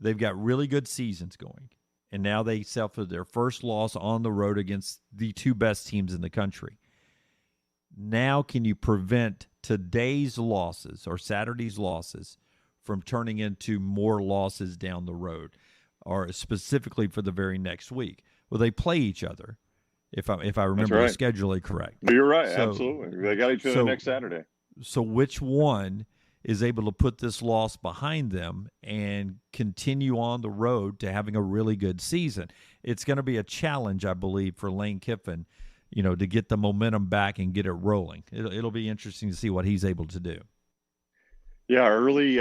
they've got really good seasons going, and now they suffered their first loss on the road against the two best teams in the country. Now can you prevent today's losses or Saturday's losses from turning into more losses down the road, or specifically for the very next week? Well, they play each other, if I remember the schedule correct. You're right, absolutely. They got each other next Saturday. So which one is able to put this loss behind them and continue on the road to having a really good season? It's going to be a challenge, I believe, for Lane Kiffin, to get the momentum back and get it rolling. It'll be interesting to see what he's able to do. Yeah, early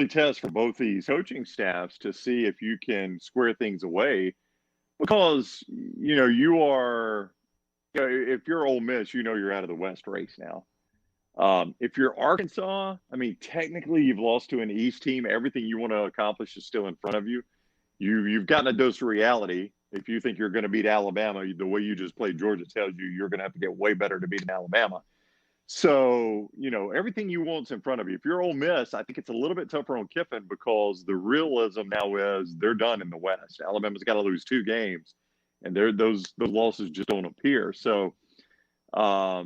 test for both these coaching staffs to see if you can square things away, because you are, if you're Ole Miss, you're out of the West race now. If you're Arkansas, technically you've lost to an East team. Everything you want to accomplish is still in front of you. You've gotten a dose of reality. If you think you're going to beat Alabama, the way you just played Georgia tells you you're going to have to get way better to beat Alabama. So, everything you want's in front of you. If you're Ole Miss, I think it's a little bit tougher on Kiffin, because the realism now is they're done in the West. Alabama's got to lose 2 games, and those losses just don't appear. So, I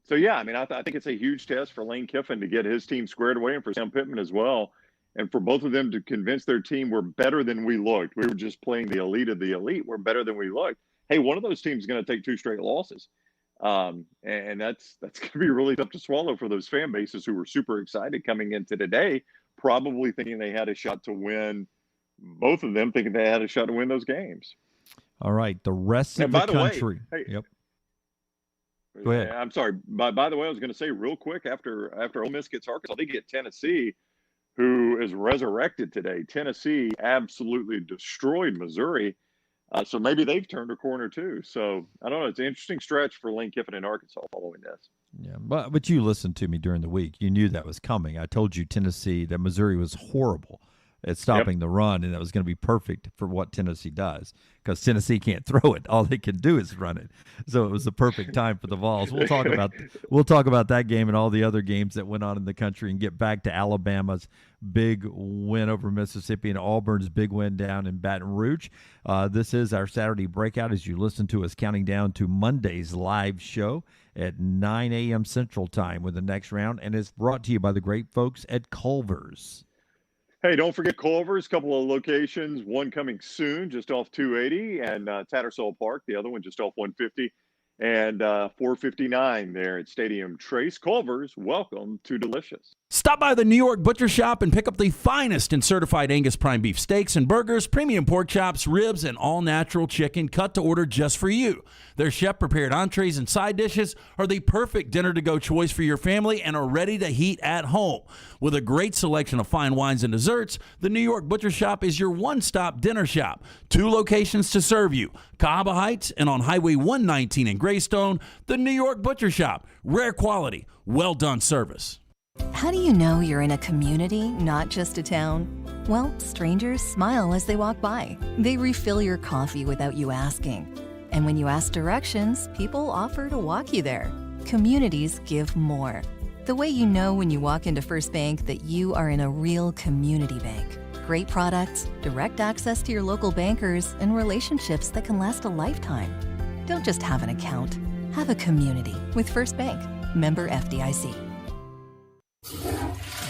think it's a huge test for Lane Kiffin to get his team squared away, and for Sam Pittman as well, and for both of them to convince their team we're better than we looked. We were just playing the elite of the elite. We're better than we looked. Hey, one of those teams is going to take 2 straight losses. And that's going to be really tough to swallow for those fan bases who were super excited coming into today, probably thinking they had a shot to win. Both of them thinking they had a shot to win those games. All right, the rest of the country. Yep. Go ahead. I'm sorry. By the way, I was going to say real quick, after Ole Miss gets Arkansas, they get Tennessee, who is resurrected today. Tennessee absolutely destroyed Missouri. So maybe they've turned a corner too. So I don't know. It's an interesting stretch for Lane Kiffin in Arkansas following this. Yeah, but you listened to me during the week. You knew that was coming. I told you that Missouri was horrible at stopping the run, and that was going to be perfect for what Tennessee does, because Tennessee can't throw it. All they can do is run it. So it was the perfect time for the Vols. We'll talk about that game and all the other games that went on in the country, and get back to Alabama's big win over Mississippi and Auburn's big win down in Baton Rouge. This is our Saturday breakout as you listen to us counting down to Monday's live show at 9 a.m. Central Time with the next round, and it's brought to you by the great folks at Culver's. Hey, don't forget Culver's, a couple of locations, one coming soon just off 280 and Tattersall Park, the other one just off 150 and 459 there at Stadium Trace. Culver's, welcome to Delicious. Stop by the New York Butcher Shop and pick up the finest in certified Angus prime beef steaks and burgers, premium pork chops, ribs, and all-natural chicken cut to order just for you. Their chef-prepared entrees and side dishes are the perfect dinner-to-go choice for your family and are ready to heat at home. With a great selection of fine wines and desserts, the New York Butcher Shop is your one-stop dinner shop. 2 locations to serve you, Cahaba Heights and on Highway 119 in Greystone. The New York Butcher Shop, rare quality, well-done service. How do you know you're in a community, not just a town? Well, strangers smile as they walk by. They refill your coffee without you asking. And when you ask directions, people offer to walk you there. Communities give more. The way you know when you walk into First Bank that you are in a real community bank. Great products, direct access to your local bankers, and relationships that can last a lifetime. Don't just have an account. Have a community with First Bank. Member FDIC.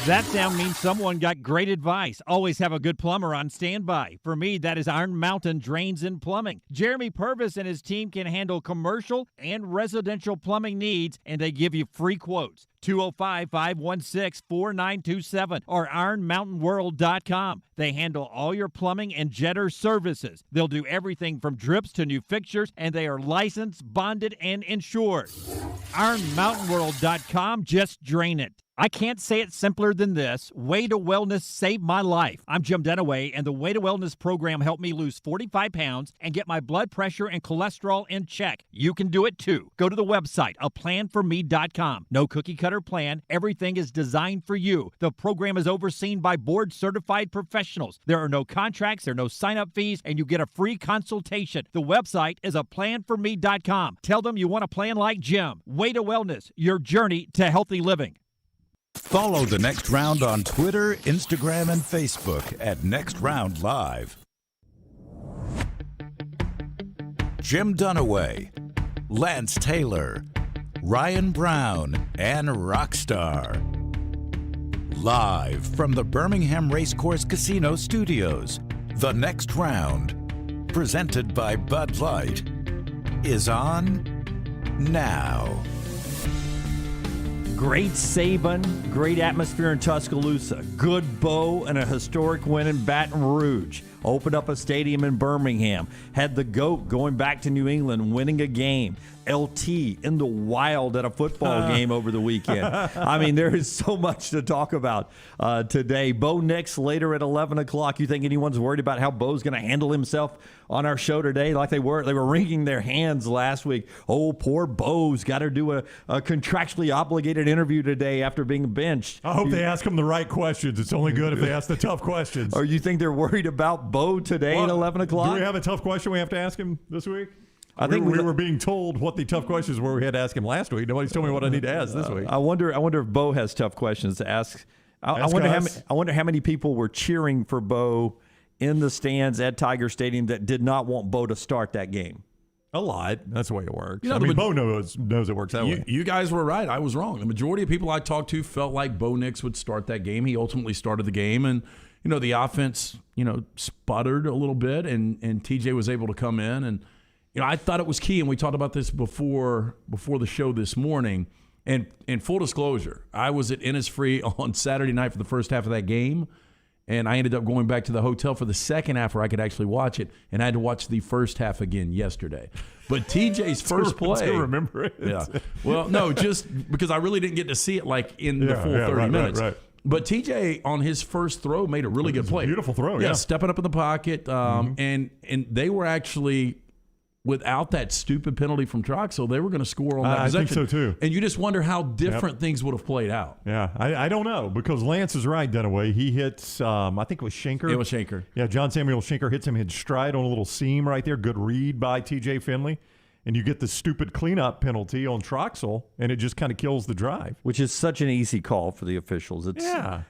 That sound means someone got great advice. Always have a good plumber on standby. For me, that is Iron Mountain Drains and Plumbing. Jeremy Purvis and his team can handle commercial and residential plumbing needs, and they give you free quotes. 205-516-4927 or ironmountainworld.com. They handle all your plumbing and jetter services. They'll do everything from drips to new fixtures, and they are licensed, bonded, and insured. ironmountainworld.com. Just drain it. I can't say it simpler than this. Way to Wellness saved my life. I'm Jim Dunaway, and the Way to Wellness program helped me lose 45 pounds and get my blood pressure and cholesterol in check. You can do it too. Go to the website, aplanforme.com. No cookie-cutter plan. Everything is designed for you. The program is overseen by board-certified professionals. There are no contracts, there are no sign-up fees, and you get a free consultation. The website is aplanforme.com. Tell them you want a plan like Jim. Way to Wellness, your journey to healthy living. Follow The Next Round on Twitter, Instagram, and Facebook at Next Round Live. Jim Dunaway, Lance Taylor, Ryan Brown, and Rockstar. Live from the Birmingham Racecourse Casino Studios, The Next Round, presented by Bud Light, is on now. Great Saban, great atmosphere in Tuscaloosa, good Bo, and a historic win in Baton Rouge. Opened up a stadium in Birmingham. Had the GOAT going back to New England, winning a game. LT in the wild at a football game over the weekend. I mean, there is so much to talk about today. Bo Nix later at 11 o'clock. You think anyone's worried about how Bo's going to handle himself on our show today like they were? They were wringing their hands last week. Oh, poor Bo's got to do a contractually obligated interview today after being benched. I hope they ask him the right questions. It's only good if they ask the tough questions. Or you think they're worried about Bo today at 11 o'clock? Do we have a tough question we have to ask him this week? I think we were being told what the tough questions were we had to ask him last week. Nobody's told me what I need to ask this week. I wonder if Bo has tough questions to ask. I wonder how many people were cheering for Bo in the stands at Tiger Stadium that did not want Bo to start that game. A lot. That's the way it works. You know, Bo knows it works that way. You guys were right. I was wrong. The majority of people I talked to felt like Bo Nix would start that game. He ultimately started the game, and the offense sputtered a little bit, and TJ was able to come in, and I thought it was key, and we talked about this before the show this morning. And in full disclosure, I was at Innisfree on Saturday night for the first half of that game, and I ended up going back to the hotel for the second half where I could actually watch it, and I had to watch the first half again yesterday. But TJ's first play, still remember it. Yeah. Well, no, just because I really didn't get to see it like in the full 30 minutes. Right. But TJ on his first throw made a really good play. Beautiful throw. Yeah, stepping up in the pocket, and they were actually, without that stupid penalty from Troxel, they were going to score on that possession. I think so too. And you just wonder how different things would have played out. Yeah, I don't know, because Lance is right, Dunaway. He hits, I think it was Schenker. It was Schenker. Yeah, John Samuel Schenker hits him in stride on a little seam right there. Good read by TJ Finley. And you get the stupid cleanup penalty on Troxel, and it just kind of kills the drive. Which is such an easy call for the officials.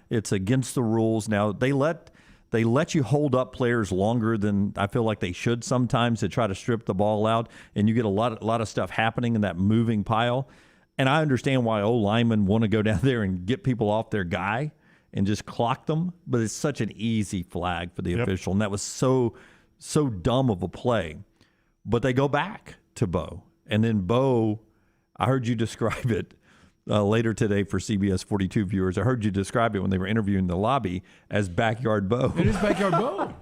It's against the rules. Now, they let you hold up players longer than I feel like they should sometimes to try to strip the ball out, and you get a lot of stuff happening in that moving pile. And I understand why linemen want to go down there and get people off their guy and just clock them, but it's such an easy flag for the official, and that was so dumb of a play. But they go back to Bo, and then Bo, I heard you describe it later today for CBS 42 viewers. I heard you describe it when they were interviewing the lobby as Backyard Bo. It is Backyard Bo.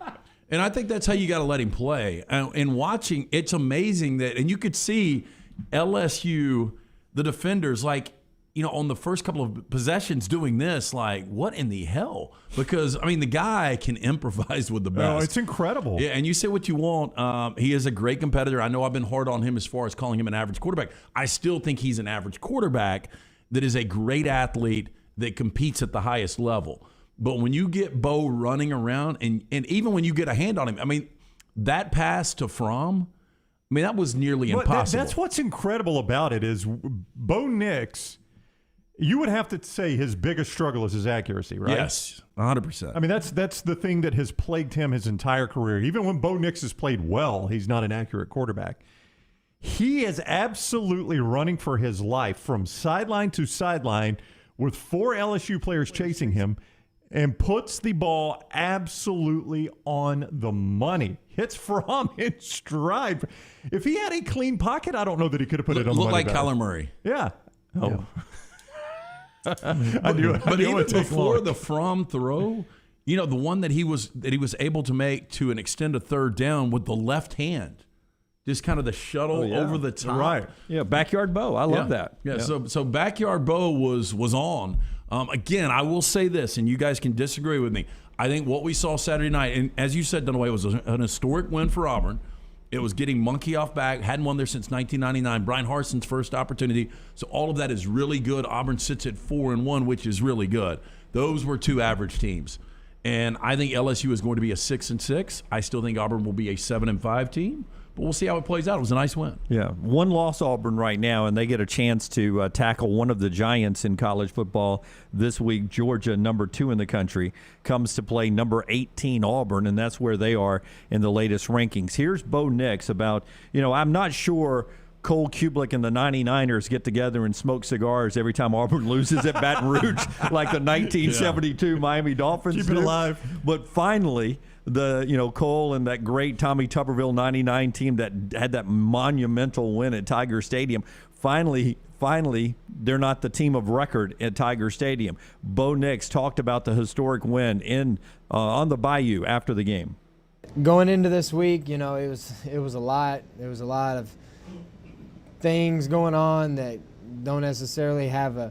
And I think that's how you got to let him play. And watching, it's amazing that, and you could see LSU, the defenders, on the first couple of possessions doing this, what in the hell? Because, the guy can improvise with the best. No, it's incredible. Yeah, and you say what you want. He is a great competitor. I know I've been hard on him as far as calling him an average quarterback. I still think he's an average quarterback that is a great athlete that competes at the highest level. But when you get Bo running around, and even when you get a hand on him, that pass to Fromm, that was nearly impossible. That's what's incredible about it is Bo Nix, you would have to say his biggest struggle is his accuracy, right? Yes, 100%. That's the thing that has plagued him his entire career. Even when Bo Nix has played well, he's not an accurate quarterback. He is absolutely running for his life from sideline to sideline with 4 LSU players chasing him, and puts the ball absolutely on the money. Hits Fromm in stride. If he had a clean pocket, I don't know that he could have put it on the money. Looked like better. Kyler Murray. Yeah. Oh. Yeah. I knew it. But even before the Fromm throw, the one that he was able to make to extend a third down with the left hand, just kind of the shuttle over the top. Right. Yeah, Backyard Bo. I love that. Yeah. So Backyard Bo was on. Again, I will say this, and you guys can disagree with me. I think what we saw Saturday night, and as you said, Dunaway, was an historic win for Auburn. It was getting monkey off back. Hadn't won there since 1999. Brian Harson's first opportunity. So all of that is really good. Auburn sits at 4-1, which is really good. Those were 2 average teams. And I think LSU is going to be a 6-6. I still think Auburn will be a 7-5 team. But we'll see how it plays out. It was a nice win. Yeah, one loss Auburn right now, and they get a chance to tackle one of the giants in college football this week. Georgia, number 2 in the country, comes to play number 18 Auburn, and that's where they are in the latest rankings. Here's Bo Nix about, I'm not sure Cole Kubelik and the 99ers get together and smoke cigars every time Auburn loses at Baton Rouge like the 1972 Miami Dolphins Keep it alive. But finally, Cole and that great Tommy Tuberville 99 team that had that monumental win at Tiger Stadium, finally, they're not the team of record at Tiger Stadium. Bo Nix talked about the historic win on the Bayou after the game. Going into this week, it was a lot. There was a lot of things going on that don't necessarily I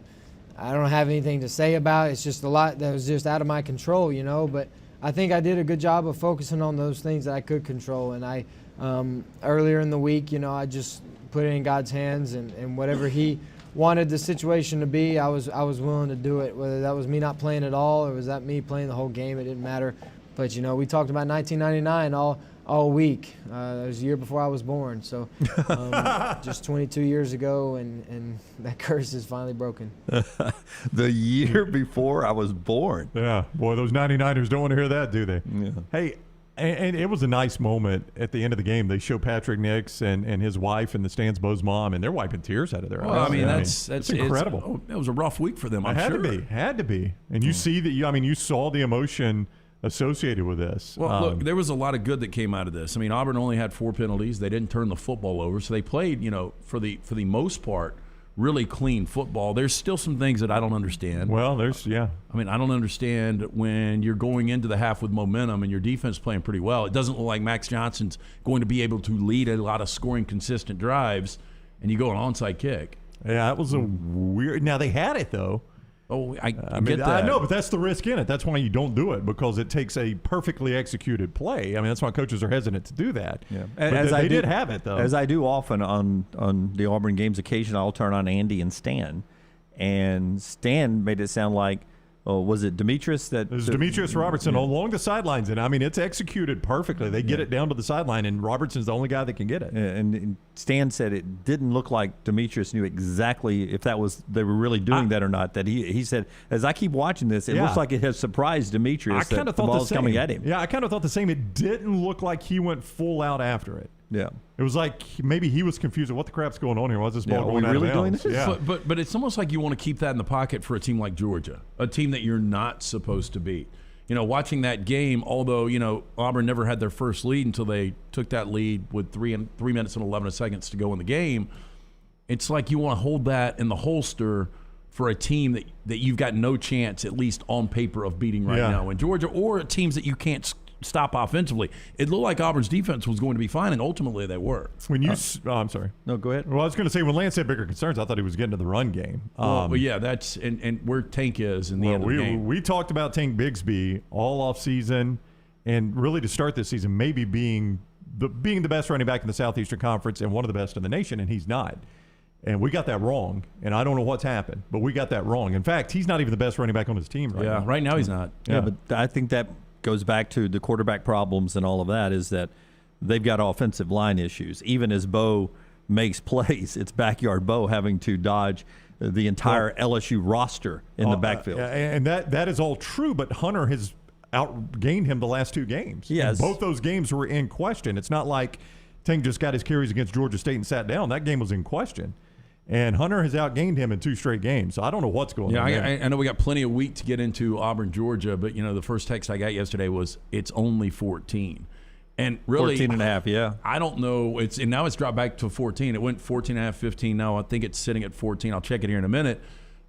don't have anything to say about. It's just a lot that was just out of my control, but I think I did a good job of focusing on those things that I could control. And I, earlier in the week, I just put it in God's hands, and whatever He wanted the situation to be, I was willing to do it. Whether that was me not playing at all or was that me playing the whole game, it didn't matter. But we talked about 1999 all week. It was the year before I was born, so just 22 years ago, and that curse is finally broken. The year before I was born. Yeah, boy, those 99ers don't want to hear that, do they? Yeah. Hey, and it was a nice moment at the end of the game. They show Patrick Nix and his wife in the stands, Bo's mom, and they're wiping tears out of their eyes. Well, I mean, that's incredible. It was a rough week for them, I'm sure. Had to be. And you see that, you saw the emotion associated with this. Well, look, there was a lot of good that came out of this. I mean, Auburn only had 4 penalties. They didn't turn the football over, so they played, for the most part, really clean football. There's still some things that I don't understand. Well, I mean, I don't understand when you're going into the half with momentum and your defense playing pretty well. It doesn't look like Max Johnson's going to be able to lead a lot of scoring consistent drives, and you go an onside kick. Yeah, that was a weird. Now they had it though. Oh, I mean, get that. I know, but that's the risk in it. That's why you don't do it, because it takes a perfectly executed play. I mean, that's why coaches are hesitant to do that. Yeah, but they did have it though. As I do often on the Auburn games, occasionally I'll turn on Andy and Stan, and Stan made it sound like, was it Demetrius? It was Demetrius Robertson along the sidelines, and I mean, it's executed perfectly. They get it down to the sideline, and Robertson's the only guy that can get it. And Stan said it didn't look like Demetrius knew exactly if they were really doing that or not. That he said, as I keep watching this, it looks like it has surprised Demetrius that the ball's coming at him. Yeah, I kind of thought the same. It didn't look like he went full out after it. Yeah. It was like maybe he was confused. What the crap's going on here? Why is this ball going out of bounds? Doing this? Yeah. But it's almost like you want to keep that in the pocket for a team like Georgia, a team that you're not supposed to beat. Watching that game, although, Auburn never had their first lead until they took that lead with 3 minutes and 11 seconds to go in the game, it's like you want to hold that in the holster for a team that you've got no chance, at least on paper, of beating right now in Georgia, or teams that you can't stop offensively. It looked like Auburn's defense was going to be fine, and ultimately they were. I'm sorry. No, go ahead. Well, I was going to say, when Lance had bigger concerns, I thought he was getting to the run game. Well, yeah, that's and where Tank is in the end of the game. We talked about Tank Bigsby all off season, and really to start this season, maybe being the best running back in the Southeastern Conference and one of the best in the nation, and he's not. And we got that wrong, and I don't know what's happened, but we got that wrong. In fact, he's not even the best running back on his team right now. Yeah, right now he's not. Yeah, but I think that goes back to the quarterback problems and all of that, is that they've got offensive line issues. Even as Bo makes plays, it's backyard Bo having to dodge the entire LSU roster in the backfield. And that is all true, but Hunter has outgained him the last 2 games. Yes. And both those games were in question. It's not like Tank just got his carries against Georgia State and sat down. That game was in question. And Hunter has outgained him in 2 straight games. So I don't know what's going on. Yeah, I know we got plenty of week to get into Auburn, Georgia, but, the first text I got yesterday was it's only 14. And really 14 and a half, yeah. I don't know. And now it's dropped back to 14. It went 14 and a half, 15. Now I think it's sitting at 14. I'll check it here in a minute.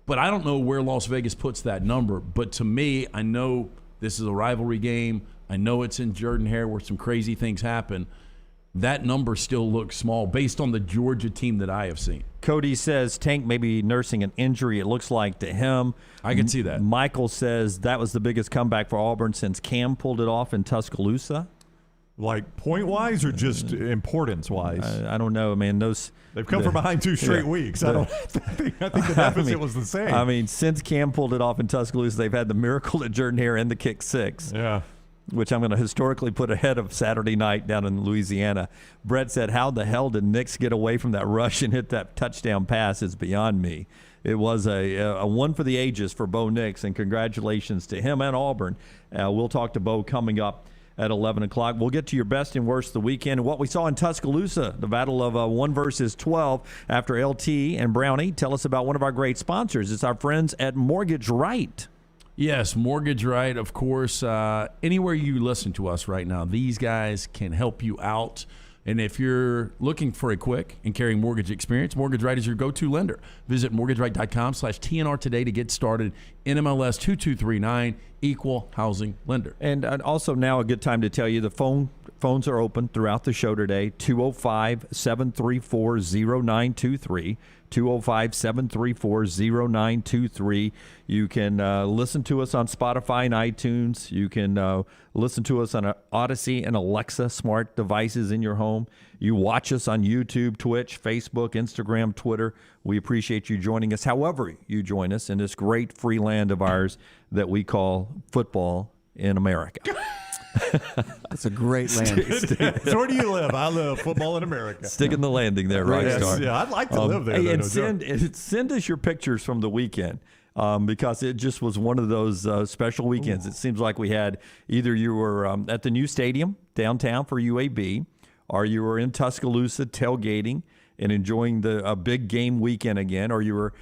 But I don't know where Las Vegas puts that number. But to me, I know this is a rivalry game. I know it's in Jordan-Hare where some crazy things happen. That number still looks small based on the Georgia team that I have seen. Cody says Tank may be nursing an injury, it looks like, to him. I can see that. Michael says that was the biggest comeback for Auburn since Cam pulled it off in Tuscaloosa. Like point-wise or just importance-wise? I don't know, man. They've come from behind 2 straight weeks. I think the deficit was the same. I mean, since Cam pulled it off in Tuscaloosa, they've had the miracle at Jordan-Hare and the kick 6. Yeah. which I'm going to historically put ahead of Saturday night down in Louisiana. Brett said, how the hell did Nix get away from that rush and hit that touchdown pass is beyond me. It was a one for the ages for Bo Nix, and congratulations to him and Auburn. We'll talk to Bo coming up at 11 o'clock. We'll get to your best and worst of the weekend and what we saw in Tuscaloosa, the battle of 1 versus 12 after LT and Brownie. Tell us about one of our great sponsors. It's our friends at Mortgage Right. Yes, Mortgage Right, of course. Anywhere you listen to us right now, these guys can help you out. And if you're looking for a quick and caring mortgage experience, Mortgage Right is your go-to lender. Visit mortgageright.com/TNR today to get started. NMLS 2239, equal housing lender. And also now a good time to tell you the phones are open throughout the show today, 205-734-0923. 205-734-0923. You can listen to us on Spotify and iTunes. You can listen to us on Odyssey and Alexa smart devices in your home. You watch us on YouTube, Twitch, Facebook, Instagram, Twitter. We appreciate you joining us however you join us in this great free land of ours that we call football in America. That's a great landing. So where do you live? I live football in America. Sticking the landing there, Rockstar. Yeah, I'd like to live there. Hey, and send us your pictures from the weekend because it just was one of those special weekends. It seems like we had either you were at the new stadium downtown for UAB, or you were in Tuscaloosa tailgating and enjoying a big game weekend again, or you were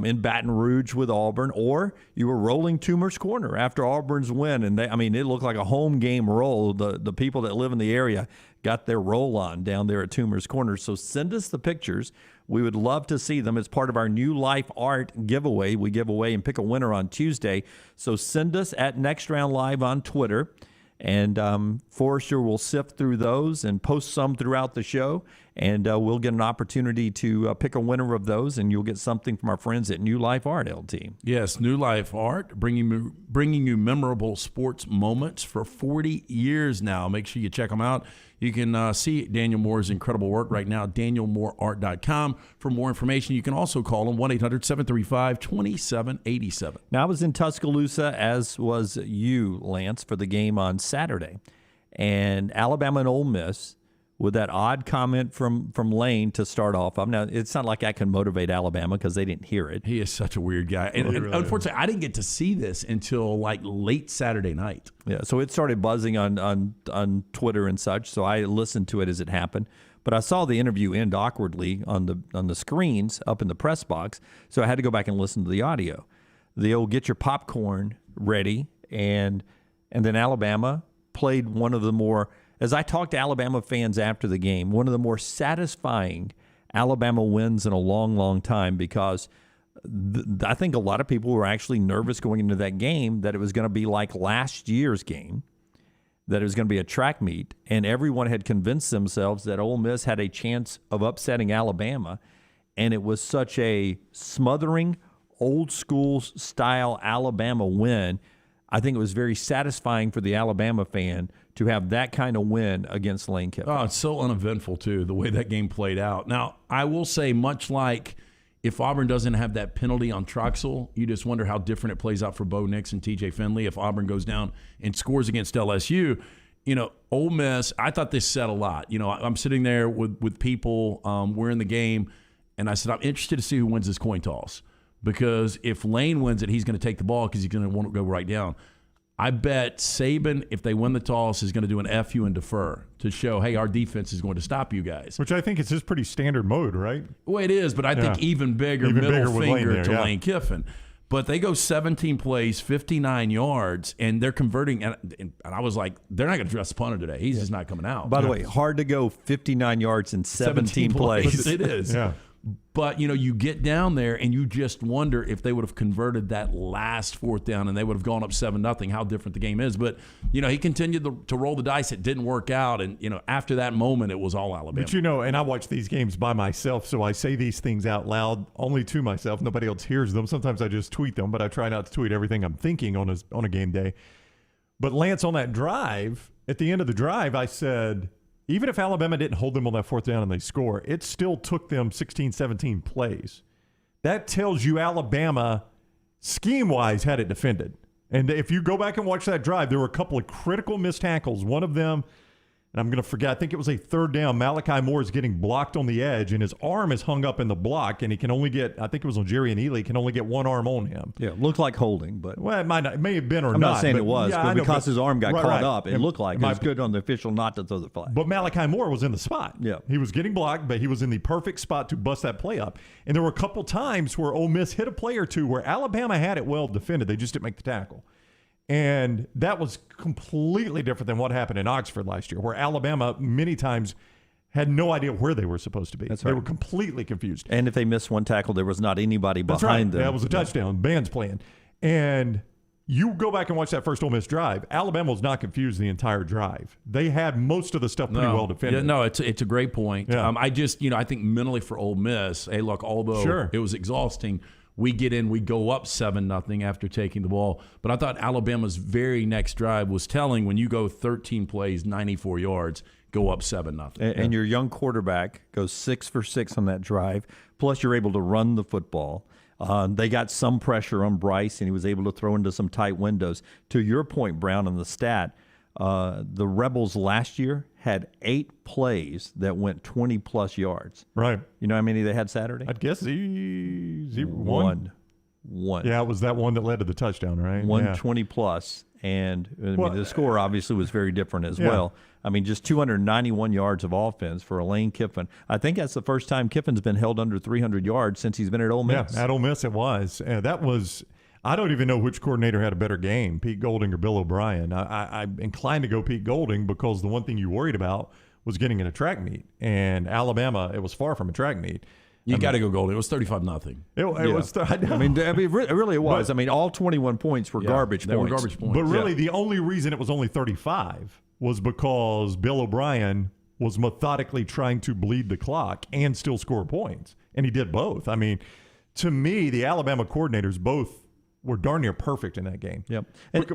in Baton Rouge with Auburn, or you were rolling Toomer's Corner after Auburn's win. And it looked like a home game roll. The people that live in the area got their roll on down there at Toomer's Corner. So send us the pictures. We would love to see them. It's part of our New Life Art giveaway. We give away and pick a winner on Tuesday. So send us at Next Round Live on Twitter. And Forrester will sift through those and post some throughout the show, and we'll get an opportunity to pick a winner of those, and you'll get something from our friends at New Life Art, LT. Yes, New Life Art, bringing you memorable sports moments for 40 years now. Make sure you check them out. You can see Daniel Moore's incredible work right now, danielmooreart.com. For more information, you can also call them 1-800-735-2787. Now, I was in Tuscaloosa, as was you, Lance, for the game on Saturday. And Alabama and Ole Miss, with that odd comment from Lane to start off. Now, it's not like I can motivate Alabama because they didn't hear it. He is such a weird guy. And unfortunately, I didn't get to see this until like late Saturday night. Yeah, so it started buzzing on Twitter and such, so I listened to it as it happened. But I saw the interview end awkwardly on the screens up in the press box, so I had to go back and listen to the audio. The old get your popcorn ready, and then Alabama played one of the more, as I talked to Alabama fans after the game, one of the more satisfying Alabama wins in a long, long time, because I think a lot of people were actually nervous going into that game that it was going to be like last year's game, that it was going to be a track meet, and everyone had convinced themselves that Ole Miss had a chance of upsetting Alabama, and it was such a smothering, old-school style Alabama win. I think it was very satisfying for the Alabama fan to have that kind of win against Lane Kiffin. Oh, it's so uneventful, too, the way that game played out. Now, I will say, much like if Auburn doesn't have that penalty on Troxell, you just wonder how different it plays out for Bo Nix and TJ Finley if Auburn goes down and scores against LSU. Ole Miss, I thought this said a lot. I'm sitting there with people, we're in the game, and I said, I'm interested to see who wins this coin toss. Because if Lane wins it, he's going to take the ball because he's going to want to go right down. I bet Saban, if they win the toss, is going to do an FU and defer to show, hey, our defense is going to stop you guys. Which I think is his pretty standard mode, right? Well, it is, but I think even bigger middle finger to Lane Kiffin. But they go 17 plays, 59 yards, and they're converting. And I was like, they're not going to dress the punter today. He's just not coming out. By the way, hard to go 59 yards in 17 plays. It is. Yeah. But, you get down there and you just wonder if they would have converted that last fourth down and they would have gone up 7-0, how different the game is. But, he continued to roll the dice. It didn't work out. And, after that moment, it was all Alabama. But, and I watch these games by myself, so I say these things out loud only to myself. Nobody else hears them. Sometimes I just tweet them, but I try not to tweet everything I'm thinking on a game day. But, Lance, on that drive, at the end of the drive, I said, even if Alabama didn't hold them on that fourth down and they score, it still took them 16, 17 plays. That tells you Alabama, scheme-wise, had it defended. And if you go back and watch that drive, there were a couple of critical missed tackles. One of them, and I'm going to forget, I think it was a third down. Malachi Moore is getting blocked on the edge, and his arm is hung up in the block, and he can only get, I think it was on Jerry and Ely, can only get one arm on him. Yeah, looked like holding, but Well, it may have been or not. I'm not saying it was, yeah, but I know, because his arm got caught up, it looked like it was my- good on the official not to throw the flag. But Malachi Moore was in the spot. Yeah. He was getting blocked, but he was in the perfect spot to bust that play up. And there were a couple times where Ole Miss hit a play or two where Alabama had it well defended. They just didn't make the tackle. And that was completely different than what happened in Oxford last year, where Alabama many times had no idea where they were supposed to be. That's They right. were completely confused. And if they missed one tackle, there was not anybody That's behind right. them. That was a touchdown. Band's playing. And you go back and watch that first Ole Miss drive. Alabama was not confused the entire drive. They had most of the stuff pretty well defended. Yeah, no, it's a great point. Yeah. I just, I think mentally for Ole Miss, hey, look, although it was exhausting, we go up 7-0 after taking the ball. But I thought Alabama's very next drive was telling. When you go 13 plays, 94 yards, go up 7-0. And your young quarterback goes 6 for 6 on that drive. Plus, you're able to run the football. They got some pressure on Bryce, and he was able to throw into some tight windows. To your point, Brown, on the stat, the Rebels last year had 8 plays that went 20-plus yards. Right. You know how many they had Saturday? I'd guess one. Yeah, it was that one that led to the touchdown, right? 120-plus. And the score obviously was very different as well. I mean, just 291 yards of offense for Lane Kiffin. I think that's the first time Kiffin's been held under 300 yards since he's been at Ole Miss. Yeah, at Ole Miss it was. That was – I don't even know which coordinator had a better game, Pete Golding or Bill O'Brien. I'm inclined to go Pete Golding because the one thing you worried about was getting in a track meet. And Alabama, it was far from a track meet. You got to go Golding. It was 35-0 It was. I mean, it really was. But, all 21 points were garbage points. Were garbage points. But really, the only reason it was only 35 was because Bill O'Brien was methodically trying to bleed the clock and still score points. And he did both. I mean, to me, the Alabama coordinators both were darn near perfect in that game. Yep.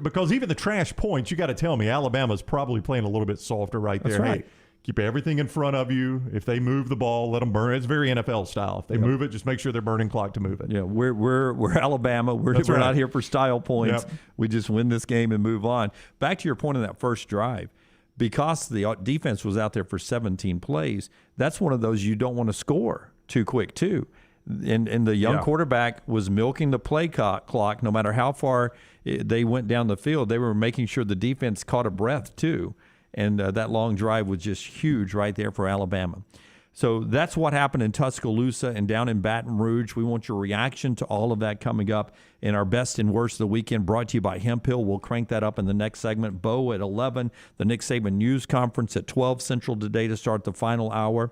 Because even the trash points, you got to tell me, Alabama's probably playing a little bit softer right there. That's right. Hey, keep everything in front of you. If they move the ball, let them burn it. It's very NFL style. If they move it, just make sure they're burning clock to move it. Yeah, we're Alabama. We're not here for style points. Yep. We just win this game and move on. Back to your point on that first drive. Because the defense was out there for 17 plays, that's one of those you don't want to score too quick, too. And the young quarterback was milking the play clock no matter how far they went down the field. They were making sure the defense caught a breath, too. And that long drive was just huge right there for Alabama. So that's what happened in Tuscaloosa and down in Baton Rouge. We want your reaction to all of that coming up in our best and worst of the weekend, brought to you by Hemp Hill. We'll crank that up in the next segment. Bo at 11, the Nick Saban News Conference at 12 Central today to start the final hour.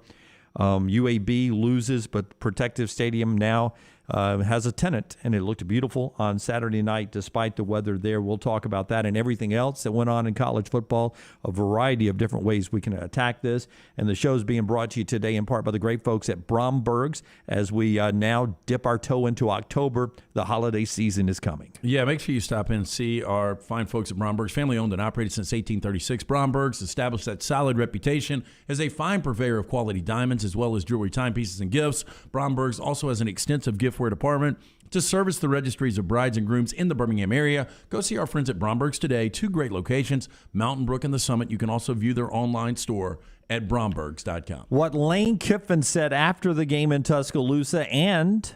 UAB loses, but Protective Stadium now has a tenant, and it looked beautiful on Saturday night despite the weather there. We'll talk about that and everything else that went on in college football, a variety of different ways we can attack this. And the show's being brought to you today in part by the great folks at Bromberg's as we now dip our toe into October. The holiday season is coming. Yeah, make sure you stop in and see our fine folks at Bromberg's, family owned and operated since 1836. Bromberg's established that solid reputation as a fine purveyor of quality diamonds as well as jewelry, timepieces, and gifts. Bromberg's also has an extensive giftware department to service the registries of brides and grooms in the Birmingham area. Go see our friends at Bromberg's today. 2 great locations, Mountain Brook and the Summit. You can also view their online store at brombergs.com. What Lane Kiffin said after the game in Tuscaloosa and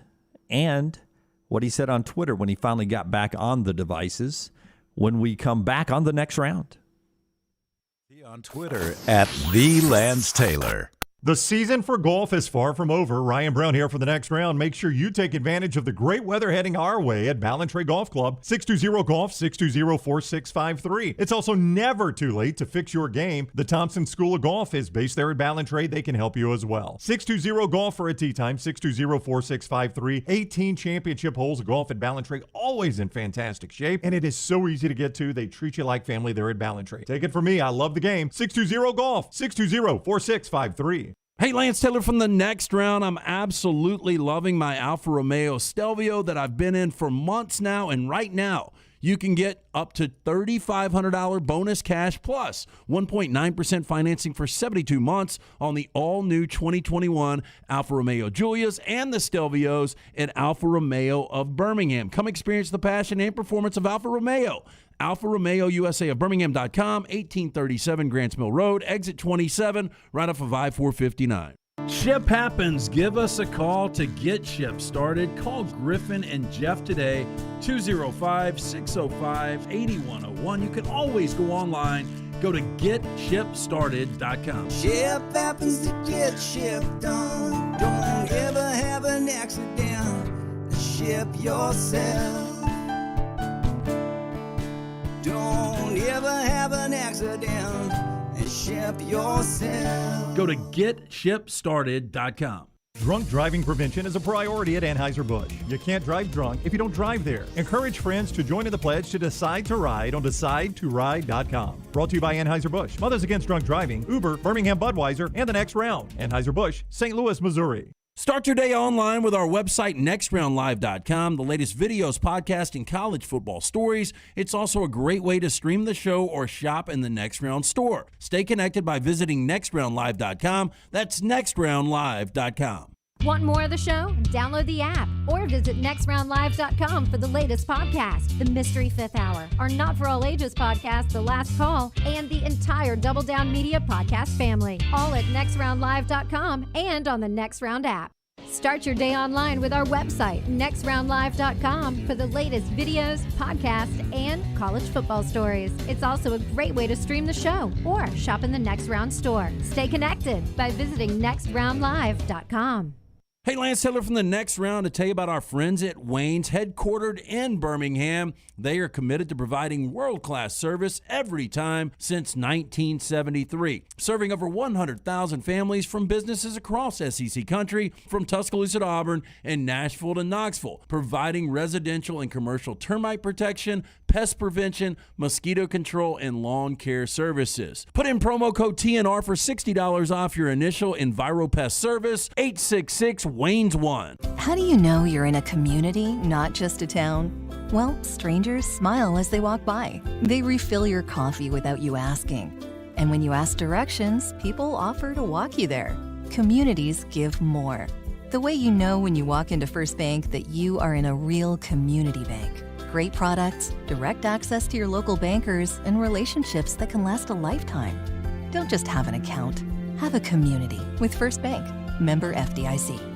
what he said on Twitter when he finally got back on the devices when we come back on the next round. On Twitter at @TheLanceTaylor. The season for golf is far from over. Ryan Brown here for the next round. Make sure you take advantage of the great weather heading our way at Ballantrae Golf Club. 620-GOLF, 620-4653. It's also never too late to fix your game. The Thompson School of Golf is based there at Ballantrae. They can help you as well. 620-GOLF for a tee time, 620-4653. 18 championship holes of golf at Ballantrae, always in fantastic shape. And it is so easy to get to. They treat you like family there at Ballantrae. Take it from me. I love the game. 620-GOLF, 620-4653. Hey, Lance Taylor from the next round. I'm absolutely loving my Alfa Romeo Stelvio that I've been in for months now, and right now you can get up to $3,500 bonus cash plus 1.9% financing for 72 months on the all-new 2021 Alfa Romeo Giulias and the Stelvios at Alfa Romeo of Birmingham. Come experience the passion and performance of Alfa Romeo. Alfa Romeo USA of Birmingham.com, 1837 Grants Mill Road, exit 27, right off of I-459. Ship happens. Give us a call to get ship started. Call Griffin and Jeff today, 205-605-8101. You can always go online. Go to getshipstarted.com. Ship happens to get ship done. Don't ever have an accident. Ship yourself. Don't ever have an accident and ship yourself. Go to getshipstarted.com. Drunk driving prevention is a priority at Anheuser-Busch. You can't drive drunk if you don't drive there. Encourage friends to join in the pledge to Decide to Ride on DecideToRide.com. Brought to you by Anheuser-Busch, Mothers Against Drunk Driving, Uber, Birmingham Budweiser, and The Next Round. Anheuser-Busch, St. Louis, Missouri. Start your day online with our website, nextroundlive.com. The latest videos, podcasts, and college football stories. It's also a great way to stream the show or shop in the Next Round store. Stay connected by visiting nextroundlive.com. That's nextroundlive.com. Want more of the show? Download the app or visit nextroundlive.com for the latest podcast, The Mystery Fifth Hour, our Not For All Ages podcast, The Last Call, and the entire Double Down Media podcast family, all at nextroundlive.com and on the Next Round app. Start your day online with our website, nextroundlive.com, for the latest videos, podcasts, and college football stories. It's also a great way to stream the show or shop in the Next Round store. Stay connected by visiting nextroundlive.com. Hey, Lance Taylor from the Next Round to tell you about our friends at Wayne's, headquartered in Birmingham. They are committed to providing world-class service every time since 1973, serving over 100,000 families from businesses across SEC country, from Tuscaloosa to Auburn and Nashville to Knoxville, providing residential and commercial termite protection, pest prevention, mosquito control, and lawn care services. Put in promo code TNR for $60 off your initial EnviroPest service, 866-WAYNES1. How do you know you're in a community, not just a town? Well, strangers smile as they walk by. They refill your coffee without you asking. And when you ask directions, people offer to walk you there. Communities give more. The way you know when you walk into First Bank that you are in a real community bank. Great products, direct access to your local bankers, and relationships that can last a lifetime. Don't just have an account. Have a community with First Bank. Member FDIC.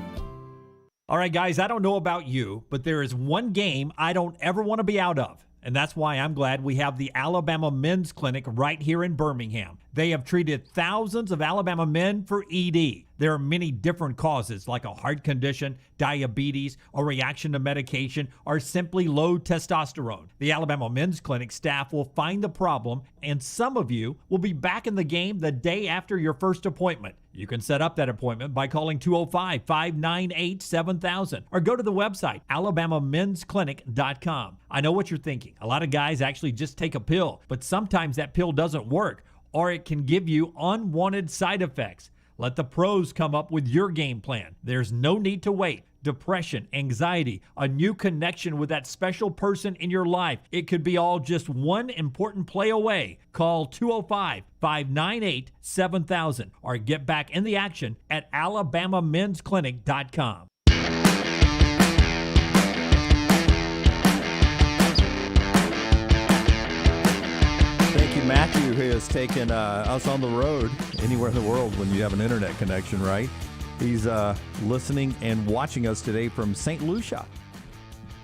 All right, guys, I don't know about you, but there is one game I don't ever want to be out of. And that's why I'm glad we have the Alabama Men's Clinic right here in Birmingham. They have treated thousands of Alabama men for ED. There are many different causes like a heart condition, diabetes, a reaction to medication, or simply low testosterone. The Alabama Men's Clinic staff will find the problem, and some of you will be back in the game the day after your first appointment. You can set up that appointment by calling 205-598-7000 or go to the website, alabamamensclinic.com. I know what you're thinking. A lot of guys actually just take a pill, but sometimes that pill doesn't work, or it can give you unwanted side effects. Let the pros come up with your game plan. There's no need to wait. Depression, anxiety, a new connection with that special person in your life. It could be all just one important play away. Call 205-598-7000 or get back in the action at alabamamensclinic.com. Matthew has taken us on the road anywhere in the world when you have an internet connection, right? He's listening and watching us today from St. Lucia,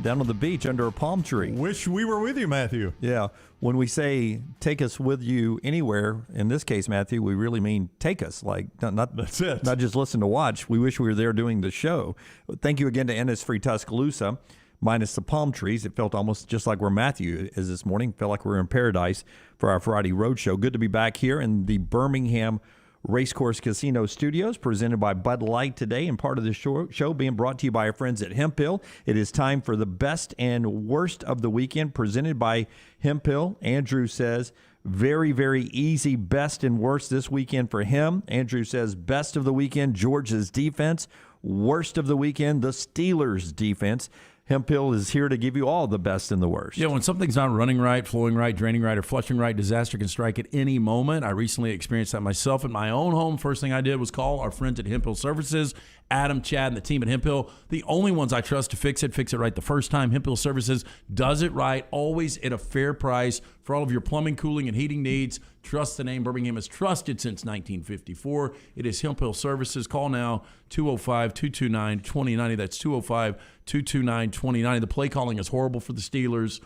down on the beach under a palm tree. Wish we were with you, Matthew. Yeah. When we say take us with you anywhere, in this case, Matthew, we really mean take us. Like not That's it. Not just listen to watch. We wish we were there doing the show. Thank you again to Innisfree Tuscaloosa. Minus the palm trees, it felt almost just like where Matthew is this morning. Felt like we were in paradise for our Friday road show. Good to be back here in the Birmingham Racecourse Casino Studios, presented by Bud Light today, and part of the show being brought to you by our friends at Hemp Hill. It is time for the best and worst of the weekend, presented by Hemp Hill. Andrew says, very, very easy best and worst this weekend for him. Andrew says, best of the weekend, Georgia's defense. Worst of the weekend, the Steelers' defense. Hemphill is here to give you all the best and the worst. Yeah, when something's not running right, flowing right, draining right, or flushing right, disaster can strike at any moment. I recently experienced that myself in my own home. First thing I did was call our friends at Hemphill Services, Adam, Chad, and the team at Hemphill. The only ones I trust to fix it right the first time. Hemphill Services does it right, always at a fair price for all of your plumbing, cooling, and heating needs. Trust the name. Birmingham has trusted since 1954. It is Hemphill Services. Call now, 205-229-2090. That's 205-229-2090. The play calling is horrible for the Steelers.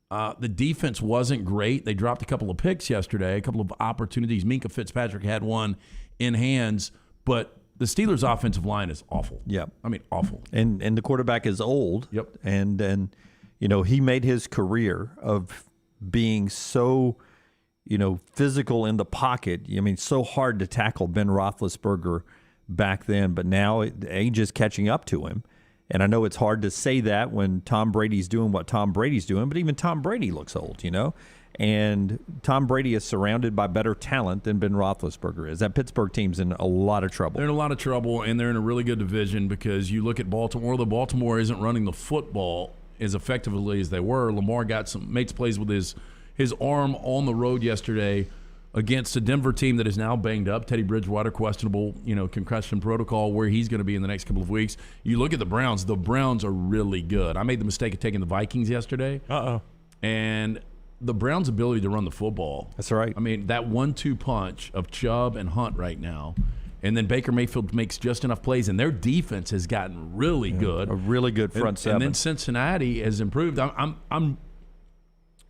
The defense wasn't great. They dropped a couple of picks yesterday, a couple of opportunities. Minka Fitzpatrick had one in hands, but the Steelers' offensive line is awful. Yep. I mean, awful. And the quarterback is old. Yep. And he made his career of being so, physical in the pocket. I mean, so hard to tackle Ben Roethlisberger back then, but now age is catching up to him. And I know it's hard to say that when Tom Brady's doing what Tom Brady's doing, but even Tom Brady looks old, And Tom Brady is surrounded by better talent than Ben Roethlisberger is. That Pittsburgh team's in a lot of trouble. They're in a lot of trouble, and they're in a really good division because you look at Baltimore. The Baltimore isn't running the football as effectively as they were. Lamar made some plays with his arm on the road yesterday against a Denver team that is now banged up. Teddy Bridgewater, questionable, concussion protocol, where he's going to be in the next couple of weeks. You look at the Browns. The Browns are really good. I made the mistake of taking the Vikings yesterday. And the Browns' ability to run the football. That's right. I mean, that 1-2 punch of Chubb and Hunt right now, and then Baker Mayfield makes just enough plays, and their defense has gotten really good. A really good front seven. And then Cincinnati has improved. I'm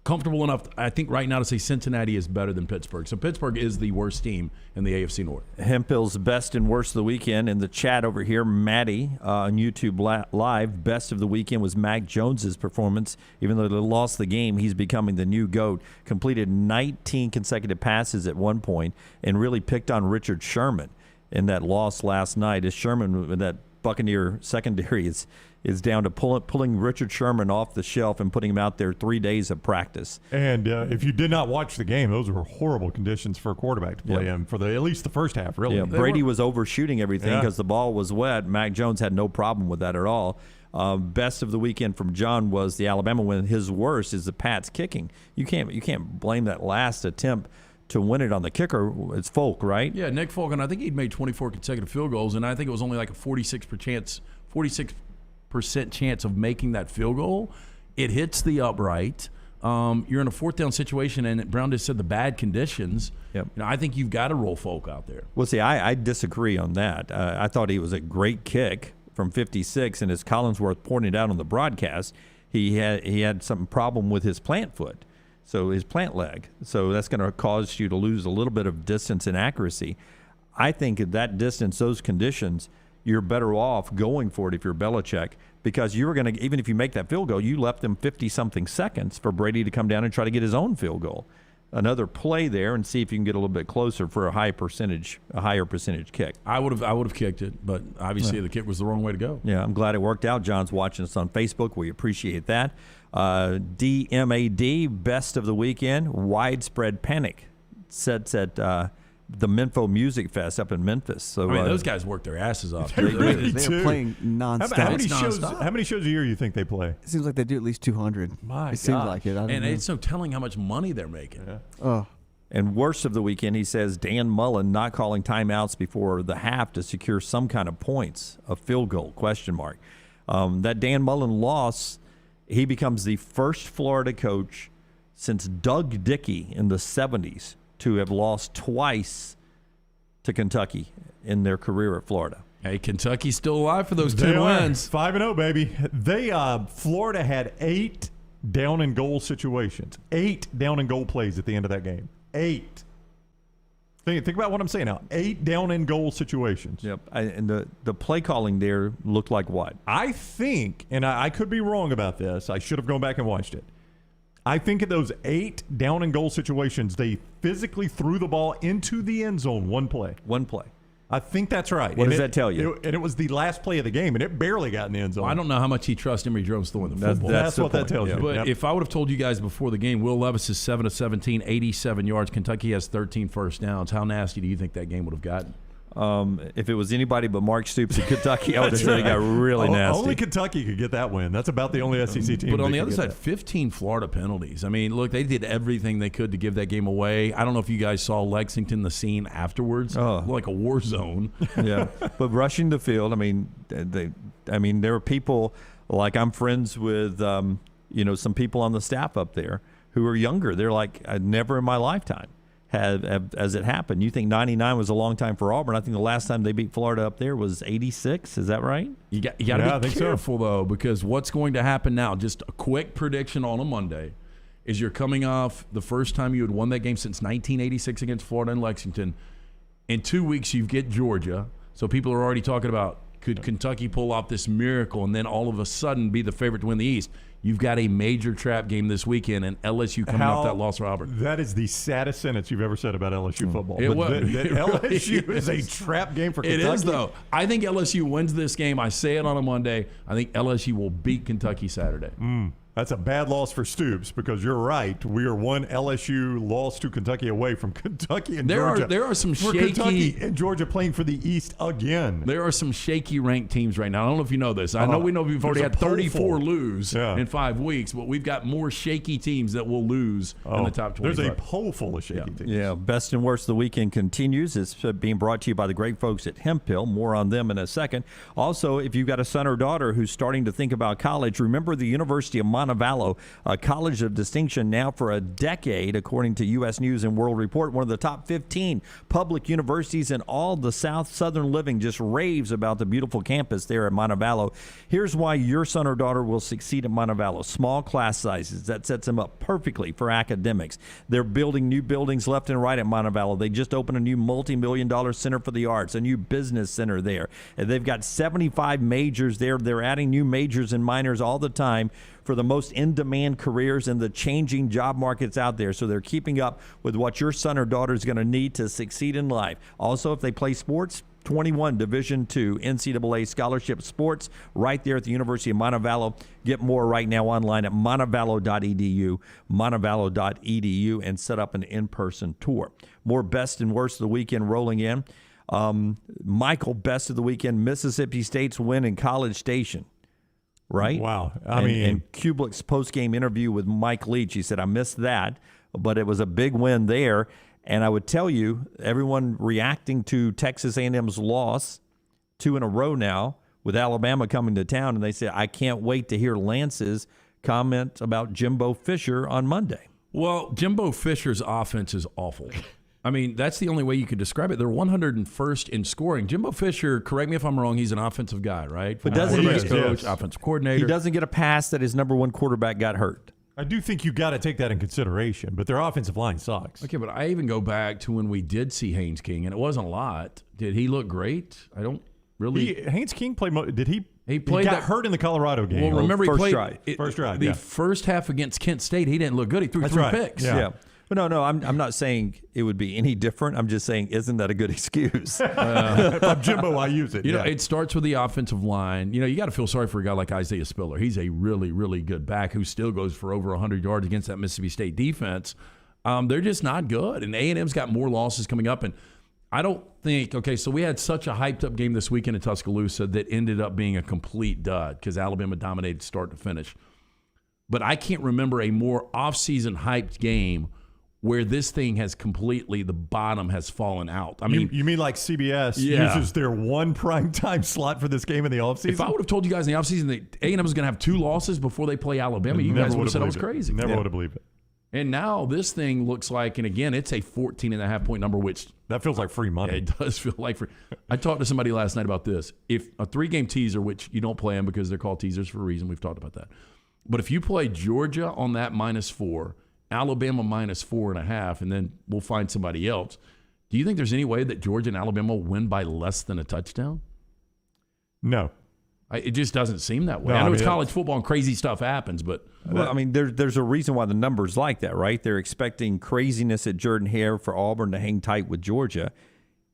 comfortable enough, I think, right now to say Cincinnati is better than Pittsburgh. So Pittsburgh is the worst team in the AFC North. Hemphill's best and worst of the weekend. In the chat over here, Maddie on YouTube Live, best of the weekend was Mac Jones's performance. Even though they lost the game, he's becoming the new GOAT. Completed 19 consecutive passes at one point and really picked on Richard Sherman in that loss last night. As Sherman, that Buccaneer secondary is down to pulling Richard Sherman off the shelf and putting him out there 3 days of practice. And if you did not watch the game, those were horrible conditions for a quarterback to play in for at least the first half, really. Yeah, Brady was overshooting everything because the ball was wet. Mac Jones had no problem with that at all. Best of the weekend from John was the Alabama win. His worst is the Pats kicking. You can't blame that last attempt to win it on the kicker. It's Folk, right? Yeah, Nick Folk, and I think he'd made 24 consecutive field goals, and I think it was only like a 46% chance of making that field goal. It hits the upright. You're in a fourth down situation, and Brown just said the bad conditions. Yep. I think you've got to roll Folk out there. Well, see, I disagree on that. I thought he was a great kick from 56, and as Collinsworth pointed out on the broadcast, he had some problem with his plant foot. So his plant leg. So that's going to cause you to lose a little bit of distance and accuracy. I think at that distance, those conditions, you're better off going for it if you're Belichick, because you were going to, even if you make that field goal, you left them 50-something seconds for Brady to come down and try to get his own field goal. Another play there and see if you can get a little bit closer for a higher percentage kick. I would have kicked it, but obviously the kick was the wrong way to go. Yeah, I'm glad it worked out. John's watching us on Facebook. We appreciate that. DMAD, best of the weekend, widespread panic. Sets at the Menfo Music Fest up in Memphis. So those guys work their asses off. They're playing nonstop. How many shows a year do you think they play? It seems like they do at least 200. It seems like it. And it's no telling how much money they're making. Yeah. Oh. And worst of the weekend, he says Dan Mullen not calling timeouts before the half to secure some kind of points, a field goal, ? That Dan Mullen loss, he becomes the first Florida coach since Doug Dickey in the 70s to have lost twice to Kentucky in their career at Florida. Hey, Kentucky's still alive for those 10 wins. 5-0, baby. Florida had 8 down and goal situations. 8 down and goal plays at the end of that game. 8. Think about what I'm saying now. 8 down and goal situations. Yep. And the play calling there looked like what? I think, and I could be wrong about this. I should have gone back and watched it. I think in those 8 down and goal situations, they physically threw the ball into the end zone one play. One play. I think that's right. What does that tell you? And it was the last play of the game, and it barely got in the end zone. Well, I don't know how much he trusts Emory Jones throwing the football. That's what that tells you. But if I would have told you guys before the game, Will Levis is 7 of 17, 87 yards. Kentucky has 13 first downs. How nasty do you think that game would have gotten? If it was anybody but Mark Stoops in Kentucky, I would have said it got really nasty. Only Kentucky could get that win. That's about the only SEC team. But on the other get side, that. 15 Florida penalties. I mean, look, they did everything they could to give that game away. I don't know if you guys saw Lexington, the scene afterwards, like a war zone. Yeah, but rushing the field. I mean, there were people like I'm friends with, some people on the staff up there who are younger. They're like, never in my lifetime has it happened. You think 99 was a long time for Auburn. I think the last time they beat Florida up there was 86. Is that right? You got to be careful, though, because what's going to happen now, just a quick prediction on a Monday, is you're coming off the first time you had won that game since 1986 against Florida and Lexington. In 2 weeks, you get Georgia. So people are already talking about, could Kentucky pull off this miracle and then all of a sudden be the favorite to win the East? You've got a major trap game this weekend, and LSU coming off that loss for Auburn. That is the saddest sentence you've ever said about LSU football. LSU is a trap game for Kentucky. It is, though. I think LSU wins this game. I say it on a Monday. I think LSU will beat Kentucky Saturday. That's a bad loss for Stoops because you're right. We are one LSU loss to Kentucky away from Kentucky and Georgia. There are some shaky. Kentucky and Georgia playing for the East again. There are some shaky ranked weeks right now. I don't know if you know this. I know we've already had 34 lose in 5 weeks, but we've got more shaky teams that will lose in the top 25. There's a poll full of shaky teams. Yeah, best and worst of the weekend continues. It's being brought to you by the great folks at Hemp Hill. More on them in a second. Also, if you've got a son or daughter who's starting to think about college, remember the University of Montevallo, a college of distinction now for a decade, according to U.S. News and World Report, one of the top 15 public universities in all the Southern living, just raves about the beautiful campus there at Montevallo. Here's why your son or daughter will succeed at Montevallo. Small class sizes, that sets them up perfectly for academics. They're building new buildings left and right at Montevallo. They just opened a new multi-million-dollar center for the arts, a new business center there. And they've got 75 majors there. They're adding new majors and minors all the time for the most in-demand careers in the changing job markets out there. So they're keeping up with what your son or daughter is going to need to succeed in life. Also, if they play sports, 21 Division II NCAA scholarship sports right there at the University of Montevallo. Get more right now online at montevallo.edu, and set up an in-person tour. More best and worst of the weekend rolling in. Michael, best of the weekend, Mississippi State's win in College Station. Right? Wow. And Kublik's post-game interview with Mike Leach, he said, I missed that, but it was a big win there. And I would tell you, everyone reacting to Texas A&M's loss 2 in a row now with Alabama coming to town, and they said, I can't wait to hear Lance's comment about Jimbo Fisher on Monday. Well, Jimbo Fisher's offense is awful. I mean, that's the only way you could describe it. They're 101st in scoring. Jimbo Fisher, correct me if I'm wrong, he's an offensive guy, right? But doesn't he coach, offensive coordinator. He doesn't get a pass that his number one quarterback got hurt. I do think you got to take that in consideration, but their offensive line sucks. Okay, but I even go back to when we did see Haynes King, and it wasn't a lot. Did he look great? I don't really. Haynes King played. Did he? He played. He got hurt in the Colorado game. Well, remember first he played drive. First drive. The first half against Kent State, he didn't look good. He threw 3 picks. Yeah. But no, I'm not saying it would be any different. I'm just saying, isn't that a good excuse? If I'm Jimbo, I use it. You know, it starts with the offensive line. You know, you got to feel sorry for a guy like Isaiah Spiller. He's a really, really good back who still goes for over 100 yards against that Mississippi State defense. They're just not good. And A&M's got more losses coming up. And I don't think, okay, so we had such a hyped-up game this weekend in Tuscaloosa that ended up being a complete dud because Alabama dominated start to finish. But I can't remember a more off-season hyped game where this thing has completely, the bottom has fallen out. I mean, you mean like CBS uses their one primetime slot for this game in the offseason? If I would have told you guys in the offseason that A&M was going to have 2 losses before they play Alabama, you guys would have said I was crazy. Never would have believed it. And now this thing looks like, and again, it's a 14.5-point number, which that feels like free money. It does feel like free. I talked to somebody last night about this. If a 3-game teaser, which you don't play them because they're called teasers for a reason, we've talked about that. But if you play Georgia on that -4, Alabama -4.5, and then we'll find somebody else. Do you think there's any way that Georgia and Alabama will win by less than a touchdown? No. It just doesn't seem that way. No, I know it's college football and crazy stuff happens, but well, I mean, there's a reason why the number's like that, right? They're expecting craziness at Jordan-Hare for Auburn to hang tight with Georgia.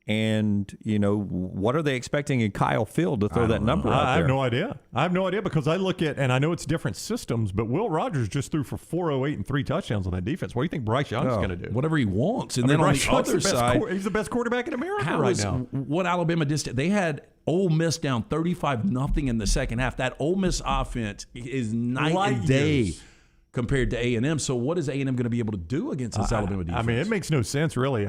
And, what are they expecting in Kyle Field to throw that number out there? I have no idea. I have no idea because I look at, and I know it's different systems, but Will Rogers just threw for 408 and 3 touchdowns on that defense. What do you think Bryce Young's going to do? Whatever he wants. And then on the other side, he's the best quarterback in America right now. What Alabama did, they had Ole Miss down 35-0 in the second half. That Ole Miss offense is night and day compared to A&M. So what is A&M going to be able to do against this Alabama defense? I mean, it makes no sense, really.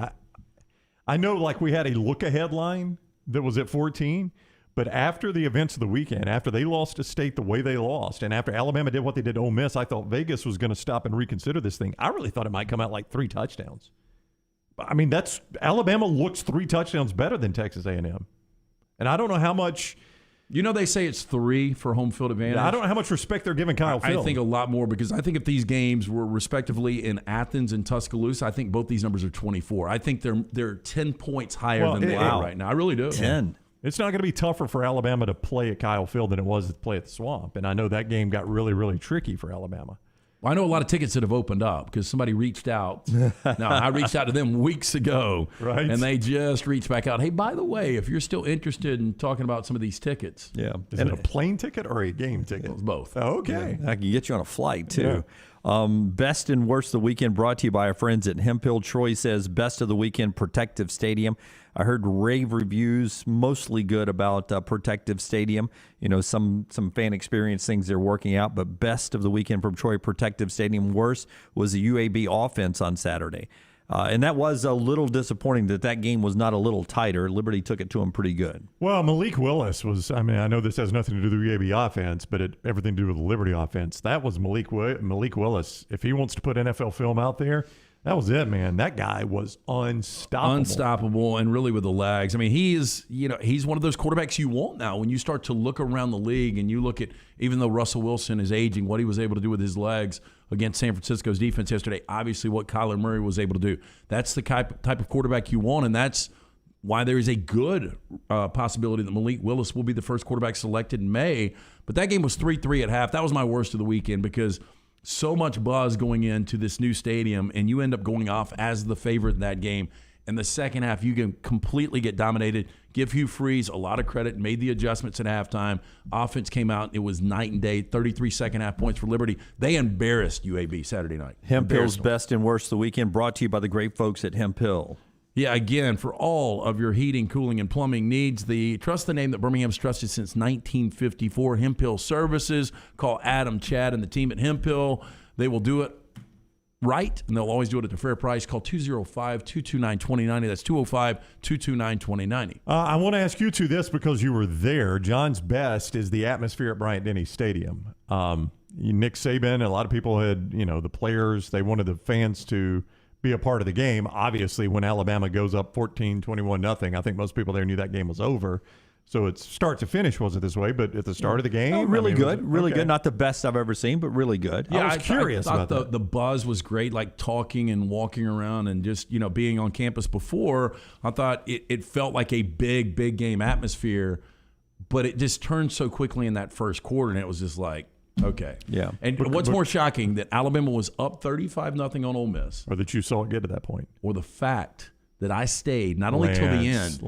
I know, like, we had a look-ahead line that was at 14, but after the events of the weekend, after they lost to State the way they lost, and after Alabama did what they did to Ole Miss, I thought Vegas was going to stop and reconsider this thing. I really thought it might come out like 3 touchdowns. I mean, Alabama looks 3 touchdowns better than Texas A&M. And I don't know how much... they say it's 3 for home field advantage. I don't know how much respect they're giving Kyle Field. I think a lot more because I think if these games were respectively in Athens and Tuscaloosa, I think both these numbers are 24. I think they're 10 points higher than they are right now. I really do. 10. It's not going to be tougher for Alabama to play at Kyle Field than it was to play at the Swamp. And I know that game got really, really tricky for Alabama. Well, I know a lot of tickets that have opened up because somebody reached out. Now, I reached out to them weeks ago, right? And they just reached back out. Hey, by the way, if you're still interested in talking about some of these tickets. Yeah. Is it a plane ticket or a game ticket? It's both. Oh, okay. I can get you on a flight, too. Yeah. Best and worst of the weekend brought to you by our friends at Hemp Hill. Troy says, best of the weekend, Protective Stadium. I heard rave reviews, mostly good about Protective Stadium. Some fan experience things they're working out, but best of the weekend from Troy, Protective Stadium. Worst was the UAB offense on Saturday. And that was a little disappointing that game was not a little tighter. Liberty took it to them pretty good. Well, Malik Willis was, I know this has nothing to do with the UAB offense, but everything to do with the Liberty offense. That was Malik Willis. If he wants to put NFL film out there, that was it, man. That guy was unstoppable. And really with the legs. I mean, he's one of those quarterbacks you want now. When you start to look around the league and you look at, even though Russell Wilson is aging, what he was able to do with his legs against San Francisco's defense yesterday, obviously what Kyler Murray was able to do. That's the type of quarterback you want, and that's why there is a good possibility that Malik Willis will be the first quarterback selected in May. But that game was 3-3 at half. That was my worst of the weekend because so much buzz going into this new stadium, and you end up going off as the favorite in that game. In the second half, you can completely get dominated. Give Hugh Freeze a lot of credit, made the adjustments at halftime. Offense came out. It was night and day, 33 second-half points for Liberty. They embarrassed UAB Saturday night. Hemp Hill's best and worst of the weekend brought to you by the great folks at Hemp Hill. Yeah, again, for all of your heating, cooling, and plumbing needs, trust the name that Birmingham's trusted since 1954, Hemp Hill Services. Call Adam, Chad, and the team at Hemp Hill. They will do it right, and they'll always do it at a fair price. Call 205-229-2090. That's 205-229-2090. I want to ask you two this because you were there. John's best is the atmosphere at Bryant-Denny Stadium. Nick Saban and a lot of people had, the players, they wanted the fans to be a part of the game. Obviously, when Alabama goes up 14-21-0, I think most people there knew that game was over. So it's start to finish wasn't this way, but at the start of the game, really good. Not the best I've ever seen, but really good. Yeah, I was curious I about that. The buzz was great, like talking and walking around and just being on campus before. I thought it felt like a big game atmosphere, but it just turned so quickly in that first quarter, and it was just like, okay. Yeah. And what's more shocking, that Alabama was up 35-0 on Ole Miss. Or that you saw it get to that point. Or the fact that I stayed not only till the end,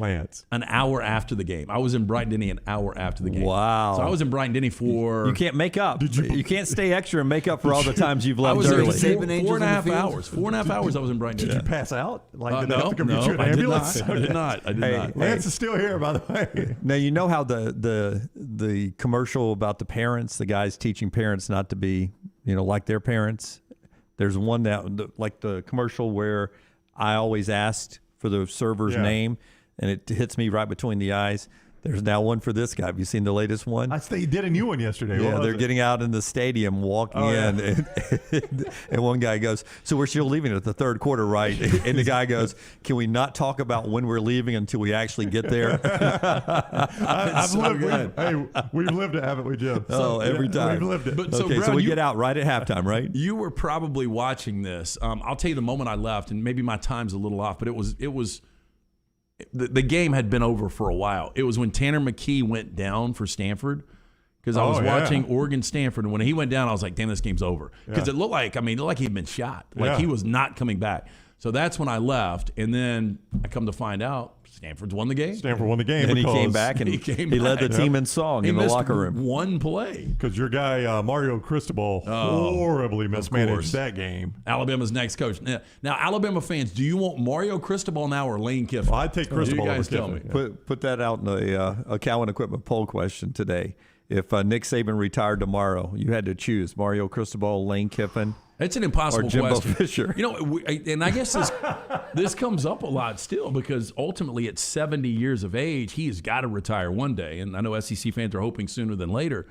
an hour after the game. I was in Bryant-Denny an hour after the game. Wow. So I was in Bryant-Denny for... You can't make up. You can't stay extra and make up for all the times you've left early. early. I was there 4.5 hours. 4.5 hours I was in Bryant-Denny. Did you pass out? Like, did they no, have to come get you an ambulance? I did not. Lance is still here, by the way. Now, you know how the commercial about the parents, the guys teaching parents not to be, like their parents? There's one like the commercial where I always asked for the server's name, and it hits me right between the eyes. There's now one for this guy. Have you seen the latest one? They did a new one yesterday. Yeah, they're getting out in the stadium, walking in, and one guy goes, "So we're still leaving at the third quarter, right?" And the guy goes, "Can we not talk about when we're leaving until we actually get there?" We've lived it, haven't we, Jim? Every time. We've lived it. But, okay, Brown, so we get out right at halftime, right? You were probably watching this. I'll tell you the moment I left, and maybe my time's a little off, but it was the game had been over for a while. It was when Tanner McKee went down for Stanford, because I was watching Oregon-Stanford, and when he went down, I was like, damn, this game's over. Because it looked like he'd been shot. Like he was not coming back. So that's when I left, and then I come to find out Stanford's won the game. Stanford won the game. And he because came back and he led the team in song in the locker room. One play. Because your guy, Mario Cristobal, horribly mismanaged that game. Alabama's next coach. Now, Alabama fans, do you want Mario Cristobal now or Lane Kiffin? Well, I'd take Cristobal you guys over tell Kiffin. me. Put that out in a Cowan Equipment poll question today. If Nick Saban retired tomorrow, you had to choose Mario Cristobal, Lane Kiffin, it's an impossible or Jimbo question. Fisher. You know, and I guess this comes up a lot still because ultimately at 70 years of age, he has got to retire one day. And I know SEC fans are hoping sooner than later.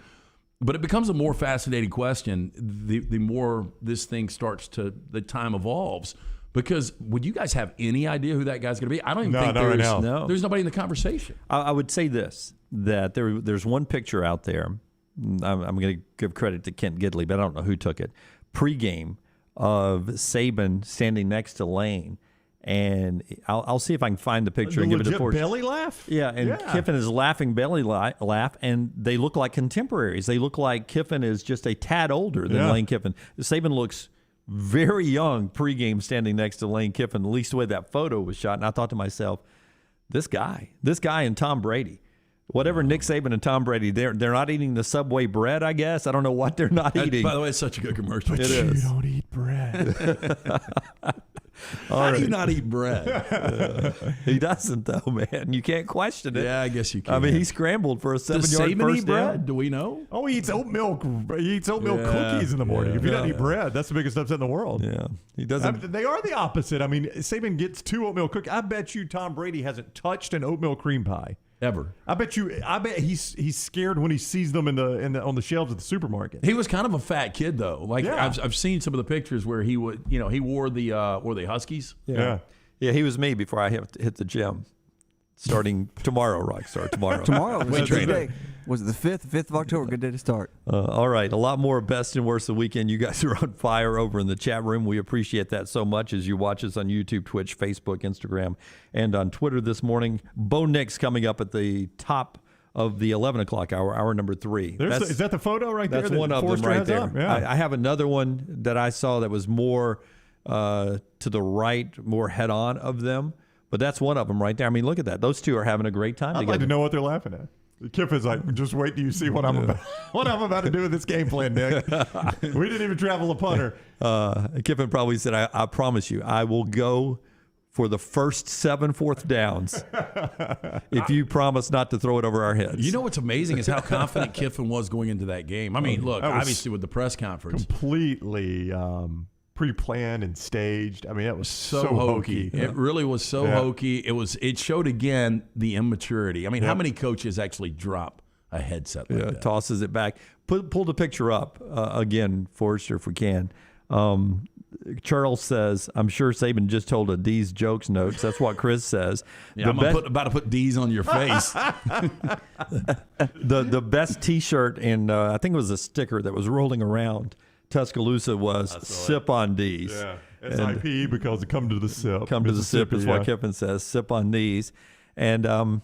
But it becomes a more fascinating question the more this thing starts to, the time evolves. Because would you guys have any idea who that guy's going to be? I don't even think there's nobody in the conversation. I would say this, that there's one picture out there. I'm going to give credit to Kent Gidley, but I don't know who took it. Pre-game of Saban standing next to Lane. And I'll see if I can find the picture and give it a force. Belly laugh? Yeah, and Kiffin is laughing belly laugh, and they look like contemporaries. They look like Kiffin is just a tad older than Lane Kiffin. Saban looks very young pregame standing next to Lane Kiffin, at least the way that photo was shot. And I thought to myself, this guy and Tom Brady, whatever Nick Saban and Tom Brady, they're not eating the Subway bread, I guess. I don't know what they're not eating. By the way, it's such a good commercial. It is. You don't eat bread. How do you not eat bread? He doesn't, though, man. You can't question it. Yeah, I guess you can. I mean, he scrambled for a 7-yard Does Saban first eat bread? down. Do we know? Oh, he eats oatmeal. He eats oatmeal cookies in the morning. If he doesn't eat bread, that's the biggest upset in the world. Yeah, he doesn't. They are the opposite. I mean, Saban gets 2 oatmeal cookies. I bet you Tom Brady hasn't touched an oatmeal cream pie ever. I bet he's scared when he sees them on the shelves at the supermarket. He was kind of a fat kid though. Like I've seen some of the pictures where he would, he wore the Huskies. Yeah, he was me before I hit the gym. Starting tomorrow, Rockstar. Tomorrow was Tuesday. Was it the 5th of October? Good day to start. All right. A lot more best and worst of the weekend. You guys are on fire over in the chat room. We appreciate that so much as you watch us on YouTube, Twitch, Facebook, Instagram, and on Twitter this morning. Bo Nix coming up at the top of the 11 o'clock hour number 3. Is that the photo right there? That's one of them right there. Yeah. I have another one that I saw that was more to the right, more head-on of them. But that's one of them right there. I mean, look at that. Those two are having a great time I'd together. like to know what they're laughing at. Kiffin's like, just wait till you see what I'm about to do with this game plan, Nick. We didn't even travel a punter. Kiffin probably said, I promise you, I will go for the first 7 fourth downs if you promise not to throw it over our heads. You know what's amazing is how confident Kiffin was going into that game. I mean, look, obviously with the press conference. Completely pre-planned and staged. I mean, that was so hokey. It really was so hokey. It showed again the immaturity. I mean, how many coaches actually drop a headset like that? Tosses it back. Pull the picture up again, Forrester, if we can. Charles says, I'm sure Saban just told a D's jokes notes. That's what Chris says. Yeah, I'm about to put D's on your face. The best T-shirt, and I think it was a sticker that was rolling around Tuscaloosa was sip on D's. Yeah, SIP because it come to the sip. Come to the sip is what Kiffin says. Sip on these. And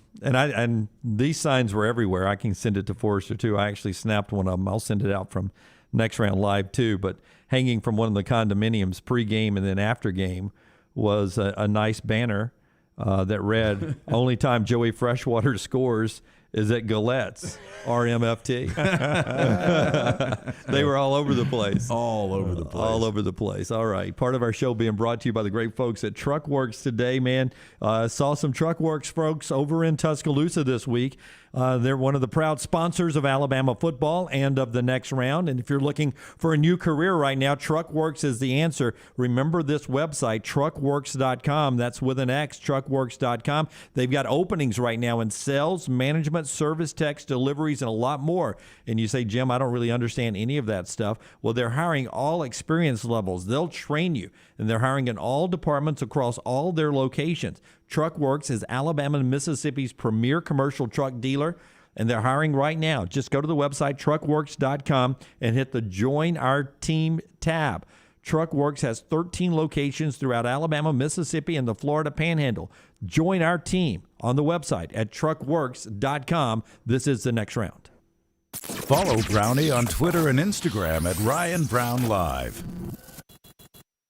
these signs were everywhere. I can send it to Forrester too. I actually snapped one of them. I'll send it out from Next Round Live too. But hanging from one of the condominiums pregame and then after game was a nice banner that read, "Only time Joey Freshwater scores is at Galette's, RMFT." They were all over the place. All over the place. All right. Part of our show being brought to you by the great folks at Truckworks today, man. Saw some Truckworks folks over in Tuscaloosa this week. They're one of the proud sponsors of Alabama football and of the Next Round. And if you're looking for a new career right now, Truckworks is the answer. Remember this website, truckworks.com. That's with an X, truckworks.com. They've got openings right now in sales, management, service techs, deliveries, and a lot more. And you say, Jim, I don't really understand any of that stuff. Well, they're hiring all experience levels. They'll train you. And they're hiring in all departments across all their locations. Truckworks is Alabama and Mississippi's premier commercial truck dealer, and they're hiring right now. Just go to the website, truckworks.com, and hit the Join Our Team tab. Truckworks has 13 locations throughout Alabama, Mississippi, and the Florida Panhandle. Join our team on the website at truckworks.com. This is the Next Round. Follow Brownie on Twitter and Instagram at Ryan Brown Live.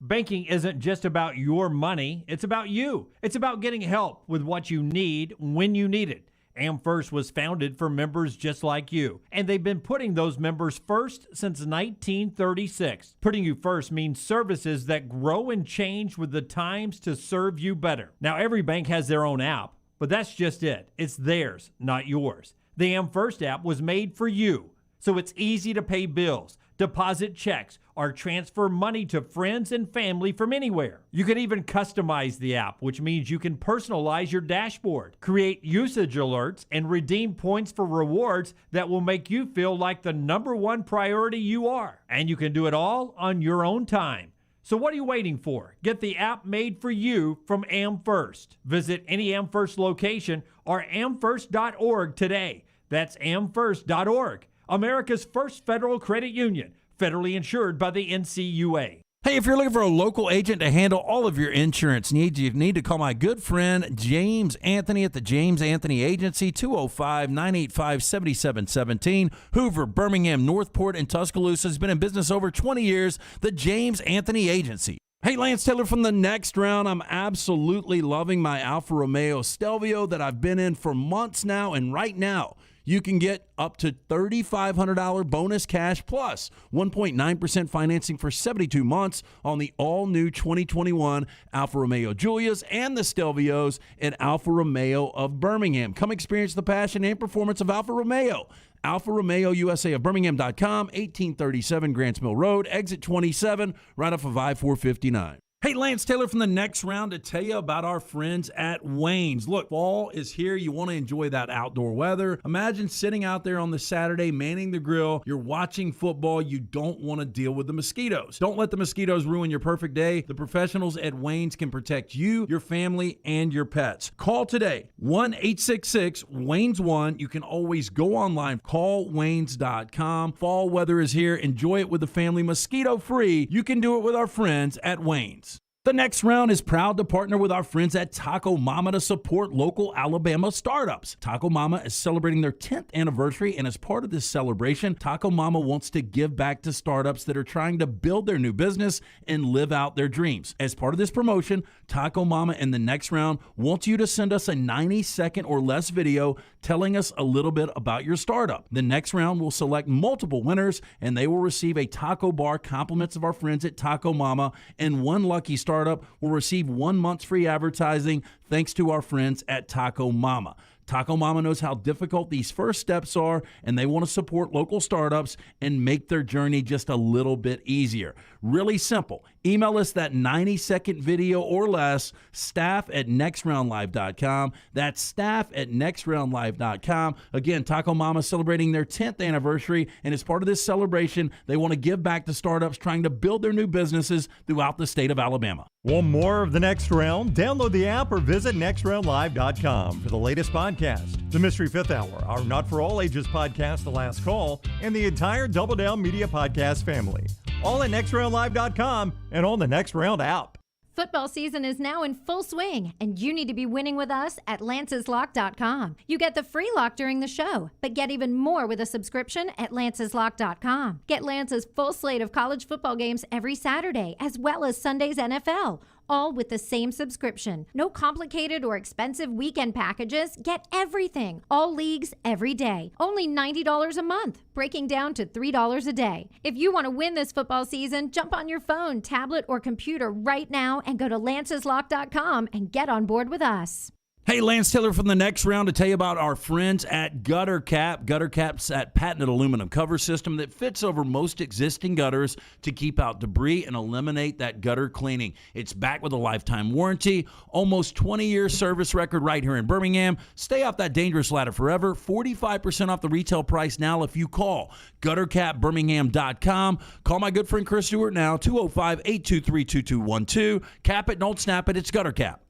Banking isn't just about your money, it's about you. It's about getting help with what you need when you need it. AmFirst was founded for members just like you, and they've been putting those members first since 1936. Putting you first means services that grow and change with the times to serve you better. Now, every bank has their own app, but that's just it. It's theirs, not yours. The AmFirst app was made for you, so it's easy to pay bills, deposit checks, or transfer money to friends and family from anywhere. You can even customize the app, which means you can personalize your dashboard, create usage alerts, and redeem points for rewards that will make you feel like the #1 priority you are. And you can do it all on your own time. So what are you waiting for? Get the app made for you from AmFirst. Visit any AmFirst location or amfirst.org today. That's amfirst.org. America's first federal credit union, federally insured by the NCUA. Hey, if you're looking for a local agent to handle all of your insurance needs, you need to call my good friend James Anthony at the James Anthony Agency, 205-985-7717, Hoover, Birmingham, Northport, and Tuscaloosa. Has been in business over 20 years, the James Anthony Agency. Hey, Lance Taylor from the Next Round. I'm absolutely loving my Alfa Romeo Stelvio that I've been in for months now, and right now, you can get up to $3,500 bonus cash plus 1.9% financing for 72 months on the all-new 2021 Alfa Romeo Giulias and the Stelvios at Alfa Romeo of Birmingham. Come experience the passion and performance of Alfa Romeo. Alfa Romeo USA of Birmingham.com, 1837 Grants Mill Road, exit 27, right off of I-459. Hey, Lance Taylor from the Next Round to tell you about our friends at Wayne's. Look, fall is here. You want to enjoy that outdoor weather. Imagine sitting out there on the Saturday, manning the grill. You're watching football. You don't want to deal with the mosquitoes. Don't let the mosquitoes ruin your perfect day. The professionals at Wayne's can protect you, your family, and your pets. Call today, 1-866-WAYNES1. You can always go online, callwaynes.com. Fall weather is here. Enjoy it with the family, mosquito-free. You can do it with our friends at Wayne's. The Next Round is proud to partner with our friends at Taco Mama to support local Alabama startups. Taco Mama is celebrating their 10th anniversary, and as part of this celebration, Taco Mama wants to give back to startups that are trying to build their new business and live out their dreams. As part of this promotion, Taco Mama and the Next Round wants you to send us a 90-second or less video telling us a little bit about your startup. The Next Round will select multiple winners, and they will receive a taco bar compliments of our friends at Taco Mama, and one lucky startup will receive 1 month's free advertising thanks to our friends at Taco Mama. Taco Mama knows how difficult these first steps are, and they want to support local startups and make their journey just a little bit easier. Really simple. Email us that 90-second video or less, staff@nextroundlive.com. That's staff@nextroundlive.com. Again, Taco Mama celebrating their 10th anniversary, and as part of this celebration, they want to give back to startups trying to build their new businesses throughout the state of Alabama. Want more of The Next Round? Download the app or visit nextroundlive.com for the latest podcast. The Mystery Fifth Hour, our Not For All Ages podcast, The Last Call, and the entire Double Down Media podcast family. All at nextroundlive.com and on the Next Round app. Football season is now in full swing, and you need to be winning with us at lanceslock.com. You get the free lock during the show, but get even more with a subscription at lanceslock.com. Get Lance's full slate of college football games every Saturday, as well as Sunday's NFL, all with the same subscription. No complicated or expensive weekend packages. Get everything, all leagues, every day. Only $90 a month, breaking down to $3 a day. If you want to win this football season, jump on your phone, tablet, or computer right now and go to lanceslock.com and get on board with us. Hey, Lance Taylor from the Next Round to tell you about our friends at Gutter Cap. Gutter Cap's that patented aluminum cover system that fits over most existing gutters to keep out debris and eliminate that gutter cleaning. It's backed with a lifetime warranty, almost 20-year service record right here in Birmingham. Stay off that dangerous ladder forever. 45% off the retail price now if you call guttercapbirmingham.com. Call my good friend Chris Stewart now, 205-823-2212. Cap it, don't snap it. It's Gutter Cap.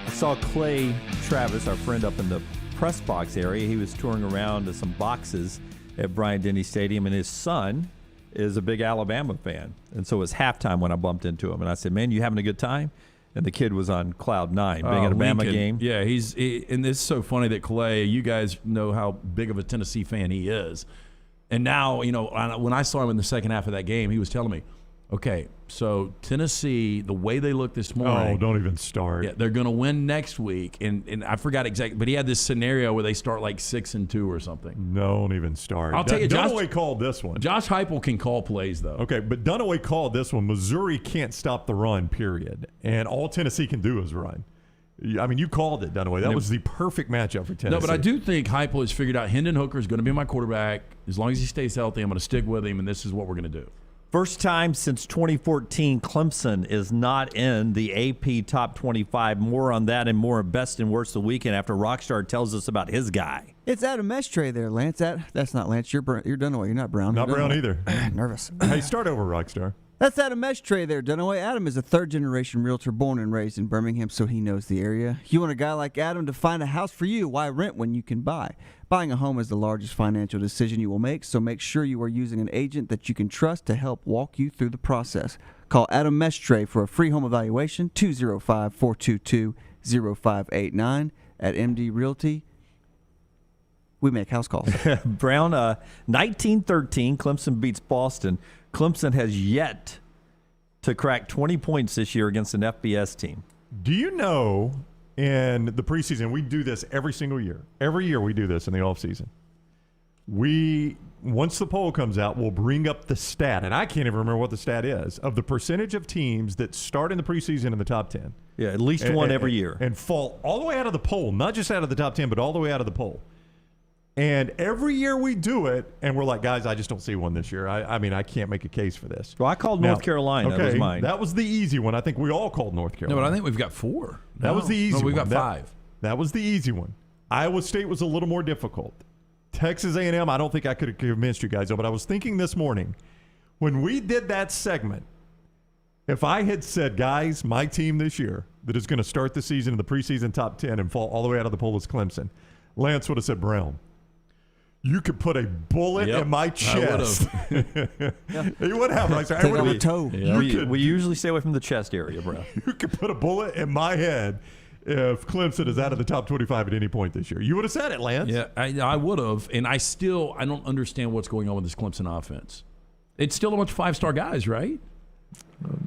Saw Clay Travis, our friend up in the press box area. He was touring around to some boxes at Bryant-Denny Stadium, and his son is a big Alabama fan. And so it was halftime when I bumped into him, and I said, "Man, you having a good time?" And the kid was on cloud 9, being at a Bama game. Yeah, and it's so funny that Clay, you guys know how big of a Tennessee fan he is. And now, when I saw him in the second half of that game, he was telling me, okay, so Tennessee, the way they look this morning. Oh, don't even start. Yeah, they're going to win next week. And I forgot exactly, but he had this scenario where they start like 6-2 or something. Don't even start. I'll tell you, Dunaway called this one. Josh Heupel can call plays, though. Okay, but Dunaway called this one. Missouri can't stop the run, period. And all Tennessee can do is run. I mean, you called it, Dunaway. That was the perfect matchup for Tennessee. No, but I do think Heupel has figured out Hendon Hooker is going to be my quarterback. As long as he stays healthy, I'm going to stick with him, and this is what we're going to do. First time since 2014, Clemson is not in the AP Top 25. More on that and more best and worst of the weekend after Rockstar tells us about his guy. It's Adam Mestre there, Lance. That's not Lance. You're Dunaway. You're not Brown. Not You're Brown Dunaway. either. Nervous. Hey, start over, Rockstar. That's Adam Mestre there, Dunaway. Adam is a third-generation realtor born and raised in Birmingham, so he knows the area. You want a guy like Adam to find a house for you. Why rent when you can buy? Buying a home is the largest financial decision you will make, so make sure you are using an agent that you can trust to help walk you through the process. Call Adam Mestre for a free home evaluation, 205-422-0589 at MD Realty. We make house calls. Brown, 1913, Clemson beats Boston. Clemson has yet to crack 20 points this year against an FBS team. Do you know in the preseason, we do this every single year. Every year we do this in the offseason. Once the poll comes out, we'll bring up the stat, and I can't even remember what the stat is, of the percentage of teams that start in the preseason in the top 10. Yeah, at least one every year. And fall all the way out of the poll, not just out of the top 10, but all the way out of the poll. And every year we do it, and we're like, guys, I just don't see one this year. I mean, I can't make a case for this. Well, I called North Carolina. Okay, that was mine. That was the easy one. I think we all called North Carolina. No, but I think we've got 4. That was the easy one. No, we've got 5. That was the easy one. Iowa State was a little more difficult. Texas A&M, I don't think I could have convinced you guys, but I was thinking this morning, when we did that segment, if I had said, guys, my team this year that is going to start the season in the preseason top 10 and fall all the way out of the poll is Clemson, Lance would have said Brown. You could put a bullet in my chest. He would have. Like, take on a toe. Yeah. We usually stay away from the chest area, bro. You could put a bullet in my head if Clemson is out of the top 25 at any point this year. You would have said it, Lance. Yeah, I would have. And I don't understand what's going on with this Clemson offense. It's still a bunch of 5-star guys, right?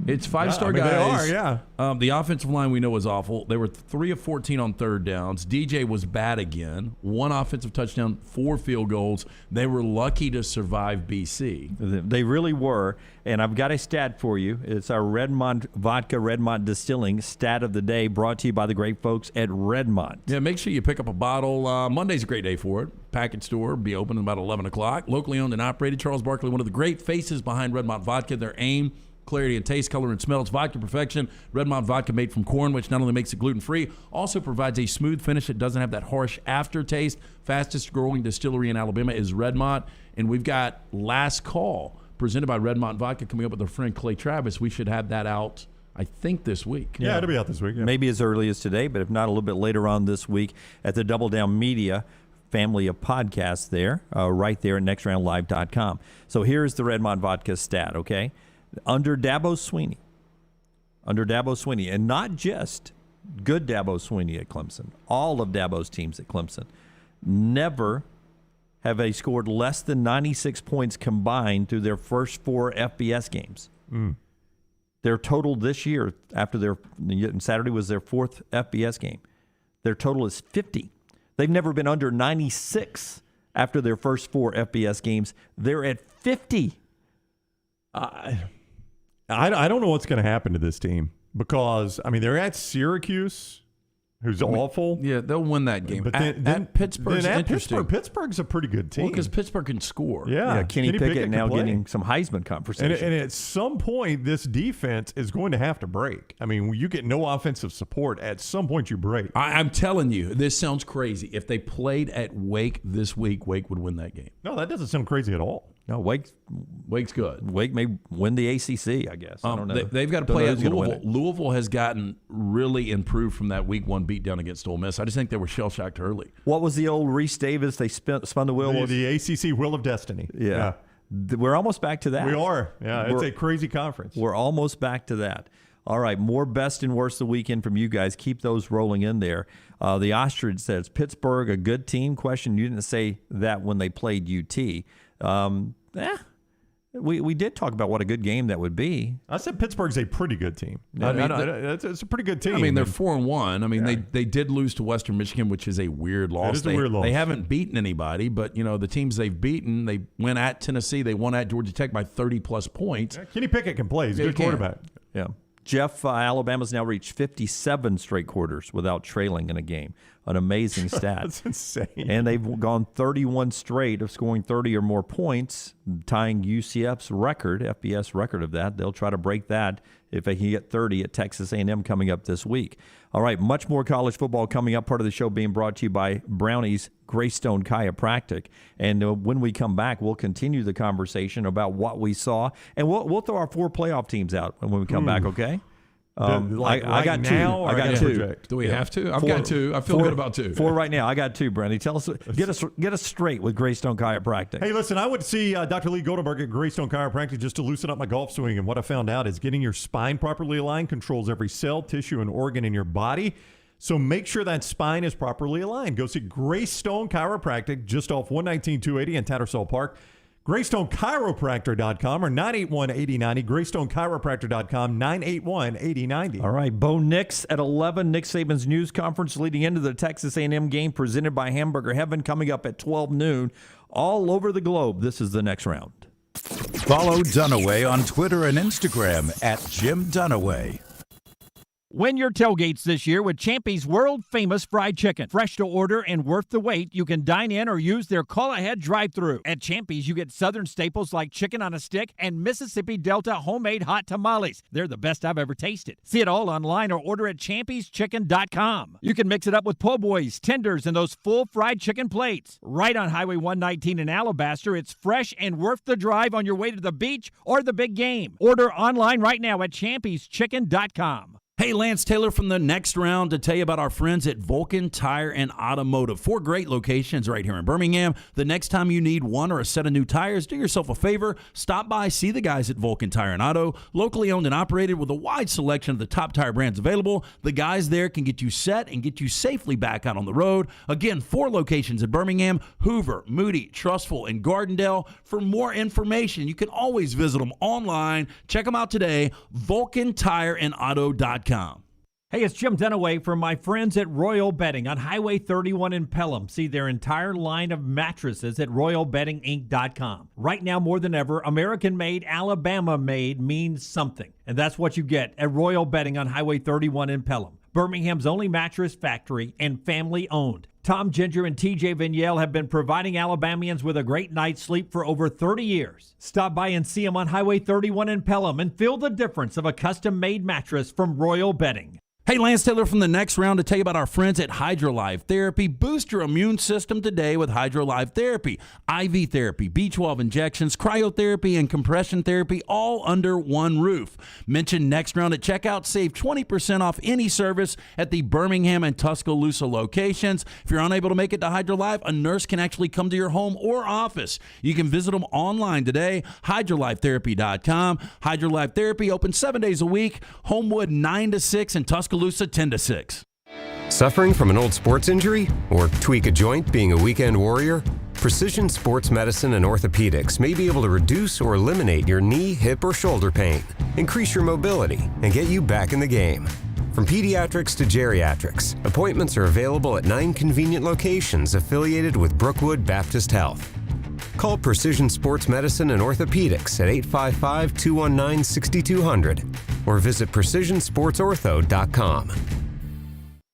It's 5-star guys. They are, yeah. The offensive line we know was awful. They were 3 of 14 on third downs. DJ was bad again. 1 offensive touchdown, 4 field goals. They were lucky to survive BC. They really were. And I've got a stat for you. It's our Redmont Vodka Redmont Distilling stat of the day, brought to you by the great folks at Redmont. Yeah, make sure you pick up a bottle. Monday's a great day for it. Package store be open about 11 o'clock. Locally owned and operated. Charles Barkley, one of the great faces behind Redmont Vodka. Their aim, clarity and taste, color and smell. It's vodka perfection. Redmont vodka made from corn, which not only makes it gluten-free, also provides a smooth finish that doesn't have that harsh aftertaste. Fastest growing distillery in Alabama is Redmont. And we've got Last Call, presented by Redmont Vodka, coming up with our friend Clay Travis. We should have that out, I think, this week. Yeah, it'll be out this week. Yeah. Maybe as early as today, but if not, a little bit later on this week at the Double Down Media family of podcasts there, right there at nextroundlive.com. So here's the Redmont Vodka stat, okay? Under Dabo Swinney, and not just good Dabo Swinney at Clemson, all of Dabo's teams at Clemson, never have they scored less than 96 points combined through their first 4 FBS games. Their total this year, Saturday was their 4th FBS game, their total is 50. They've never been under 96 after their first 4 FBS games. They're at 50. I don't know what's going to happen to this team because, I mean, they're at Syracuse, who's awful. Yeah, they'll win that game. But at Pittsburgh's interesting. Pittsburgh's a pretty good team. Well, because Pittsburgh can score. Yeah, Kenny Pickett now getting some Heisman conversation. And at some point, this defense is going to have to break. I mean, you get no offensive support. At some point, you break. I'm telling you, this sounds crazy. If they played at Wake this week, Wake would win that game. No, that doesn't sound crazy at all. No, Wake's good. Wake may win the ACC, I guess. I don't know. They've got to play at Louisville. Louisville has gotten really improved from that Week 1 beatdown against Ole Miss. I just think they were shell-shocked early. What was the old Reese Davis? They spun the wheel. The ACC Wheel of Destiny. Yeah. We're almost back to that. We are. Yeah, it's a crazy conference. We're almost back to that. All right, more best and worst of the weekend from you guys. Keep those rolling in there. The Ostrich says, Pittsburgh, a good team? Question, you didn't say that when they played UT. We did talk about what a good game that would be. I said Pittsburgh's a pretty good team. It's a pretty good team. I mean, they're 4-1. I mean, they did lose to Western Michigan, which is a weird loss. It is a weird loss. They haven't beaten anybody, but, the teams they've beaten, they went at Tennessee. They won at Georgia Tech by 30-plus points. Yeah, Kenny Pickett can play. He's a good quarterback. Yeah. Jeff, Alabama's now reached 57 straight quarters without trailing in a game. An amazing stat. That's insane. And they've gone 31 straight of scoring 30 or more points, tying UCF's record, FBS record of that. They'll try to break that if they can get 30 at Texas A&M coming up this week. All right, much more college football coming up. Part of the show being brought to you by Brownie's Greystone Chiropractic. And when we come back, we'll continue the conversation about what we saw. And we'll throw our 4 playoff teams out when we come back, okay? I got now, 2. I got 2. Project? Do we have to? I've got 2. I feel good about 2. 4 right now. I got 2, Brandy. Tell us, get us straight with Greystone Chiropractic. Hey, listen, I went to see Dr. Lee Goldenberg at Greystone Chiropractic just to loosen up my golf swing. And what I found out is getting your spine properly aligned controls every cell, tissue, and organ in your body. So make sure that spine is properly aligned. Go see Greystone Chiropractic just off 119-280 in Tattersall Park. GreystoneChiropractor.com or 981-8090. GreystoneChiropractor.com, 981-8090. All right, Bo Nix at 11. Nick Saban's news conference leading into the Texas A&M game presented by Hamburger Heaven coming up at 12 noon. All over the globe, this is the next round. Follow Dunaway on Twitter and Instagram at Jim Dunaway. Win your tailgates this year with Champy's world-famous fried chicken. Fresh to order and worth the wait, you can dine in or use their call-ahead drive-thru. At Champy's, you get southern staples like chicken on a stick and Mississippi Delta homemade hot tamales. They're the best I've ever tasted. See it all online or order at champy'schicken.com. You can mix it up with po' boys, tenders, and those full fried chicken plates. Right on Highway 119 in Alabaster, it's fresh and worth the drive on your way to the beach or the big game. Order online right now at champy'schicken.com. Hey, Lance Taylor from the next round to tell you about our friends at Vulcan Tire and Automotive. 4 great locations right here in Birmingham. The next time you need one or a set of new tires, do yourself a favor. Stop by, see the guys at Vulcan Tire and Auto. Locally owned and operated with a wide selection of the top tire brands available. The guys there can get you set and get you safely back out on the road. Again, 4 locations in Birmingham, Hoover, Moody, Trustful, and Gardendale. For more information, you can always visit them online. Check them out today, VulcanTireandAuto.com. Hey, it's Jim Dunaway from my friends at Royal Bedding on Highway 31 in Pelham. See their entire line of mattresses at RoyalBeddingInc.com. Right now, more than ever, American-made, Alabama-made means something. And that's what you get at Royal Bedding on Highway 31 in Pelham. Birmingham's only mattress factory and family-owned. Tom Ginger and TJ Vignell have been providing Alabamians with a great night's sleep for over 30 years. Stop by and see them on Highway 31 in Pelham and feel the difference of a custom-made mattress from Royal Bedding. Hey, Lance Taylor from the next round to tell you about our friends at HydroLife Therapy. Boost your immune system today with HydroLife Therapy. IV therapy, B12 injections, cryotherapy, and compression therapy all under one roof. Mention next round at checkout. Save 20% off any service at the Birmingham and Tuscaloosa locations. If you're unable to make it to HydroLife, a nurse can actually come to your home or office. You can visit them online today, hydrolifetherapy.com. HydroLife Therapy open 7 days a week. Homewood 9 to 6 and Tuscaloosa 10 to 6. Suffering from an old sports injury or tweak a joint being a weekend warrior? Precision Sports Medicine and Orthopedics may be able to reduce or eliminate your knee, hip, or shoulder pain, increase your mobility, and get you back in the game. From pediatrics to geriatrics, appointments are available at 9 convenient locations affiliated with Brookwood Baptist Health. Call Precision Sports Medicine and Orthopedics at 855-219-6200 or visit precisionsportsortho.com.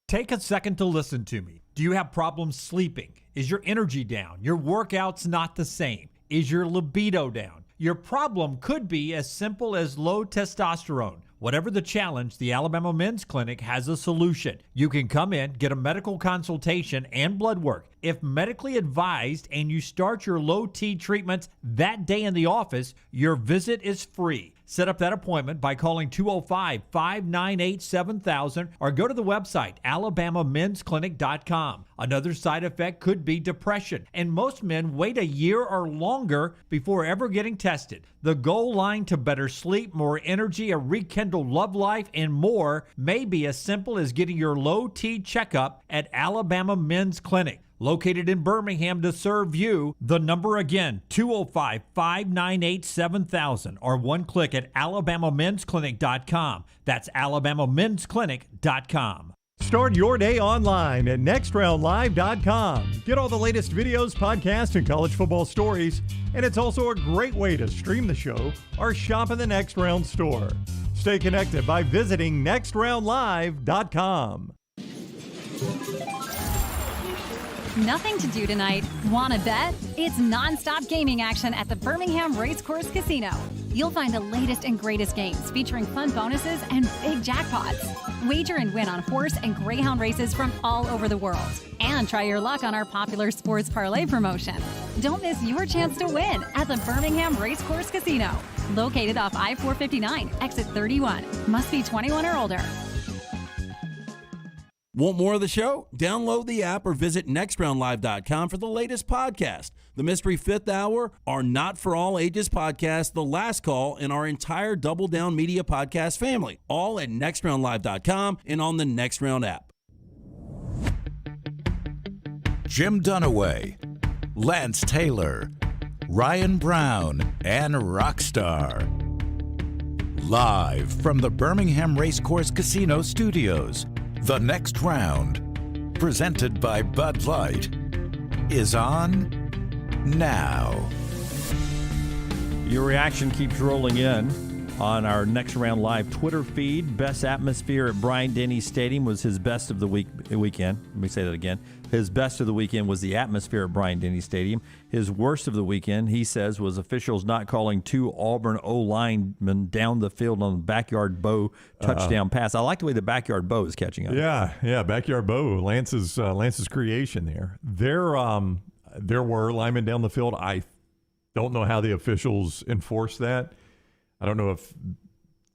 Take a second to listen to me. Do you have problems sleeping? Is your energy down? Your workouts not the same? Is your libido down? Your problem could be as simple as low testosterone. Whatever the challenge, the Alabama Men's Clinic has a solution. You can come in, get a medical consultation and blood work. If medically advised and you start your low T treatments that day in the office, your visit is free. Set up that appointment by calling 205-598-7000 or go to the website alabamamensclinic.com. Another side effect could be depression, and most men wait a year or longer before ever getting tested. The goal line to better sleep, more energy, a rekindled love life, and more may be as simple as getting your low T checkup at Alabama Men's Clinic. Located in Birmingham to serve you. The number again, 205-598-7000 or one click at alabamamensclinic.com. That's alabamamensclinic.com. Start your day online at nextroundlive.com. Get all the latest videos, podcasts, and college football stories. And it's also a great way to stream the show or shop in the Next Round store. Stay connected by visiting nextroundlive.com. Nothing to do tonight? Wanna bet? It's non-stop gaming action at the Birmingham Racecourse Casino. You'll find the latest and greatest games featuring fun bonuses and big jackpots. Wager and win on horse and greyhound races from all over the world. And try your luck on our popular sports parlay promotion. Don't miss your chance to win at the Birmingham Racecourse Casino. Located off I-459, exit 31. Must be 21 or older. Want more of the show? Download the app or visit nextroundlive.com for the latest podcast. The Mystery Fifth Hour, our Not For All Ages podcast, The Last Call, and our entire Double Down Media podcast family. All at nextroundlive.com and on the Next Round app. Jim Dunaway, Lance Taylor, Ryan Brown, and Rockstar. Live from the Birmingham Racecourse Casino Studios. The Next Round, presented by Bud Light, is on now. Your reaction keeps rolling in on our Next Round Live Twitter feed. Best atmosphere at Bryant-Denny Stadium was his best of the weekend. Let me say that again. His best of the weekend was the atmosphere at Bryant-Denny Stadium. His worst of the weekend, he says, was officials not calling two Auburn O-linemen down the field on the backyard Bo touchdown pass. I like the way the backyard Bo is catching up. Yeah, backyard Bo, Lance's creation there. There were linemen down the field. I don't know how the officials enforce that. I don't know if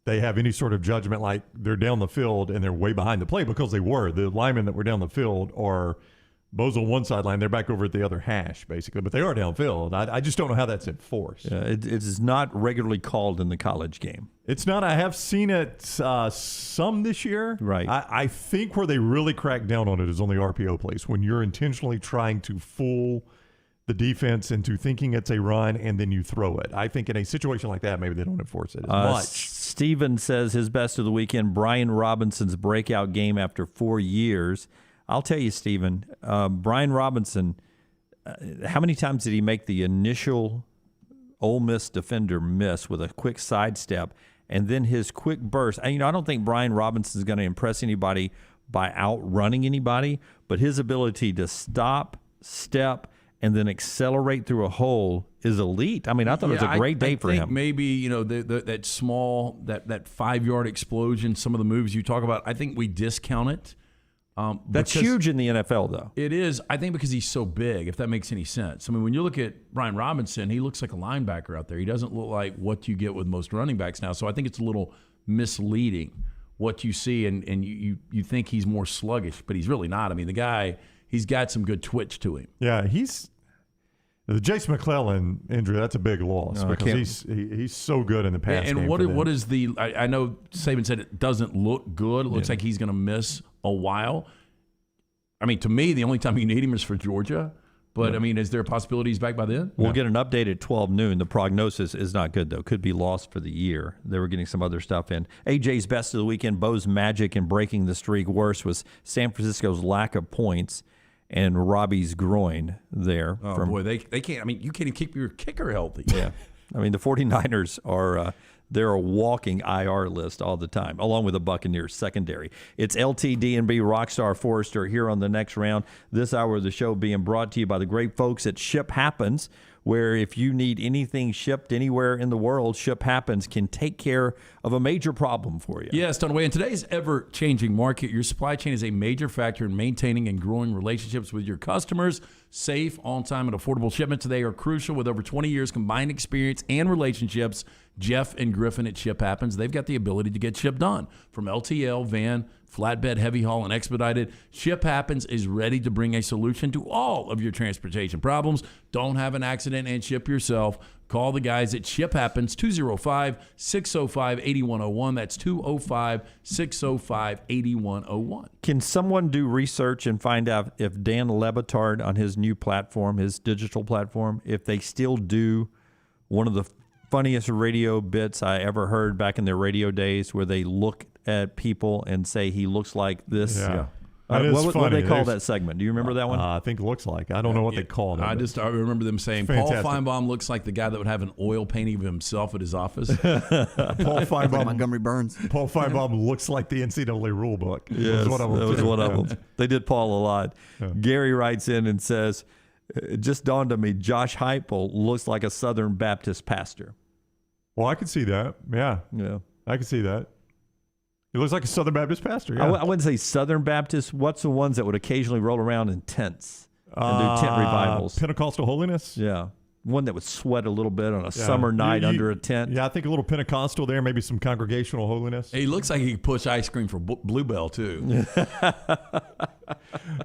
they have any sort of judgment like they're down the field and they're way behind the play, because they were. The linemen that were down the field are Bo's on one sideline, they're back over at the other hash, basically. But they are downfield. I just don't know how that's enforced. Yeah, it is not regularly called in the college game. It's not. I have seen it some this year. Right. I think where they really crack down on it is on the RPO plays, when you're intentionally trying to fool the defense into thinking it's a run and then you throw it. I think in a situation like that, maybe they don't enforce it as much. Steven says his best of the weekend, Brian Robinson's breakout game after 4 years. I'll tell you, Steven, Brian Robinson, how many times did he make the initial Ole Miss defender miss with a quick sidestep, and then his quick burst? And, I don't think Brian Robinson is going to impress anybody by outrunning anybody, but his ability to stop, step, and then accelerate through a hole is elite. I mean, I thought it was a great day for him. Maybe, that small, that 5-yard explosion, some of the moves you talk about, I think we discount it. That's huge in the NFL, though. It is, I think, because he's so big, if that makes any sense. I mean, when you look at Brian Robinson, he looks like a linebacker out there. He doesn't look like what you get with most running backs now. So I think it's a little misleading what you see, and you think he's more sluggish, but he's really not. I mean, the guy, he's got some good twitch to him. Yeah, the Jace McClellan injury, that's a big loss because he's so good in the pass game. And what is the – I know Saban said it doesn't look good. It looks like he's going to miss a while. I mean, to me, the only time you need him is for Georgia. But, I mean, is there a possibility he's back by then? We'll get an update at 12 noon. The prognosis is not good, though. Could be lost for the year. They were getting some other stuff in. AJ's best of the weekend, Bo's magic in breaking the streak. Worse was San Francisco's lack of points and Robbie's groin there. Oh, boy, they can't. I mean, you can't even keep your kicker healthy. Yeah. I mean, the 49ers are they're a walking IR list all the time, along with the Buccaneers secondary. It's LTD&B Rockstar Forrester here on the Next Round. This hour of the show being brought to you by the great folks at Ship Happens, where if you need anything shipped anywhere in the world, Ship Happens can take care of a major problem for you. Yes, Dunaway. In today's ever-changing market, your supply chain is a major factor in maintaining and growing relationships with your customers. Safe, on-time, and affordable shipments. They are crucial with over 20 years combined experience and relationships. Jeff and Griffin at Ship Happens, they've got the ability to get ship done. From LTL, van, flatbed, heavy haul, and expedited, Ship Happens is ready to bring a solution to all of your transportation problems. Don't have an accident and ship yourself. Call the guys at Ship Happens, 205-605-8101. That's 205-605-8101. Can someone do research and find out if Dan Lebitard on his new platform, his digital platform, if they still do one of the funniest radio bits I ever heard back in their radio days where they look at people and say he looks like this? Yeah. What do they call There's- that segment? Do you remember that one? I think looks like. I don't know what they call it. I remember them saying Paul Fantastic. Feinbaum looks like the guy that would have an oil painting of himself at his office. Paul Feinbaum. Montgomery Burns. Paul Feinbaum looks like the NCAA rule book. Yes, That was one of them. that was one of them. They did Paul a lot. Yeah. Gary writes in and says, it just dawned on me, Josh Heupel looks like a Southern Baptist pastor. Well, I could see that. Yeah. Yeah. I could see that. He looks like a Southern Baptist pastor. I Yeah. wouldn't say Southern Baptist. What's the ones that would occasionally roll around in tents and do tent revivals? Pentecostal holiness. Yeah. One that would sweat a little bit on a summer night under a tent. Yeah, I think a little Pentecostal there, maybe some congregational holiness. He looks like he could push ice cream for Bluebell, too.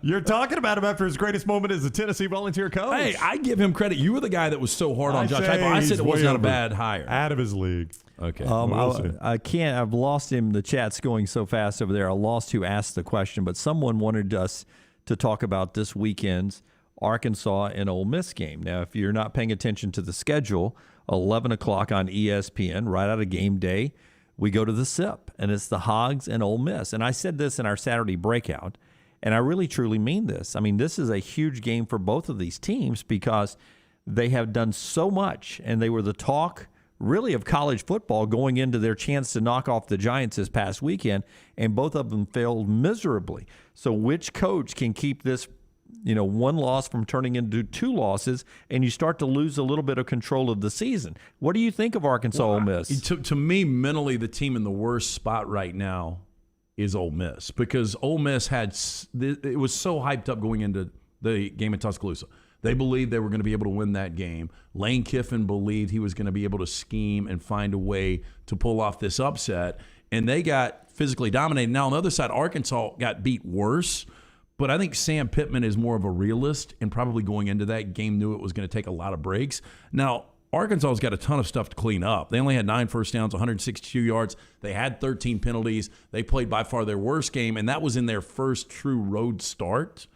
You're talking about him after his greatest moment as a Tennessee volunteer coach. Hey, I give him credit. You were the guy that was so hard on Josh Heupel. I said it was not a bad hire. Out of his league. Okay. I can't. I've lost him. The chat's going so fast over there. I lost who asked the question, but someone wanted us to talk about this weekend's Arkansas and Ole Miss game. Now, if you're not paying attention to the schedule, 11 o'clock on ESPN, right out of game day, we go to the SIP, and it's the Hogs and Ole Miss. And I said this in our Saturday breakout, and I really truly mean this. I mean, this is a huge game for both of these teams because they have done so much, and they were the talk really of college football going into their chance to knock off the Giants this past weekend, and both of them failed miserably. So which coach can keep this, one loss from turning into two losses, and you start to lose a little bit of control of the season? What do you think of Arkansas Ole Miss? To me, mentally, the team in the worst spot right now is Ole Miss, because Ole Miss it was so hyped up going into the game in Tuscaloosa. They believed they were going to be able to win that game. Lane Kiffin believed he was going to be able to scheme and find a way to pull off this upset, and they got physically dominated. Now, on the other side, Arkansas got beat worse, but I think Sam Pittman is more of a realist and probably going into that game knew it was going to take a lot of breaks. Now, Arkansas's got a ton of stuff to clean up. They only had 9 first downs, 162 yards. They had 13 penalties. They played by far their worst game, and that was in their first true road start,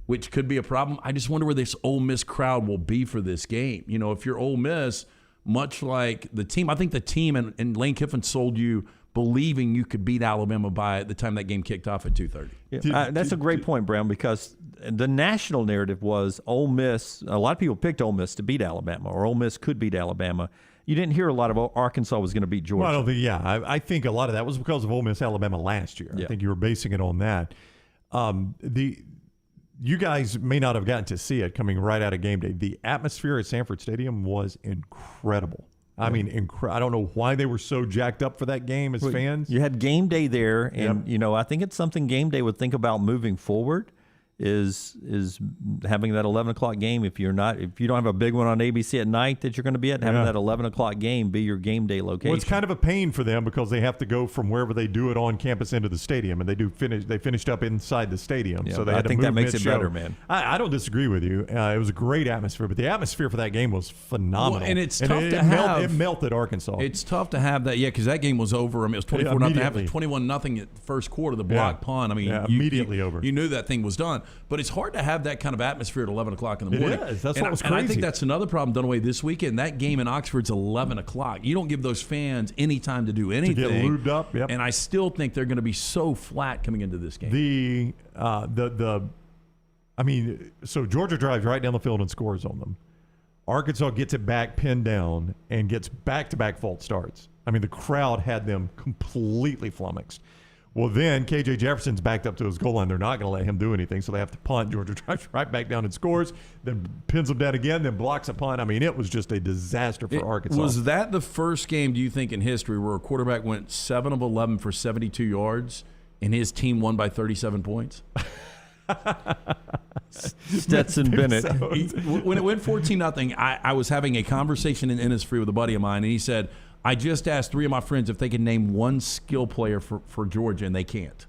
which could be a problem. I just wonder where this Ole Miss crowd will be for this game. If you're Ole Miss, much like the team, I think the team and Lane Kiffin sold you believing you could beat Alabama by the time that game kicked off at 2:30. Yeah, that's a great point, Brown, because the national narrative was Ole Miss. A lot of people picked Ole Miss to beat Alabama, or Ole Miss could beat Alabama. You didn't hear a lot of Arkansas was going to beat Georgia. Well, I don't think, I think a lot of that was because of Ole Miss Alabama last year. Yeah. I think you were basing it on that. You guys may not have gotten to see it coming right out of game day. The atmosphere at Sanford Stadium was incredible. I mean, I don't know why they were so jacked up for that game as fans. You had game day there, and I think it's something game day would think about moving forward. Is having that 11 o'clock game. If you don't have a big one on ABC at night that you're going to be at, having that 11 o'clock game be your game day location. Well, it's kind of a pain for them because they have to go from wherever they do it on campus into the stadium, and they finished up inside the stadium. Yeah, so they I had to think move that makes it mid-show. better, man. I don't disagree with you. It was a great atmosphere, but the atmosphere for that game was phenomenal. Well, and it's tough to have. It melted Arkansas. It's tough to have that, because that game was over. I mean, it was 24-0 half, it was 21-0 at the first quarter. The block punt. I mean, immediately over. You knew that thing was done, but it's hard to have that kind of atmosphere at 11 o'clock in the morning. It is. That's what was And I crazy. think that's another problem Dunaway this weekend. That game in Oxford's 11 o'clock. You don't give those fans any time to do anything. To get lubed up, yep. And I still think they're going to be so flat coming into this game. So Georgia drives right down the field and scores on them. Arkansas gets it back, pinned down, and gets back-to-back false starts. I mean, the crowd had them completely flummoxed. Well, then KJ Jefferson's backed up to his goal line. They're not going to let him do anything, so they have to punt. Georgia drives right back down and scores, then pins them down again, then blocks a punt. I mean, it was just a disaster for Arkansas. Was that the first game, do you think, in history where a quarterback went 7 of 11 for 72 yards and his team won by 37 points? Stetson Bennett. When it went 14-0, I was having a conversation in Innisfree with a buddy of mine, and he said, I just asked 3 of my friends if they could name one skill player for Georgia, and they can't.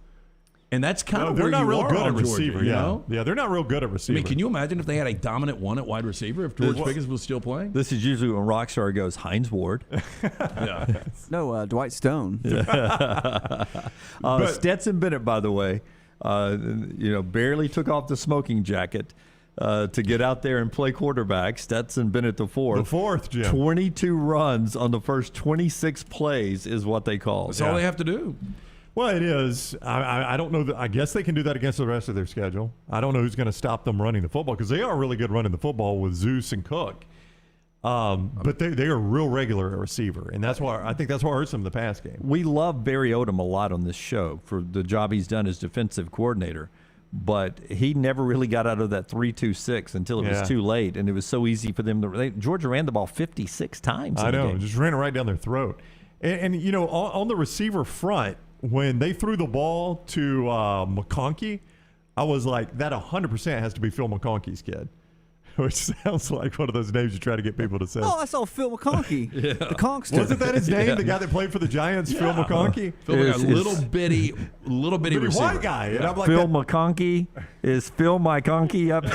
And that's kind of where they're not you real are good on at Georgia, receiver. you know? Yeah, they're not real good at receiver. I mean, can you imagine if they had a dominant one at wide receiver if George Pickens was still playing? This is usually when Rockstar goes Hines Ward. No, Dwight Stone. Stetson Bennett, by the way, barely took off the smoking jacket to get out there and play quarterback. Stetson Bennett the fourth. The fourth, Jim. 22 runs on the first 26 plays is what they call. That's all they have to do. Well, it is. I don't know. I guess they can do that against the rest of their schedule. I don't know who's going to stop them running the football because they are really good running the football with Zeus and Cook. But they are real regular at receiver, and that's why I think that's what hurts them in the pass game. We love Barry Odom a lot on this show for the job he's done as defensive coordinator, but he never really got out of that 3-2-6 until it was too late, and it was so easy for them to. Georgia ran the ball 56 times. I know, game. just ran it right down their throat. And on the receiver front, when they threw the ball to McConkey, I was like, that 100% has to be Phil McConkey's kid. Which sounds like one of those names you try to get people to say. Oh, I saw Phil McConkey, the Conkster. Wasn't that his name? The guy that played for the Giants, Phil McConkey? Phil, like a little bitty receiver. White guy. And I'm like, Phil McConkey is Phil McConkey up.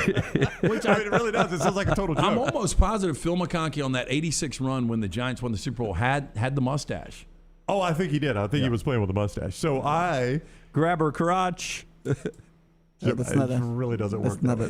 Which I mean, it really does. It sounds like a total joke. I'm almost positive Phil McConkey on that 86 run when the Giants won the Super Bowl had the mustache. Oh, I think he did. I think he was playing with a mustache. So I grab her crotch. Yeah, it really doesn't work. Not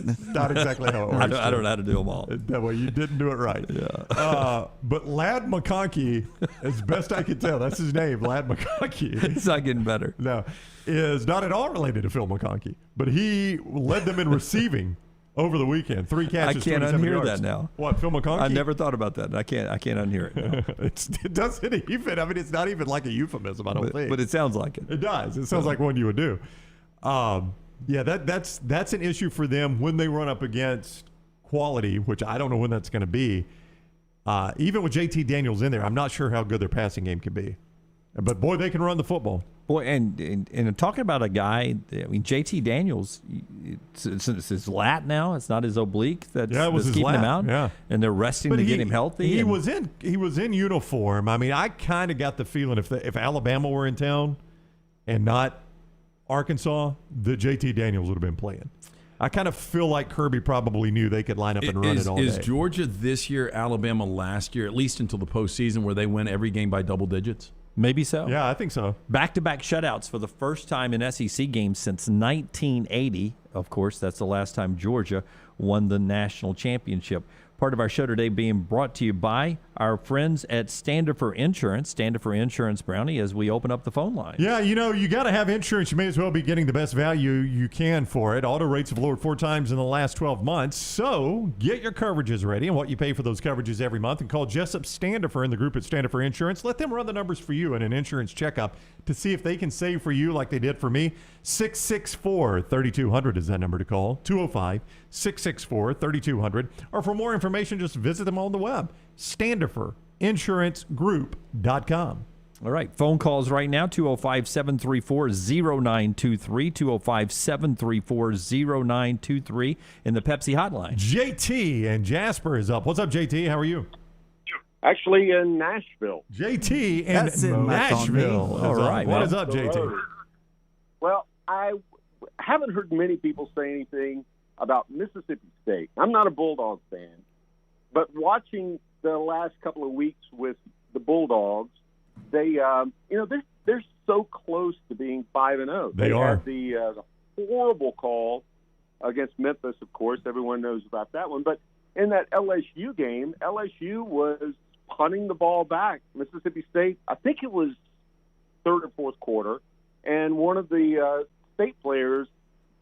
exactly how it works. I don't know how to do them all. That way, you didn't do it right. Yeah. But Lad McConkey, as best I can tell, that's his name, Lad McConkey. It's not getting better. No, is not at all related to Phil McConkey. But he led them in receiving over the weekend. 3 catches, I can't 27 unhear yards. that now. What, Phil McConkey? I never thought about that. I can't unhear it now. It doesn't even. I mean, it's not even like a euphemism, I don't think. But it sounds like it. It does. It sounds like one you would do. Yeah, that's an issue for them when they run up against quality, which I don't know when that's going to be. Even with JT Daniels in there, I'm not sure how good their passing game can be. But, boy, they can run the football. Boy, and talking about a guy, I mean, JT Daniels, it's his lat now. It's not his oblique that's keeping him out. Yeah. And they're resting to get him healthy. He was in uniform. I mean, I kind of got the feeling if Alabama were in town and not Arkansas, the JT Daniels would have been playing. I kind of feel like Kirby probably knew they could line up and run it all day. Is Georgia this year Alabama last year, at least until the postseason, where they win every game by double digits? Maybe so. Yeah, I think so. Back-to-back shutouts for the first time in SEC games since 1980. Of course, that's the last time Georgia won the national championship. Part of our show today being brought to you by our friends at Standifer Insurance. Standifer Insurance, Brownie, as we open up the phone line. Yeah, you got to have insurance. You may as well be getting the best value you can for it. Auto rates have lowered 4 times in the last 12 months. So get your coverages ready and what you pay for those coverages every month, and call Jessup Standifer and the group at Standifer Insurance. Let them run the numbers for you in an insurance checkup to see if they can save for you like they did for me. 664-3200 is that number to call. 205-664-3200. Or for more information, just visit them on the web. StandiferinsuranceGroup.com. All right, phone calls right now, 205-734-0923, 205-734-0923 in the Pepsi hotline. JT and Jasper is up. What's up, JT? How are you? Actually, in Nashville. JT in Nashville. All right. What is up, JT? Well, I haven't heard many people say anything about Mississippi State. I'm not a Bulldog fan, but watching the last couple of weeks with the Bulldogs, they're so close to being 5-0. They are. Had the horrible call against Memphis, of course. Everyone knows about that one. But in that LSU game, LSU was punting the ball back. Mississippi State, I think it was third or fourth quarter, and one of the State players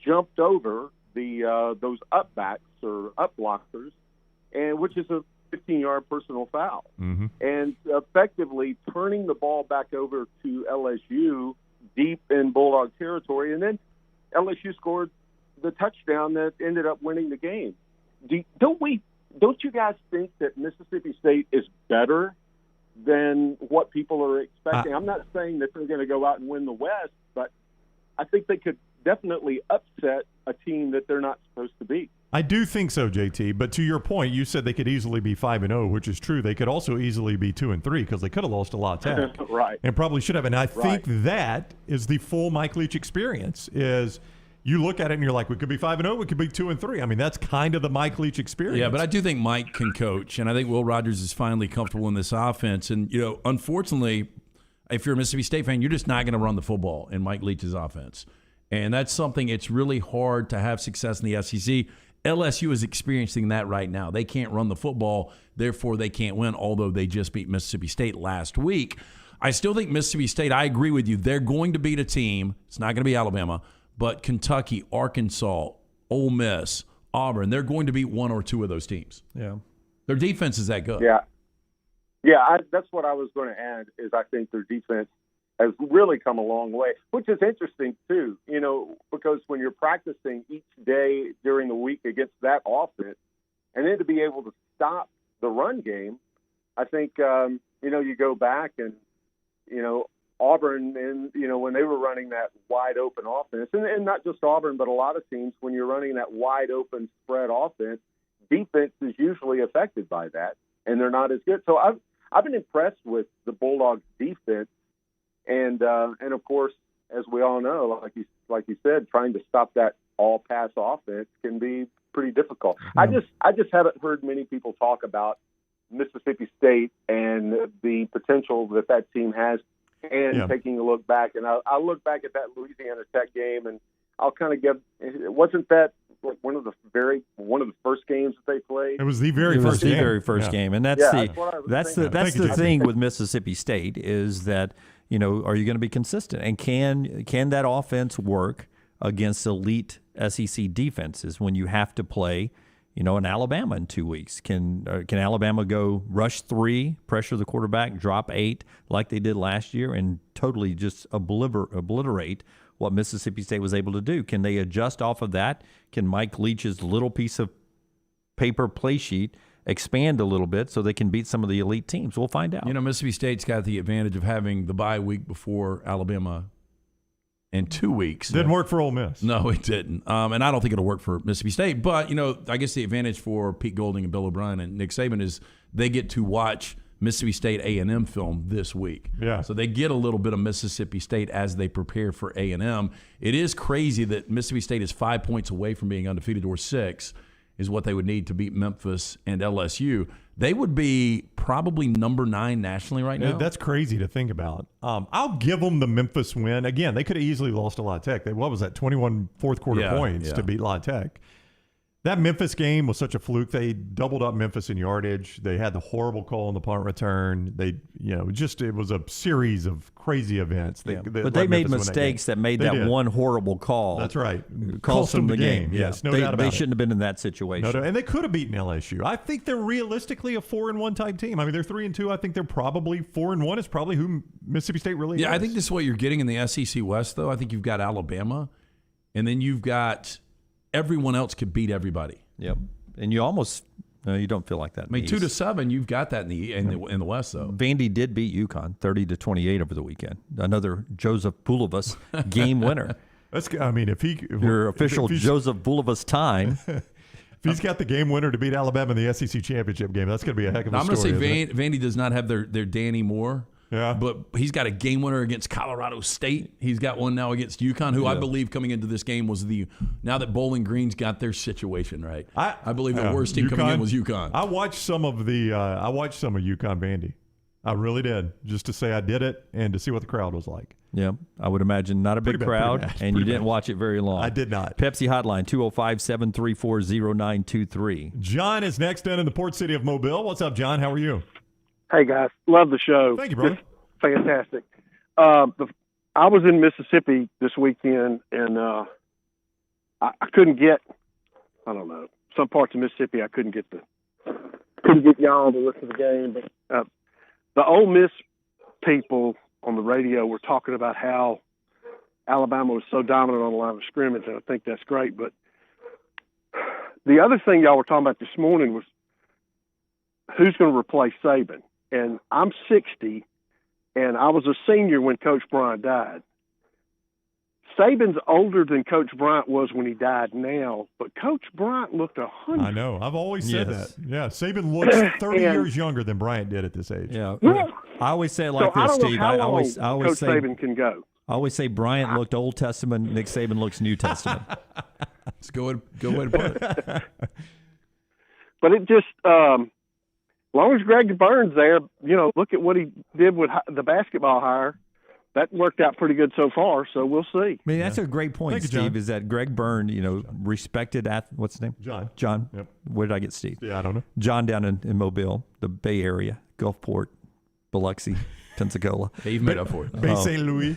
jumped over those up backs or up blockers, and which is a 15-yard personal foul, and effectively turning the ball back over to LSU deep in Bulldog territory, and then LSU scored the touchdown that ended up winning the game. Don't you guys think that Mississippi State is better than what people are expecting? I'm not saying that they're going to go out and win the West, but I think they could definitely upset a team that they're not supposed to beat. I do think so, JT. But to your point, you said they could easily be 5-0, which is true. They could also easily be 2-3 because they could have lost a La Tech, right? And probably should have. And I think that is the full Mike Leach experience. Is you look at it and you're like, we could be 5-0, we could be 2-3. I mean, that's kind of the Mike Leach experience. Yeah, but I do think Mike can coach, and I think Will Rogers is finally comfortable in this offense. And unfortunately, if you're a Mississippi State fan, you're just not going to run the football in Mike Leach's offense. And that's something it's really hard to have success in the SEC. LSU is experiencing that right now. They can't run the football, therefore they can't win, although they just beat Mississippi State last week. I still think Mississippi State, I agree with you, they're going to beat a team. It's not going to be Alabama, but Kentucky, Arkansas, Ole Miss, Auburn, they're going to beat one or two of those teams. Yeah. Their defense is that good. Yeah, that's what I was going to add is I think their defense has really come a long way, which is interesting too, because when you're practicing each day during the week against that offense, and then to be able to stop the run game, I think, you go back and, Auburn and, when they were running that wide open offense, and not just Auburn, but a lot of teams, when you're running that wide open spread offense, defense is usually affected by that, and they're not as good. So I've been impressed with the Bulldogs defense. And of course, as we all know, like you said, trying to stop that all-pass offense can be pretty difficult. Yeah. I just haven't heard many people talk about Mississippi State and the potential that team has. And taking a look back, and I'll look back at that Louisiana Tech game, and I'll kind of wasn't that one of the first games that they played? It was the very first game, and that's the thing with Mississippi State is that. Are you going to be consistent? And can that offense work against elite SEC defenses when you have to play, an Alabama in 2 weeks? Can Alabama go rush 3, pressure the quarterback, drop 8 like they did last year, and totally just obliterate what Mississippi State was able to do? Can they adjust off of that? Can Mike Leach's little piece of paper play sheet expand a little bit so they can beat some of the elite teams? We'll find out. Mississippi State's got the advantage of having the bye week before Alabama in 2 weeks. Didn't work for Ole Miss. No, it didn't. And I don't think it'll work for Mississippi State. But, I guess the advantage for Pete Golding and Bill O'Brien and Nick Saban is they get to watch Mississippi State A&M film this week. Yeah. So they get a little bit of Mississippi State as they prepare for A&M. It is crazy that Mississippi State is 5 points away from being undefeated, or 6 is what they would need to beat Memphis and LSU. They would be probably number 9 nationally right now. That's crazy to think about. I'll give them the Memphis win. Again, they could have easily lost to La Tech. What was that, 21 fourth-quarter points to beat La Tech. That Memphis game was such a fluke. They doubled up Memphis in yardage. They had the horrible call on the punt return. It was a series of crazy events. But they made mistakes that made that one horrible call. That's right. Cost them the game. Yes, no doubt about it. They shouldn't have been in that situation. No, and they could have beaten LSU. I think they're realistically a 4-1 type team. I mean, they're 3-2. I think they're probably 4-1 is probably who Mississippi State really is. Yeah, I think this is what you're getting in the SEC West, though. I think you've got Alabama, and then you've got everyone else could beat everybody. Yep, and you almost you don't feel like that. I mean, 2-7, you've got that in the West, though. Vandy did beat UConn 30-28 over the weekend. Another Joseph Bulovas game winner. Your official Joseph Bulovas time. If he's got the game winner to beat Alabama in the SEC championship game, that's going to be a heck of a story. I'm going to say Vandy does not have their Danny Moore. Yeah. But he's got a game winner against Colorado State. He's got one now against UConn, who I believe coming into this game was now that Bowling Green's got their situation right. I believe the worst team coming in was UConn. I watched some of UConn Vandy. I really did, just to say I did it and to see what the crowd was like. Yeah, I would imagine not a big crowd, and you didn't watch it very long. I did not. Pepsi Hotline, 205-734-0923. John is next in the port city of Mobile. What's up, John? How are you? Hey, guys. Love the show. Thank you, brother. It's fantastic. I was in Mississippi this weekend, and I couldn't get, some parts of Mississippi I couldn't get y'all to listen to the game. But the Ole Miss people on the radio were talking about how Alabama was so dominant on the line of scrimmage, and I think that's great. But the other thing y'all were talking about this morning was who's going to replace Saban. And I'm 60, and I was a senior when Coach Bryant died. Saban's older than Coach Bryant was when he died now, but Coach Bryant looked 100. I know. I've always said Yes. that. Yeah, Saban looks 30 years younger than Bryant did at this age. Yeah. Yeah. I always say it like So I this, don't know Steve. how I long always Coach say Saban can go. I always say Bryant looked Old Testament, Nick Saban looks New Testament. It's a good way to put it. But it just, as long as Greg Burns there, look at what he did with the basketball hire. That worked out pretty good so far, so we'll see. I mean, that's a great point, Thank you, Steve, John. is that Greg Byrne, respected what's his name? John. John. Yep. Where did I get Steve? Yeah, I don't know. John down in Mobile, the Bay Area, Gulfport, Biloxi, Pensacola. You've made up for it. Bay St. Louis.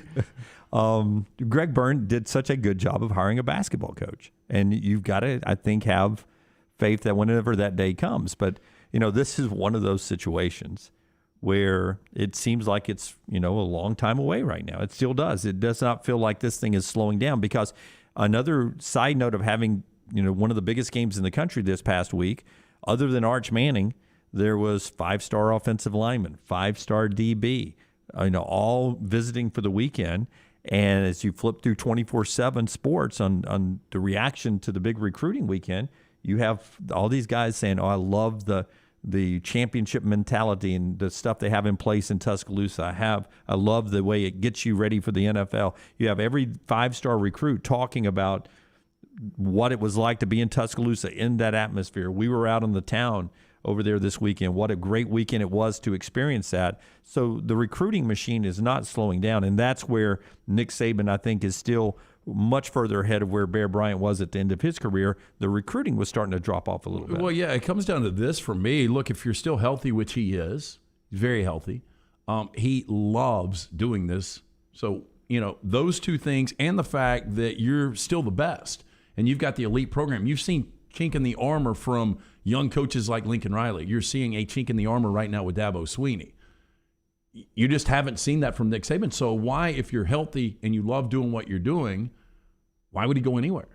Greg Byrne did such a good job of hiring a basketball coach. And you've got to, I think, have faith that whenever that day comes. But, this is one of those situations where it seems like it's, a long time away right now. It still does. It does not feel like this thing is slowing down, because another side note of having, one of the biggest games in the country this past week, other than Arch Manning, there was 5-star offensive lineman, 5-star DB, all visiting for the weekend. And as you flip through 24/7 sports on the reaction to the big recruiting weekend, you have all these guys saying, I love the championship mentality and the stuff they have in place in Tuscaloosa. I love the way it gets you ready for the NFL. You have every 5-star recruit talking about what it was like to be in Tuscaloosa in that atmosphere. We were out in the town over there this weekend. What a great weekend it was to experience that. So the recruiting machine is not slowing down, and that's where Nick Saban, I think, is still much further ahead of where Bear Bryant was at the end of his career. The recruiting was starting to drop off a little bit. Well, yeah, it comes down to this for me. Look, if you're still healthy, which he is, he's very healthy. He loves doing this. So, those two things, and the fact that you're still the best and you've got the elite program. You've seen chink in the armor from young coaches like Lincoln Riley. You're seeing a chink in the armor right now with Dabo Swinney. You just haven't seen that from Nick Saban. So why, if you're healthy and you love doing what you're doing, why would he go anywhere?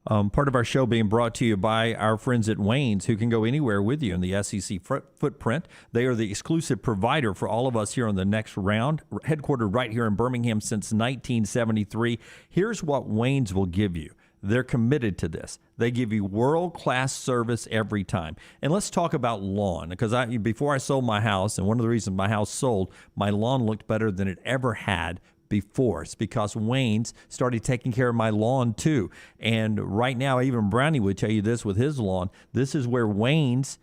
Part of our show being brought to you by our friends at Wayne's, who can go anywhere with you in the SEC footprint. They are the exclusive provider for all of us here on the Next Round, headquartered right here in Birmingham since 1973. Here's what Wayne's will give you. They're committed to this. They give you world-class service every time. And let's talk about lawn, because before I sold my house, and one of the reasons my house sold, my lawn looked better than it ever had before. It's because Wayne's started taking care of my lawn too. And right now, even Brownie would tell you this with his lawn. This is where Wayne's,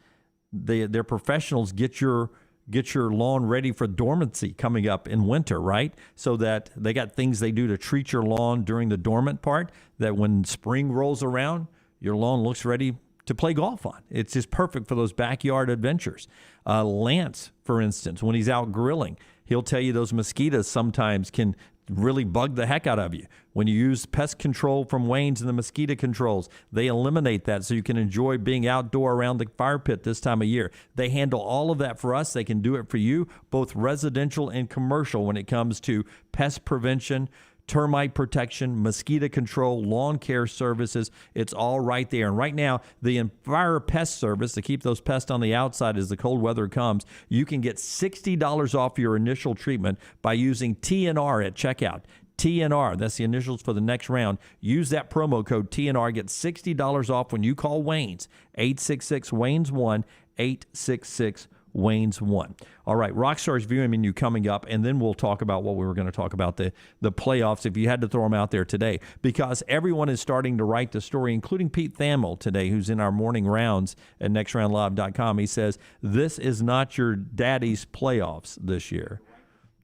their professionals get your lawn ready for dormancy coming up in winter, right? So that they got things they do to treat your lawn during the dormant part, that when spring rolls around, your lawn looks ready to play golf on. It's just perfect for those backyard adventures. Lance, for instance, when he's out grilling, he'll tell you those mosquitoes sometimes can really bug the heck out of you. When you use pest control from Wayne's and the mosquito controls, they eliminate that so you can enjoy being outdoor around the fire pit this time of year. They handle all of that for us. They can do it for you, both residential and commercial, when it comes to pest prevention, termite protection, mosquito control, lawn care services. It's all right there. And right now, the Fire Pest Service, to keep those pests on the outside as the cold weather comes, you can get $60 off your initial treatment by using TNR at checkout. TNR, that's the initials for the Next Round. Use that promo code TNR. Get $60 off when you call Wayne's. 866-WAYNES-1, 866-WAYNES-1. All right, Rockstar's viewing menu coming up, and then we'll talk about what we were going to talk about, the playoffs, if you had to throw them out there today, because everyone is starting to write the story, including Pete Thamel today, who's in our morning rounds at nextroundlive.com. He says, this is not your daddy's playoffs this year.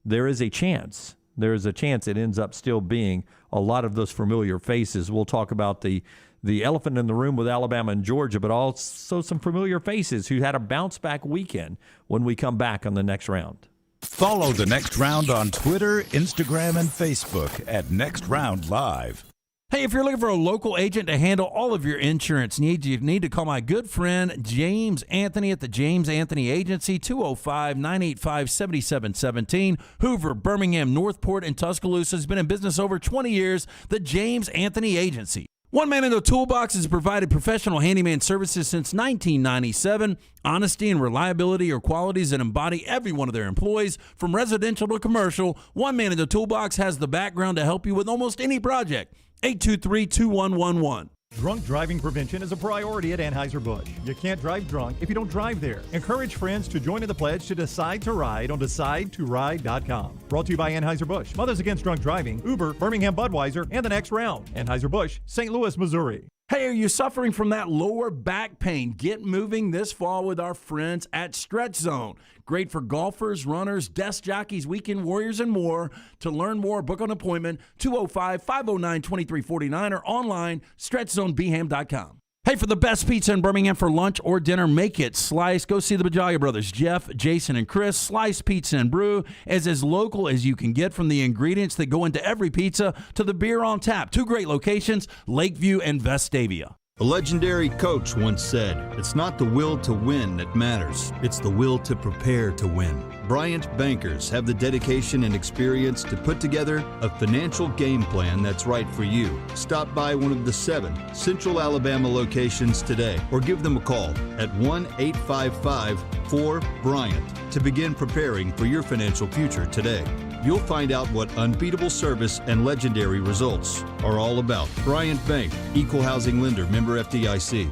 There is a chance. There is a chance it ends up still being a lot of those familiar faces. We'll talk about the elephant in the room with Alabama and Georgia, but also some familiar faces who had a bounce-back weekend when we come back on the Next Round. Follow the Next Round on Twitter, Instagram, and Facebook at Next Round Live. Hey, if you're looking for a local agent to handle all of your insurance needs, you need to call my good friend James Anthony at the James Anthony Agency, 205-985-7717, Hoover, Birmingham, Northport, and Tuscaloosa. Has been in business over 20 years. The James Anthony Agency. One Man in the Toolbox has provided professional handyman services since 1997. Honesty and reliability are qualities that embody every one of their employees. From residential to commercial, One Man in the Toolbox has the background to help you with almost any project. 823-2111. Drunk driving prevention is a priority at Anheuser-Busch. You can't drive drunk if you don't drive there. Encourage friends to join in the pledge to Decide to Ride on DecideToRide.com. Brought to you by Anheuser-Busch, Mothers Against Drunk Driving, Uber, Birmingham Budweiser, and The Next Round. Anheuser-Busch, St. Louis, Missouri. Hey, are you suffering from that lower back pain? Get moving this fall with our friends at Stretch Zone. Great for golfers, runners, desk jockeys, weekend warriors, and more. To learn more, book an appointment, 205-509-2349 or online, stretchzonebham.com. Hey, for the best pizza in Birmingham for lunch or dinner, make it Slice. Go see the Bajalia brothers, Jeff, Jason, and Chris. Slice Pizza and Brew is as local as you can get, from the ingredients that go into every pizza to the beer on tap. Two great locations, Lakeview and Vestavia. A legendary coach once said, "It's not the will to win that matters, it's the will to prepare to win." Bryant bankers have the dedication and experience to put together a financial game plan that's right for you. Stop by one of the 7 Central Alabama locations today or give them a call at 1-855-4-BRYANT to begin preparing for your financial future today. You'll find out what unbeatable service and legendary results are all about. Bryant Bank, Equal Housing Lender, member FDIC.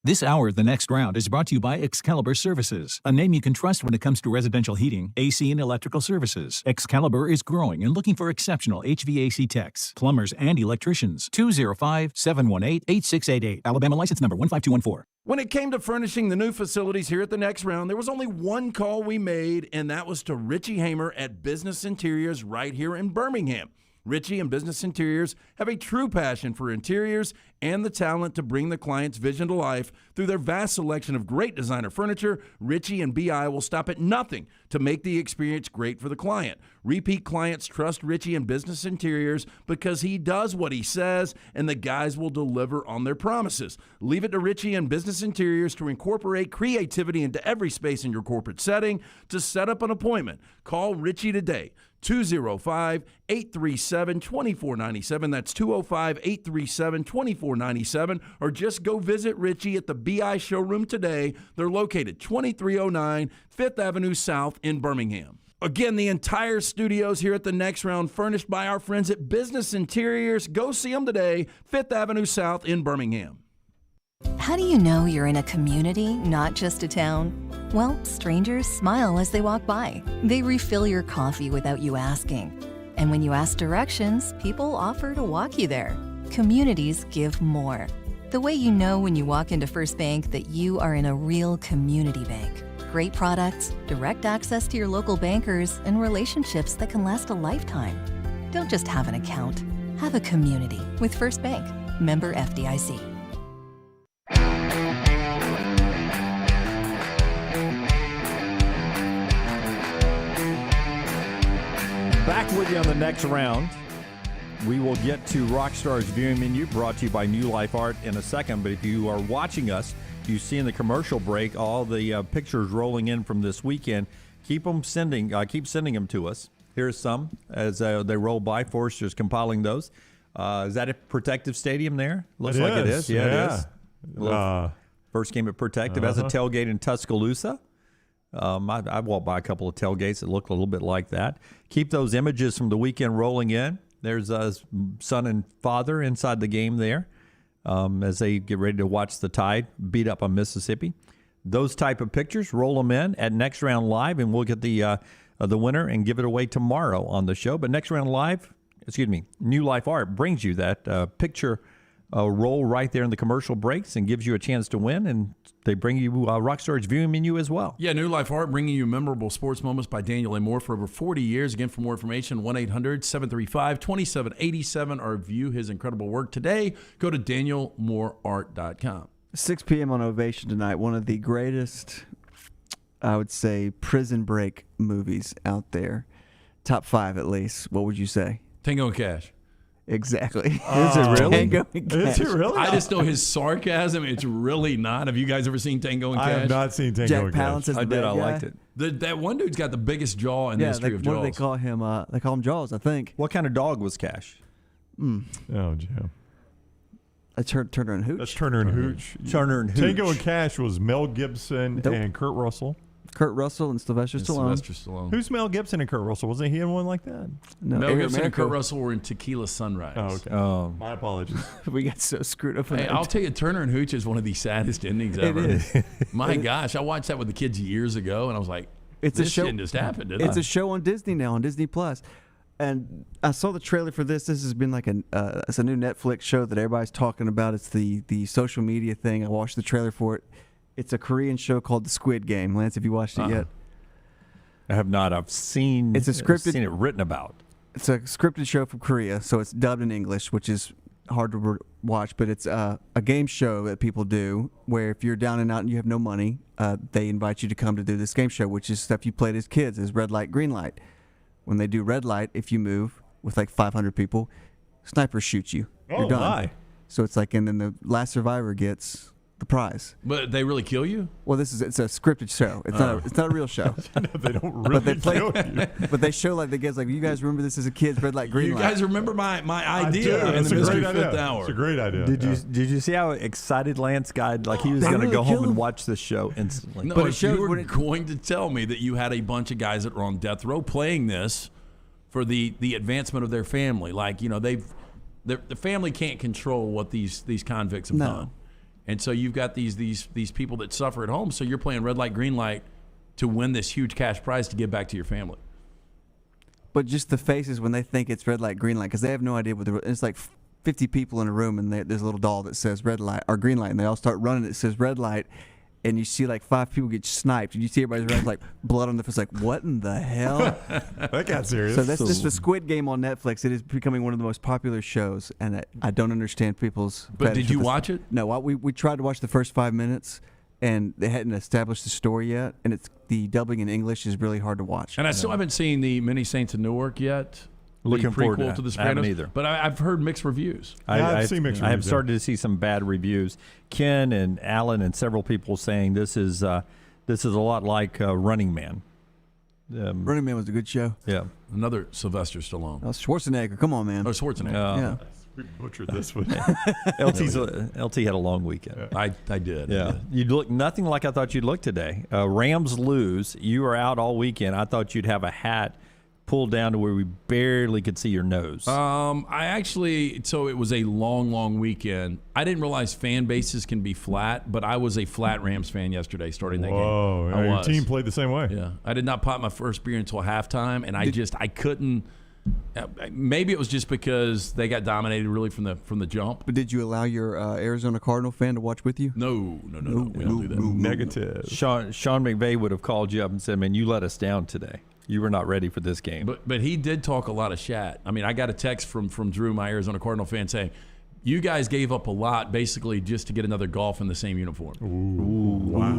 This hour of The Next Round is brought to you by Excalibur Services, a name you can trust when it comes to residential heating, AC, and electrical services. Excalibur is growing and looking for exceptional HVAC techs, plumbers, and electricians. 205-718-8688. Alabama license number 15214. When it came to furnishing the new facilities here at The Next Round, there was only one call we made, and that was to Richie Hamer at Business Interiors right here in Birmingham. Richie and Business Interiors have a true passion for interiors and the talent to bring the client's vision to life. Through their vast selection of great designer furniture, Richie and BI will stop at nothing to make the experience great for the client. Repeat clients trust Richie and Business Interiors because he does what he says, and the guys will deliver on their promises. Leave it to Richie and Business Interiors to incorporate creativity into every space in your corporate setting. To set up an appointment, call Richie today. 205-837-2497. That's 205-837-2497. Or just go visit Richie at the BI showroom today. They're located 2309 5th Avenue South in Birmingham. Again, the entire studios here at The Next Round furnished by our friends at Business Interiors. Go see them today, 5th Avenue South in Birmingham. How do you know you're in a community, not just a town? Well, strangers smile as they walk by. They refill your coffee without you asking. And when you ask directions, people offer to walk you there. Communities give more. The way you know when you walk into First Bank that you are in a real community bank. Great products, direct access to your local bankers, and relationships that can last a lifetime. Don't just have an account. Have a community with First Bank. Member FDIC. Back with you on The Next Round. We will get to Rockstar's viewing menu, brought to you by New Life Art, in a second. But if you are watching us, you see in the commercial break all the pictures rolling in from this weekend. Keep sending them to us. Here's some as they roll by. Forrester's compiling those. Is that a Protective Stadium there? Looks like it is. Yeah, it is. First game at Protective. As a tailgate in Tuscaloosa. I walked by a couple of tailgates that look a little bit like that. Keep those images from the weekend rolling in. There's son and father inside the game there as they get ready to watch the Tide beat up on Mississippi. Those type of pictures, roll them in at Next Round Live, and we'll get the winner and give it away tomorrow on the show. But Next Round Live, New Life Art brings you that picture roll right there in the commercial breaks and gives you a chance to win, and they bring you Rockstar's viewing menu as well. Yeah, New Life Art bringing you memorable sports moments by Daniel A. Moore for over 40 years. Again, for more information, 1-800-735-2787 or view his incredible work today. Go to danielmooreart.com. 6 p.m. on Ovation tonight. One of the greatest, I would say, prison break movies out there. Top 5 at least. What would you say? Tango and Cash. Exactly. Is it really? Tango and Cash. Is it really? I just know his sarcasm. It's really not. Have you guys ever seen Tango and Cash? I have not seen Tango and Cash. I did. I liked it. That one dude's got the biggest jaw in the history of Jaws. What do they call him? They call him Jaws, I think. What kind of dog was Cash? Oh, Jim. That's Turner and Hooch. That's Turner and Hooch. Turner and Hooch. Tango and Cash was Mel Gibson and Kurt Russell. Kurt Russell and Sylvester Stallone. Who's Mel Gibson and Kurt Russell? Wasn't he in one like that? No, Mel Gibson and Kurt Russell were in Tequila Sunrise. Oh, okay. My apologies. We got so screwed up. Hey, I'll tell you, Turner and Hooch is one of the saddest endings ever. It is. My gosh, I watched that with the kids years ago, and I was like, It's this a show. shit just happened, didn't It's it? a show on Disney now, on Disney Plus. And I saw the trailer for this. This has been like it's a new Netflix show that everybody's talking about. It's the social media thing. I watched the trailer for it. It's a Korean show called The Squid Game. Lance, have you watched it yet? I have not. I've seen. It's a scripted. Seen it written about. It's a scripted show from Korea, so it's dubbed in English, which is hard to watch. But it's a game show that people do where if you're down and out and you have no money, they invite you to come to do this game show, which is stuff you played as kids, is red light, green light. When they do red light, if you move with like 500 people, snipers shoot you. You're done. My. So it's like, and then the last survivor gets the prize. But they really kill you? Well, it's a scripted show. It's not a real show. They don't really kill you. But they show like the kids like, you guys remember this as a kid's red light, green You light. guys remember my idea in It's the a Mystery great Fifth idea. Hour? It's a great idea. Did you see how excited Lance got? Like he was They going to really go killed home him. and watch this show instantly. No, But it if shows you were when it- going to tell me that you had a bunch of guys that were on death row playing this for the advancement of their family. Like, you know, the family can't control what these convicts have done. And so you've got these people that suffer at home. So you're playing red light, green light to win this huge cash prize to give back to your family. But just the faces when they think it's red light, green light, because they have no idea what it's like 50 people in a room, and there's a little doll that says red light or green light, and they all start running. It says red light, and you see like 5 people get sniped, and you see everybody's around like blood on the face. Like, what in the hell? That got serious. So that's just the Squid Game on Netflix. It is becoming one of the most popular shows, and I don't understand people's. But did you watch it? No, we tried to watch the first 5 minutes, and they hadn't established the story yet, and the dubbing in English is really hard to watch. And I still haven't seen the Many Saints of Newark yet. Looking the forward prequel to The that. I haven't Sopranos. either. But I've heard mixed reviews. I've seen mixed I have reviews, started to see some bad reviews. Ken and Alan and several people saying this is a lot like Running Man. Running Man was a good show. Yeah. Another Sylvester Stallone. Oh, Schwarzenegger, come on, man. Oh, Schwarzenegger. Yeah. We butchered this one. LT had a long weekend. I did. Yeah. You look nothing like I thought you'd look today. Rams lose. You were out all weekend. I thought you'd have a hat pulled down to where we barely could see your nose. So it was a long weekend. I didn't realize fan bases can be flat, but I was a flat Rams fan yesterday starting that game. Whoa, I your was. team played the same way. Yeah. I did not pop my first beer until halftime, and I couldn't. Maybe it was just because they got dominated really from the jump. But did you allow your Arizona Cardinal fan to watch with you? No. We don't do that. Negative. Sean McVay would have called you up and said, "Man, you let us down today. You were not ready for this game." But he did talk a lot of shat. I mean, I got a text from Drew, my Arizona Cardinal fan, saying, "You guys gave up a lot basically just to get another golf in the same uniform." Ooh, wow.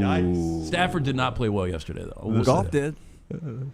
Yikes. Stafford did not play well yesterday, though. Golf did.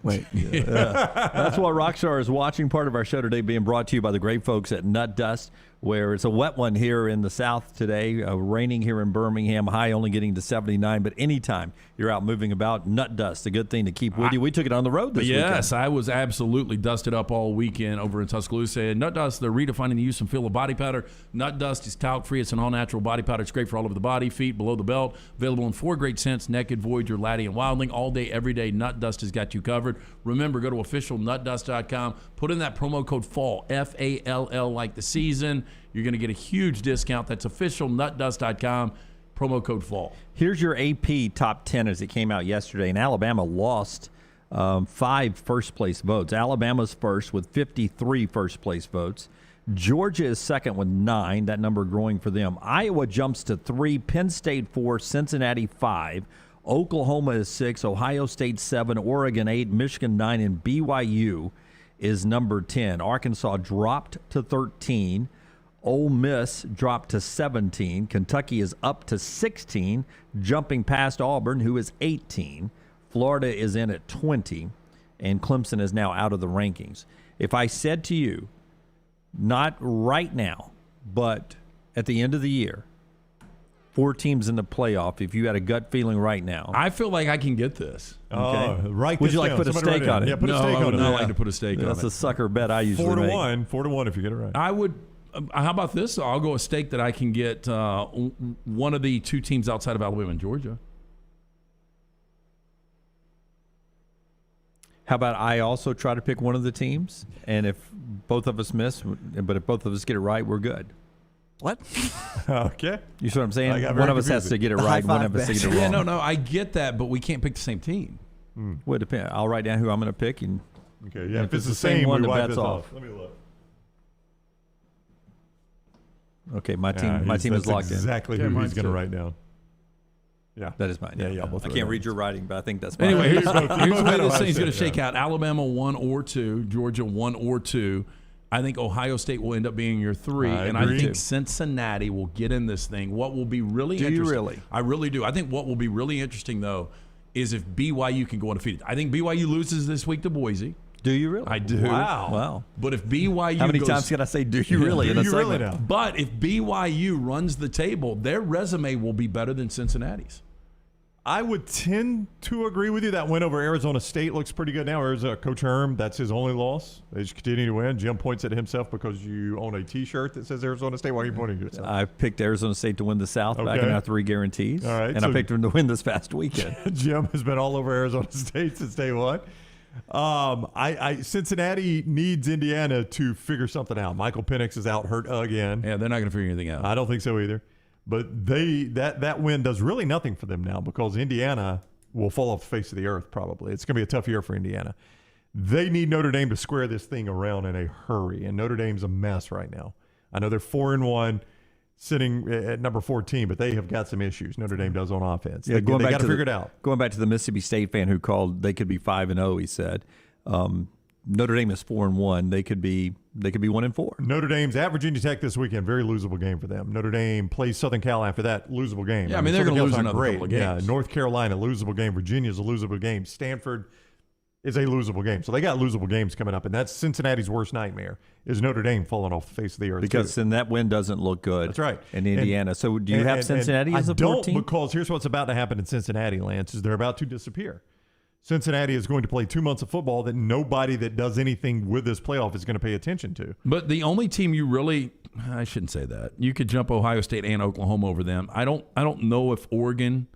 Wait. That's what Rockstar is watching. Part of our show today being brought to you by the great folks at Nut Dust, where it's a wet one here in the South today. Raining here in Birmingham, high only getting to 79. But anytime you're out moving about, Nut Dust, a good thing to keep with you. We took it on the road this weekend. Yes, I was absolutely dusted up all weekend over in Tuscaloosa. And Nut Dust, they're redefining the use and feel of body powder. Nut Dust is talc-free. It's an all-natural body powder. It's great for all over the body, feet, below the belt. Available in 4 great scents: Naked, Voyager, Laddie, and Wildling. All day, every day, Nut Dust has got you covered. Remember, go to officialnutdust.com. Put in that promo code FALL, F-A-L-L, like the season. You're going to get a huge discount. That's officialnutdust.com, promo code FALL. Here's your AP top 10 as it came out yesterday. And Alabama lost 5 first-place votes. Alabama's first with 53 first-place votes. Georgia is second with 9, that number growing for them. Iowa jumps to 3, Penn State 4, Cincinnati 5. Oklahoma is 6, Ohio State 7, Oregon 8, Michigan 9, and BYU is number 10. Arkansas dropped to 13. Ole Miss dropped to 17. Kentucky is up to 16, jumping past Auburn, who is 18. Florida is in at 20, and Clemson is now out of the rankings. If I said to you, not right now, but at the end of the year, 4 teams in the playoff, if you had a gut feeling right now. I feel like I can get this. Okay. Right. Would you like to put a stake on it? Yeah, put a No, stake I on would it. not like to put a stake on it. That's a sucker bet I usually 4 to make. 1. 4 to 1 if you get it right. I would How about this? I'll go a stake that I can get one of the two teams outside of Alabama and Georgia. How about I also try to pick one of the teams, and if both of us miss, but if both of us get it right, we're good. What? Okay. You see what I'm saying? One of us has to get it right, one of us has to get it wrong. Yeah, no, I get that, but we can't pick the same team. Well, it depends. I'll write down who I'm going to pick. And okay, yeah, if it's the same one, we wipe this off. Let me look. Okay, my team is locked in. Exactly who he's going to write down. Yeah, that is mine. Yeah. I can't read your writing, but I think that's mine. Anyway, here's the way this thing's going to shake out. Alabama 1 or 2, Georgia 1 or 2. I think Ohio State will end up being your 3, and I think Cincinnati will get in this thing. What will be really interesting? Do you really? I really do. I think what will be really interesting, though, is if BYU can go undefeated. I think BYU loses this week to Boise. Do you really? I do. Wow. But if BYU How many times can I say do you really in a segment? Really now? But if BYU runs the table, their resume will be better than Cincinnati's. I would tend to agree with you. That win over Arizona State looks pretty good now. Arizona, Coach Herm, that's his only loss. They just continue to win. Jim points at himself because you own a T-shirt that says Arizona State. Why are you pointing at yourself? I picked Arizona State to win the South back in our 3 guarantees. All right, and I picked them to win this past weekend. Jim has been all over Arizona State since day one. Cincinnati needs Indiana to figure something out. Michael Penix is out hurt again. Yeah, they're not going to figure anything out. I don't think so either. But that win does really nothing for them now because Indiana will fall off the face of the earth probably. It's going to be a tough year for Indiana. They need Notre Dame to square this thing around in a hurry, and Notre Dame's a mess right now. I know they're 4-1 sitting at number 14, but they have got some issues. Notre Dame does on offense. Yeah, they got to figure it out. Going back to the Mississippi State fan who called, they could be 5-0, he said. Notre Dame is 4-1. They could be 1-4. Notre Dame's at Virginia Tech this weekend. Very losable game for them. Notre Dame plays Southern Cal after that. Losable game. Yeah, I mean they're going to lose another couple of games. Yeah, North Carolina losable game. Virginia's a losable game. Stanford is a losable game. So they got losable games coming up, and that's Cincinnati's worst nightmare is Notre Dame falling off the face of the earth. Because then that win doesn't look good. That's right. In Indiana. So do you have Cincinnati as a 14? I don't, because here's what's about to happen in Cincinnati, Lance, is they're about to disappear. Cincinnati is going to play 2 months of football that nobody that does anything with this playoff is going to pay attention to. But the only team you really, I shouldn't say that. You could jump Ohio State and Oklahoma over them. I don't know if Oregon,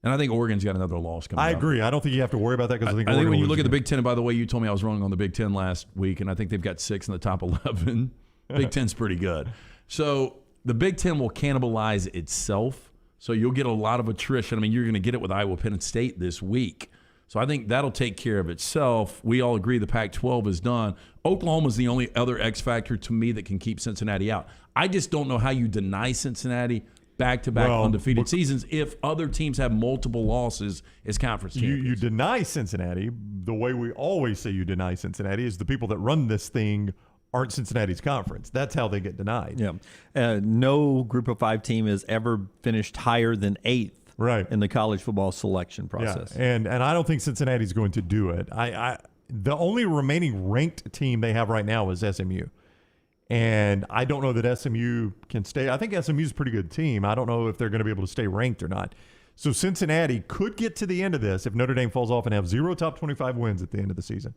and I think Oregon's got another loss coming up. I agree. I don't think you have to worry about that because I think when you look at the Big Ten, and by the way, you told me I was wrong on the Big Ten last week, and I think they've got 6 in the top 11. Big Ten's pretty good. So the Big Ten will cannibalize itself. So you'll get a lot of attrition. I mean, you're going to get it with Iowa, Penn State this week. So I think that'll take care of itself. We all agree the Pac-12 is done. Oklahoma's the only other X factor to me that can keep Cincinnati out. I just don't know how you deny Cincinnati back-to-back undefeated seasons if other teams have multiple losses as conference champions. You deny Cincinnati. The way we always say you deny Cincinnati is the people that run this thing aren't Cincinnati's conference. That's how they get denied. Yeah. No Group of 5 team has ever finished higher than 8th. Right. In the college football selection process. Yeah. And I don't think Cincinnati's going to do it. The only remaining ranked team they have right now is SMU. And I don't know that SMU can stay. I think SMU's a pretty good team. I don't know if they're going to be able to stay ranked or not. So Cincinnati could get to the end of this if Notre Dame falls off and have 0 top 25 wins at the end of the season.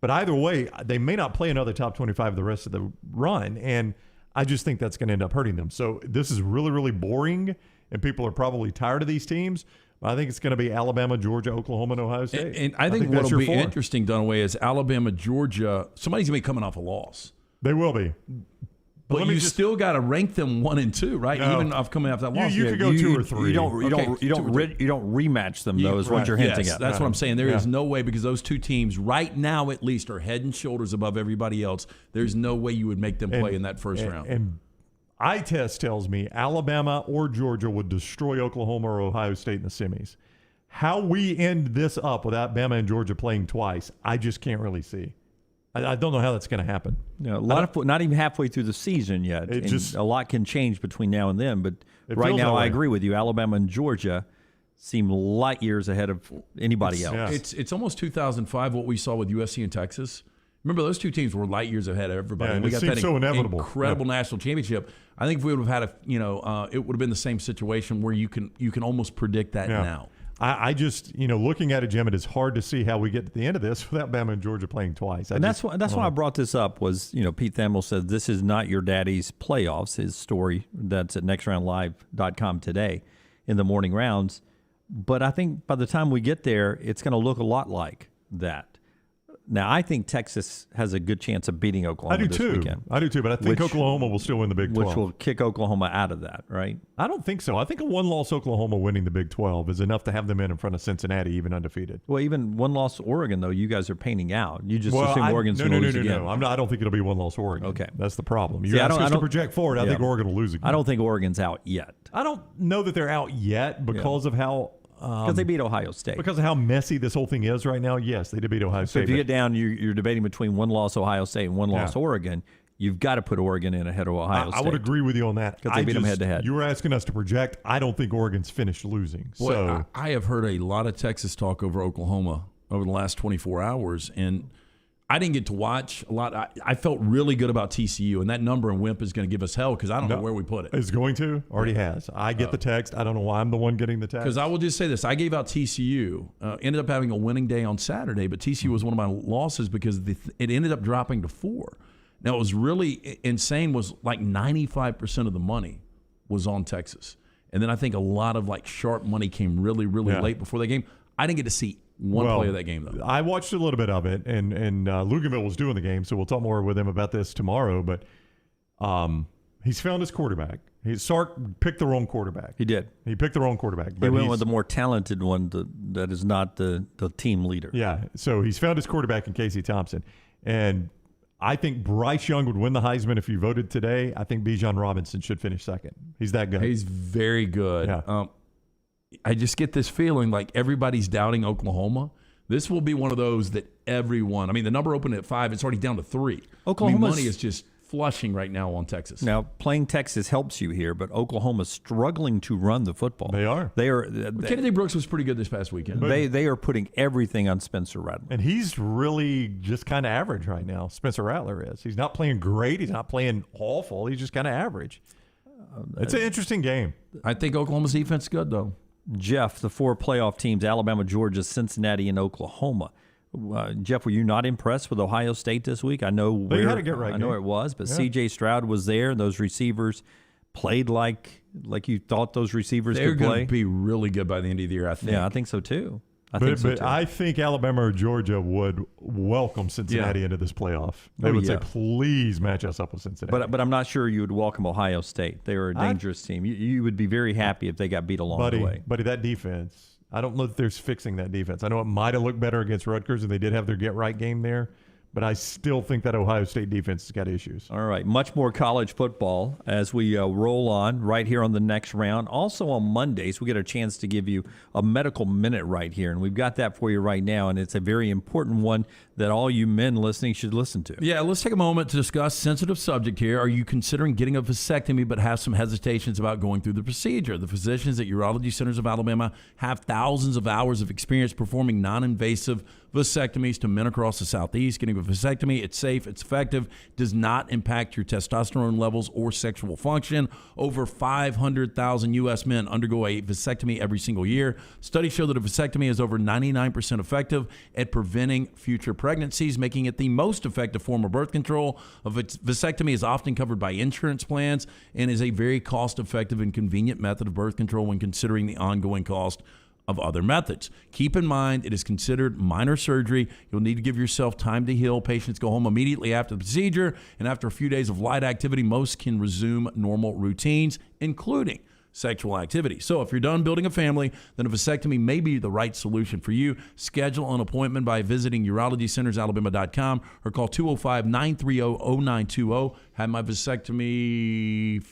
But either way, they may not play another top 25 the rest of the run. And I just think that's going to end up hurting them. So this is really, really boring. And people are probably tired of these teams. I think it's going to be Alabama, Georgia, Oklahoma, and Ohio State. And I think what will be interesting, Dunaway, is Alabama, Georgia. Somebody's going to be coming off a loss. They will be. But you still got to rank them 1 and 2, right? No. Even off coming off that loss. You could go 2 or 3. You don't rematch them, though, is what you're hinting at. That's what I'm saying. There is no way, because those two teams right now at least are head and shoulders above everybody else. There's no way you would make them play in that first round. And eye test tells me Alabama or Georgia would destroy Oklahoma or Ohio State in the semis. How we end this up without Bama and Georgia playing twice, I just can't really see. I don't know how that's going to happen. Not even halfway through the season yet. A lot can change between now and then. But right now, I agree with you. Alabama and Georgia seem light years ahead of anybody else. Yeah. It's almost 2005 what we saw with USC and Texas. Remember, those two teams were light years ahead of everybody. Yeah, and we got that inevitable. Incredible national championship. I think if we would have had it would have been the same situation where you can almost predict that now. I just, looking at it, Jim, it is hard to see how we get to the end of this without Bama and Georgia playing twice. That's why I brought this up was, Pete Thamel said this is not your daddy's playoffs, his story that's at nextroundlive.com today in the morning rounds. But I think by the time we get there, it's going to look a lot like that. Now, I think Texas has a good chance of beating Oklahoma this weekend. I do too, but I think Oklahoma will still win the Big 12. Which will kick Oklahoma out of that, right? I don't think so. I think a one-loss Oklahoma winning the Big 12 is enough to have them in front of Cincinnati, even undefeated. Well, even one-loss Oregon, though, you guys are painting out. You just assume Oregon's going to lose again. No. I don't think it'll be one-loss Oregon. Okay. That's the problem. You ask us to project forward, I think Oregon will lose again. I don't think Oregon's out yet. I don't know that they're out yet because of how... Because they beat Ohio State. Because of how messy this whole thing is right now, yes, they did beat Ohio State. So if you get down, you're debating between one-loss Ohio State and one-loss Oregon. You've got to put Oregon in ahead of Ohio State. I would agree with you on that. Because they beat them head-to-head. You were asking us to project. I don't think Oregon's finished losing. Boy, I have heard a lot of Texas talk over Oklahoma over the last 24 hours, and I didn't get to watch a lot. I felt really good about TCU, and that number in WIMP is going to give us hell because I don't know where we put it. It's going to. Already has. I get the text. I don't know why I'm the one getting the text. Because I will just say this. I gave out TCU. Ended up having a winning day on Saturday, but TCU was one of my losses because it ended up dropping to 4. Now, it was really insane was like 95% of the money was on Texas. And then I think a lot of like sharp money came really, really late before the game. I didn't get to see one play of that game, though. I watched a little bit of it, and Luganville was doing the game, so we'll talk more with him about this tomorrow. But he's found his quarterback. Sark picked the wrong quarterback. He did. He picked the wrong quarterback. He went with the more talented one that is not the team leader. Yeah, so he's found his quarterback in Casey Thompson. And I think Bryce Young would win the Heisman if you voted today. I think Bijan Robinson should finish second. He's that good. He's very good. Yeah. I just get this feeling like everybody's doubting Oklahoma. This will be one of those that everyone. I mean, the number opened at 5. It's already down to 3. Oklahoma's money is just flushing right now on Texas. Now, playing Texas helps you here, but Oklahoma's struggling to run the football. They are. Kennedy Brooks was pretty good this past weekend. They are putting everything on Spencer Rattler. And he's really just kind of average right now. Spencer Rattler is. He's not playing great. He's not playing awful. He's just kind of average. It's an interesting game. I think Oklahoma's defense is good, though. Jeff, the 4 playoff teams, Alabama, Georgia, Cincinnati, and Oklahoma. Jeff, were you not impressed with Ohio State this week? I know they had a get right I know game. it was, but C.J. Stroud was there, and those receivers played like you thought those receivers They're could play. They're going to be really good by the end of the year, I think. Yeah, I think so too. I think Alabama or Georgia would welcome Cincinnati into this playoff. They would say, please match us up with Cincinnati. But I'm not sure you would welcome Ohio State. They are a dangerous team. You would be very happy if they got beat along the way. Buddy, that defense, I don't know that there's fixing that defense. I know it might have looked better against Rutgers, and they did have their get-right game there. But I still think that Ohio State defense has got issues. All right. Much more college football as we roll on right here on the next round. Also on Mondays, we get a chance to give you a medical minute right here. And we've got that for you right now. And it's a very important one that all you men listening should listen to. Yeah, let's take a moment to discuss sensitive subject here. Are you considering getting a vasectomy but have some hesitations about going through the procedure? The physicians at Urology Centers of Alabama have thousands of hours of experience performing non-invasive vasectomies to men across the Southeast. Getting a vasectomy, it's safe, it's effective, does not impact your testosterone levels or sexual function. Over 500,000 U.S. men undergo a vasectomy every single year. Studies show that a vasectomy is over 99% effective at preventing future pregnancies, making it the most effective form of birth control. A vasectomy is often covered by insurance plans and is a very cost-effective and convenient method of birth control when considering the ongoing cost of other methods. Keep in mind, it is considered minor surgery. You'll need to give yourself time to heal. Patients go home immediately after the procedure, and after a few days of light activity, most can resume normal routines, including sexual activity. So if you're done building a family, then a vasectomy may be the right solution for you. Schedule an appointment by visiting urologycentersalabama.com or call 205-930-0920. Had my vasectomy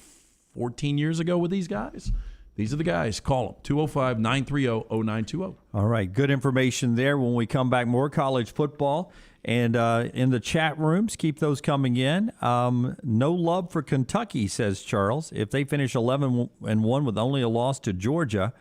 14 years ago with these guys. These are the guys. Call them, 205-930-0920. All right, good information there. When we come back, more college football. And in the chat rooms, keep those coming in. No love for Kentucky, says Charles. If they finish 11-1 with only a loss to Georgia,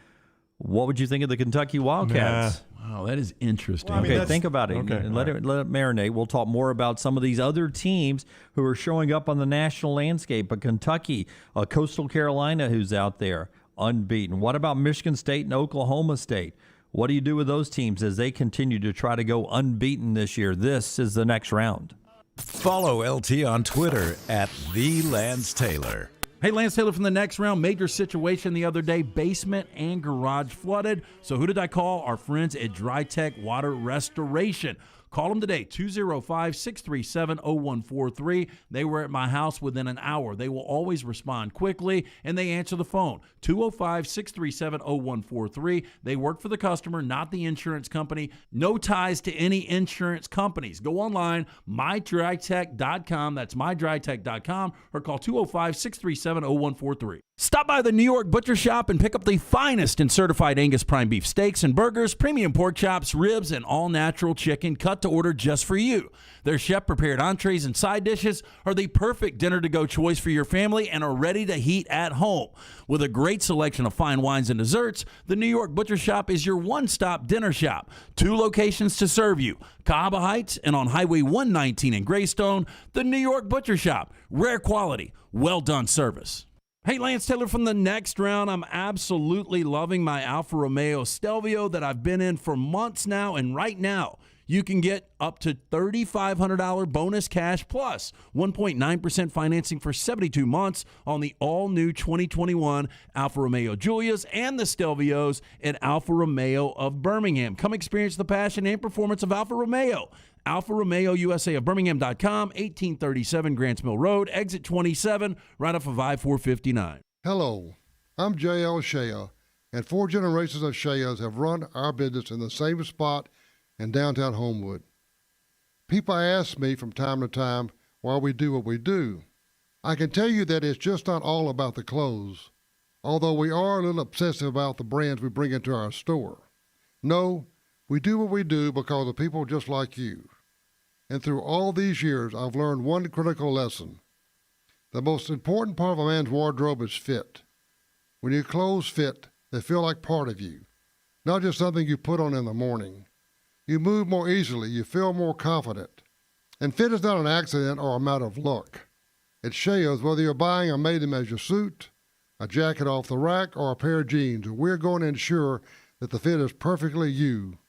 what would you think of the Kentucky Wildcats? Wow, that is interesting. Well, okay, think about it. Okay, let it marinate. We'll talk more about some of these other teams who are showing up on the national landscape. But Kentucky, Coastal Carolina, who's out there, unbeaten. What about Michigan State and Oklahoma State? What do you do with those teams as they continue to try to go unbeaten this year? This is the next round. Follow LT on Twitter at @TheLanceTaylor. Hey, Lance Taylor from the next round. Major situation the other day. Basement and garage flooded. So who did I call? Our friends at Dry Tech Water Restoration. Call them today, 205-637-0143. They were at my house within an hour. They will always respond quickly, and they answer the phone, 205-637-0143. They work for the customer, not the insurance company. No ties to any insurance companies. Go online, mydrytech.com. That's mydrytech.com, or call 205-637-0143. Stop by the New York Butcher Shop and pick up the finest in certified Angus prime beef steaks and burgers, premium pork chops, ribs, and all-natural chicken cut to order just for you. Their chef-prepared entrees and side dishes are the perfect dinner-to-go choice for your family and are ready to heat at home. With a great selection of fine wines and desserts, the New York Butcher Shop is your one-stop dinner shop. 2 locations to serve you, Cahaba Heights and on Highway 119 in Greystone. The New York Butcher Shop, rare quality, well-done service. Hey, Lance Taylor from the next round. I'm absolutely loving my Alfa Romeo Stelvio that I've been in for months now, and right now you can get up to $3,500 bonus cash plus 1.9% financing for 72 months on the all-new 2021 Alfa Romeo Giulias and the Stelvios at Alfa Romeo of Birmingham. Come experience the passion and performance of Alfa Romeo. Alfa Romeo USA of Birmingham.com, 1837 Grants Mill Road, exit 27, right off of I-459. Hello, I'm J.L. Shea, and 4 generations of Sheas have run our business in the same spot in downtown Homewood. People ask me from time to time why we do what we do. I can tell you that it's just not all about the clothes, although we are a little obsessive about the brands we bring into our store. No, we do what we do because of people just like you. And through all these years, I've learned one critical lesson. The most important part of a man's wardrobe is fit. When your clothes fit, they feel like part of you, not just something you put on in the morning. You move more easily, you feel more confident. And fit is not an accident or a matter of luck. It shows whether you're buying a made-to-measure suit, a jacket off the rack, or a pair of jeans. We're going to ensure that the fit is perfectly you.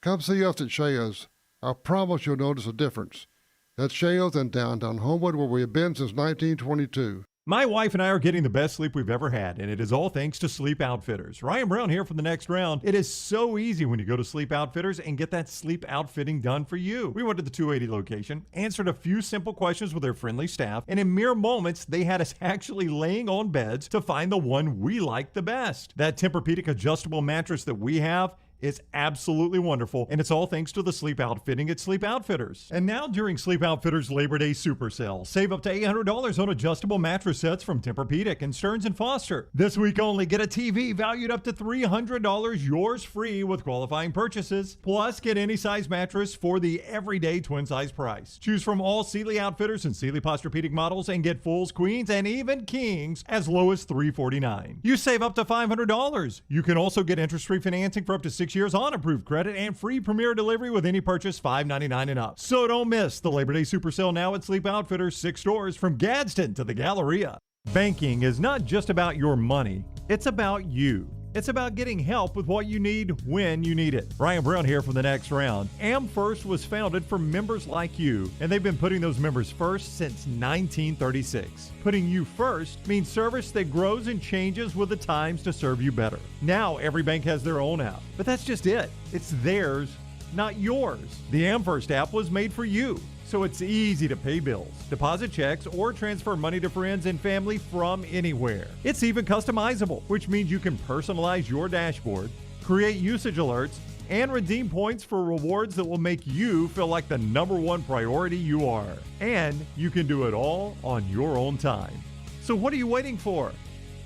Come see us at Shea's. I promise you'll notice a difference. That's Shea's in downtown Homewood, where we have been since 1922. My wife and I are getting the best sleep we've ever had, and it is all thanks to Sleep Outfitters. Ryan Brown here for the next round. It is so easy when you go to Sleep Outfitters and get that sleep outfitting done for you. We went to the 280 location, answered a few simple questions with their friendly staff, and in mere moments, they had us actually laying on beds to find the one we liked the best. That Tempur-Pedic adjustable mattress that we have is absolutely wonderful, and it's all thanks to the sleep outfitting at Sleep Outfitters. And now during Sleep Outfitters Labor Day Super Sale, save up to $800 on adjustable mattress sets from Tempur-Pedic and Stearns & Foster. This week only, get a TV valued up to $300, yours free with qualifying purchases. Plus, get any size mattress for the everyday twin size price. Choose from all Sealy Outfitters and Sealy Posturepedic models and get fulls, queens, and even kings as low as $349. You save up to $500. You can also get interest-free financing for up to 6 years on approved credit and free premier delivery with any purchase $5.99 and up. So don't miss the Labor Day Super Sale now at Sleep Outfitters, 6 stores from Gadsden to the Galleria. Banking is not just about your money, it's about you. It's about getting help with what you need when you need it. Ryan Brown here for the next round. AmFirst was founded for members like you, and they've been putting those members first since 1936. Putting you first means service that grows and changes with the times to serve you better. Now every bank has their own app, but that's just it. It's theirs, not yours. The AmFirst app was made for you, so it's easy to pay bills, deposit checks, or transfer money to friends and family from anywhere. It's even customizable, which means you can personalize your dashboard, create usage alerts, and redeem points for rewards that will make you feel like the #1 priority you are. And you can do it all on your own time. So what are you waiting for?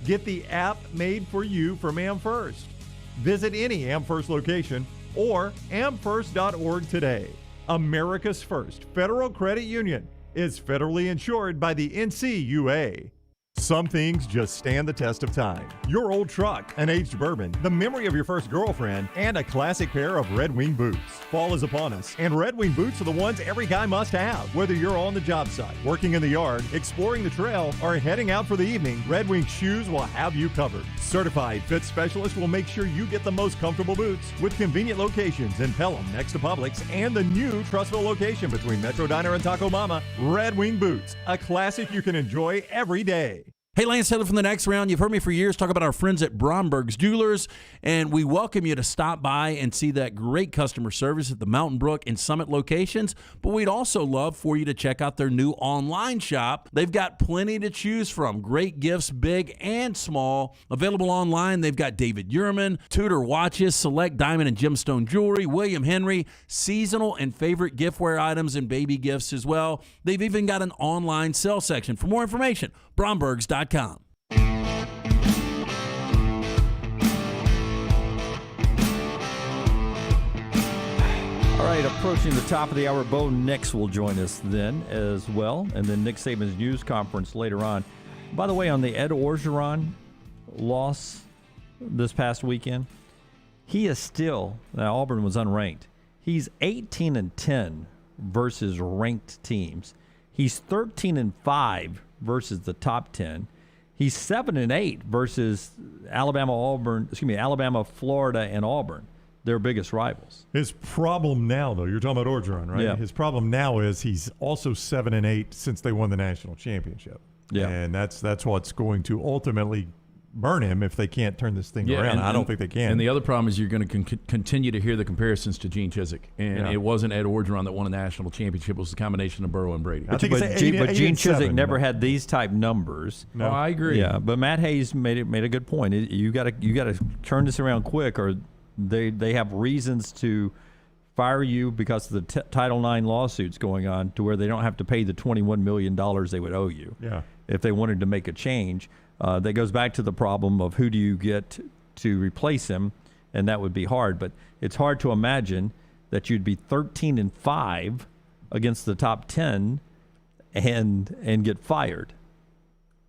Get the app made for you from AmFirst. Visit any AmFirst location or amfirst.org today. America's first federal credit union is federally insured by the NCUA. Some things just stand the test of time. Your old truck, an aged bourbon, the memory of your first girlfriend, and a classic pair of Red Wing boots. Fall is upon us, and Red Wing boots are the ones every guy must have. Whether you're on the job site, working in the yard, exploring the trail, or heading out for the evening, Red Wing shoes will have you covered. Certified fit specialists will make sure you get the most comfortable boots with convenient locations in Pelham next to Publix and the new Trussville location between Metro Diner and Taco Mama. Red Wing boots, a classic you can enjoy every day. Hey, Lance Taylor from The Next Round. You've heard me for years talk about our friends at Bromberg's Jewelers, and we welcome you to stop by and see that great customer service at the Mountain Brook and Summit locations, but we'd also love for you to check out their new online shop. They've got plenty to choose from. Great gifts, big and small. Available online, they've got David Yurman, Tudor watches, select diamond and gemstone jewelry, William Henry, seasonal and favorite giftware items and baby gifts as well. They've even got an online sale section. For more information, Brombergs.com. All right, approaching the top of the hour, Bo Nix will join us then as well, and then Nick Saban's news conference later on. By the way, on the Ed Orgeron loss this past weekend, he is still, now Auburn was unranked, he's 18-10 versus ranked teams. He's 13-5 versus the top 10. He's 7-8 versus Alabama, Florida, and Auburn, their biggest rivals. His problem now, though, you're talking about Orgeron, right? Yeah. His problem now is he's also 7-8 since they won the national championship. Yeah. And that's what's going to ultimately burn him if they can't turn this thing around. I don't think they can. And the other problem is you're going to continue to hear the comparisons to Gene Chizik. And it wasn't Ed Orgeron that won a national championship. It was the combination of Burrow and Brady. But Gene Chizik never had these type numbers. No, I agree. Yeah, but Matt Hayes made a good point. You got to turn this around quick, or they have reasons to fire you because of the Title IX lawsuits going on, to where they don't have to pay the $21 million they would owe you. Yeah. If they wanted to make a change. That goes back to the problem of who do you get to replace him, and that would be hard. But it's hard to imagine that you'd be 13-5 against the top 10 and get fired.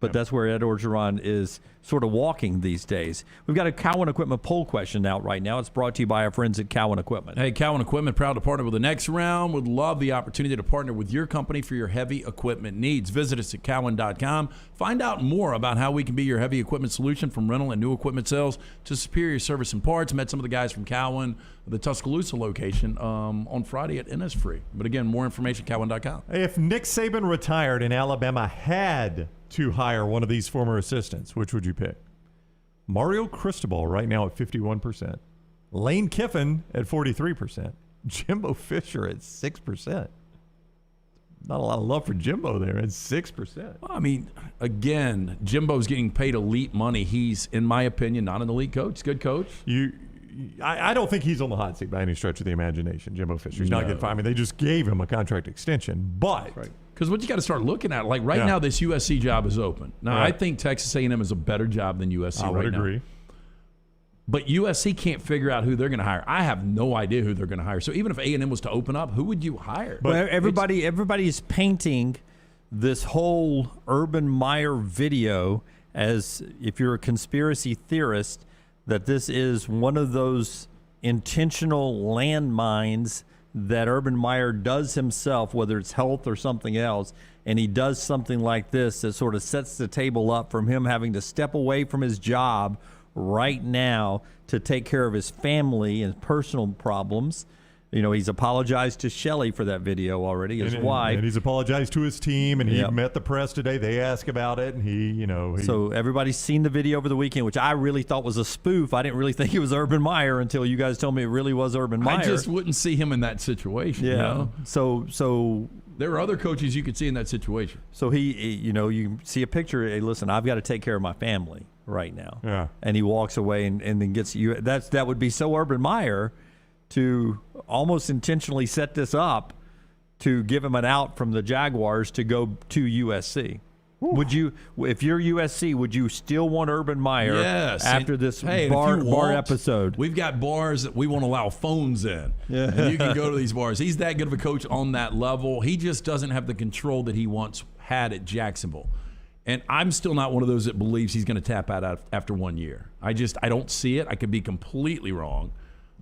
But that's where Ed Orgeron is sort of walking these days. We've got a Cowan Equipment poll question out right now. It's brought to you by our friends at Cowan Equipment. Hey, Cowan Equipment, proud to partner with The Next Round. Would love the opportunity to partner with your company for your heavy equipment needs. Visit us at Cowan.com. Find out more about how we can be your heavy equipment solution, from rental and new equipment sales to superior service and parts. Met some of the guys from Cowan, the Tuscaloosa location, on Friday at Innisfree. But again, more information, Cowan.com. If Nick Saban retired and Alabama had to hire one of these former assistants, which would you pick? Mario Cristobal right now at 51%. Lane Kiffin at 43%. Jimbo Fisher at 6%. Not a lot of love for Jimbo there at 6%. Well, I mean, again, Jimbo's getting paid elite money. He's, in my opinion, not an elite coach. He's a good coach. I don't think he's on the hot seat by any stretch of the imagination, Jimbo Fisher. He's not getting fired. I mean, they just gave him a contract extension. But because what you got to start looking at, like right now, this USC job is open. Now, I think Texas A&M is a better job than USC right now. I would agree. But USC can't figure out who they're going to hire. I have no idea who they're going to hire. So even if A&M was to open up, who would you hire? But everybody's painting this whole Urban Meyer video as, if you're a conspiracy theorist, that this is one of those intentional landmines that Urban Meyer does himself, whether it's health or something else, and he does something like this that sort of sets the table up from him having to step away from his job right now to take care of his family and personal problems. You know, he's apologized to Shelley for that video already, his wife. And he's apologized to his team, and he met the press today. They asked about it, and he So everybody's seen the video over the weekend, which I really thought was a spoof. I didn't really think it was Urban Meyer until you guys told me it really was Urban Meyer. I just wouldn't see him in that situation. Yeah. You know? So there are other coaches you could see in that situation. So he, you see a picture. Hey, listen, I've got to take care of my family right now. Yeah. And he walks away and then gets you. That would be so Urban Meyer to almost intentionally set this up to give him an out from the Jaguars to go to USC. Ooh. Would you, if you're USC, would you still want Urban Meyer after this bar episode? We've got bars that we won't allow phones in. Yeah. And you can go to these bars. He's that good of a coach on that level. He just doesn't have the control that he once had at Jacksonville. And I'm still not one of those that believes he's going to tap out after 1 year. I don't see it. I could be completely wrong.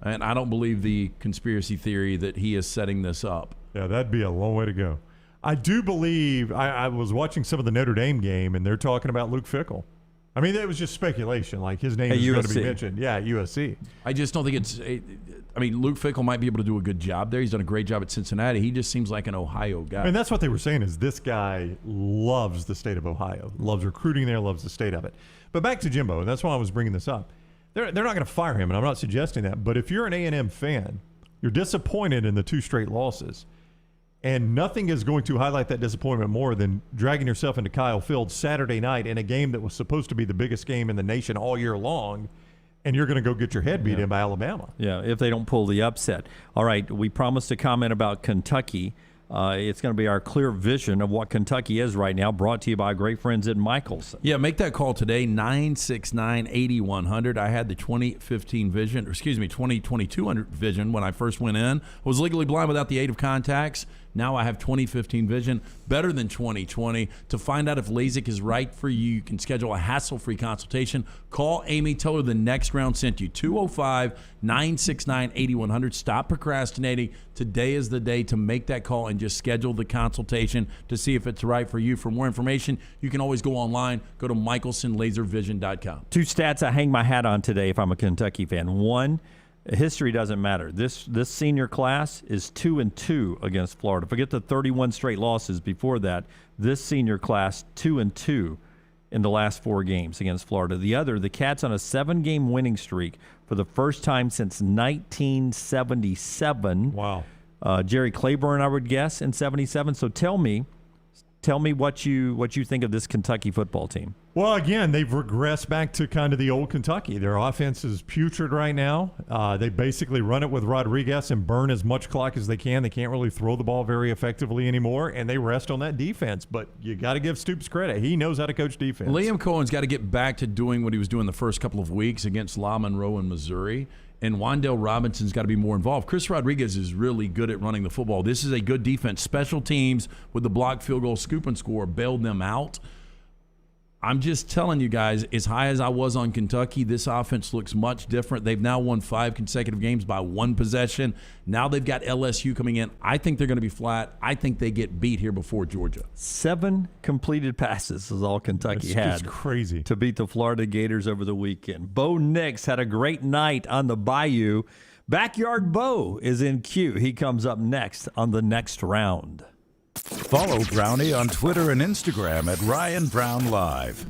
And I don't believe the conspiracy theory that he is setting this up. Yeah, that'd be a long way to go. I do believe, I was watching some of the Notre Dame game, and they're talking about Luke Fickell. I mean, it was just speculation. Like, his name is going to be mentioned. Yeah, at USC. I just don't think Luke Fickell might be able to do a good job there. He's done a great job at Cincinnati. He just seems like an Ohio guy. And that's what they were saying is this guy loves the state of Ohio, loves recruiting there, loves the state of it. But back to Jimbo, and that's why I was bringing this up. They're not going to fire him, and I'm not suggesting that. But if you're an A&M fan, you're disappointed in the 2 straight losses. And nothing is going to highlight that disappointment more than dragging yourself into Kyle Field Saturday night in a game that was supposed to be the biggest game in the nation all year long, and you're going to go get your head beat in by Alabama. Yeah, if they don't pull the upset. All right, we promised a comment about Kentucky. It's going to be our clear vision of what Kentucky is right now, brought to you by our great friends at Michelson. Yeah, make that call today, 969-8100. I had the 2022 vision when I first went in. I was legally blind without the aid of contacts. Now I have 2015 vision, better than 2020. To find out if LASIK is right for you, you can schedule a hassle-free consultation. Call Amy, tell her the next round sent you. 205-969-8100. Stop procrastinating. Today is the day to make that call and just schedule the consultation to see if it's right for you. For more information, you can always go online. Go to michelsonlaservision.com. 2 stats I hang my hat on today if I'm a Kentucky fan. 1, history doesn't matter. This senior class is 2-2 against Florida. Forget the 31 straight losses before that. This senior class 2-2 in the last 4 games against Florida. The other, the Cats on a 7-game winning streak for the first time since 1977. Wow. Jerry Claiborne, I would guess, in 77. So tell me what you think of this Kentucky football team. Well, again, they've regressed back to kind of the old Kentucky. Their offense is putrid right now. They basically run it with Rodriguez and burn as much clock as they can. They can't really throw the ball very effectively anymore, and they rest on that defense. But you got to give Stoops credit. He knows how to coach defense. Liam Cohen's got to get back to doing what he was doing the first couple of weeks against La Monroe in Missouri. And Wandale Robinson's got to be more involved. Chris Rodriguez is really good at running the football. This is a good defense. Special teams with the block, field goal, scoop, and score bailed them out. I'm just telling you guys, as high as I was on Kentucky, this offense looks much different. They've now won 5 consecutive games by 1 possession. Now they've got LSU coming in. I think they're going to be flat. I think they get beat here before Georgia. 7 completed passes is all Kentucky had. It's crazy. To beat the Florida Gators over the weekend. Bo Nix had a great night on the Bayou. Backyard Bo is in queue. He comes up next on the next round. Follow Brownie on Twitter and Instagram at Ryan Brown Live.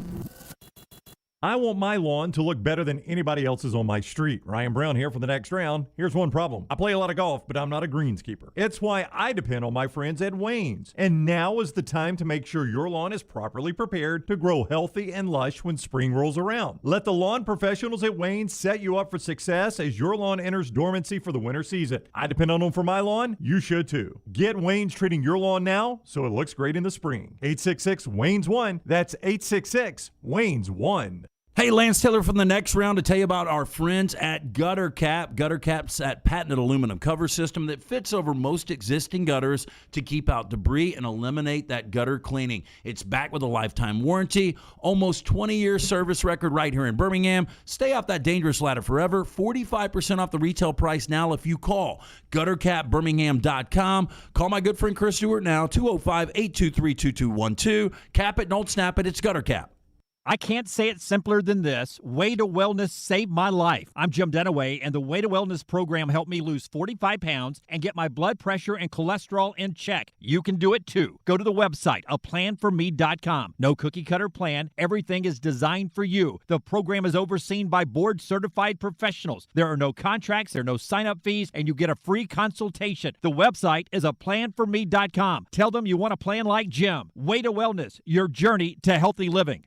I want my lawn to look better than anybody else's on my street. Ryan Brown here for the next round. Here's one problem. I play a lot of golf, but I'm not a greenskeeper. It's why I depend on my friends at Wayne's. And now is the time to make sure your lawn is properly prepared to grow healthy and lush when spring rolls around. Let the lawn professionals at Wayne's set you up for success as your lawn enters dormancy for the winter season. I depend on them for my lawn. You should too. Get Wayne's treating your lawn now so it looks great in the spring. 866-WAYNES-1. That's 866-WAYNES-1. Hey, Lance Taylor from the next round to tell you about our friends at Gutter Cap. Gutter Cap's that patented aluminum cover system that fits over most existing gutters to keep out debris and eliminate that gutter cleaning. It's backed with a lifetime warranty, almost 20-year service record right here in Birmingham. Stay off that dangerous ladder forever. 45% off the retail price now if you call guttercapbirmingham.com. Call my good friend Chris Stewart now, 205-823-2212. Cap it, don't snap it. It's Gutter Cap. I can't say it simpler than this. Way to Wellness saved my life. I'm Jim Dunaway, and the Way to Wellness program helped me lose 45 pounds and get my blood pressure and cholesterol in check. You can do it too. Go to the website, aplanforme.com. No cookie-cutter plan. Everything is designed for you. The program is overseen by board-certified professionals. There are no contracts, there are no sign-up fees, and you get a free consultation. The website is aplanforme.com. Tell them you want a plan like Jim. Way to Wellness, your journey to healthy living.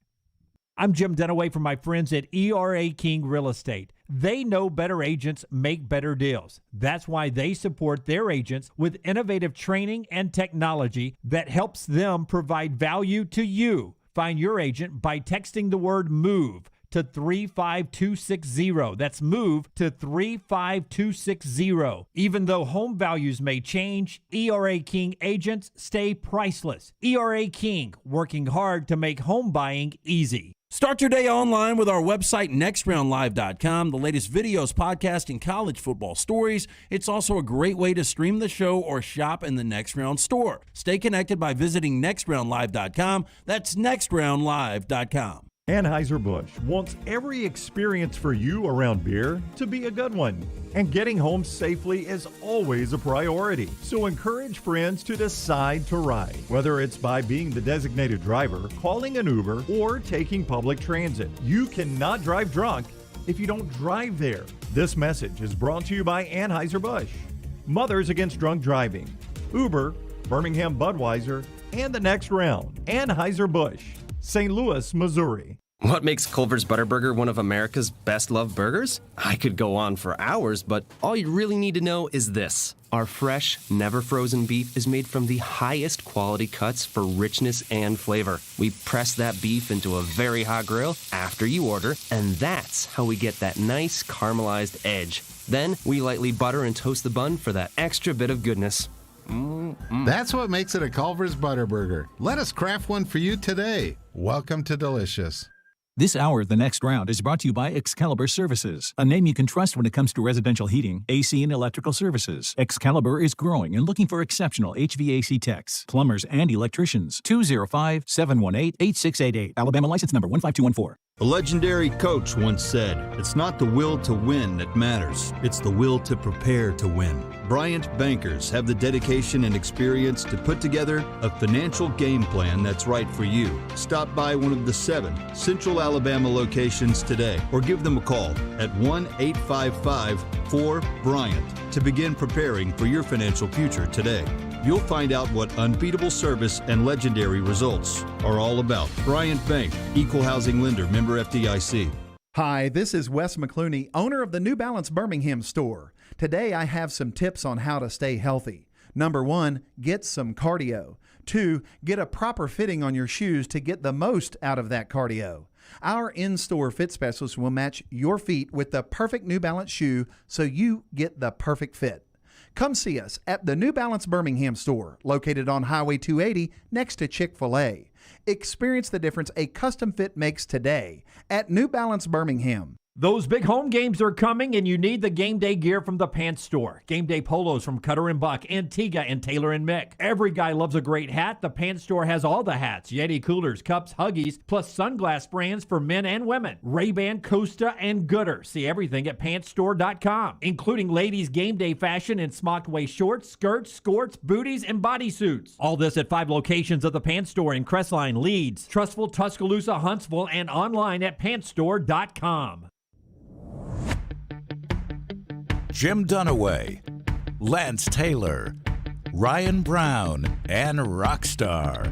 I'm Jim Dunaway from my friends at ERA King Real Estate. They know better agents make better deals. That's why they support their agents with innovative training and technology that helps them provide value to you. Find your agent by texting the word MOVE to 35260. That's move to 35260. Even though home values may change, ERA King agents stay priceless. ERA King, working hard to make home buying easy. Start your day online with our website, nextroundlive.com. The latest videos, podcasts, and college football stories. It's also a great way to stream the show or shop in the Next Round store. Stay connected by visiting nextroundlive.com. That's nextroundlive.com. Anheuser-Busch wants every experience for you around beer to be a good one. And getting home safely is always a priority. So encourage friends to decide to ride, whether it's by being the designated driver, calling an Uber, or taking public transit. You cannot drive drunk if you don't drive there. This message is brought to you by Anheuser-Busch, Mothers Against Drunk Driving, Uber, Birmingham Budweiser, and the Next Round. Anheuser-Busch, St. Louis, Missouri. What makes Culver's Butterburger one of America's best-loved burgers? I could go on for hours, but all you really need to know is this. Our fresh, never-frozen beef is made from the highest quality cuts for richness and flavor. We press that beef into a very hot grill after you order, and that's how we get that nice caramelized edge. Then we lightly butter and toast the bun for that extra bit of goodness. That's what makes it a Culver's Butterburger. Let us craft one for you today. Welcome to Delicious. This hour of The Next Round is brought to you by Excalibur Services, a name you can trust when it comes to residential heating, AC, and electrical services. Excalibur is growing and looking for exceptional HVAC techs, plumbers, and electricians. 205-718-8688. Alabama license number 15214. A legendary coach once said, "It's not the will to win that matters, it's the will to prepare to win." Bryant bankers have the dedication and experience to put together a financial game plan that's right for you. Stop by one of the 7 Central Alabama locations today or give them a call at 1-855-4-BRYANT to begin preparing for your financial future today. You'll find out what unbeatable service and legendary results are all about. Bryant Bank, Equal Housing Lender, member FDIC. Hi, this is Wes McClooney, owner of the New Balance Birmingham store. Today I have some tips on how to stay healthy. Number 1, get some cardio. 2, get a proper fitting on your shoes to get the most out of that cardio. Our in-store fit specialist will match your feet with the perfect New Balance shoe so you get the perfect fit. Come see us at the New Balance Birmingham store, located on Highway 280 next to Chick-fil-A. Experience the difference a custom fit makes today at New Balance Birmingham. Those big home games are coming, and you need the game day gear from the Pants Store. Game day polos from Cutter and Buck, Antigua, and Taylor and Mick. Every guy loves a great hat. The Pants Store has all the hats, Yeti coolers, cups, Huggies, plus sunglass brands for men and women. Ray-Ban, Costa, and Gooder. See everything at pantsstore.com, including ladies' game day fashion in smocked waist shorts, skirts, skirts, booties, and bodysuits. All this at 5 locations of the Pants Store in Crestline, Leeds, Trustful, Tuscaloosa, Huntsville, and online at pantsstore.com. Jim Dunaway, Lance Taylor, Ryan Brown, and Rockstar.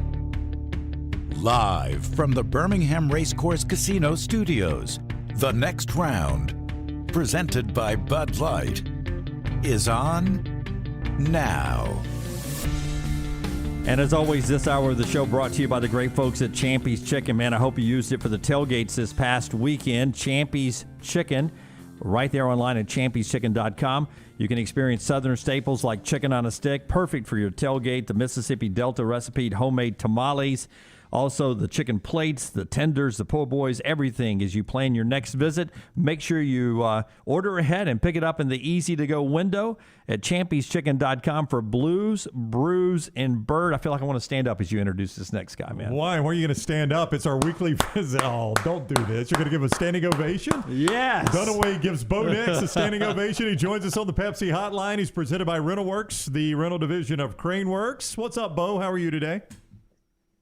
Live from the Birmingham Racecourse Casino Studios, The Next Round, presented by Bud Light, is on now. And as always, this hour of the show brought to you by the great folks at Champy's Chicken. Man, I hope you used it for the tailgates this past weekend. Champy's Chicken, right there online at champyschicken.com. You can experience Southern staples like chicken on a stick, perfect for your tailgate, the Mississippi Delta recipe, homemade tamales, also the chicken plates, the tenders, the po' boys, everything as you plan your next visit. Make sure you order ahead and pick it up in the easy-to-go window at champyschicken.com for Blues, Brews, and Bird. I feel like I want to stand up as you introduce this next guy, man. Why? Why are you going to stand up? It's our weekly visit. Oh, don't do this. You're going to give a standing ovation? Yes. Dunaway gives Bo Nix a standing ovation. He joins us on the Pepsi Hotline. He's presented by Rental Works, the rental division of Crane Works. What's up, Bo? How are you today?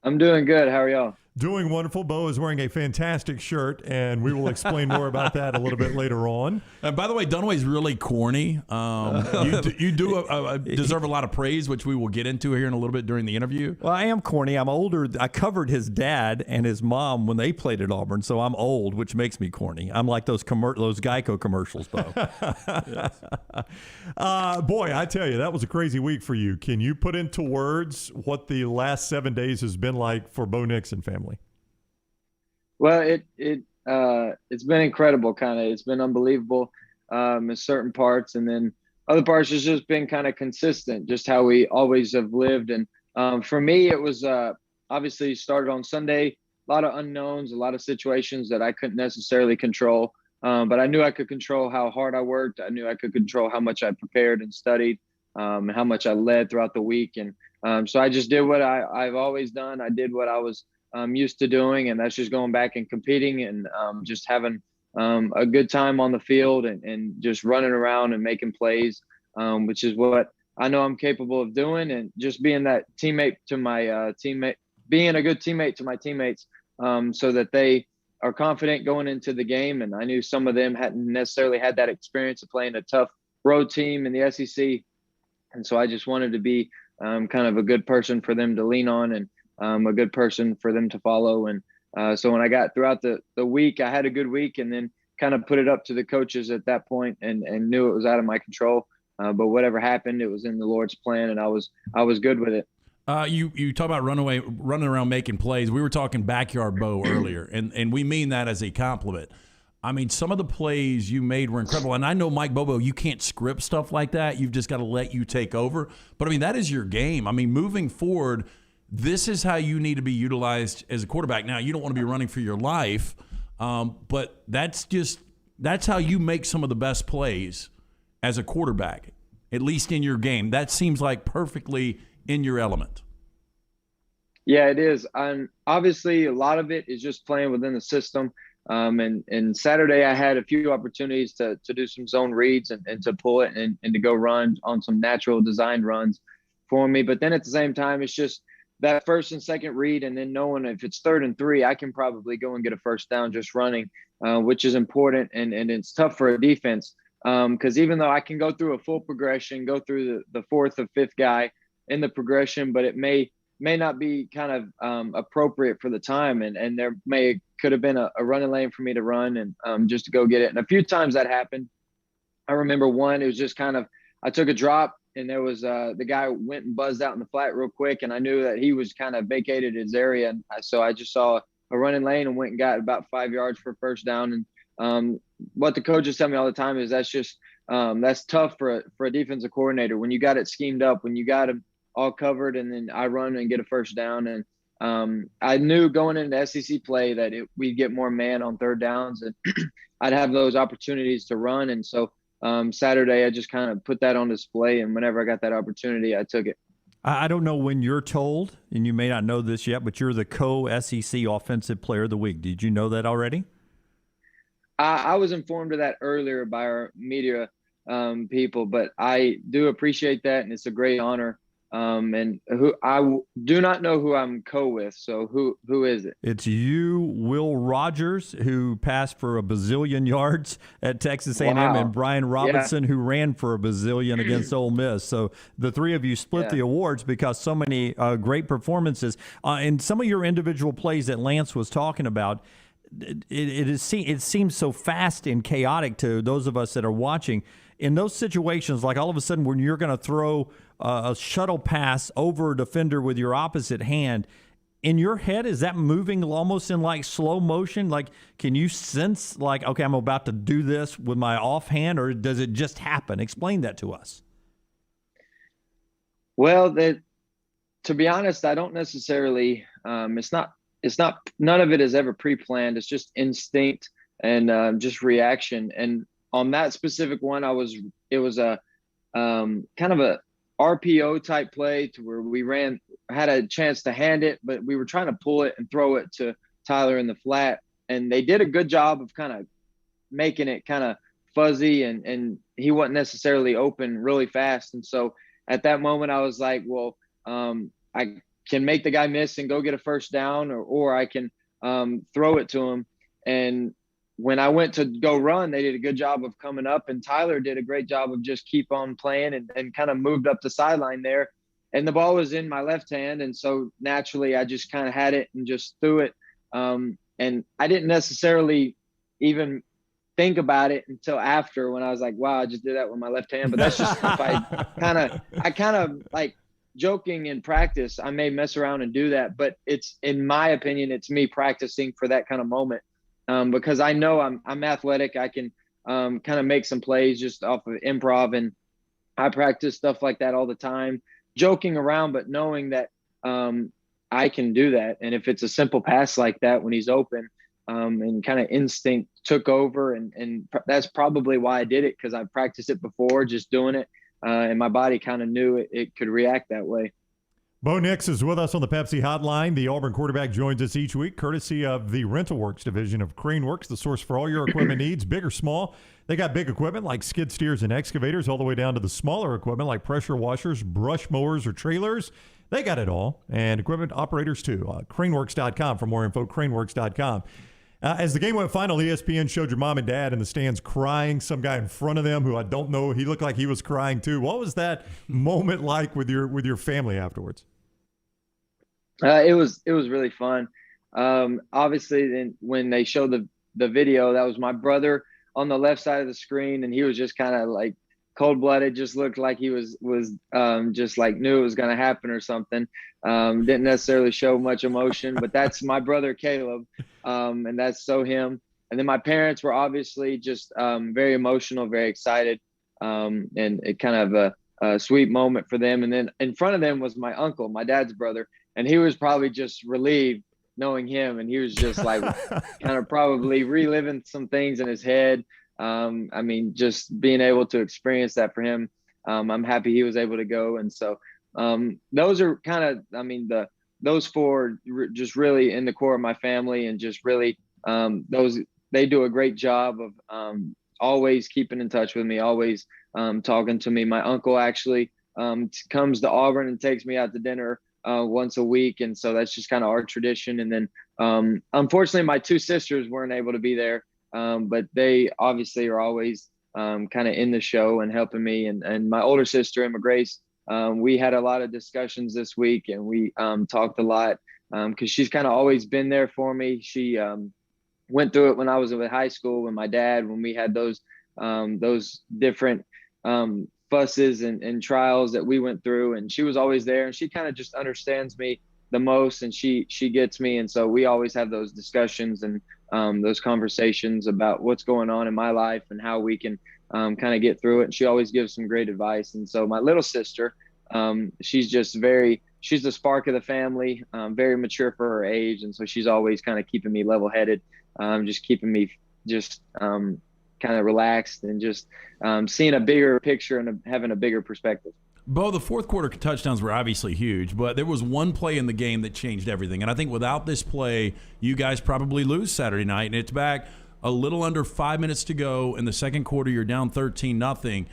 I'm doing good. How are y'all? Doing wonderful. Bo is wearing a fantastic shirt, and we will explain more about that a little bit later on. And by the way, Dunaway's really corny. You deserve a lot of praise, which we will get into here in a little bit during the interview. Well, I am corny. I'm older. I covered his dad and his mom when they played at Auburn, so I'm old, which makes me corny. I'm like those Geico commercials, Bo. Yes. Boy, I tell you, that was a crazy week for you. Can you put into words what the last 7 days has been like for Bo Nix and family? Well, it it's been incredible. It's been unbelievable in certain parts, and then other parts has just been kind of consistent, just how we always have lived. And for me, it was obviously started on Sunday. A lot of unknowns, a lot of situations that I couldn't necessarily control. But I knew I could control how hard I worked. I knew I could control how much I prepared and studied, and how much I led throughout the week. And so I just did what I've always done. I did what I was used to doing, and that's just going back and competing and just having a good time on the field and just running around and making plays, which is what I know I'm capable of doing, and just being that teammate to my being a good teammate to my teammates, so that they are confident going into the game. And I knew some of them hadn't necessarily had that experience of playing a tough road team in the SEC. And so I just wanted to be kind of a good person for them to lean on, and a good person for them to follow. And so when I got throughout the week, I had a good week, and then kind of put it up to the coaches at that point, and knew it was out of my control. But whatever happened, it was in the Lord's plan, and I was good with it. You talk about running around making plays. We were talking backyard Bo earlier, and we mean that as a compliment. I mean, some of the plays you made were incredible. And I know, Mike Bobo, you can't script stuff like that. You've just got to let you take over. But, I mean, that is your game. I mean, moving forward, this is how you need to be utilized as a quarterback. Now, you don't want to be running for your life, but that's how you make some of the best plays as a quarterback, at least in your game. That seems like perfectly in your element. Yeah, it is. Obviously, a lot of it is just playing within the system. And Saturday, I had a few opportunities to do some zone reads and to pull it and to go run on some natural design runs for me. But then at the same time, it's just that first and second read, and then knowing if it's 3rd and 3, I can probably go and get a first down just running, which is important. And it's tough for a defense, because even though I can go through a full progression, go through the 4th or 5th guy in the progression, but it may not be kind of appropriate for the time. And there could have been a running lane for me to run and just to go get it. And a few times that happened. I remember one, it was just kind of, I took a drop, and there was the guy went and buzzed out in the flat real quick, and I knew that he was kind of vacated his area. And so I just saw a running lane and went and got about 5 yards for first down. And what the coaches tell me all the time is that's tough for a defensive coordinator when you got it schemed up, when you got him all covered, and then I run and get a first down. And I knew going into SEC play that we'd get more man on 3rd downs, and I'd have those opportunities to run. And so Saturday, I just kind of put that on display, and whenever I got that opportunity, I took it. I don't know when you're told, and you may not know this yet, but you're the co-SEC Offensive Player of the Week. Did you know that already? I was informed of that earlier by our media people, but I do appreciate that, and it's a great honor. And I do not know who I'm with. So who is it? It's you, Will Rogers, who passed for a bazillion yards at Texas A&M, and Brian Robinson, who ran for a bazillion against Ole Miss. So the three of you split the awards because so many great performances. And some of your individual plays that Lance was talking about, it seems so fast and chaotic to those of us that are watching. In those situations, like all of a sudden when you're going to throw a shuttle pass over a defender with your opposite hand, in your head, is that moving almost in like slow motion? Like, can you sense like, okay, I'm about to do this with my offhand, or does it just happen? Explain that to us. Well, to be honest, I don't necessarily, it's not, none of it is ever pre-planned. It's just instinct and just reaction. And on that specific one, it was a kind of a RPO type play to where we had a chance to hand it, but we were trying to pull it and throw it to Tyler in the flat. And they did a good job of kind of making it kind of fuzzy, and he wasn't necessarily open really fast. And so at that moment I was like, well, I can make the guy miss and go get a first down, or I can throw it to him. And when I went to go run, they did a good job of coming up, and Tyler did a great job of just keep on playing and kind of moved up the sideline there. And the ball was in my left hand. And so naturally I just kind of had it and just threw it. And I didn't necessarily even think about it until after, when I was like, wow, I just did that with my left hand. But that's just stuff I kind of like joking in practice. I may mess around and do that, but it's, in my opinion, it's me practicing for that kind of moment. because I know I'm athletic. I can kind of make some plays just off of improv, and I practice stuff like that all the time, joking around, but knowing that I can do that. And if it's a simple pass like that when he's open, and kind of instinct took over, and that's probably why I did it, because I practiced it before, just doing it, and my body kind of knew it could react that way. Bo Nix is with us on the Pepsi Hotline. The Auburn quarterback joins us each week, courtesy of the Rental Works division of Crane Works, the source for all your equipment needs, big or small. They got big equipment like skid steers and excavators, all the way down to the smaller equipment like pressure washers, brush mowers, or trailers. They got it all, and equipment operators too. Craneworks.com for more info, craneworks.com. As the game went final, ESPN showed your mom and dad in the stands crying. Some guy in front of them who I don't know, he looked like he was crying too. What was that moment like with your family afterwards? It was really fun. Obviously, then when they showed the video, that was my brother on the left side of the screen, and he was just kind of like cold-blooded, just looked like he was just like knew it was going to happen or something. Didn't necessarily show much emotion, but that's my brother Caleb, and that's so him. And then my parents were obviously just very emotional, very excited, and it kind of a sweet moment for them. And then in front of them was my uncle, my dad's brother, and he was probably just relieved knowing him, and he was just like kind of probably reliving some things in his head. I mean, just being able to experience that for him, I'm happy he was able to go. And so those are kind of, I mean, those four just really in the core of my family, and just really they do a great job of always keeping in touch with me, always talking to me. My uncle actually comes to Auburn and takes me out to dinner once a week. And so that's just kind of our tradition. And then unfortunately, my two sisters weren't able to be there. But they obviously are always kind of in the show and helping me. And my older sister, Emma Grace, we had a lot of discussions this week, and we talked a lot because she's kind of always been there for me. She went through it when I was in high school with my dad, when we had those different fusses and trials that we went through, and she was always there, and she kind of just understands me the most, and she gets me. And so we always have those discussions and those conversations about what's going on in my life and how we can kind of get through it. And she always gives some great advice. And so my little sister, she's the spark of the family, very mature for her age. And so she's always kind of keeping me level-headed, just keeping me just kind of relaxed, and just seeing a bigger picture and having a bigger perspective. Bo, the fourth quarter touchdowns were obviously huge, but there was one play in the game that changed everything. And I think without this play, you guys probably lose Saturday night. And it's back a little under 5 minutes to go in the second quarter. You're down 13-0.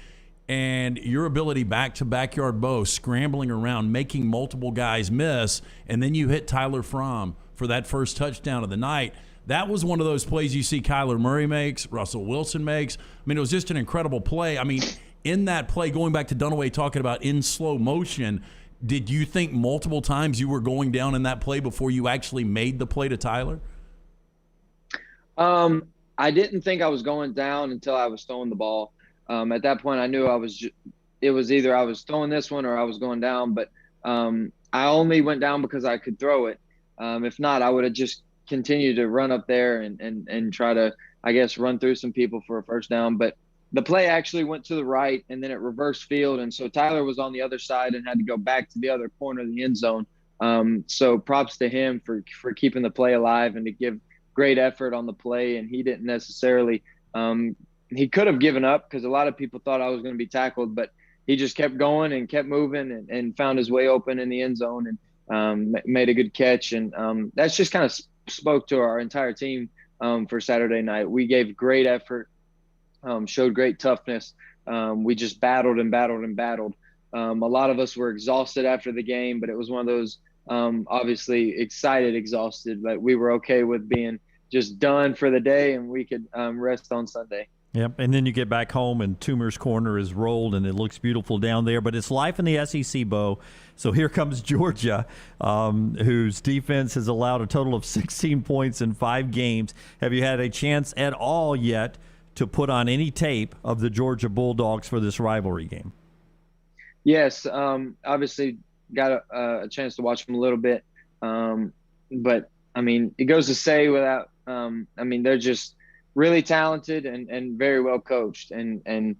And your ability back to backyard Bo, scrambling around, making multiple guys miss, and then you hit Tyler Fromm for that first touchdown of the night. That was one of those plays you see Kyler Murray makes, Russell Wilson makes. I mean, it was just an incredible play. I mean, in that play, going back to Dunaway talking about in slow motion, did you think multiple times you were going down in that play before you actually made the play to Tyler? I didn't think I was going down until I was throwing the ball. At that point, I knew it was either I was throwing this one or I was going down. But I only went down because I could throw it. If not, I would have just continued to run up there and try to, I guess, run through some people for a first down. But the play actually went to the right, and then it reversed field. And so Tyler was on the other side and had to go back to the other corner of the end zone. So props to him for keeping the play alive and to give great effort on the play. And he didn't necessarily he could have given up, because a lot of people thought I was going to be tackled, but he just kept going and kept moving and found his way open in the end zone and made a good catch. And that's just kind of spoke to our entire team for Saturday night. We gave great effort. Showed great toughness. We just battled and battled and battled. A lot of us were exhausted after the game, but it was one of those obviously exhausted, but we were okay with being just done for the day, and we could rest on Sunday. Yep, and then you get back home and Toomer's Corner is rolled and it looks beautiful down there. But it's life in the SEC, Bo. So here comes Georgia, whose defense has allowed a total of 16 points in 5 games. Have you had a chance at all yet to put on any tape of the Georgia Bulldogs for this rivalry game? Yes, obviously got a chance to watch them a little bit. But, I mean, it goes to say I mean, they're just really talented and very well coached. And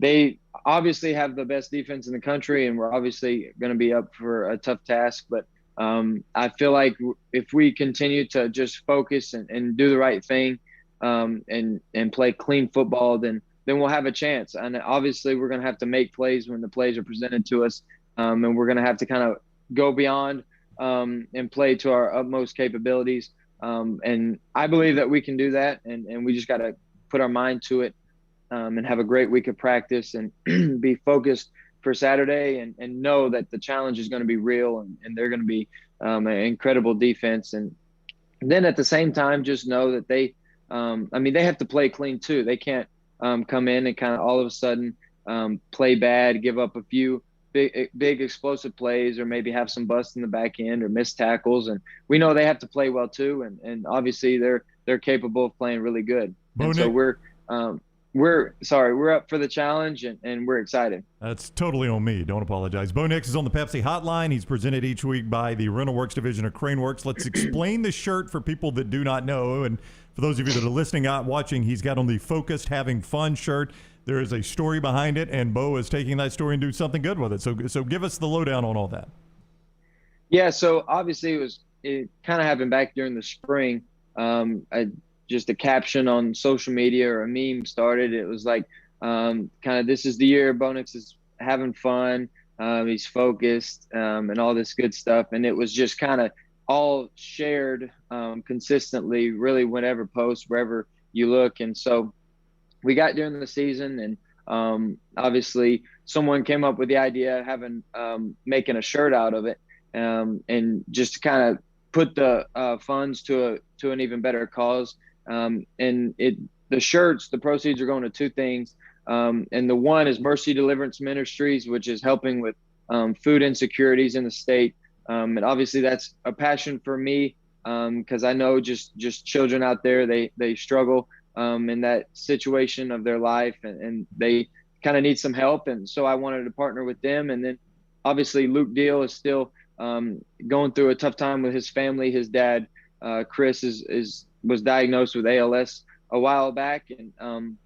they obviously have the best defense in the country, and we're obviously going to be up for a tough task. But I feel like if we continue to just focus and do the right thing and play clean football, then we'll have a chance. And obviously we're going to have to make plays when the plays are presented to us. And we're going to have to kind of go beyond and play to our utmost capabilities. And I believe that we can do that. And we just got to put our mind to it and have a great week of practice and be focused for Saturday and know that the challenge is going to be real and they're going to be an incredible defense. And then at the same time, just know that they have to play clean too. They can't come in and kind of all of a sudden play bad, give up a few big explosive plays, or maybe have some busts in the back end or missed tackles. And we know they have to play well too. And obviously they're capable of playing really good. And so we're up for the challenge and we're excited. That's totally on me. Don't apologize. Bo Nix is on the Pepsi Hotline. He's presented each week by the Rental Works division of Crane Works. Let's explain the shirt for people that do not know. And for those of you that are listening out watching, he's got on the Focused Having Fun shirt. There is a story behind it, and Bo is taking that story and doing something good with it. So give us the lowdown on all that. Yeah, so obviously it kind of happened back during the spring. Just a caption on social media or a meme started. It was like kind of, this is the year Bo Nix is having fun. He's focused and all this good stuff. And it was just kind of all shared consistently, really, whenever post, wherever you look. And so we got during the season, and obviously someone came up with the idea of having making a shirt out of it, and just to kind of put the funds to an even better cause. And the shirts, the proceeds are going to two things. And the one is Mercy Deliverance Ministries, which is helping with food insecurities in the state. And obviously that's a passion for me, because I know just children out there, they struggle in that situation of their life, and they kind of need some help. And so I wanted to partner with them. And then obviously Luke Deal is still going through a tough time with his family. His dad, Chris, was diagnosed with ALS a while back, and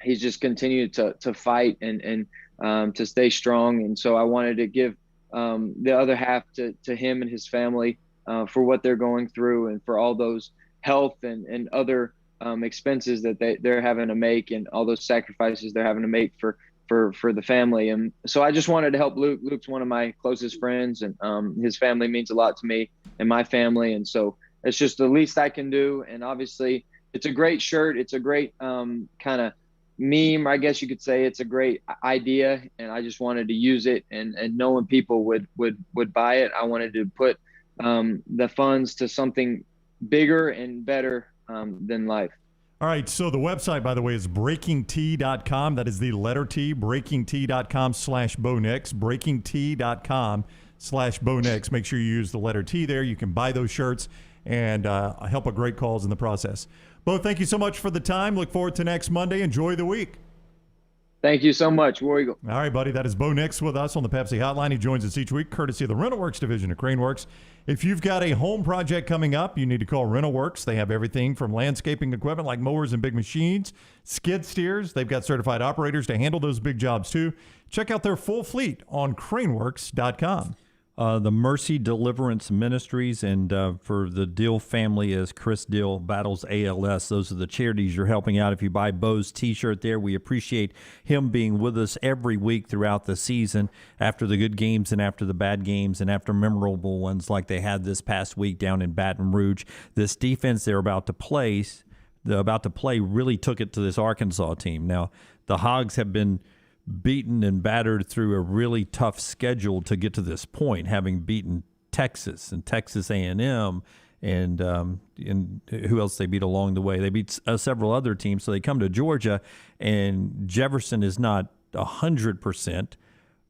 he's just continued to fight and to stay strong. And so I wanted to give the other half to him and his family for what they're going through, and for all those health and other expenses that they're having to make, and all those sacrifices they're having to make for the family. And so I just wanted to help Luke. Luke's one of my closest friends, and his family means a lot to me and my family. And so it's just the least I can do. And obviously it's a great shirt. It's a great kind of meme, I guess you could say. It's a great idea, and I just wanted to use it, and knowing people would buy it, I wanted to put the funds to something bigger and better than life. All right, so the website, by the way, is breakingt.com. That is the letter T, breakingt.com/Bo Nix, breakingt.com/Bo Nix. Make sure you use the letter T there. You can buy those shirts and help a great cause in the process. Bo, thank you so much for the time. Look forward to next Monday. Enjoy the week. Thank you so much, War Eagle. All right, buddy. That is Bo Nix with us on the Pepsi Hotline. He joins us each week, courtesy of the Rental Works division of Crane Works. If you've got a home project coming up, you need to call Rental Works. They have everything from landscaping equipment like mowers and big machines, skid steers. They've got certified operators to handle those big jobs too. Check out their full fleet on craneworks.com. The Mercy Deliverance Ministries, and for the Deal family, as Chris Deal battles ALS. Those are the charities you're helping out. If you buy Bo's T-shirt there, we appreciate him being with us every week throughout the season, after the good games and after the bad games and after memorable ones like they had this past week down in Baton Rouge. This defense they're about to play really took it to this Arkansas team. Now, the Hogs have been beaten and battered through a really tough schedule to get to this point, having beaten Texas and Texas A&M and who else they beat along the way. They beat several other teams, so they come to Georgia, and Jefferson is not 100%,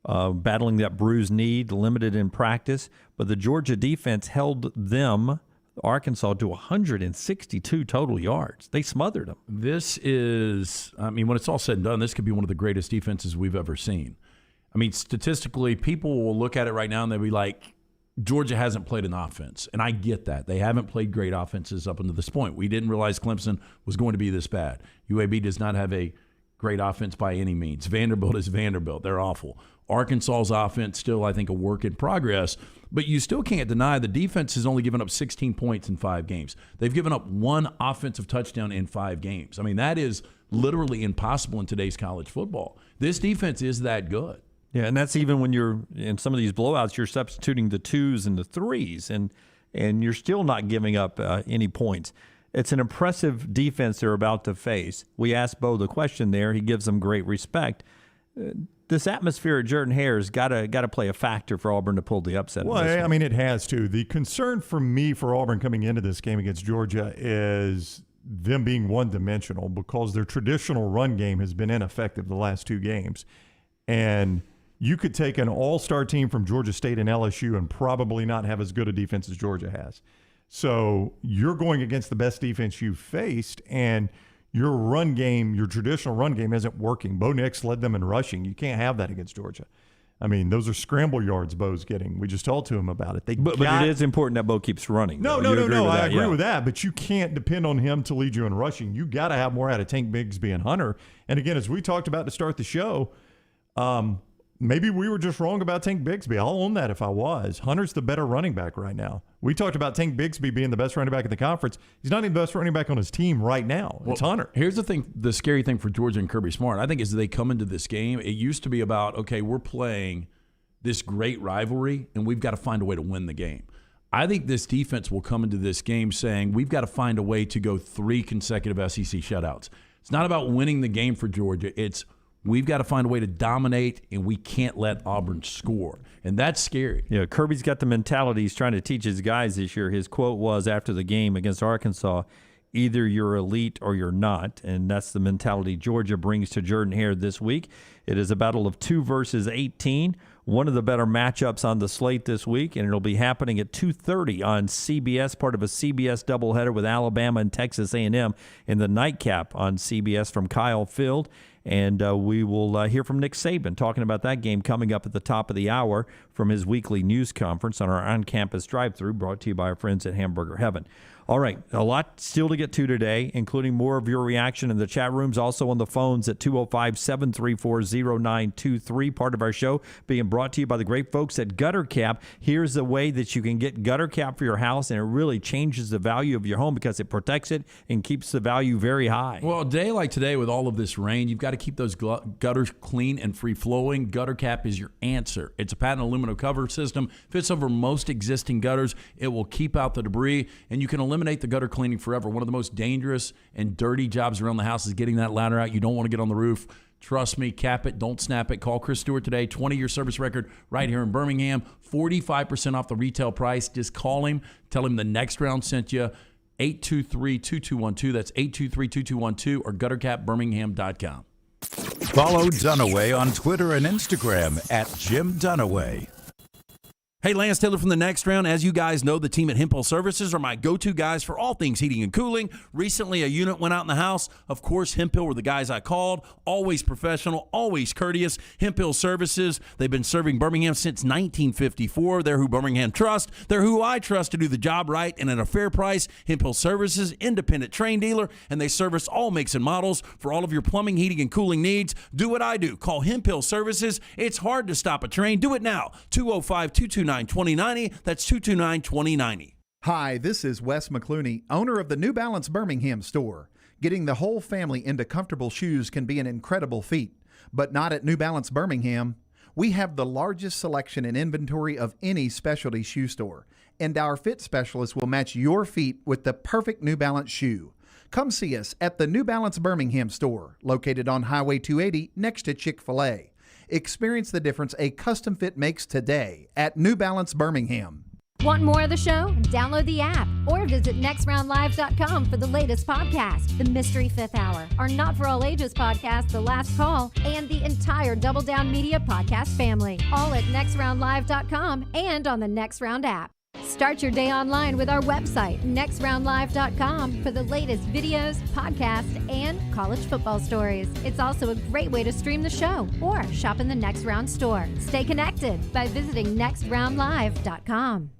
battling that bruised knee, limited in practice, but the Georgia defense held them, Arkansas, to 162 total yards. They smothered them. This is, I mean, when it's all said and done, this could be one of the greatest defenses we've ever seen. I mean, statistically, people will look at it right now and they'll be like, Georgia hasn't played an offense, and I get that. They haven't played great offenses up until this point. We didn't realize Clemson was going to be this bad. UAB does not have a great offense by any means. Vanderbilt is Vanderbilt. They're awful. Arkansas's offense still, I think, a work in progress, but you still can't deny the defense has only given up 16 points in 5 games. They've given up 1 offensive touchdown in 5 games. I mean, that is literally impossible in today's college football. This defense is that good. Yeah, and that's even when you're in some of these blowouts, you're substituting the 2s and the 3s, and you're still not giving up any points. It's an impressive defense they're about to face. We asked Bo the question there. He gives them great respect. This atmosphere at Jordan-Hare's got to play a factor for Auburn to pull the upset. Well, I mean, it has to. The concern for me for Auburn coming into this game against Georgia is them being one-dimensional because their traditional run game has been ineffective the last 2 games. And you could take an all-star team from Georgia State and LSU and probably not have as good a defense as Georgia has. So you're going against the best defense you've faced, and your run game, your traditional run game isn't working. Bo Nix led them in rushing. You can't have that against Georgia. I mean, those are scramble yards Bo's getting. We just talked to him about it. But it is important that Bo keeps running. No. I agree with that, but you can't depend on him to lead you in rushing. You got to have more out of Tank Bigsby and Hunter. And again, as we talked about to start the show, maybe we were just wrong about Tank Bigsby. I'll own that if I was. Hunter's the better running back right now. We talked about Tank Bigsby being the best running back in the conference. He's not even the best running back on his team right now. It's Hunter. Here's the thing, the scary thing for Georgia and Kirby Smart, I think, is they come into this game, it used to be about, okay, we're playing this great rivalry, and we've got to find a way to win the game. I think this defense will come into this game saying we've got to find a way to go 3 consecutive SEC shutouts. It's not about winning the game for Georgia. It's we've got to find a way to dominate, and we can't let Auburn score. And that's scary. Yeah, Kirby's got the mentality he's trying to teach his guys this year. His quote was after the game against Arkansas, either you're elite or you're not. And that's the mentality Georgia brings to Jordan-Hare this week. It is a battle of 2 versus 18, one of the better matchups on the slate this week, and it'll be happening at 2:30 on CBS, part of a CBS doubleheader with Alabama and Texas A&M in the nightcap on CBS from Kyle Field. And we will hear from Nick Saban talking about that game coming up at the top of the hour from his weekly news conference on our on-campus drive-thru, brought to you by our friends at Hamburger Heaven. All right, a lot still to get to today, including more of your reaction in the chat rooms, also on the phones at 205-734-0923, part of our show being brought to you by the great folks at Gutter Cap. Here's a way that you can get Gutter Cap for your house, and it really changes the value of your home because it protects it and keeps the value very high. Well, a day like today with all of this rain, you've got to keep those gutters clean and free-flowing. Gutter Cap is your answer. It's a patent aluminum cover system, fits over most existing gutters. It will keep out the debris, and you can eliminate the gutter cleaning forever. One of the most dangerous and dirty jobs around the house is getting that ladder out. You don't want to get on the roof. Trust me, cap it, don't snap it. Call Chris Stewart today, 20-year service record right here in Birmingham, 45% off the retail price. Just call him, tell him the next round sent you, 823-2212. That's 823-2212 or guttercapbirmingham.com. Follow Dunaway on Twitter and Instagram at Jim Dunaway. Hey, Lance Taylor from the Next Round. As you guys know, the team at Hemphill Services are my go-to guys for all things heating and cooling. Recently, a unit went out in the house. Of course, Hemphill were the guys I called. Always professional, always courteous. Hemphill Services, they've been serving Birmingham since 1954. They're who Birmingham trusts. They're who I trust to do the job right and at a fair price. Hemphill Services, independent train dealer, and they service all makes and models for all of your plumbing, heating, and cooling needs. Do what I do. Call Hemphill Services. It's hard to stop a train. Do it now. 205-229-2090. That's 229-2090. Hi, this is Wes McClooney, owner of the New Balance Birmingham store. Getting the whole family into comfortable shoes can be an incredible feat, but not at New Balance Birmingham. We have the largest selection and inventory of any specialty shoe store, and our fit specialist will match your feet with the perfect New Balance shoe. Come see us at the New Balance Birmingham store, located on Highway 280 next to Chick-fil-A. Experience the difference a custom fit makes today at New Balance Birmingham. Want more of the show? Download the app or visit nextroundlive.com for the latest podcast. The Mystery Fifth Hour, our Not For All Ages podcast, The Last Call, and the entire Double Down Media podcast family. All at nextroundlive.com and on the Next Round app. Start your day online with our website, nextroundlive.com, for the latest videos, podcasts, and college football stories. It's also a great way to stream the show or shop in the Next Round store. Stay connected by visiting nextroundlive.com.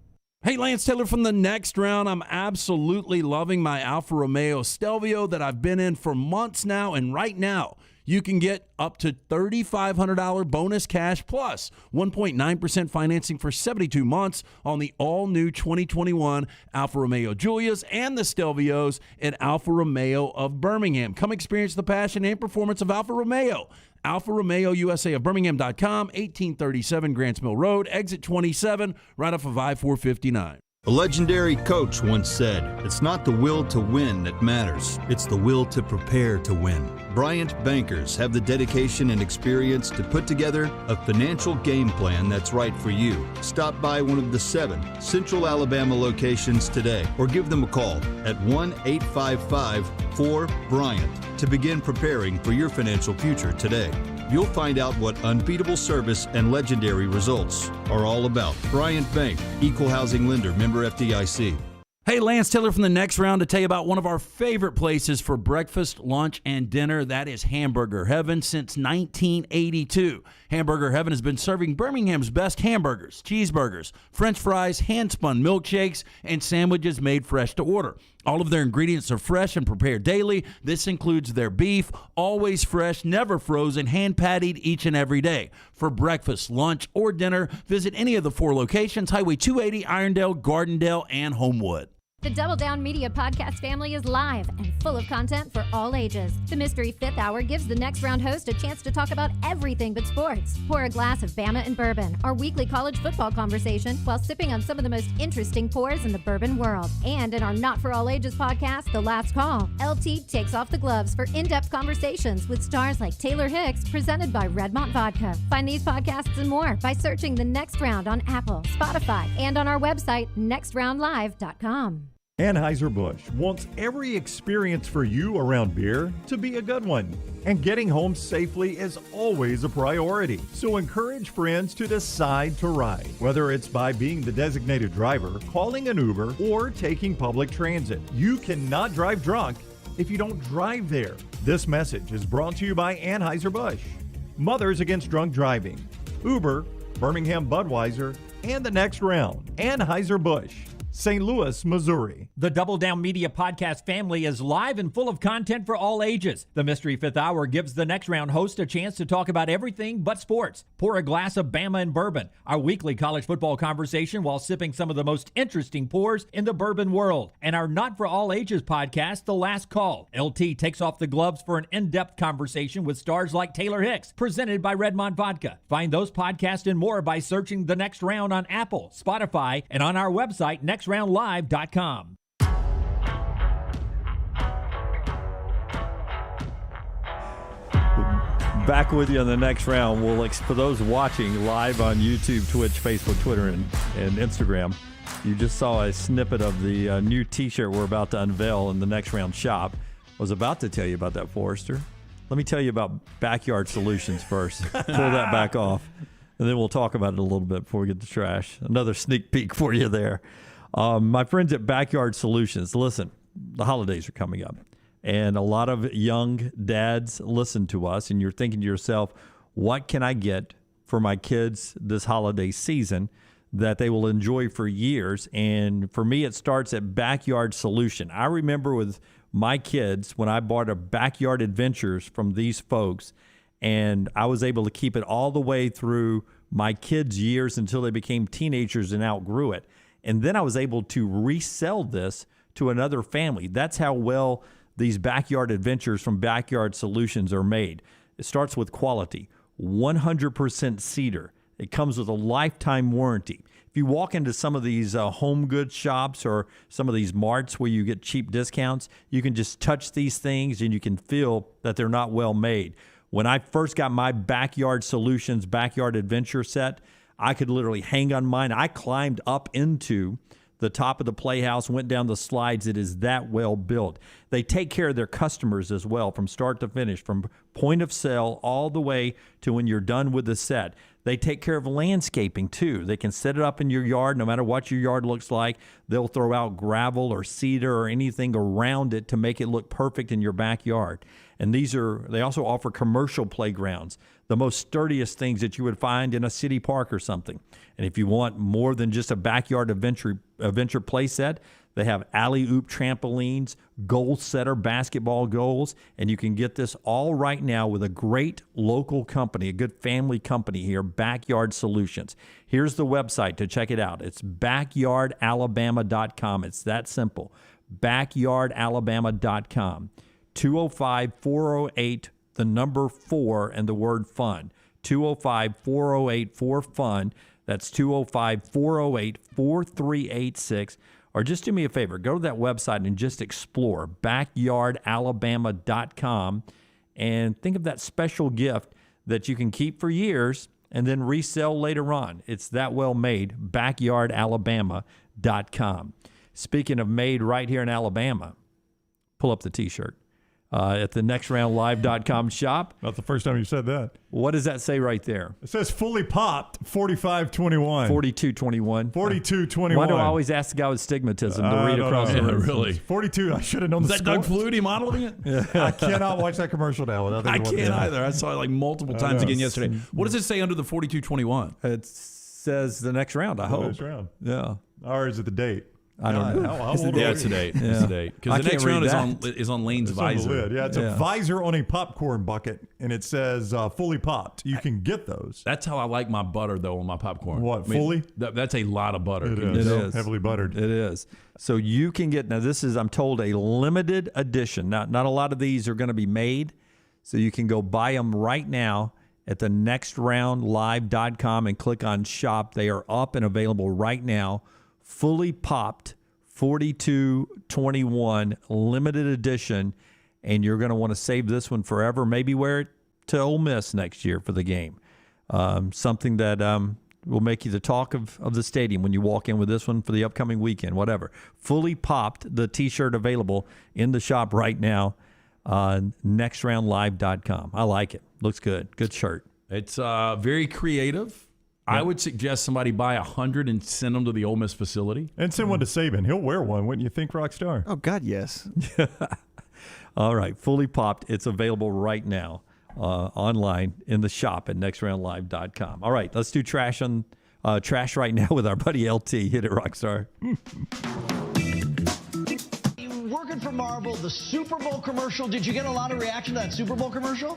Hey, Lance Taylor from the Next Round. I'm absolutely loving my Alfa Romeo Stelvio that I've been in for months now, and right now you can get up to $3,500 bonus cash plus 1.9% financing for 72 months on the all-new 2021 Alfa Romeo Giulias and the Stelvios at Alfa Romeo of Birmingham. Come experience the passion and performance of Alfa Romeo. Alfa Romeo USA of Birmingham.com, 1837 Grants Mill Road, exit 27, right off of I-459. A legendary coach once said, "It's not the will to win that matters, it's the will to prepare to win." Bryant bankers have the dedication and experience to put together a financial game plan that's right for you. Stop by one of the 7 Central Alabama locations today or give them a call at 1-855-4-BRYANT to begin preparing for your financial future today. You'll find out what unbeatable service and legendary results are all about. Bryant Bank, Equal Housing Lender, member FDIC. Hey, Lance Taylor from the Next Round to tell you about one of our favorite places for breakfast, lunch, and dinner. That is Hamburger Heaven since 1982. Hamburger Heaven has been serving Birmingham's best hamburgers, cheeseburgers, French fries, hand-spun milkshakes, and sandwiches made fresh to order. All of their ingredients are fresh and prepared daily. This includes their beef, always fresh, never frozen, hand-pattied each and every day. For breakfast, lunch, or dinner, visit any of the 4 locations, Highway 280, Irondale, Gardendale, and Homewood. The Double Down Media podcast family is live and full of content for all ages. The Mystery Fifth Hour gives the Next Round host a chance to talk about everything but sports. Pour a glass of Bama and Bourbon, our weekly college football conversation, while sipping on some of the most interesting pours in the bourbon world. And in our Not For All Ages podcast, The Last Call, LT takes off the gloves for in-depth conversations with stars like Taylor Hicks, presented by Redmont Vodka. Find these podcasts and more by searching The Next Round on Apple, Spotify, and on our website, nextroundlive.com. Anheuser-Busch wants every experience for you around beer to be a good one. And getting home safely is always a priority. So encourage friends to decide to ride, whether it's by being the designated driver, calling an Uber, or taking public transit. You cannot drive drunk if you don't drive there. This message is brought to you by Anheuser-Busch, Mothers Against Drunk Driving, Uber, Birmingham Budweiser, and the Next Round. Anheuser-Busch, St. Louis, Missouri. The Double Down Media podcast family is live and full of content for all ages. The Mystery Fifth Hour gives the Next Round host a chance to talk about everything but sports. Pour a glass of Bama and Bourbon, our weekly college football conversation while sipping some of the most interesting pours in the bourbon world. And our Not For All Ages podcast, The Last Call. LT takes off the gloves for an in-depth conversation with stars like Taylor Hicks, presented by Redmont Vodka. Find those podcasts and more by searching The Next Round on Apple, Spotify, and on our website, nextroundlive.com. Back with you on the Next Round. For those watching live on YouTube, Twitch, Facebook, Twitter, and Instagram, you just saw a snippet of the new T-shirt we're about to unveil in the Next Round shop. I was about to tell you about that, Forrester. Let me tell you about Backyard Solutions first. Pull that back off, and then we'll talk about it a little bit before we get to trash. Another sneak peek for you there. My friends at Backyard Solutions, listen, the holidays are coming up. And a lot of young dads listen to us, and you're thinking to yourself, what can I get for my kids this holiday season that they will enjoy for years? And for me, it starts at Backyard Solution. I remember with my kids when I bought a Backyard Adventures from these folks, and I was able to keep it all the way through my kids' years until they became teenagers and outgrew it. And then I was able to resell this to another family. That's how well these Backyard Adventures from Backyard Solutions are made. It starts with quality, 100% cedar. It comes with a lifetime warranty. If you walk into some of these home goods shops or some of these marts where you get cheap discounts, you can just touch these things and you can feel that they're not well made. When I first got my Backyard Solutions Backyard Adventure set, I could literally hang on mine. I climbed up into the top of the playhouse, went down the slides. It is that well built. They take care of their customers as well from start to finish, from point of sale all the way to when you're done with the set. They take care of landscaping too. They can set it up in your yard no matter what your yard looks like. They'll throw out gravel or cedar or anything around it to make it look perfect in your backyard. And they also offer commercial playgrounds, the most sturdiest things that you would find in a city park or something. And if you want more than just a backyard adventure play set, they have alley-oop trampolines, goal setter basketball goals, and you can get this all right now with a great local company, a good family company here, Backyard Solutions. Here's the website to check it out. It's backyardalabama.com. It's that simple, backyardalabama.com. 205-408, the number 4, and the word fun. 205-408-4FUN. That's 205-408-4386. Or just do me a favor, go to that website and just explore backyardalabama.com and think of that special gift that you can keep for years and then resell later on. It's that well made, backyardalabama.com. Speaking of made right here in Alabama, pull up the T-shirt. At the nextroundlive.com shop. Not the first time you said that. What does that say right there? It says fully popped, 45-21. 42-21. 42-21. Why do I always ask the guy with stigmatism to read across the room? Really? 42. I should have known Is the that score. Doug Flutie modeling it? I cannot watch that commercial now. I can't either. I saw it like multiple times again yesterday. What does it say under the 42-21? It says the next round, I hope. Next round. Yeah. Or is it the date? I don't know. How old It's the date. It's the date. Because the next round is on Lane's visor. On the lid. Yeah, it's a visor on a popcorn bucket, and it says fully popped. You can get those. That's how I like my butter, though, on my popcorn. What, fully? That's a lot of butter. It is. Heavily buttered. It is. So you can get, now this is, I'm told, a limited edition. Not a lot of these are going to be made, so you can go buy them right now at the nextroundlive.com and click on shop. They are up and available right now. Fully popped 42-21 limited edition, and you're going to want to save this one forever. Maybe wear it to Ole Miss next year for the game. Something that will make you the talk of the stadium when you walk in with this one for the upcoming weekend, whatever. Fully popped, the T-shirt available in the shop right now on nextroundlive.com. I like it. Looks good. Good shirt. It's very creative. I would suggest somebody buy 100 and send them to the Ole Miss facility. And send one to Saban. He'll wear one, wouldn't you think, Rockstar? Oh, God, yes. All right, fully popped. It's available right now online in the shop at nextroundlive.com. All right, let's do trash right now with our buddy LT. Hit it, Rockstar. Working for Marvel, the Super Bowl commercial. Did you get a lot of reaction to that Super Bowl commercial?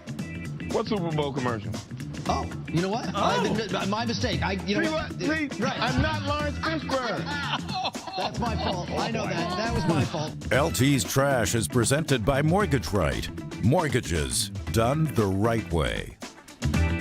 What Super Bowl commercial? Oh, you know what? Oh. My mistake. See, right. I'm not Lawrence Fishburne. That's my fault. I know that. That was my fault. LT's Trash is presented by Mortgage Right. Mortgages done the right way.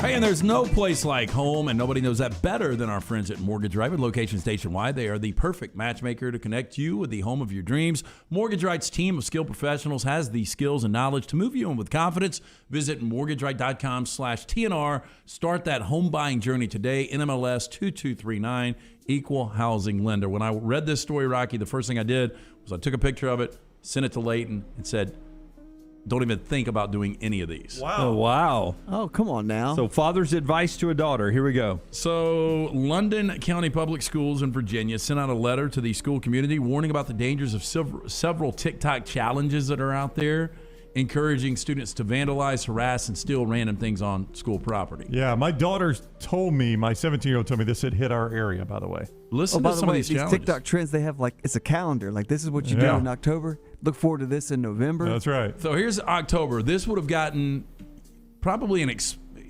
Hey, and there's no place like home, and nobody knows that better than our friends at Mortgage Right with locations nationwide. They are the perfect matchmaker to connect you with the home of your dreams. Mortgage Right's team of skilled professionals has the skills and knowledge to move you in with confidence. Visit mortgageright.com/TNR. Start that home buying journey today. NMLS 2239, equal housing lender. When I read this story, Rocky, the first thing I did was I took a picture of it, sent it to Leighton, and said, don't even think about doing any of these. Wow. Oh, wow. Oh, come on now. So father's advice to a daughter. Here we go. So London County Public Schools in Virginia sent out a letter to the school community warning about the dangers of several TikTok challenges that are out there, encouraging students to vandalize, harass, and steal random things on school property. Yeah, my daughter told me, my 17-year-old told me this had hit our area, by the way. Listen by to the some way, of these these challenges. TikTok trends, they have it's a calendar. Like, this is what you do in October. Look forward to this in November. That's right. So here's October. This would have gotten probably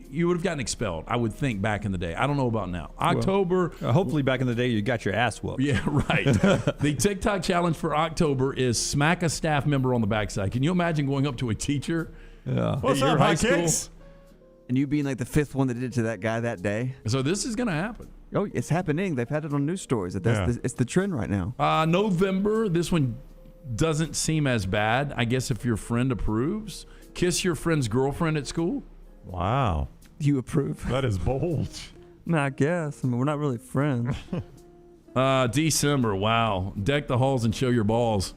you would have gotten expelled, I would think, back in the day. I don't know about now. October. Well, hopefully back in the day you got your ass whooped. Yeah, right. The TikTok challenge for October is smack a staff member on the backside. Can you imagine going up to a teacher at your high school? And you being like the fifth one that did it to that guy that day? So this is going to happen. Oh, it's happening. They've had it on news stories. It's the trend right now. November, this one doesn't seem as bad. I guess if your friend approves. Kiss your friend's girlfriend at school. Wow. You approve? That is bold. No, I guess. I mean, we're not really friends. December, wow. Deck the halls and show your balls.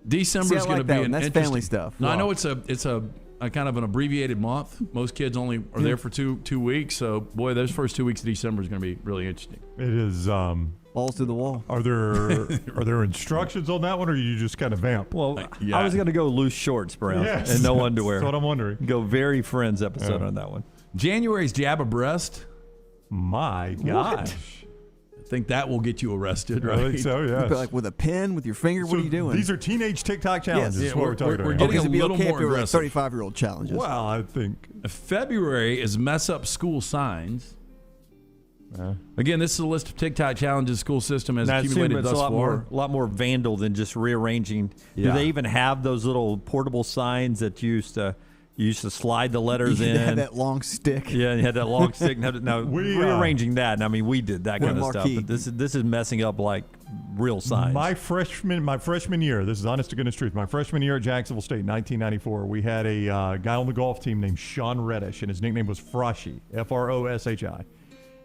December is going to be an That's interesting. family stuff. No, I know it's a a kind of an abbreviated month. Most kids only are there for two weeks. So, boy, those first 2 weeks of December is going to be really interesting. It is. Balls to the wall. Are there instructions on that one, or you just kind of vamp? Well, I was going to go loose shorts, Brown, and no underwear. That's what I'm wondering. Go very Friends episode on that one. January's jab a breast. My gosh. I think that will get you arrested, right? I think so, yes. Like with a pen, with your finger, what are you doing? These are teenage TikTok challenges. Yes. What we're talking about. We're getting a little more like aggressive. 35-year-old challenges. Well, I think. February is mess up school signs. Again, this is a list of TikTok challenges school system has accumulated thus far. A lot more vandal than just rearranging. Yeah. Do they even have those little portable signs that you used to slide the letters in? Had that long stick. Yeah, you had that long stick. Now rearranging that. And I mean, we did that kind of stuff. But this is messing up like real signs. My freshman year. This is honest to goodness truth. My freshman year at Jacksonville State, 1994. We had a guy on the golf team named Sean Reddish, and his nickname was Froshi, F-R-O-S-H-I.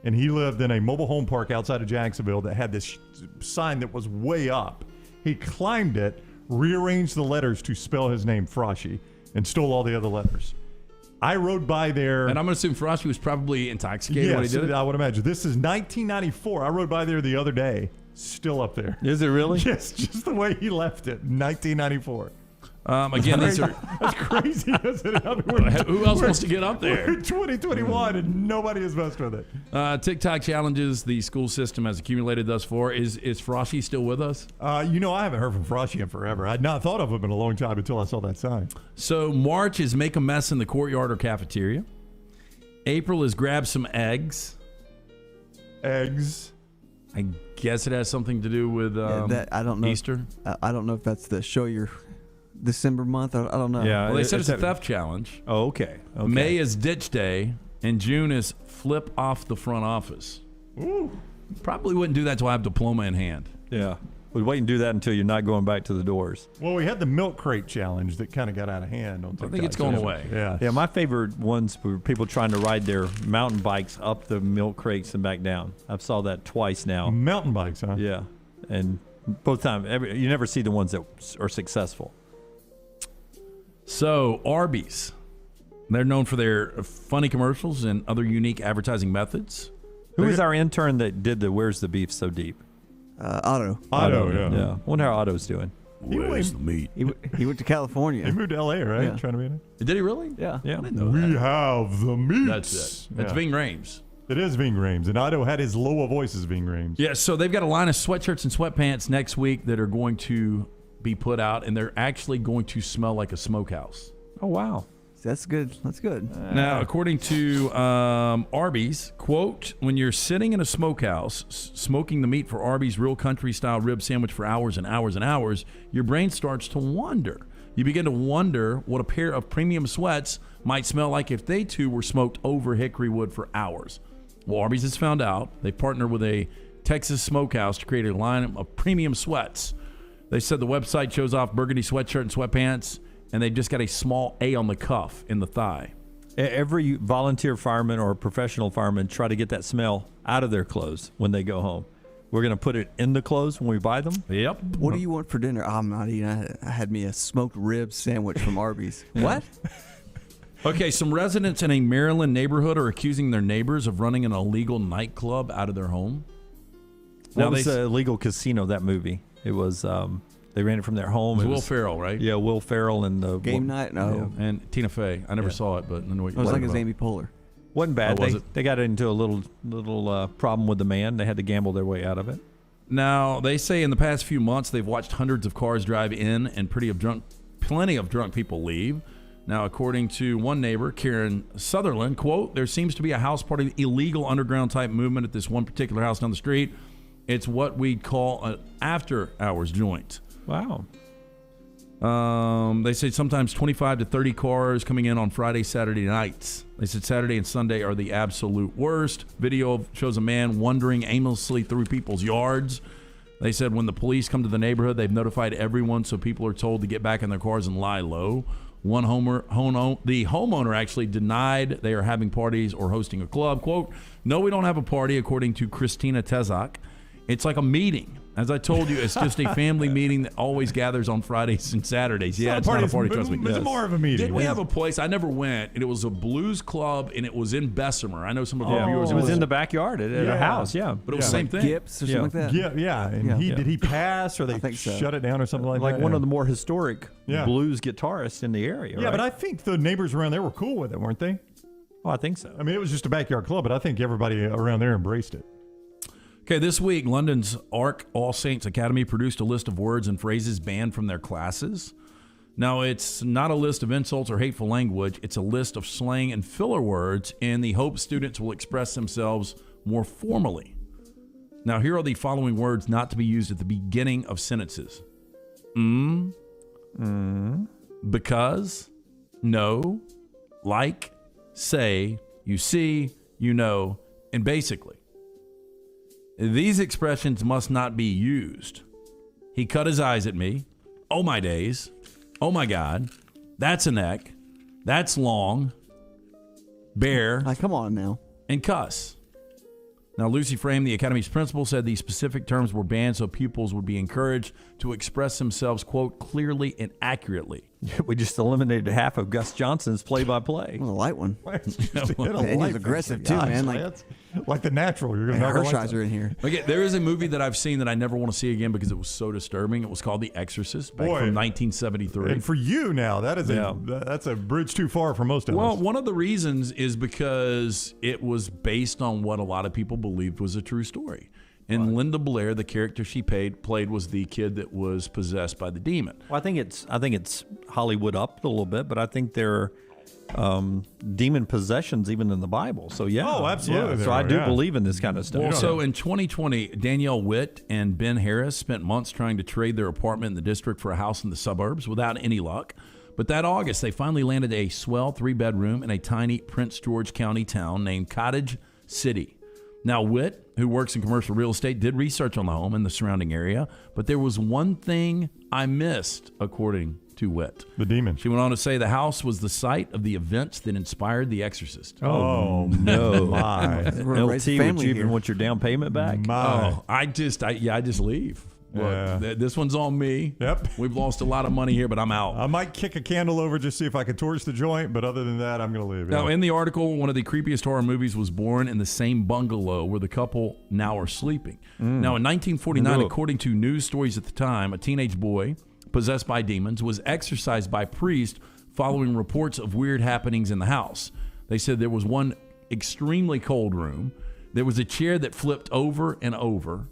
And he lived in a mobile home park outside of Jacksonville that had this sign that was way up. He climbed it, rearranged the letters to spell his name Froshi, and stole all the other letters. I rode by there. And I'm going to assume Froshi was probably intoxicated when he did it. I would imagine. This is 1994. I rode by there the other day. Still up there. Is it really? Yes, just the way he left it. 1994. Again, these are that's crazy, isn't it? I mean, who else wants to get up there? We're in 2021 and nobody has messed with it. TikTok challenges the school system has accumulated thus far. Is Frosty still with us? I haven't heard from Frosty in forever. I'd not thought of him in a long time until I saw that sign. So March is make a mess in the courtyard or cafeteria. April is grab some eggs. Eggs. I guess it has something to do with I don't know. Easter. I don't know if that's the show your December month. I don't know. Yeah, well, they said it's a theft challenge. Oh, okay. May is ditch day, and June is flip off the front office. Ooh. Probably wouldn't do that until I have diploma in hand. Yeah. We'd wait and do that until you're not going back to the doors. Well, we had the milk crate challenge that kind of got out of hand on TikTok. I think it's going away. Yeah. Yeah, my favorite ones were people trying to ride their mountain bikes up the milk crates and back down. I've saw that twice now. Mountain bikes, huh? Yeah. And both times, you never see the ones that are successful. So, Arby's. They're known for their funny commercials and other unique advertising methods. Who was our intern that did the Where's the Beef So Deep? Otto. Otto, yeah. I wonder how Otto's doing. Where's the meat? He went to California. He moved to L.A., right? Yeah. Trying to be in it. Did he really? Yeah. I didn't know We that. have the meat. That's it. That's Ving Rhames. It is Ving Rhames. And Otto had his lower voice as Ving Rhames. Yeah, so they've got a line of sweatshirts and sweatpants next week that are going to be put out, and they're actually going to smell like a smokehouse. Oh, wow. That's good. That's good. Now, according to Arby's, quote, when you're sitting in a smokehouse smoking the meat for Arby's real country-style rib sandwich for hours and hours and hours, your brain starts to wonder. You begin to wonder what a pair of premium sweats might smell like if they too were smoked over hickory wood for hours. Well, Arby's has found out. They partnered with a Texas smokehouse to create a line of premium sweats. They said the website shows off burgundy sweatshirt and sweatpants, and they've just got a small A on the cuff in the thigh. Every volunteer fireman or professional fireman try to get that smell out of their clothes when they go home. We're going to put it in the clothes when we buy them. Yep. What do you want for dinner? I'm not eating. I had me a smoked rib sandwich from Arby's. What? Okay, some residents in a Maryland neighborhood are accusing their neighbors of running an illegal nightclub out of their home. What was the illegal casino, that movie? It was... they ran it from their home. It was Will Ferrell, right? Yeah, Will Ferrell and the Game Night. No, yeah. And Tina Fey. I never saw it, but I know what it was like it's Amy Poehler. Wasn't bad. Oh, was it? They got into a little problem with the man. They had to gamble their way out of it. Now they say in the past few months they've watched hundreds of cars drive in and plenty of drunk people leave. Now, according to one neighbor, Karen Sutherland, quote, there seems to be a house party illegal underground type movement at this one particular house down the street. It's what we'd call an after hours joint. Wow. They say sometimes 25 to 30 cars coming in on Friday, Saturday nights. They said Saturday and Sunday are the absolute worst. Video shows a man wandering aimlessly through people's yards. They said when the police come to the neighborhood, they've notified everyone, so people are told to get back in their cars and lie low. The homeowner actually denied they are having parties or hosting a club. Quote, no, we don't have a party, according to Christina Tezak. It's like a meeting. As I told you, it's just a family meeting that always gathers on Fridays and Saturdays. Yeah, it's not not a party, trust me. It's more of a meeting. Did we have a place? I never went, and it was a blues club, and it was in Bessemer. I know some of our viewers. It was in the backyard at a house, But it was the same thing. Gips or something like that. Yeah. And did he pass, or they think so. shut it down or something like that? Like one of the more historic Yeah. blues guitarists in the area. Yeah, right? but I think the neighbors around there were cool with it, weren't they? Oh, I think so. I mean, it was just a backyard club, but I think everybody around there embraced it. Okay, this week, London's ARC All Saints Academy produced a list of words and phrases banned from their classes. Now, it's not a list of insults or hateful language. It's a list of slang and filler words in the hope students will express themselves more formally. Now, here are the following words not to be used at the beginning of sentences. Because, no, like, say, you see, you know, and basically. These expressions must not be used. He cut his eyes at me. Oh, my days. Oh, my God. That's a neck. That's long. Bear. Come on now. And cuss. Now, Lucy Frame, the Academy's principal, said these specific terms were banned so pupils would be encouraged to express themselves, quote, clearly and accurately. We just eliminated half of Gus Johnson's play-by-play. Well, a light one. And he's aggressive too, man. Like the natural. You're going to Hershiser in here. Okay, there is a movie that I've seen that I never want to see again because it was so disturbing. It was called The Exorcist back from 1973. And for you now, that's a bridge too far for most of us. Well, one of the reasons is because it was based on what a lot of people believed was a true story. And Linda Blair, the character she played was the kid that was possessed by the demon. Well, I think it's Hollywood up a little bit, but I think there are demon possessions even in the Bible. So Oh, absolutely. Yeah. So I do believe in this kind of stuff. Well, so in 2020, Danielle Witt and Ben Harris spent months trying to trade their apartment in the district for a house in the suburbs without any luck. But that August, they finally landed a swell 3-bedroom in a tiny Prince George County town named Cottage City. Now, Witt, who works in commercial real estate, did research on the home and the surrounding area, but there was one thing I missed, according to Witt. The demon. She went on to say the house was the site of the events that inspired The Exorcist. Oh, no. My. LT, would you even want your down payment back? Oh, I just leave. Look, this one's on me. Yep. We've lost a lot of money here, but I'm out. I might kick a candle over just see if I can torch the joint, but other than that, I'm going to leave. Now, in the article, one of the creepiest horror movies was born in the same bungalow where the couple now are sleeping. Now, in 1949, according to news stories at the time, a teenage boy possessed by demons was exorcised by priests following reports of weird happenings in the house. They said there was one extremely cold room. There was a chair that flipped over and over.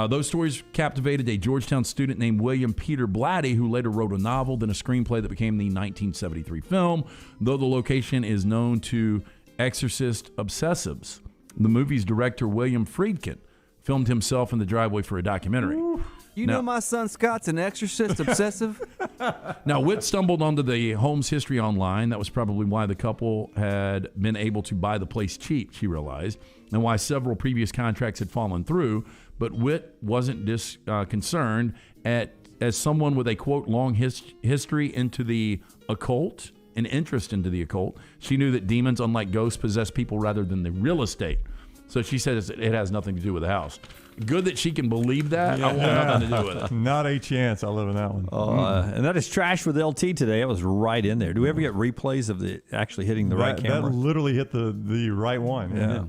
Those stories captivated a Georgetown student named William Peter Blatty, who later wrote a novel, then a screenplay that became the 1973 film, though the location is known to exorcist obsessives. The movie's director, William Friedkin, filmed himself in the driveway for a documentary. You know my son Scott's an exorcist obsessive? Now, Witt stumbled onto the home's history online. That was probably why the couple had been able to buy the place cheap, she realized, and why several previous contracts had fallen through. But Witt wasn't concerned as someone with a, quote, long history into the occult, an interest into the occult. She knew that demons, unlike ghosts, possess people rather than the real estate. So she says it has nothing to do with the house. Good that she can believe that. I want nothing to do with it. Not a chance. I live in that one. And that is Trash with LT today. It was right in there. Do we ever get replays of the actually hitting the right camera? That literally hit the right one. Yeah.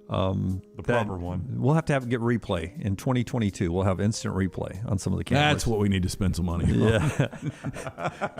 The proper one. We'll have to get replay in 2022. We'll have instant replay on some of the cameras. That's what we need to spend some money on. Yeah.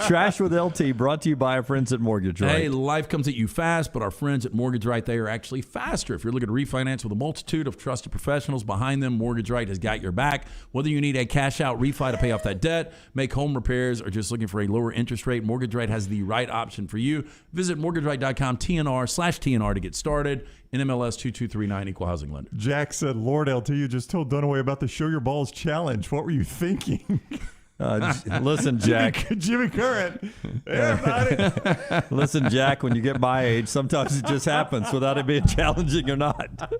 Trash with LT, brought to you by our friends at Mortgage Right. Hey, life comes at you fast, but our friends at Mortgage Right, they are actually faster. If you're looking to refinance with a multitude of trusted professionals behind them, Mortgage Right has got your back. Whether you need a cash-out refi to pay off that debt, make home repairs, or just looking for a lower interest rate, Mortgage Right has the right option for you. Visit mortgageright.com TNR/TNR to get started. NMLS 2239, Equal Housing Lender. Jack said, Lord LT, you just told Dunaway about the Show Your Balls challenge. What were you thinking? Listen, Jack. Jimmy Current. Everybody. Listen, Jack, when you get my age, sometimes it just happens without it being challenging or not.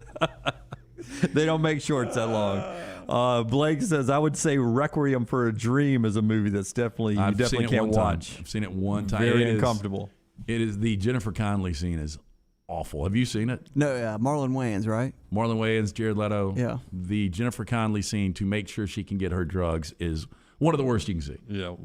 They don't make shorts that long. Blake says, I would say Requiem for a Dream is a movie that's definitely you definitely can't watch. I've seen it one time. Very uncomfortable. It is the Jennifer Connelly scene is awful. Have you seen it? No, Marlon Wayans, right? Marlon Wayans, Jared Leto. Yeah. The Jennifer Connelly scene to make sure she can get her drugs is one of the worst you can see. Yeah,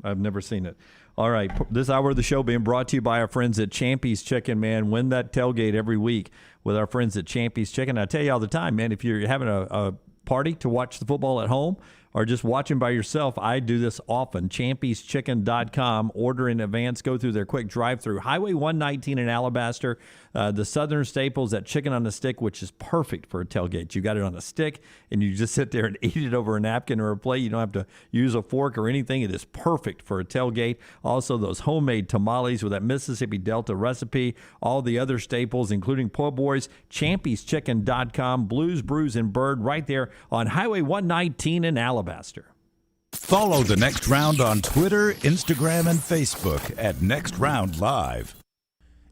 I've never seen it. All right, this hour of the show being brought to you by our friends at Champy's Chicken, man. Win that tailgate every week with our friends at Champy's Chicken. I tell you all the time, man, if you're having a party to watch the football at home or just watching by yourself, I do this often. Champy'sChicken.com. Order in advance. Go through their quick drive-through. Highway 119 in Alabaster. The Southern staples, that chicken on a stick, which is perfect for a tailgate. You got it on a stick, and you just sit there and eat it over a napkin or a plate. You don't have to use a fork or anything. It is perfect for a tailgate. Also, those homemade tamales with that Mississippi Delta recipe. All the other staples, including po' boys. Champy'sChicken.com. Blues, Brews, and Bird right there on Highway 119 in Alabaster. Follow The Next Round on Twitter, Instagram, and Facebook at Next Round Live.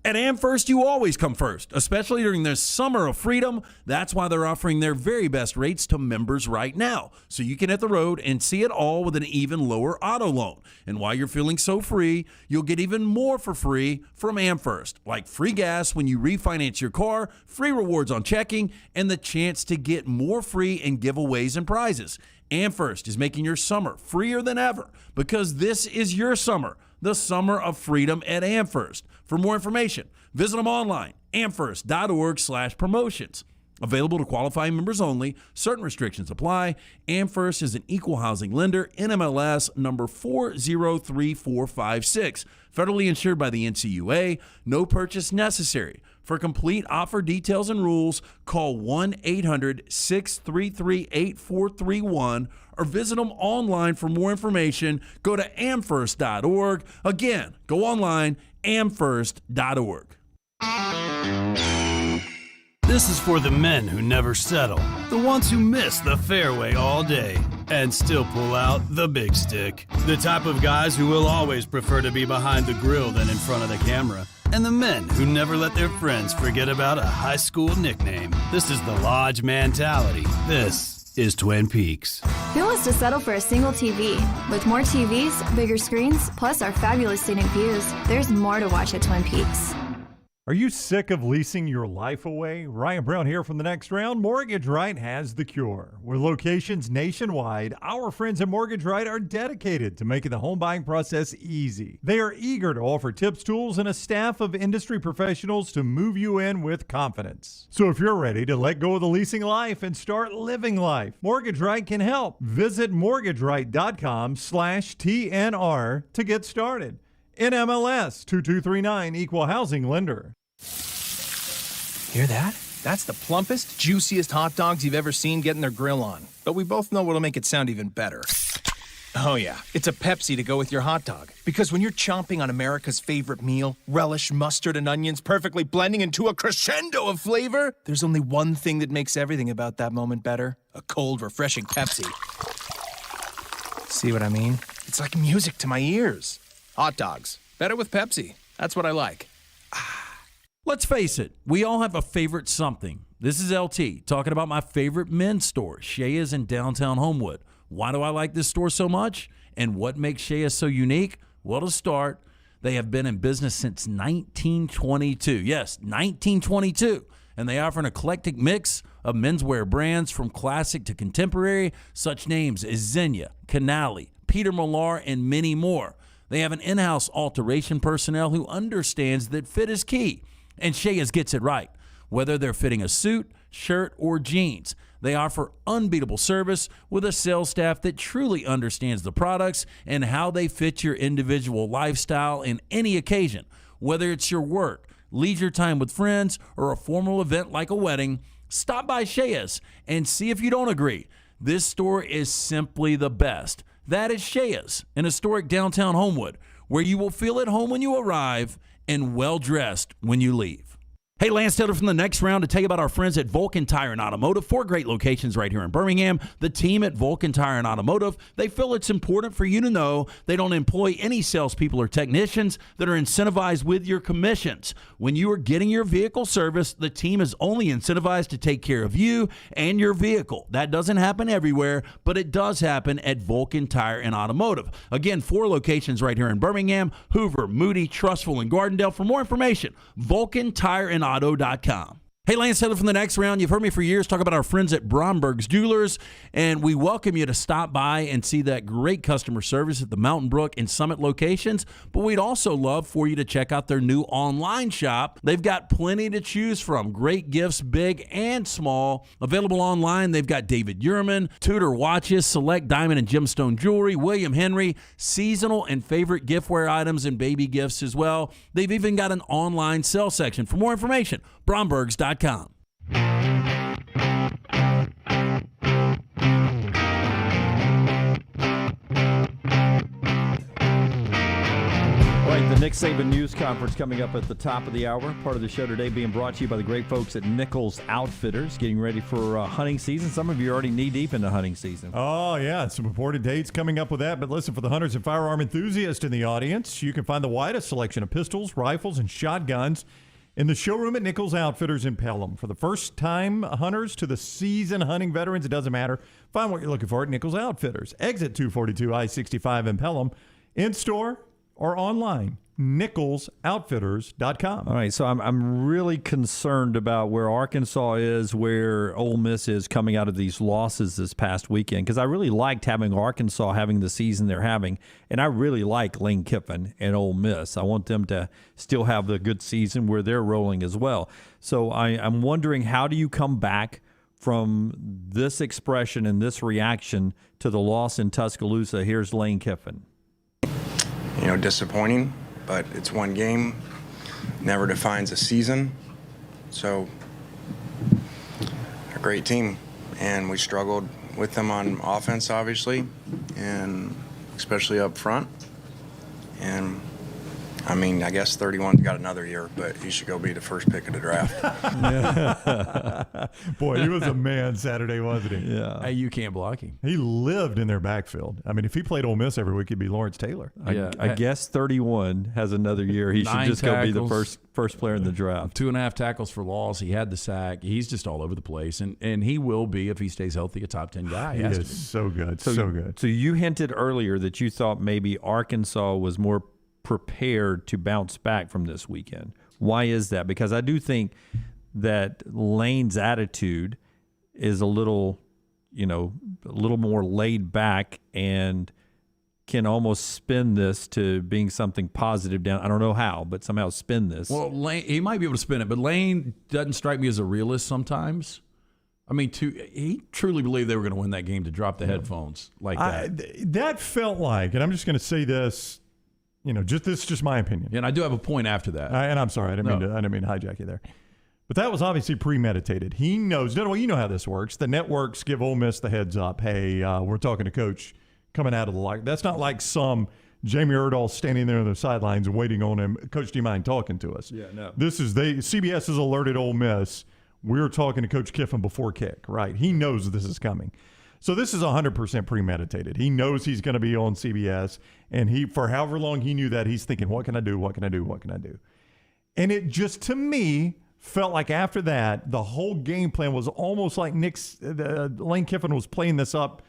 At AmFirst, you always come first, especially during this summer of freedom. That's why they're offering their very best rates to members right now, so you can hit the road and see it all with an even lower auto loan. And while you're feeling so free, you'll get even more for free from AmFirst, like free gas when you refinance your car, free rewards on checking, and the chance to get more free in giveaways and prizes. AmFirst is making your summer freer than ever because this is your summer, the summer of freedom at AmFirst. For more information, visit them online, amfirst.org/promotions. Available to qualifying members only. Certain restrictions apply. AmFirst is an equal housing lender, NMLS number 403456. Federally insured by the NCUA. No purchase necessary. For complete offer details and rules, call 1-800-633-8431 or visit them online for more information. Go to amfirst.org. Again, go online, amfirst.org. This is for the men who never settle, the ones who miss the fairway all day and still pull out the big stick, the type of guys who will always prefer to be behind the grill than in front of the camera, and the men who never let their friends forget about a high school nickname. This is the Lodge mentality. This is Twin Peaks. Who wants to settle for a single TV? With more TVs, bigger screens, plus our fabulous scenic views, there's more to watch at Twin Peaks. Are you sick of leasing your life away? Ryan Brown here from The Next Round. Mortgage Right has the cure. With locations nationwide, our friends at Mortgage Right are dedicated to making the home buying process easy. They are eager to offer tips, tools, and a staff of industry professionals to move you in with confidence. So if you're ready to let go of the leasing life and start living life, Mortgage Right can help. Visit mortgageright.com/TNR to get started. NMLS 2239, Equal Housing Lender. Hear that? That's the plumpest, juiciest hot dogs you've ever seen getting their grill on. But we both know what'll make it sound even better. Oh yeah, it's a Pepsi to go with your hot dog. Because when you're chomping on America's favorite meal, relish, mustard, and onions perfectly blending into a crescendo of flavor, there's only one thing that makes everything about that moment better. A cold, refreshing Pepsi. See what I mean? It's like music to my ears. Hot dogs. Better with Pepsi. That's what I like. Let's face it, we all have a favorite something. This is LT talking about my favorite men's store, Shea's in downtown Homewood. Why do I like this store so much? And what makes Shea's so unique? Well, to start, they have been in business since 1922. Yes, 1922. And they offer an eclectic mix of menswear brands from classic to contemporary, such names as Xenia, Canali, Peter Millar, and many more. They have an in-house alteration personnel who understands that fit is key. And Shea's gets it right. Whether they're fitting a suit, shirt, or jeans, they offer unbeatable service with a sales staff that truly understands the products and how they fit your individual lifestyle in any occasion. Whether it's your work, leisure time with friends, or a formal event like a wedding, stop by Shea's and see if you don't agree. This store is simply the best. That is Shea's in historic downtown Homewood, where you will feel at home when you arrive and well-dressed when you leave. Hey, Lance Taylor from The Next Round to tell you about our friends at Vulcan Tire and Automotive. 4 great locations right here in Birmingham. The team at Vulcan Tire and Automotive, they feel it's important for you to know they don't employ any salespeople or technicians that are incentivized with your commissions. When you are getting your vehicle serviced, the team is only incentivized to take care of you and your vehicle. That doesn't happen everywhere, but it does happen at Vulcan Tire and Automotive. Again, 4 locations right here in Birmingham, Hoover, Moody, Trussville, and Gardendale. For more information, Vulcan Tire and RolandAuto.com. Hey, Lance Taylor from The Next Round. You've heard me for years talk about our friends at Bromberg's Jewelers, and we welcome you to stop by and see that great customer service at the Mountain Brook and Summit locations, but we'd also love for you to check out their new online shop. They've got plenty to choose from. Great gifts, big and small. Available online, they've got David Yurman, Tudor watches, select diamond and gemstone jewelry, William Henry, seasonal and favorite giftware items and baby gifts as well. They've even got an online sale section. For more information, Brombergs.com. All right, the Nick Saban News Conference coming up at the top of the hour. Part of the show today being brought to you by the great folks at Nichols Outfitters, getting ready for hunting season. Some of you are already knee-deep into hunting season. Oh, yeah, some important dates coming up with that. But listen, for the hunters and firearm enthusiasts in the audience, you can find the widest selection of pistols, rifles, and shotguns in the showroom at Nichols Outfitters in Pelham. For the first-time hunters to the seasoned hunting veterans, it doesn't matter. Find what you're looking for at Nichols Outfitters. Exit 242 I-65 in Pelham. In-store or online, NicholsOutfitters.com. All right, so I'm really concerned about where Arkansas is, where Ole Miss is coming out of these losses this past weekend, because I really liked having Arkansas having the season they're having, and I really like Lane Kiffin and Ole Miss. I want them to still have the good season where they're rolling as well. So I'm wondering, how do you come back from this expression and this reaction to the loss in Tuscaloosa? Here's Lane Kiffin. Disappointing, but it's one game, never defines a season. So, a great team, and we struggled with them on offense, obviously, and especially up front. And I guess 31's got another year, but he should go be the first pick of the draft. Boy, he was a man Saturday, wasn't he? Yeah. Hey, you can't block him. He lived in their backfield. If he played Ole Miss every week, he'd be Lawrence Taylor. I guess 31 has another year. He should just go be the first player in the draft. 2.5 tackles for loss. He had the sack. He's just all over the place, and he will be, if he stays healthy, a top 10 guy. He is so good, so good. So you hinted earlier that you thought maybe Arkansas was more prepared to bounce back from this weekend. Why is that? Because I do think that Lane's attitude is a little more laid back and can almost spin this to being something positive down. I don't know how, but somehow spin this. Well, Lane, he might be able to spin it, but Lane doesn't strike me as a realist sometimes. He truly believed they were going to win that game to drop the headphones like that. That felt like, and I'm just going to say this, this is just my opinion. Yeah, and I do have a point after that. And I'm sorry, I didn't mean to hijack you there. But that was obviously premeditated. He knows. You know how this works. The networks give Ole Miss the heads up. Hey, we're talking to Coach coming out of the lock. That's not like some Jamie Erdahl standing there on the sidelines and waiting on him. Coach, do you mind talking to us? Yeah, no. CBS has alerted Ole Miss. We're talking to Coach Kiffin before kick, right? He knows this is coming. So this is 100% premeditated. He knows he's going to be on CBS, and for however long he knew that, he's thinking, what can I do, what can I do, what can I do? And it just, to me, felt like after that, the whole game plan was almost like Lane Kiffin was playing this up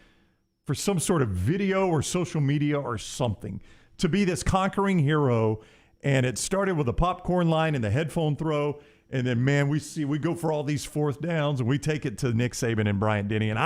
for some sort of video or social media or something, to be this conquering hero. And it started with a popcorn line and the headphone throw. And then, man, we go for all these fourth downs, and we take it to Nick Saban and Bryant Denny. And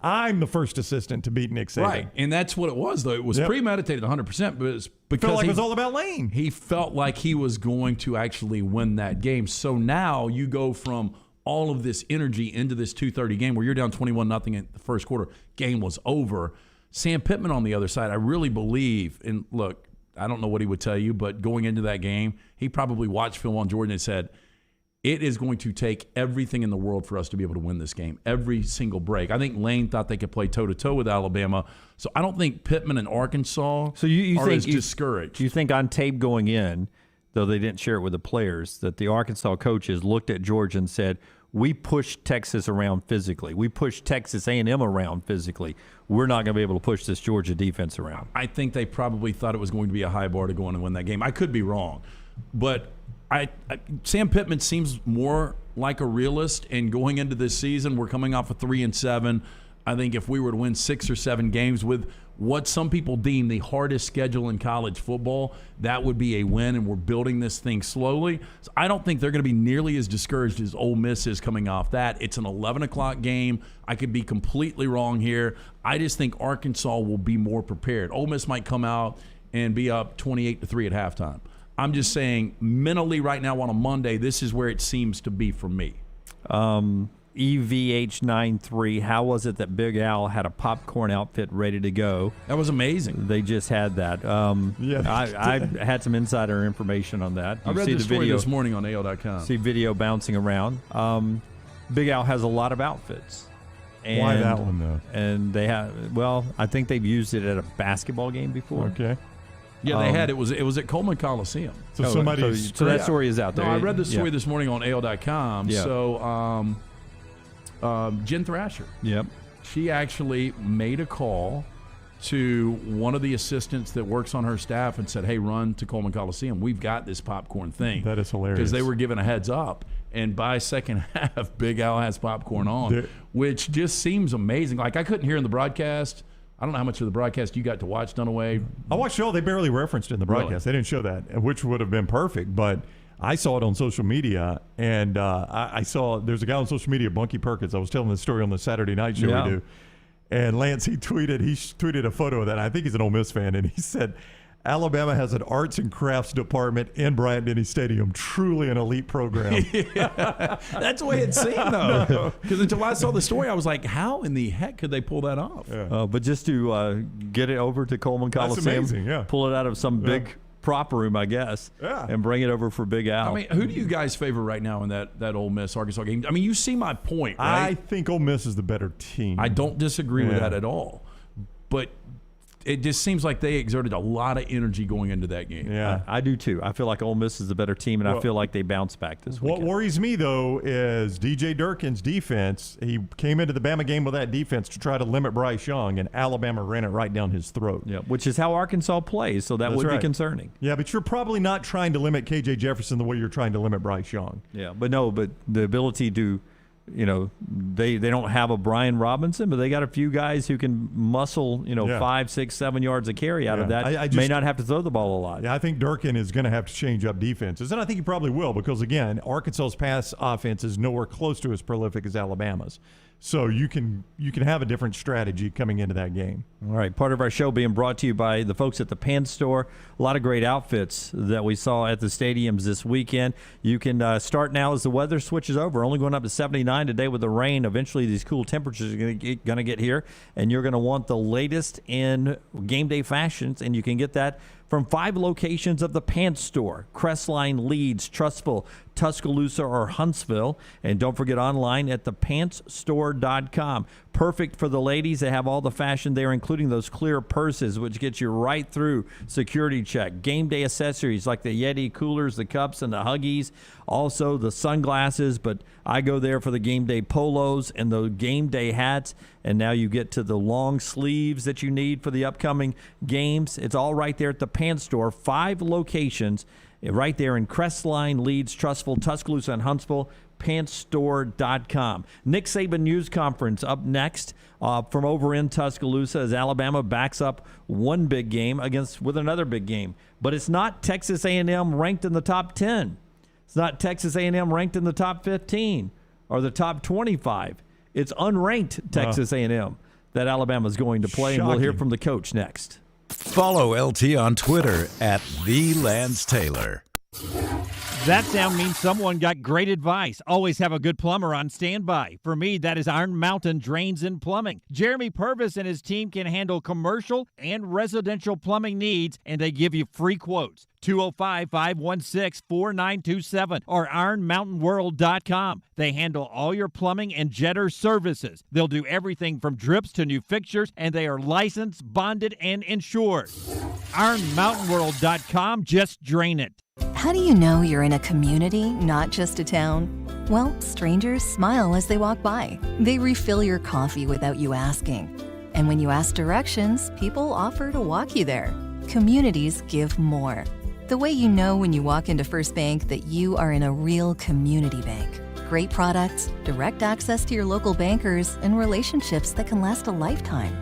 I'm the first assistant to beat Nick Saban. Right, and that's what it was, though. It was premeditated 100%, but it's because felt like it was all about Lane. He felt like he was going to actually win that game. So now you go from all of this energy into this 2:30 game where you're down 21-0 in the first quarter. Game was over. Sam Pittman on the other side, I really believe, and look, I don't know what he would tell you, but going into that game, he probably watched film on Jordan and said, it is going to take everything in the world for us to be able to win this game, every single break. I think Lane thought they could play toe-to-toe with Alabama, so I don't think Pittman and Arkansas are as discouraged. You think on tape going in, though they didn't share it with the players, that the Arkansas coaches looked at Georgia and said, we pushed Texas around physically. We pushed Texas A&M around physically. We're not going to be able to push this Georgia defense around. I think they probably thought it was going to be a high bar to go in and win that game. I could be wrong. But Sam Pittman seems more like a realist, and going into this season, we're coming off of 3-7. I think if we were to win 6 or 7 games with what some people deem the hardest schedule in college football, that would be a win, and we're building this thing slowly. So I don't think they're going to be nearly as discouraged as Ole Miss is coming off that. It's an 11 o'clock game. I could be completely wrong here. I just think Arkansas will be more prepared. Ole Miss might come out and be up 28-3 at halftime. I'm just saying mentally right now on a Monday, this is where it seems to be for me. EVH93, how was it that Big Al had a popcorn outfit ready to go? That was amazing. They just had that. I had some insider information on that. I read the story this morning on AL.com. See video bouncing around. Big Al has a lot of outfits. And, why that one, though? And they have, well, I think they've used it at a basketball game before. Okay. Yeah, they had. It was at Coleman Coliseum. So so that story is out there. No, I read the story this morning on AL.com. Yeah. So Jen Thrasher. Yep. She actually made a call to one of the assistants that works on her staff and said, hey, run to Coleman Coliseum. We've got this popcorn thing. That is hilarious. Because they were given a heads up. And by second half, Big Al has popcorn on, which just seems amazing. Like, I couldn't hear in the broadcast. I don't know how much of the broadcast you got to watch, Dunaway. I watched it all. They barely referenced it in the broadcast. They didn't show that, which would have been perfect. But I saw it on social media, and I saw there's a guy on social media, Bunky Perkins. I was telling this story on the Saturday night show we do. And Lance, he tweeted a photo of that. I think he's an Ole Miss fan, and he said, Alabama has an arts and crafts department in Bryant-Denny Stadium. Truly an elite program. Yeah, that's the way it seemed, though. Because until I saw the story, I was like, how in the heck could they pull that off? Yeah. But just to get it over to Coleman Coliseum, that's amazing, pull it out of some big prop room, I guess, and bring it over for Big Al. I mean, who do you guys favor right now in that Ole Miss-Arkansas game? I mean, you see my point, right? I think Ole Miss is the better team. I don't disagree with that at all. But it just seems like they exerted a lot of energy going into that game. Yeah, I do too. I feel like Ole Miss is the better team, and I feel like they bounce back this weekend. What worries me, though, is DJ Durkin's defense. He came into the Bama game with that defense to try to limit Bryce Young, and Alabama ran it right down his throat. Yeah, which is how Arkansas plays, so that would be concerning. Yeah, but you're probably not trying to limit KJ Jefferson the way you're trying to limit Bryce Young. Yeah, but the ability to, they don't have a Brian Robinson, but they got a few guys who can muscle, 5, 6, 7 yards of carry out of that. I may not have to throw the ball a lot. Yeah, I think Durkin is going to have to change up defenses, and I think he probably will because, again, Arkansas's pass offense is nowhere close to as prolific as Alabama's. So you can have a different strategy coming into that game. All right, part of our show being brought to you by the folks at the Pan Store. A lot of great outfits that we saw at the stadiums this weekend. You can start now as the weather switches over. Only going up to 79 today with the rain. Eventually these cool temperatures are going to get here, and you're going to want the latest in game day fashions, and you can get that from 5 locations of the Pants Store: Crestline, Leeds, Trussville, Tuscaloosa, or Huntsville. And don't forget online at thepantsstore.com. Perfect for the ladies. They have all the fashion there, including those clear purses, which gets you right through security check. Game day accessories like the Yeti coolers, the cups, and the Huggies. Also the sunglasses, but I go there for the game day polos and the game day hats. And now you get to the long sleeves that you need for the upcoming games. It's all right there at the Pants Store. 5 locations right there in Crestline, Leeds, Trussville, Tuscaloosa, and Huntsville. Pantsstore.com. Nick Saban News Conference up next from over in Tuscaloosa as Alabama backs up one big game with another big game. But it's not Texas A&M ranked in the top 10. It's not Texas A&M ranked in the top 15 or the top 25. It's unranked Texas A&M that Alabama's going to play, and we'll hear from the coach next. Follow LT on Twitter at @TheLanceTaylor. That sound means someone got great advice. Always have a good plumber on standby. For me, that is Iron Mountain Drains and Plumbing. Jeremy Purvis and his team can handle commercial and residential plumbing needs, and they give you free quotes. 205-516-4927 or ironmountainworld.com. They handle all your plumbing and jetter services. They'll do everything from drips to new fixtures, and they are licensed, bonded, and insured. ironmountainworld.com. Just drain it. How do you know you're in a community, not just a town? Well, strangers smile as they walk by. They refill your coffee without you asking. And when you ask directions, people offer to walk you there. Communities give more. The way you know when you walk into First Bank that you are in a real community bank. Great products, direct access to your local bankers, and relationships that can last a lifetime.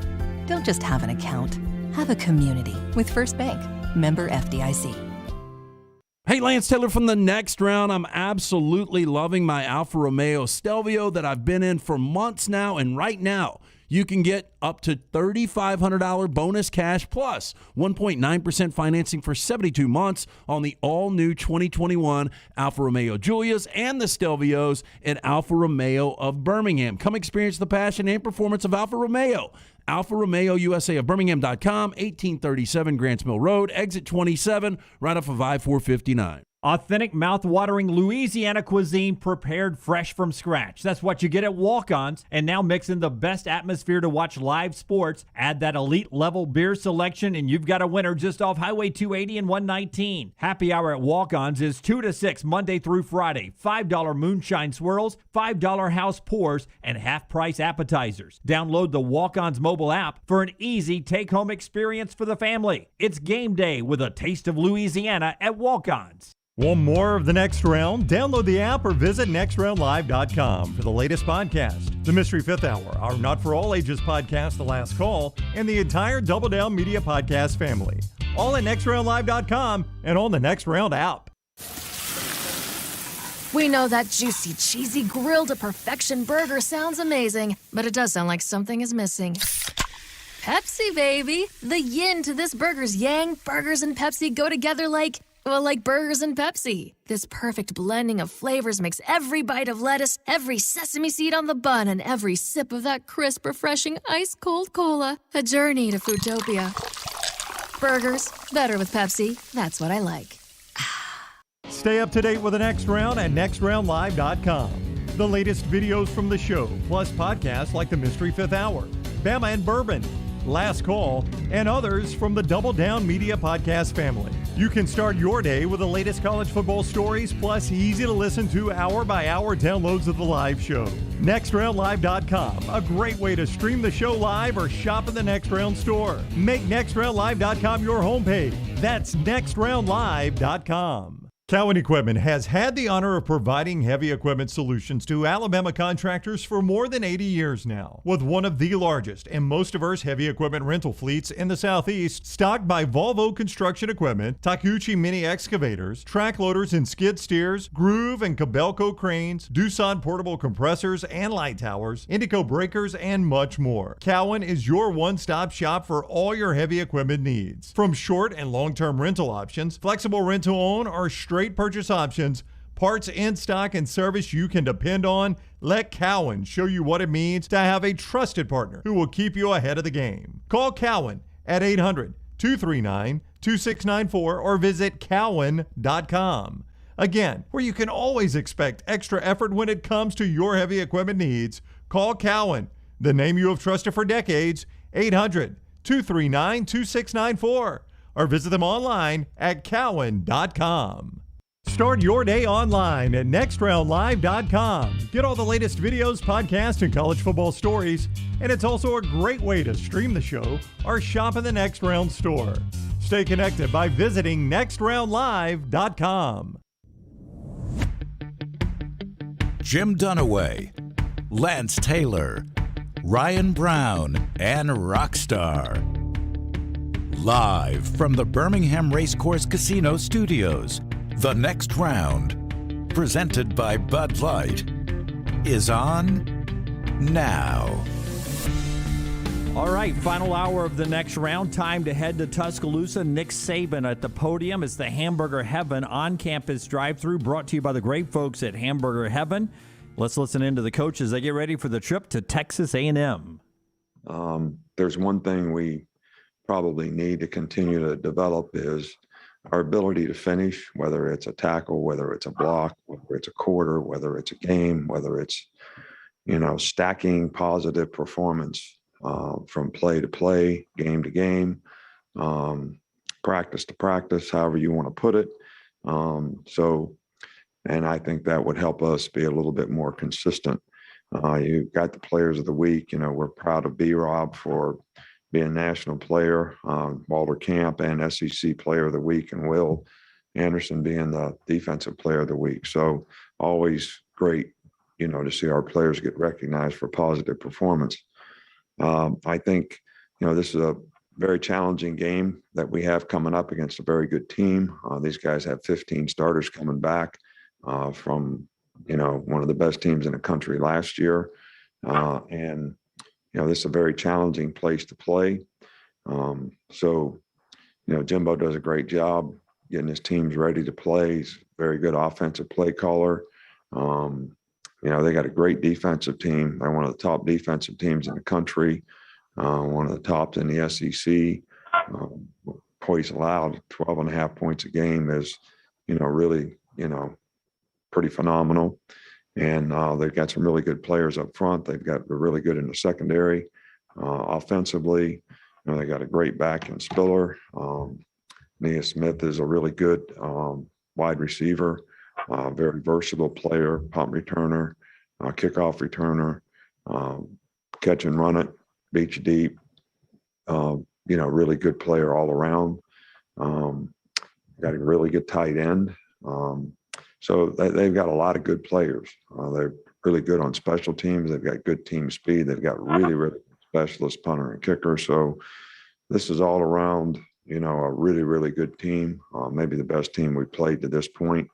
Don't just have an account, have a community with First Bank. Member FDIC. Hey, Lance Taylor from the Next Round. I'm absolutely loving my Alfa Romeo Stelvio that I've been in for months now, and right now you can get up to $3,500 bonus cash plus 1.9% financing for 72 months on the all-new 2021 Alfa Romeo Giulias and the Stelvios at Alfa Romeo of Birmingham. Come experience the passion and performance of Alfa Romeo. Alfa Romeo USA of Birmingham.com, 1837 Grants Mill Road, exit 27, right off of I-459. Authentic, mouth-watering Louisiana cuisine prepared fresh from scratch. That's what you get at Walk-Ons. And now mix in the best atmosphere to watch live sports. Add that elite-level beer selection, and you've got a winner just off Highway 280 and 119. Happy hour at Walk-Ons is 2 to 6 Monday through Friday. $5 moonshine swirls, $5 house pours, and half-price appetizers. Download the Walk-Ons mobile app for an easy take-home experience for the family. It's game day with a taste of Louisiana at Walk-Ons. Want more of The Next Round? Download the app or visit nextroundlive.com for the latest podcast. The Mystery Fifth Hour, our Not For All Ages podcast, The Last Call, and the entire Double Down Media podcast family. All at nextroundlive.com and on the Next Round app. We know that juicy, cheesy, grilled to perfection burger sounds amazing, but it does sound like something is missing. Pepsi, baby! The yin to this burger's yang. Burgers and Pepsi go together like burgers and Pepsi. This perfect blending of flavors makes every bite of lettuce, every sesame seed on the bun, and every sip of that crisp, refreshing, ice-cold cola a journey to Foodtopia. Burgers, better with Pepsi. That's what I like. Stay up to date with The Next Round at nextroundlive.com. The latest videos from the show, plus podcasts like The Mystery Fifth Hour, Bama and Bourbon, Last Call, and others from the Double Down Media podcast family. You can start your day with the latest college football stories, plus easy to listen to hour-by-hour downloads of the live show. NextRoundLive.com, a great way to stream the show live or shop in the Next Round store. Make NextRoundLive.com your homepage. That's NextRoundLive.com. Cowan Equipment has had the honor of providing heavy equipment solutions to Alabama contractors for more than 80 years now. With one of the largest and most diverse heavy equipment rental fleets in the Southeast, stocked by Volvo Construction Equipment, Takuchi Mini Excavators, track loaders and skid steers, Groove and Cabelco cranes, Doosan portable compressors and light towers, Indico breakers, and much more. Cowan is your one-stop shop for all your heavy equipment needs. From short and long-term rental options, flexible rent-to-own, or straight purchase options, parts in stock, and service you can depend on, let Cowan show you what it means to have a trusted partner who will keep you ahead of the game. Call Cowan at 800-239-2694 or visit cowan.com. Again, where you can always expect extra effort when it comes to your heavy equipment needs, call Cowan, the name you have trusted for decades, 800-239-2694, or visit them online at cowan.com. Start your day online at nextroundlive.com. Get all the latest videos, podcasts, and college football stories. And it's also a great way to stream the show or shop in the Next Round store. Stay connected by visiting nextroundlive.com. Jim Dunaway, Lance Taylor, Ryan Brown, and Rockstar. Live from the Birmingham Racecourse Casino Studios, The Next Round, presented by Bud Light, is on now. All right, final hour of the Next Round. Time to head to Tuscaloosa. Nick Saban at the podium. It's the Hamburger Heaven on-campus drive-thru brought to you by the great folks at Hamburger Heaven. Let's listen in to the coaches. They get ready for the trip to Texas A&M. There's one thing we probably need to continue to develop is our ability to finish, whether it's a tackle, whether it's a block, whether it's a quarter, whether it's a game, whether it's, stacking positive performance from play to play, game to game, practice to practice, however you want to put it. And I think that would help us be a little bit more consistent. You got the players of the week. We're proud of B-Rob for being national player, Walter Camp and SEC player of the week, and Will Anderson being the defensive player of the week. So always great, to see our players get recognized for positive performance. I think this is a very challenging game that we have coming up against a very good team. These guys have 15 starters coming back from, one of the best teams in the country last year. And this is a very challenging place to play. So, Jimbo does a great job getting his teams ready to play. He's a very good offensive play caller. They got a great defensive team. They're one of the top defensive teams in the country. One of the tops in the SEC. Points allowed, 12.5 points a game is, really, pretty phenomenal. And they've got some really good players up front. They're really good in the secondary. Offensively, they got a great back in Spiller. Nia Smith is a really good wide receiver, very versatile player, punt returner, kickoff returner, catch and run it, beat you deep. Really good player all around. Got a really good tight end. So they've got a lot of good players. They're really good on special teams. They've got good team speed. They've got really, really specialist punter and kicker. So this is all around, a really, really good team. Maybe the best team we've played to this point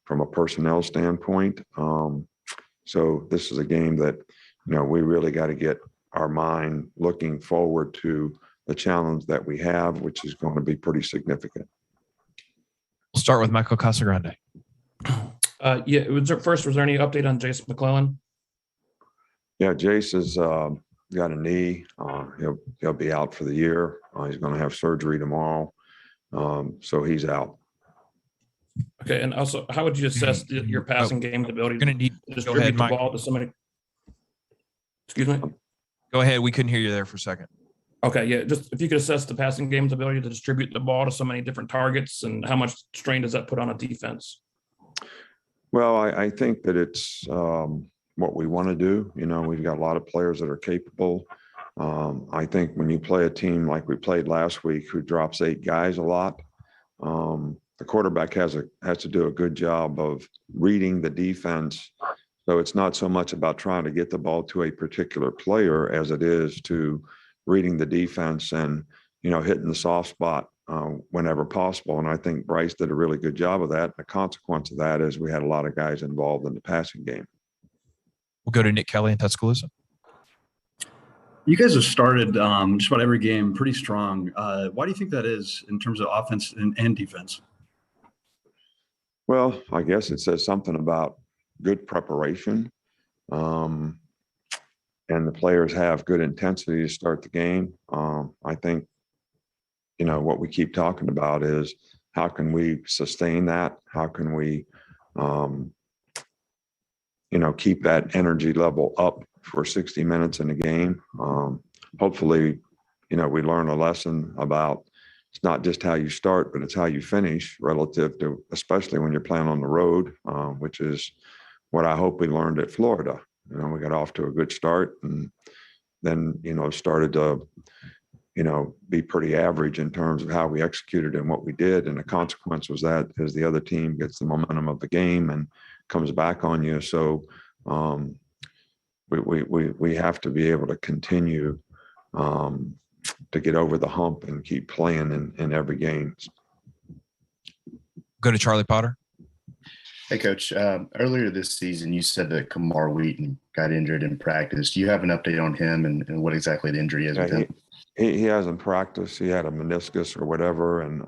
from a personnel standpoint. So this is a game that, we really got to get our mind looking forward to the challenge that we have, which is going to be pretty significant. We'll start with Michael Casagrande. Was there any update on Jace McClellan? Yeah, Jace has got a knee. He'll be out for the year. He's going to have surgery tomorrow. So he's out. Okay, and also, how would you assess your passing game ability Going to need to distribute the ball to somebody? Excuse me? Go ahead. We couldn't hear you there for a second. Okay, yeah, just if you could assess the passing game's ability to distribute the ball to so many different targets, and how much strain does that put on a defense? Well, I think that it's what we want to do. We've got a lot of players that are capable. I think when you play a team like we played last week, who drops 8 guys a lot, the quarterback has to do a good job of reading the defense. So it's not so much about trying to get the ball to a particular player as it is to reading the defense and, hitting the soft spot whenever possible. And I think Bryce did a really good job of that. The consequence of that is we had a lot of guys involved in the passing game. We'll go to Nick Kelly in Tuscaloosa. You guys have started just about every game pretty strong. Why do you think that is in terms of offense and defense? Well, I guess it says something about good preparation. And the players have good intensity to start the game. I think, what we keep talking about is how can we sustain that? How can we, keep that energy level up for 60 minutes in a game? Hopefully, we learn a lesson about it's not just how you start, but it's how you finish relative to, especially when you're playing on the road, which is what I hope we learned at Florida. We got off to a good start and then, started to, be pretty average in terms of how we executed and what we did. And the consequence was that as the other team gets the momentum of the game and comes back on you. So we have to be able to continue to get over the hump and keep playing in every game. Go to Charlie Potter. Hey, Coach. Earlier this season, you said that Kamar Wheaton got injured in practice. Do you have an update on him and what exactly the injury is with him? He hasn't practiced. He had a meniscus or whatever, and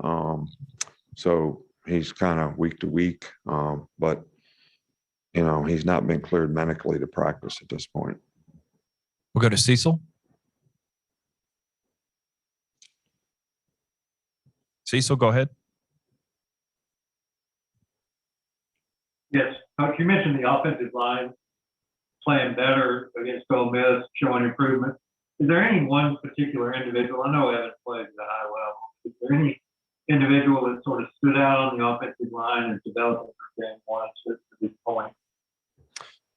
so he's kind of week to week. But he's not been cleared medically to practice at this point. We'll go to Cecil. Cecil, go ahead. Yes, Coach, you mentioned the offensive line playing better against Ole Miss, showing improvement. Is there any one particular individual? I know Evans plays at a high level. Is there any individual that sort of stood out on the offensive line and developed for game one to this point?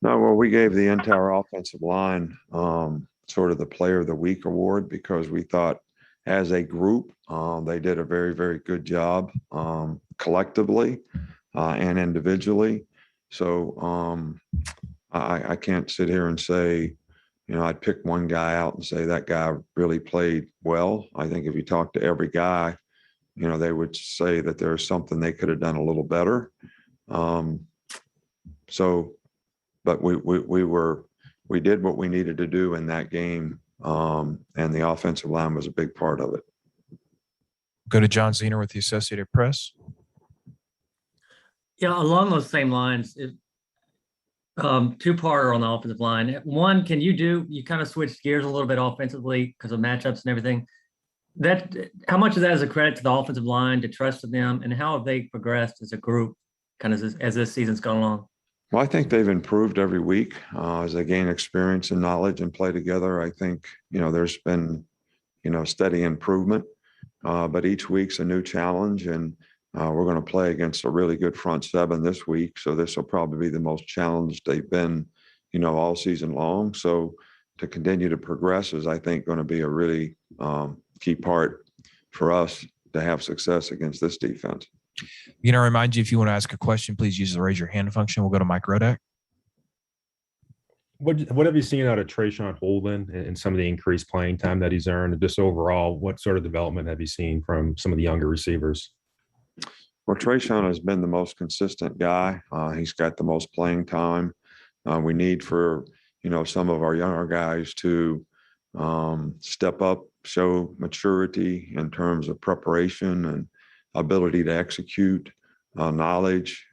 No, well, we gave the entire offensive line sort of the Player of the Week award because we thought as a group they did a very, very good job collectively and individually. So I can't sit here and say, I'd pick one guy out and say that guy really played well. I think if you talk to every guy, they would say that there's something they could have done a little better. But we did what we needed to do in that game, and the offensive line was a big part of it. Go to John Zener with the Associated Press. Yeah, along those same lines, two-parter on the offensive line. One, you kind of switched gears a little bit offensively because of matchups and everything. How much of that is a credit to the offensive line, to trust in them, and how have they progressed as a group kind of as this season's gone along? Well, I think they've improved every week as they gain experience and knowledge and play together. I think, there's been, steady improvement, but each week's a new challenge, and we're going to play against a really good front seven this week. So this will probably be the most challenged they've been, all season long. So to continue to progress is, I think, going to be a really key part for us to have success against this defense. I remind you, if you want to ask a question, please use the raise your hand function. We'll go to Mike Rodak. What have you seen out of Trayshawn Holden and some of the increased playing time that he's earned? And just overall, what sort of development have you seen from some of the younger receivers? Well, Trayshawn has been the most consistent guy. He's got the most playing time. We need for, some of our younger guys to step up, show maturity in terms of preparation and ability to execute, knowledge,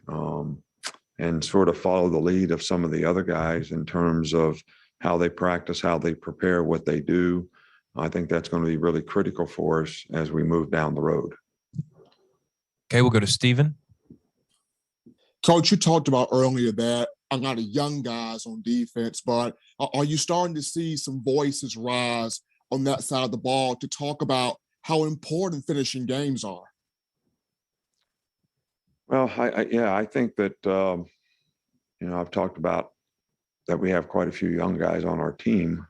and sort of follow the lead of some of the other guys in terms of how they practice, how they prepare, what they do. I think that's going to be really critical for us as we move down the road. Okay, we'll go to Steven. Coach, you talked about earlier that a lot of young guys on defense, but are you starting to see some voices rise on that side of the ball to talk about how important finishing games are? Well, I think that, I've talked about that we have quite a few young guys on our team.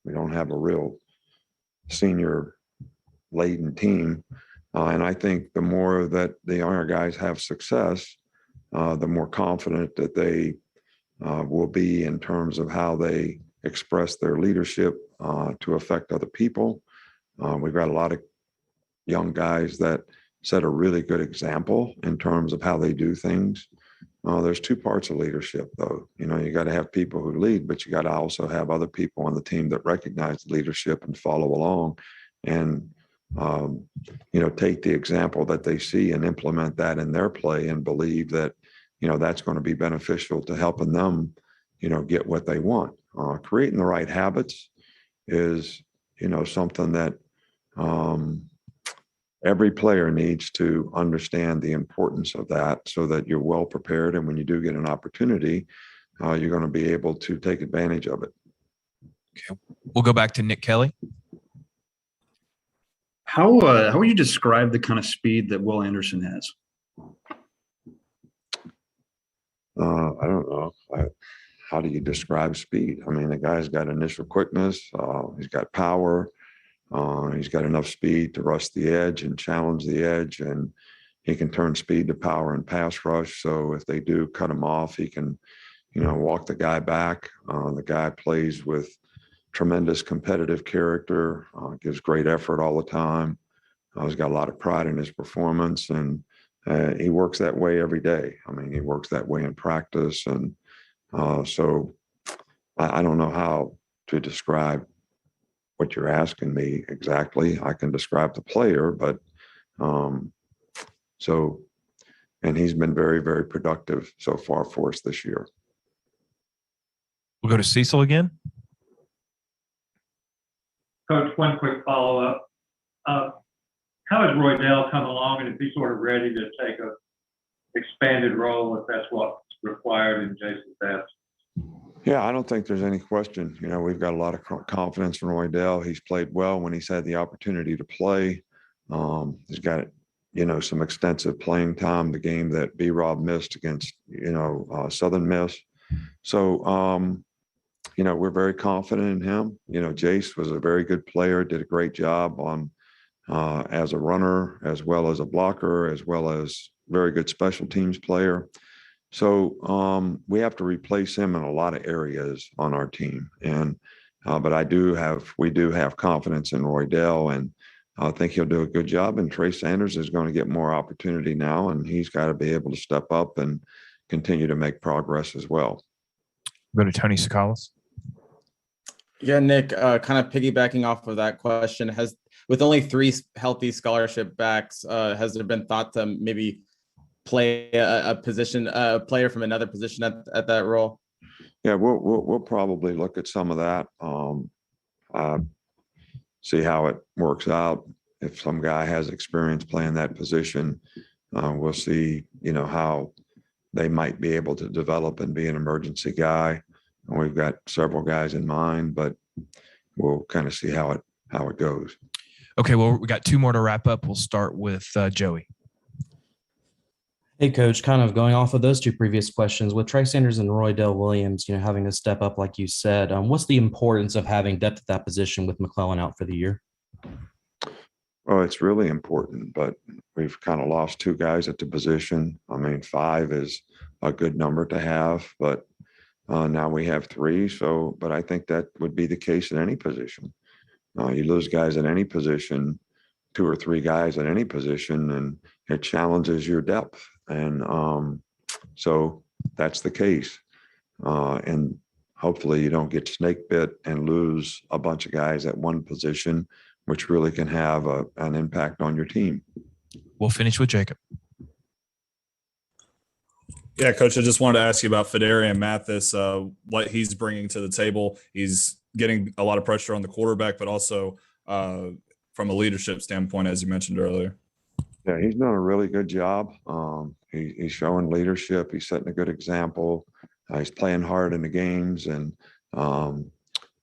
We don't have a real senior-laden team. And I think the more that the younger guys have success, the more confident that they will be in terms of how they express their leadership to affect other people. We've got a lot of young guys that set a really good example in terms of how they do things. There's two parts of leadership, though. You got to have people who lead, but you got to also have other people on the team that recognize leadership and follow along and, take the example that they see and implement that in their play and believe that, that's going to be beneficial to helping them, get what they want. Creating the right habits is, something that every player needs to understand the importance of that so that you're well prepared. And when you do get an opportunity, you're going to be able to take advantage of it. Okay. We'll go back to Nick Kelly. How would you describe the kind of speed that Will Anderson has? I don't know. How do you describe speed? I mean, the guy's got initial quickness. He's got power. He's got enough speed to rush the edge and challenge the edge, and he can turn speed to power and pass rush. So if they do cut him off, he can, walk the guy back. The guy plays with tremendous competitive character, gives great effort all the time. He's got a lot of pride in his performance, and he works that way every day. I mean, he works that way in practice. And so I don't know how to describe what you're asking me exactly. I can describe the player, but and he's been very, very productive so far for us this year. We'll go to Cecil again. Coach, one quick follow-up. How has Roydell come along, and is he sort of ready to take a expanded role if that's what's required in Jason's absence? Yeah, I don't think there's any question. We've got a lot of confidence in Roydell. He's played well when he's had the opportunity to play. He's got, some extensive playing time, the game that B-Rob missed against, Southern Miss. So, we're very confident in him. Jace was a very good player, did a great job on as a runner, as well as a blocker, as well as very good special teams player. So we have to replace him in a lot of areas on our team. And, But we do have confidence in Roydell, and I think he'll do a good job. And Trey Sanders is going to get more opportunity now, and he's got to be able to step up and continue to make progress as well. Go to Tony Sakalas. Yeah, Nick, kind of piggybacking off of that question, with only 3 healthy scholarship backs, has there been thought to maybe play a player from another position at that role? Yeah, we'll probably look at some of that. See how it works out. If some guy has experience playing that position, we'll see, how they might be able to develop and be an emergency guy. And we've got several guys in mind, but we'll kind of see how it goes. Okay, well, we got 2 more to wrap up. We'll start with Joey. Hey, Coach, kind of going off of those 2 previous questions, with Trey Sanders and Roydell Williams, having to step up, like you said, what's the importance of having depth at that position with McClellan out for the year? Well, it's really important, but we've kind of lost 2 guys at the position. I mean, 5 is a good number to have, but now we have 3. But I think that would be the case in any position. You lose guys at any position, 2 or 3 guys at any position, and it challenges your depth. And so that's the case. And hopefully you don't get snake bit and lose a bunch of guys at one position, which really can have an impact on your team. We'll finish with Jacob. Yeah, Coach, I just wanted to ask you about Fedarian Mathis, what he's bringing to the table. He's getting a lot of pressure on the quarterback, but also from a leadership standpoint, as you mentioned earlier. Yeah, he's done a really good job. He's showing leadership. He's setting a good example. He's playing hard in the games, and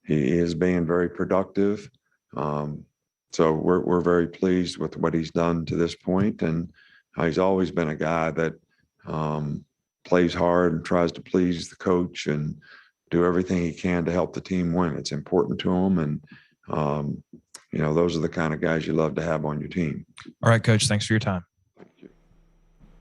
he is being very productive. So we're very pleased with what he's done to this point. And he's always been a guy that plays hard and tries to please the coach and do everything he can to help the team win. It's important to him. And, those are the kind of guys you love to have on your team. All right, Coach, thanks for your time.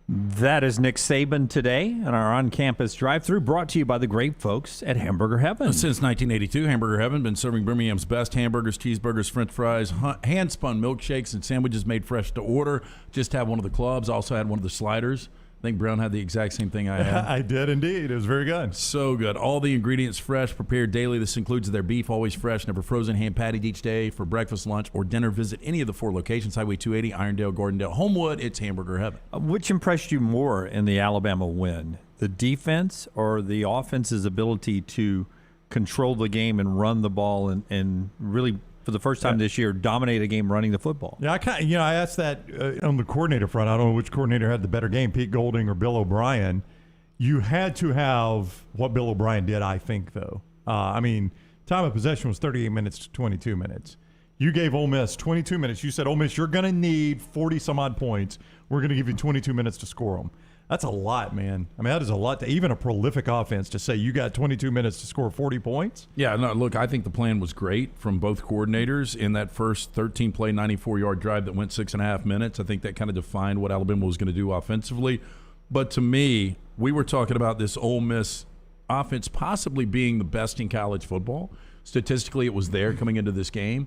That is Nick Saban today on our on-campus drive-thru, brought to you by the great folks at Hamburger Heaven. Since 1982, Hamburger Heaven been serving Birmingham's best hamburgers, cheeseburgers, french fries, hand-spun milkshakes, and sandwiches made fresh to order. Just had one of the clubs, also had one of the sliders. I think Brown had the exact same thing I had. I did indeed. It was very good. So good. All the ingredients fresh, prepared daily. This includes their beef, always fresh, never frozen, hand patted each day for breakfast, lunch, or dinner. Visit any of the 4 locations, Highway 280, Irondale, Gordondale, Homewood. It's Hamburger Heaven. Which impressed you more in the Alabama win, the defense or the offense's ability to control the game and run the ball and really, for the first time this year, dominate a game running the football? Yeah, I asked that on the coordinator front. I don't know which coordinator had the better game, Pete Golding or Bill O'Brien. You had to have what Bill O'Brien did, I think, though. Time of possession was 38 minutes to 22 minutes. You gave Ole Miss 22 minutes. You said, Ole Miss, you're going to need 40-some-odd points. We're going to give you 22 minutes to score them. That's a lot, man. That is a lot to even a prolific offense to say you got 22 minutes to score 40 points. Yeah, no, look, I think the plan was great from both coordinators in that first 13-play, 94-yard drive that went 6.5 minutes. I think that kind of defined what Alabama was going to do offensively. But to me, we were talking about this Ole Miss offense possibly being the best in college football. Statistically, it was there coming into this game.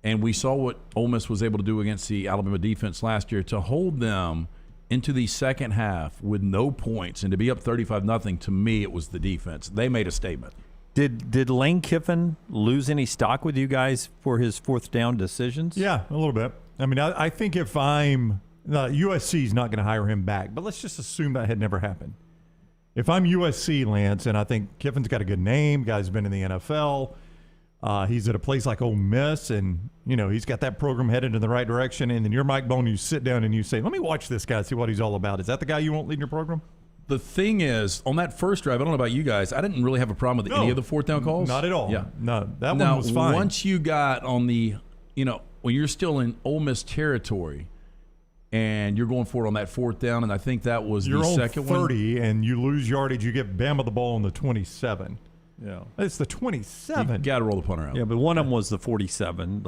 And we saw what Ole Miss was able to do against the Alabama defense last year to hold them into the second half with no points and to be up 35-0. To me, it was the defense. They made a statement. Did Lane Kiffin lose any stock with you guys for his 4th down decisions? Yeah, a little bit. I think if USC is not going to hire him back, but let's just assume that had never happened. If I'm USC, Lance, and I think Kiffin's got a good name, guy's been in the NFL, he's at a place like Ole Miss, and he's got that program headed in the right direction. And then you're Mike Bohn, you sit down and you say, "Let me watch this guy, see what he's all about." Is that the guy you want leading your program? The thing is, on that first drive, I don't know about you guys, I didn't really have a problem with any of the 4th down calls. Not at all. Yeah, no, that one was fine. Once you got on the, when you're still in Ole Miss territory, and you're going for it on that 4th down, and I think that was the second one. You're on 30, and you lose yardage. You give Bama the ball on the 27. Yeah, it's the 27. You got to roll the punter out. Yeah, but one of them was the 47,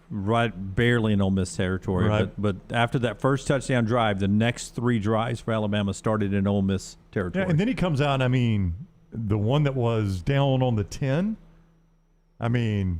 right barely in Ole Miss territory. Right. But after that first touchdown drive, the next 3 drives for Alabama started in Ole Miss territory. Yeah, and then he comes out. The one that was down on the 10. I mean,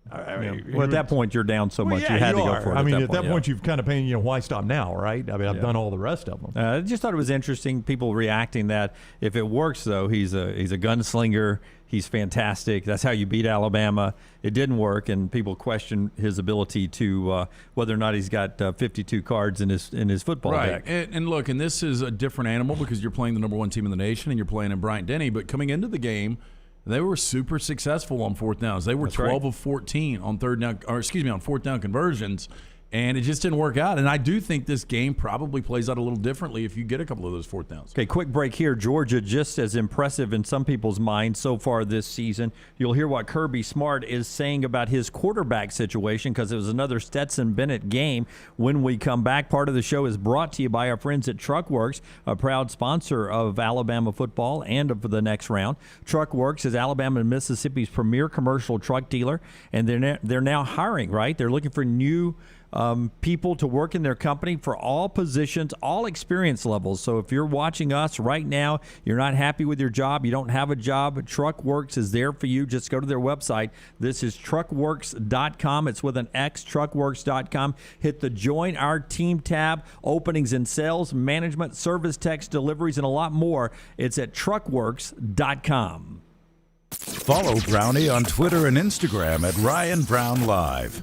well, at that point, you're down so much, you had to go for it. I mean, at that point, you've kind of paid, why stop now, right? I mean, I've done all the rest of them. I just thought it was interesting, people reacting that if it works, though, he's a gunslinger. He's fantastic. That's how you beat Alabama. It didn't work, and people question his ability to whether or not he's got 52 cards in his football deck. And look, and this is a different animal because you're playing the number one team in the nation and you're playing in Bryant-Denny. But coming into the game, they were super successful on fourth downs. They were 12 of 14 on on fourth down conversions. And it just didn't work out. And I do think this game probably plays out a little differently if you get a couple of those fourth downs. Okay, quick break here. Georgia just as impressive in some people's minds so far this season. You'll hear what Kirby Smart is saying about his quarterback situation because it was another Stetson Bennett game. When we come back, part of the show is brought to you by our friends at Truckworks, a proud sponsor of Alabama football and of the next round. Truckworks is Alabama and Mississippi's premier commercial truck dealer, and they're now hiring, right? They're looking for new people to work in their company for all positions, all experience levels. So if you're watching us right now, you're not happy with your job, you don't have a job, Truckworks is there for you. Just go to their website. This is truckworks.com. It's with an X, truckworks.com. Hit the Join Our Team tab. Openings in sales, management, service techs, deliveries, and a lot more. It's at truckworks.com. Follow Brownie on Twitter and Instagram at Ryan Brown Live.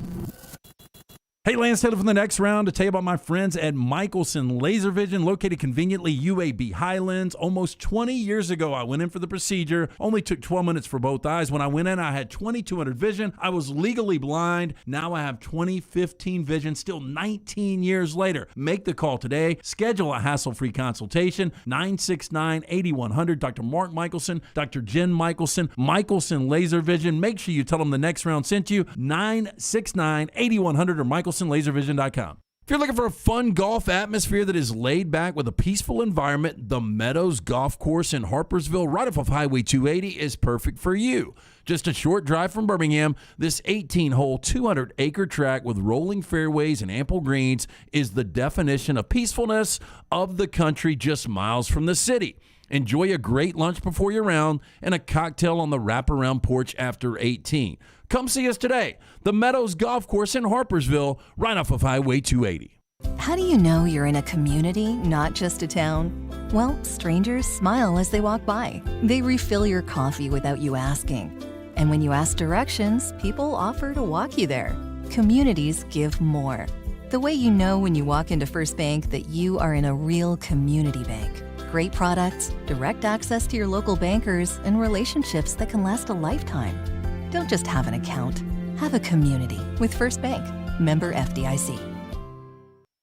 Hey, Lance Taylor from the next round to tell you about my friends at Michelson Laser Vision, located conveniently UAB Highlands. Almost 20 years ago, I went in for the procedure. Only took 12 minutes for both eyes. When I went in, I had 20/200 vision. I was legally blind. Now I have 20/15 vision, still 19 years later. Make the call today. Schedule a hassle-free consultation. 969-8100. Dr. Mark Michelson, Dr. Jen Michelson, Michelson Laser Vision. Make sure you tell them the next round sent you. 969-8100 or MichelsonLaserVision.com. If you're looking for a fun golf atmosphere that is laid back with a peaceful environment, the Meadows Golf Course in Harpersville, right off of Highway 280, is perfect for you. Just a short drive from Birmingham, this 18-hole, 200-acre track with rolling fairways and ample greens is the definition of peacefulness of the country just miles from the city. Enjoy a great lunch before your round and a cocktail on the wraparound porch after 18. Come see us today. The Meadows Golf Course in Harpersville, right off of Highway 280. How do you know you're in a community, not just a town? Well, strangers smile as they walk by. They refill your coffee without you asking. And when you ask directions, people offer to walk you there. Communities give more. The way you know when you walk into First Bank that you are in a real community bank. Great products, direct access to your local bankers, and relationships that can last a lifetime. Don't just have an account. Have a community with First Bank. Member FDIC.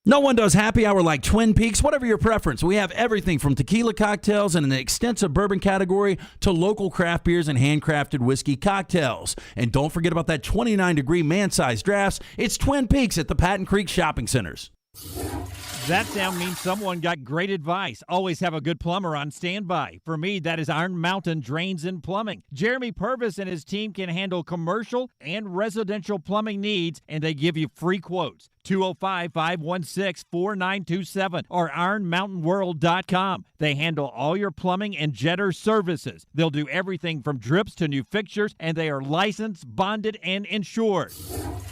No one does happy hour like Twin Peaks. Whatever your preference, we have everything from tequila cocktails and an extensive bourbon category to local craft beers and handcrafted whiskey cocktails. And don't forget about that 29-degree man-sized drafts. It's Twin Peaks at the Patton Creek Shopping Centers. That sound means someone got great advice. Always have a good plumber on standby. For me, that is Iron Mountain Drains and Plumbing. Jeremy Purvis and his team can handle commercial and residential plumbing needs, and they give you free quotes. 205-516-4927 or ironmountainworld.com. They handle all your plumbing and jetter services. They'll do everything from drips to new fixtures, and they are licensed, bonded, and insured.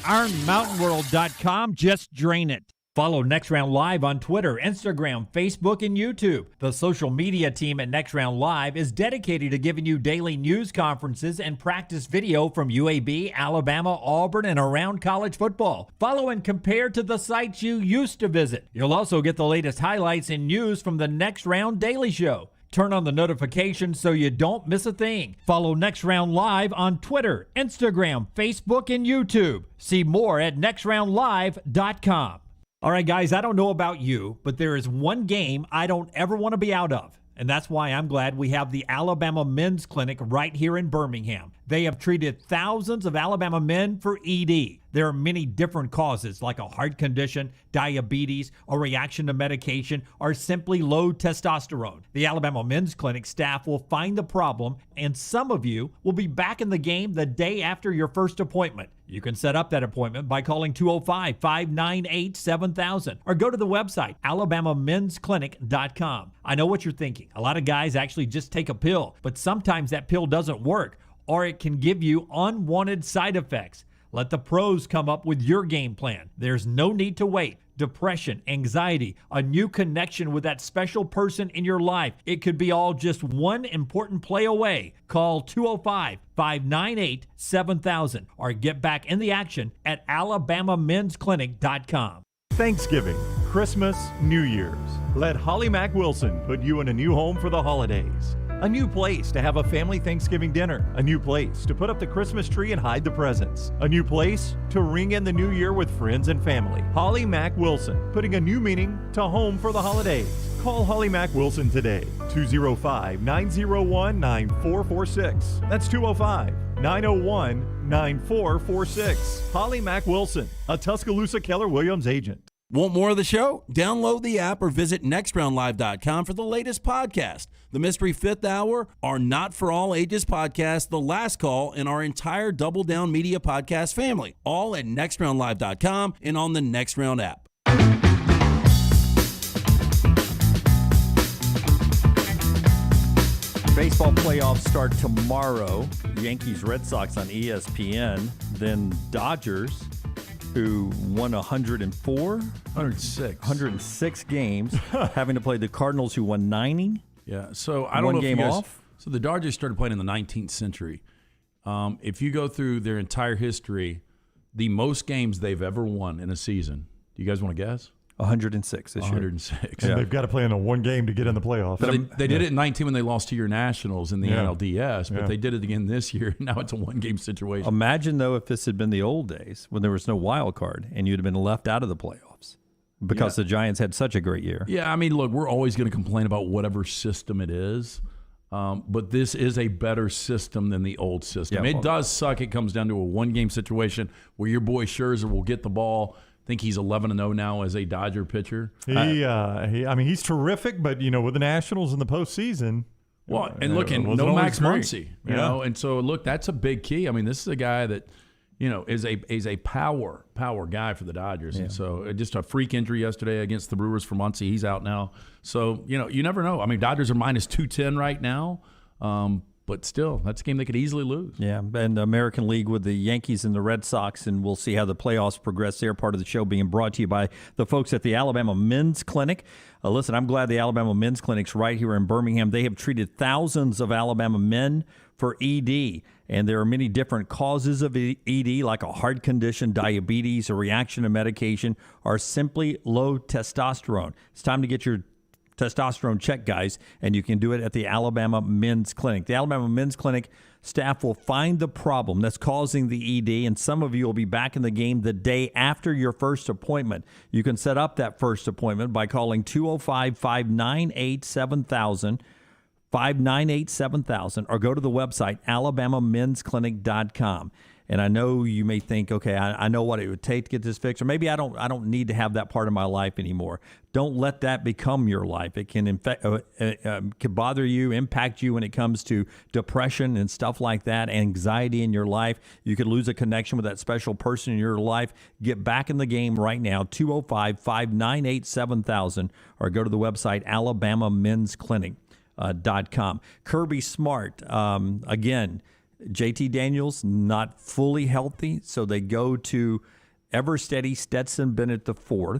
ironmountainworld.com. Just drain it. Follow Next Round Live on Twitter, Instagram, Facebook, and YouTube. The social media team at Next Round Live is dedicated to giving you daily news conferences and practice video from UAB, Alabama, Auburn, and around college football. Follow and compare to the sites you used to visit. You'll also get the latest highlights and news from the Next Round Daily Show. Turn on the notifications so you don't miss a thing. Follow Next Round Live on Twitter, Instagram, Facebook, and YouTube. See more at nextroundlive.com. All right, guys, I don't know about you, but there is one game I don't ever want to be out of, and that's why I'm glad we have the Alabama Men's Clinic right here in Birmingham. They have treated thousands of Alabama men for ED. There are many different causes like a heart condition, diabetes, a reaction to medication, or simply low testosterone. The Alabama Men's Clinic staff will find the problem, and some of you will be back in the game the day after your first appointment. You can set up that appointment by calling 205-598-7000 or go to the website, alabamamensclinic.com. I know what you're thinking. A lot of guys actually just take a pill, but sometimes that pill doesn't work. or it can give you unwanted side effects. Let the pros come up with your game plan. There's no need to wait. Depression, anxiety, a new connection with that special person in your life. It could be all just one important play away. Call 205-598-7000 or get back in the action at alabamamensclinic.com. Thanksgiving, Christmas, New Year's. Let Holly Mack Wilson put you in a new home for the holidays. A new place to have a family Thanksgiving dinner. A new place to put up the Christmas tree and hide the presents. A new place to ring in the new year with friends and family. Holly Mack Wilson, putting a new meaning to home for the holidays. Call Holly Mack Wilson today, 205-901-9446. That's 205-901-9446. Holly Mack Wilson, a Tuscaloosa Keller Williams agent. Want more of the show? Download the app or visit nextroundlive.com for the latest podcast. The Mystery Fifth Hour, our Not For All Ages podcast, The Last Call, and our entire Double Down Media podcast family. All at nextroundlive.com and on the Next Round app. Baseball playoffs start tomorrow. Yankees, Red Sox on ESPN. Then Dodgers, who won 106 games, having to play the Cardinals, who won 90. Yeah, so I don't know game if you guys, off. So the Dodgers started playing in the 19th century. If you go through their entire history, the most games they've ever won in a season, do you guys want to guess? 106 this year. 106. And they've got to play in a one game to get in the playoffs. But they did it in 19 when they lost to your Nationals in the NLDS, but Yeah. they did it again this year. Now it's a one-game situation. Imagine, though, if this had been the old days when there was no wild card and you'd have been left out of the playoffs because the Giants had such a great year. Yeah, I mean, look, we're always going to complain about whatever system it is, but this is a better system than the old system. Yeah, It does suck. It comes down to a one-game situation where your boy Scherzer will get the ball. I think he's 11-0 now as a Dodger pitcher. He's terrific, but with the Nationals in the postseason. Well, and look, and no Max Muncy, you know, and so look, that's a big key. I mean, this is a guy that, is a power guy for the Dodgers, and so just a freak injury yesterday against the Brewers for Muncy. He's out now, so you never know. I mean, Dodgers are minus 210 right now. But still, that's a game they could easily lose. Yeah, and the American League with the Yankees and the Red Sox, and we'll see how the playoffs progress there. Part of the show being brought to you by the folks at the Alabama Men's Clinic. Listen, I'm glad the Alabama Men's Clinic's right here in Birmingham. They have treated thousands of Alabama men for ED, and there are many different causes of ED, like a heart condition, diabetes, a reaction to medication, or simply low testosterone. It's time to get your testosterone check, guys, and you can do it at the Alabama Men's Clinic. The Alabama Men's Clinic staff will find the problem that's causing the ED, and some of you will be back in the game the day after your first appointment. You can set up that first appointment by calling 205-598-7000, 598-7000, or go to the website alabamamensclinic.com. And I know you may think, okay, I know what it would take to get this fixed, or maybe I don't need to have that part of my life anymore. Don't let that become your life. It can can bother you, impact you when it comes to depression and stuff like that, anxiety in your life. You could lose a connection with that special person in your life. Get back in the game right now, 205-598-7000, or go to the website alabamamensclinic.com. Kirby Smart, again, JT Daniels not fully healthy, so they go to ever-steady Stetson Bennett IV,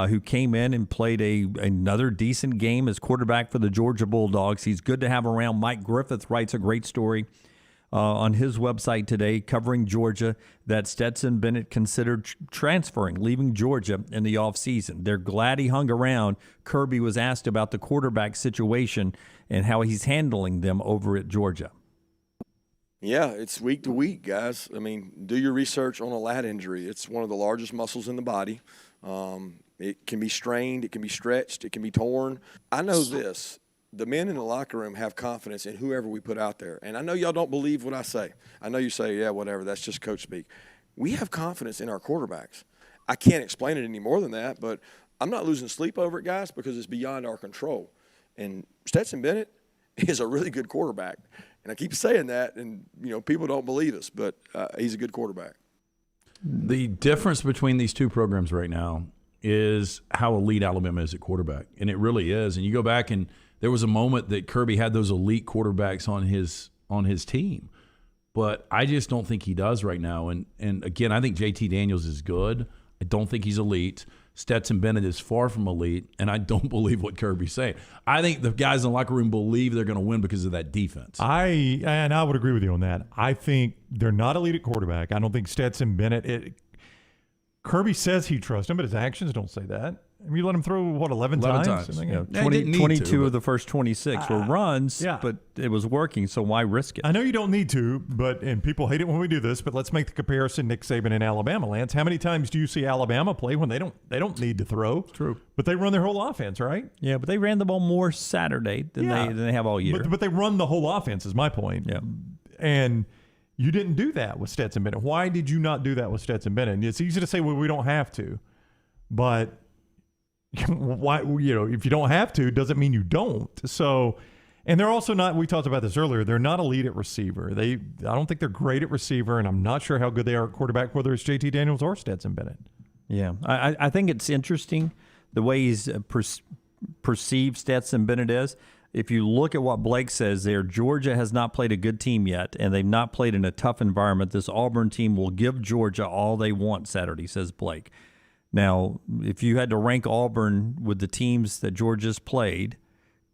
who came in and played another decent game as quarterback for the Georgia Bulldogs. He's good to have around. Mike Griffith writes a great story on his website today covering Georgia that Stetson Bennett considered transferring, leaving Georgia in the offseason. They're glad he hung around. Kirby was asked about the quarterback situation and how he's handling them over at Georgia. Yeah, it's week to week, guys. I mean, do your research on a lat injury. It's one of the largest muscles in the body. It can be strained, it can be stretched, it can be torn. I know this. The men in the locker room have confidence in whoever we put out there. And I know y'all don't believe what I say. I know you say, yeah, whatever, that's just coach speak. We have confidence in our quarterbacks. I can't explain it any more than that, but I'm not losing sleep over it, guys, because it's beyond our control. And Stetson Bennett is a really good quarterback. And I keep saying that, and, people don't believe us, but he's a good quarterback. The difference between these two programs right now is how elite Alabama is at quarterback, and it really is. And you go back, and there was a moment that Kirby had those elite quarterbacks on his team. but I just don't think he does right now. And again, I think JT Daniels is good. I don't think he's elite. Stetson Bennett is far from elite, and I don't believe what Kirby's saying. I think the guys in the locker room believe they're going to win because of that defense. I would agree with you on that. I think they're not elite at quarterback. I don't think Stetson Bennett. Kirby says he trusts him, but his actions don't say that. I mean, you let him throw, 11 times? Yeah, 22 of the first 26 were runs, but it was working, so why risk it? I know you don't need to, and people hate it when we do this, but let's make the comparison Nick Saban and Alabama, Lance. How many times do you see Alabama play when they don't need to throw? True. But they run their whole offense, right? Yeah, but they ran the ball more Saturday than they have all year. But they run the whole offense is my point. Yeah. And you didn't do that with Stetson Bennett. Why did you not do that with Stetson Bennett? And it's easy to say, well, we don't have to. But why, if you don't have to, doesn't mean you don't. So, and they're also not, we talked about this earlier, they're not elite at receiver. I don't think they're great at receiver, and I'm not sure how good they are at quarterback, whether it's JT Daniels or Stetson Bennett. Yeah, I think it's interesting the way he's perceived Stetson Bennett is. If you look at what Blake says there, Georgia has not played a good team yet, and they've not played in a tough environment. This Auburn team will give Georgia all they want Saturday, says Blake. Now, if you had to rank Auburn with the teams that Georgia's played,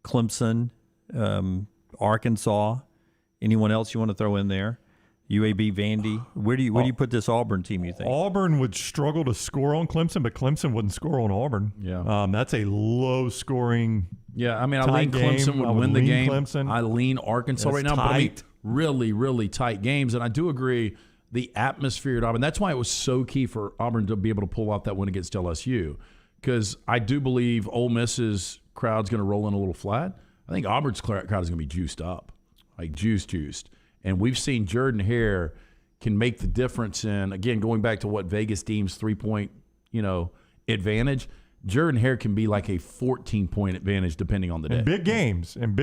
Clemson, Arkansas, anyone else you want to throw in there? UAB, Vandy. Where do you put this Auburn team, you think? Auburn would struggle to score on Clemson, but Clemson wouldn't score on Auburn. Yeah. That's a low-scoring Yeah, I mean, I lean Clemson would win the game. Clemson. I lean Arkansas right now. Tight. But I mean, really, really tight games. And I do agree the atmosphere at Auburn. That's why it was so key for Auburn to be able to pull off that win against LSU, because I do believe Ole Miss's crowd's going to roll in a little flat. I think Auburn's crowd is going to be juiced up, like juiced. And we've seen Jordan Hare can make the difference in, again, going back to what Vegas deems 3-point, advantage. Jordan Hare can be like a 14-point advantage depending on the day. In big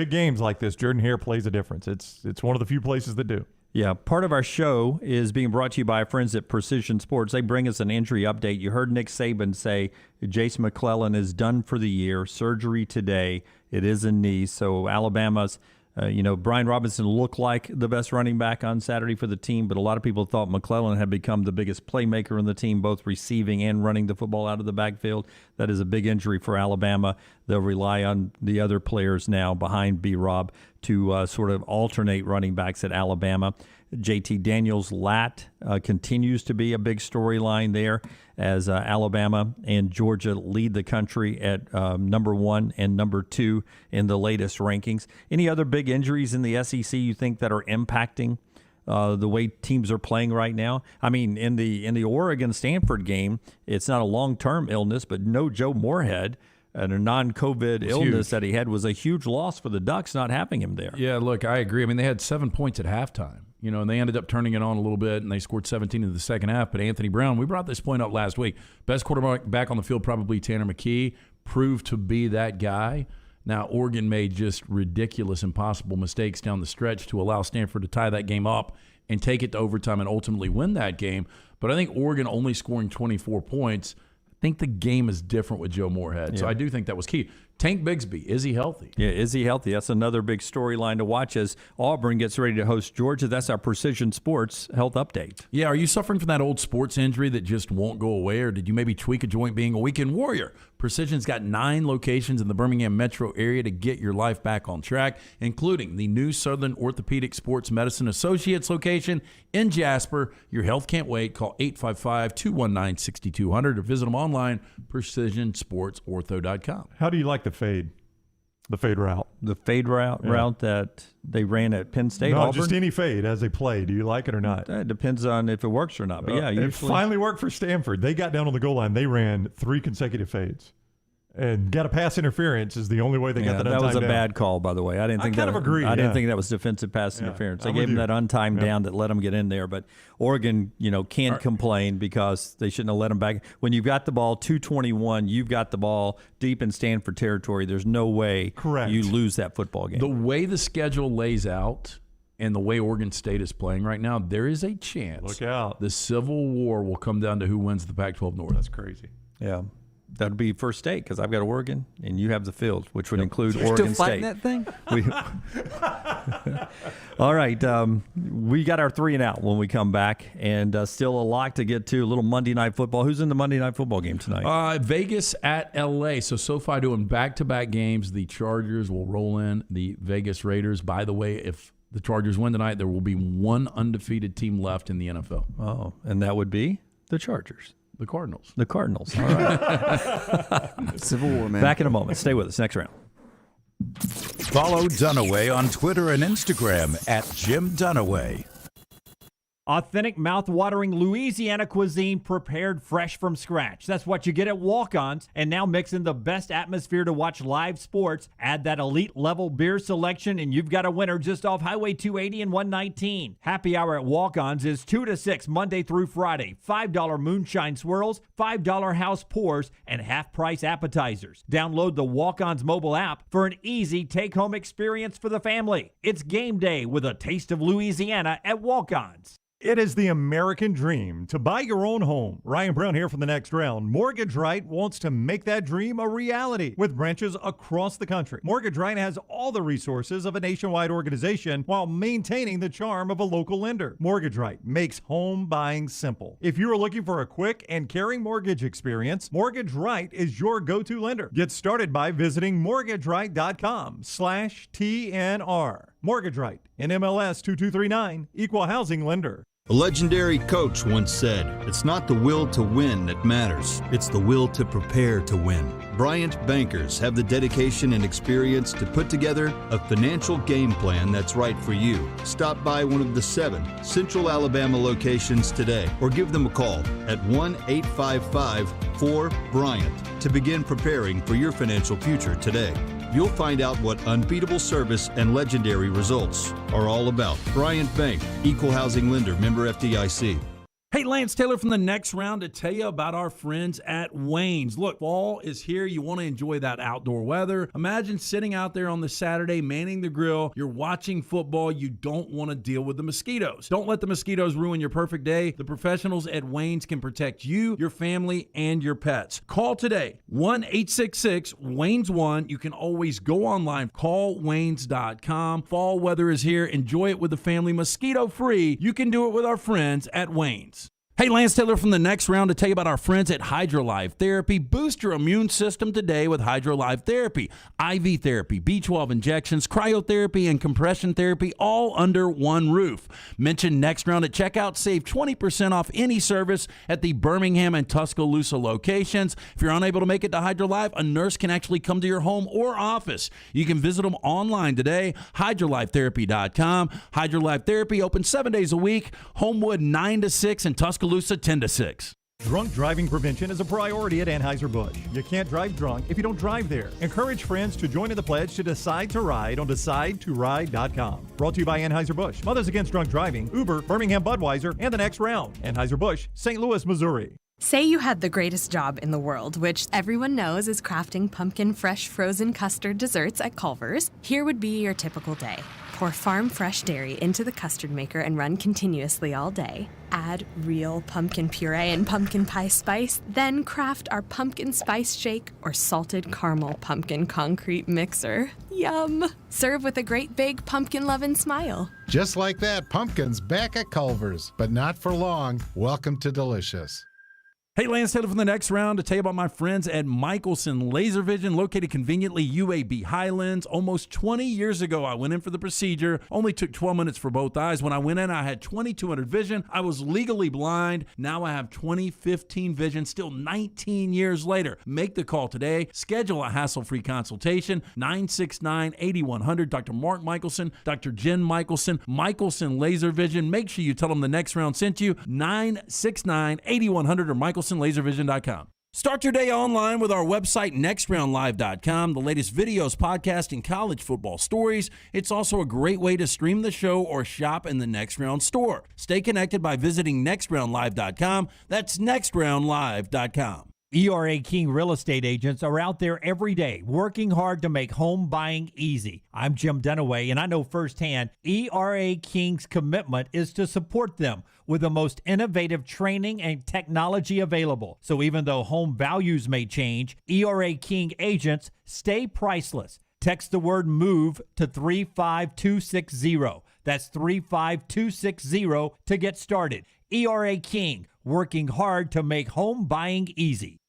games like this, Jordan Hare plays a difference. It's one of the few places that do. Yeah, part of our show is being brought to you by our friends at Precision Sports. They bring us an injury update. You heard Nick Saban say Jace McClellan is done for the year. Surgery today. It is a knee. So Alabama's, Brian Robinson looked like the best running back on Saturday for the team, but a lot of people thought McClellan had become the biggest playmaker in the team, both receiving and running the football out of the backfield. That is a big injury for Alabama. They'll rely on the other players now behind B-Rob to sort of alternate running backs at Alabama. JT Daniels' lat continues to be a big storyline there as Alabama and Georgia lead the country at number 1 and number 2 in the latest rankings. Any other big injuries in the SEC you think that are impacting the way teams are playing right now? I mean, in the Oregon-Stanford game, it's not a long-term illness, but no Joe Moorhead. And a non-COVID illness that he had was a huge loss for the Ducks not having him there. Yeah, look, I agree. I mean, they had 7 points at halftime, and they ended up turning it on a little bit, and they scored 17 in the second half. But Anthony Brown, we brought this point up last week. Best quarterback back on the field, probably Tanner McKee, proved to be that guy. Now, Oregon made just ridiculous, impossible mistakes down the stretch to allow Stanford to tie that game up and take it to overtime and ultimately win that game. But I think Oregon only scoring 24 points, I think the game is different with Joe Moorhead. Yeah. So I do think that was key. Tank Bigsby, is he healthy? Yeah, is he healthy? That's another big storyline to watch as Auburn gets ready to host Georgia. That's our Precision Sports Health Update. Yeah, are you suffering from that old sports injury that just won't go away, or did you maybe tweak a joint being a weekend warrior? Precision's got 9 locations in the Birmingham metro area to get your life back on track, including the new Southern Orthopedic Sports Medicine Associates location in Jasper. Your health can't wait. Call 855-219-6200 or visit them online, precisionsportsortho.com. How do you like the fade route? The fade route that they ran at Penn State, No, Auburn? just any fade as they play. Do you like it or not? It depends on if it works or not. But yeah, it finally worked for Stanford. They got down on the goal line. They ran 3 consecutive fades. And got a pass interference is the only way they got that untimed That was a down. bad call, by the way. I didn't think kind of agree. I didn't think that was defensive pass interference. They gave him that untimed down that let him get in there. But Oregon, can't complain because they shouldn't have let him back. When you've got the ball 2:21, you've got the ball deep in Stanford territory. There's no way you lose that football game. The way the schedule lays out and the way Oregon State is playing right now, there is a chance Look out. the Civil War will come down to who wins the Pac-12 North. That's crazy. Yeah. That'll be first state because I've got Oregon and you have the field, which would include You're Oregon still fighting State. that thing? All right. We got our 3 and out when we come back, and still a lot to get to. A little Monday Night Football. Who's in the Monday Night Football game tonight? Vegas at L.A. So SoFi doing back-to-back games. The Chargers will roll in the Vegas Raiders. By the way, if the Chargers win tonight, there will be one undefeated team left in the NFL. Oh, and that would be the Chargers. The Cardinals. The Cardinals. All right. Civil War, man. Back in a moment. Stay with us. Next round. Follow Dunaway on Twitter and Instagram at Jim Dunaway. Authentic, mouth-watering Louisiana cuisine prepared fresh from scratch. That's what you get at Walk-Ons. And now mix in the best atmosphere to watch live sports. Add that elite-level beer selection, and you've got a winner just off Highway 280 and 119. Happy hour at Walk-Ons is 2 to 6 Monday through Friday. $5 moonshine swirls, $5 house pours, and half-price appetizers. Download the Walk-Ons mobile app for an easy take-home experience for the family. It's game day with a taste of Louisiana at Walk-Ons. It is the American dream to buy your own home. Ryan Brown here from the Next Round. Mortgage Right wants to make that dream a reality with branches across the country. Mortgage Right has all the resources of a nationwide organization while maintaining the charm of a local lender. Mortgage Right makes home buying simple. If you are looking for a quick and caring mortgage experience, Mortgage Right is your go-to lender. Get started by visiting mortgageright.com/TNR. Mortgage Right, NMLS 2239, Equal Housing Lender. A legendary coach once said, "It's not the will to win that matters, it's the will to prepare to win." Bryant Bankers have the dedication and experience to put together a financial game plan that's right for you. Stop by one of the 7 Central Alabama locations today or give them a call at 1-855-4-BRYANT to begin preparing for your financial future today. You'll find out what unbeatable service and legendary results are all about. Bryant Bank, Equal Housing Lender, member FDIC. Hey, Lance Taylor from the Next Round to tell you about our friends at Wayne's. Look, fall is here. You want to enjoy that outdoor weather. Imagine sitting out there on the Saturday, manning the grill. You're watching football. You don't want to deal with the mosquitoes. Don't let the mosquitoes ruin your perfect day. The professionals at Wayne's can protect you, your family, and your pets. Call today, 1-866-WAYNES1. You can always go online, callwaynes.com. Fall weather is here. Enjoy it with the family, mosquito-free. You can do it with our friends at Wayne's. Hey, Lance Taylor from the Next Round to tell you about our friends at HydroLife Therapy. Boost your immune system today with HydroLife Therapy. IV therapy, B12 injections, cryotherapy, and compression therapy all under one roof. Mention Next Round at checkout. Save 20% off any service at the Birmingham and Tuscaloosa locations. If you're unable to make it to HydroLife, a nurse can actually come to your home or office. You can visit them online today, hydrolifetherapy.com. HydroLife Therapy open 7 days a week. Homewood 9 to 6 and Tuscaloosa 10 to 6. Drunk driving prevention is a priority at Anheuser-Busch. You can't drive drunk if you don't drive there. Encourage friends to join in the pledge to Decide to Ride on DecideToRide.com. Brought to you by Anheuser-Busch, Mothers Against Drunk Driving, Uber, Birmingham Budweiser, and The Next Round. Anheuser-Busch, St. Louis, Missouri. Say you had the greatest job in the world, which everyone knows is crafting pumpkin fresh frozen custard desserts at Culver's. Here would be your typical day. Pour farm fresh dairy into the custard maker and run continuously all day. Add real pumpkin puree and pumpkin pie spice, then craft our pumpkin spice shake or salted caramel pumpkin concrete mixer. Yum! Serve with a great big pumpkin lovin' smile. Just like that, pumpkin's back at Culver's, but not for long. Welcome to Delicious. Hey, Lance Taylor from the Next Round to tell you about my friends at Michelson Laser Vision, located conveniently UAB Highlands. Almost 20 years ago, I went in for the procedure. Only took 12 minutes for both eyes. When I went in, I had 20/200 vision. I was legally blind. Now I have 20/15 vision, still 19 years later. Make the call today. Schedule a hassle-free consultation, 969-8100. Dr. Mark Michelson, Dr. Jen Michelson, Michelson Laser Vision. Make sure you tell them the Next Round sent you, 969-8100 or MichelsonLaserVision.com. Start your day online with our website, nextroundlive.com. The latest videos, podcasts, and college football stories. It's also a great way to stream the show or shop in the Next Round store. Stay connected by visiting nextroundlive.com. That's nextroundlive.com. ERA King real estate agents are out there every day working hard to make home buying easy. I'm Jim Dunaway, and I know firsthand ERA King's commitment is to support them with the most innovative training and technology available. So even though home values may change, ERA King agents stay priceless. Text the word MOVE to 35260. That's 35260 to get started. ERA King, working hard to make home buying easy.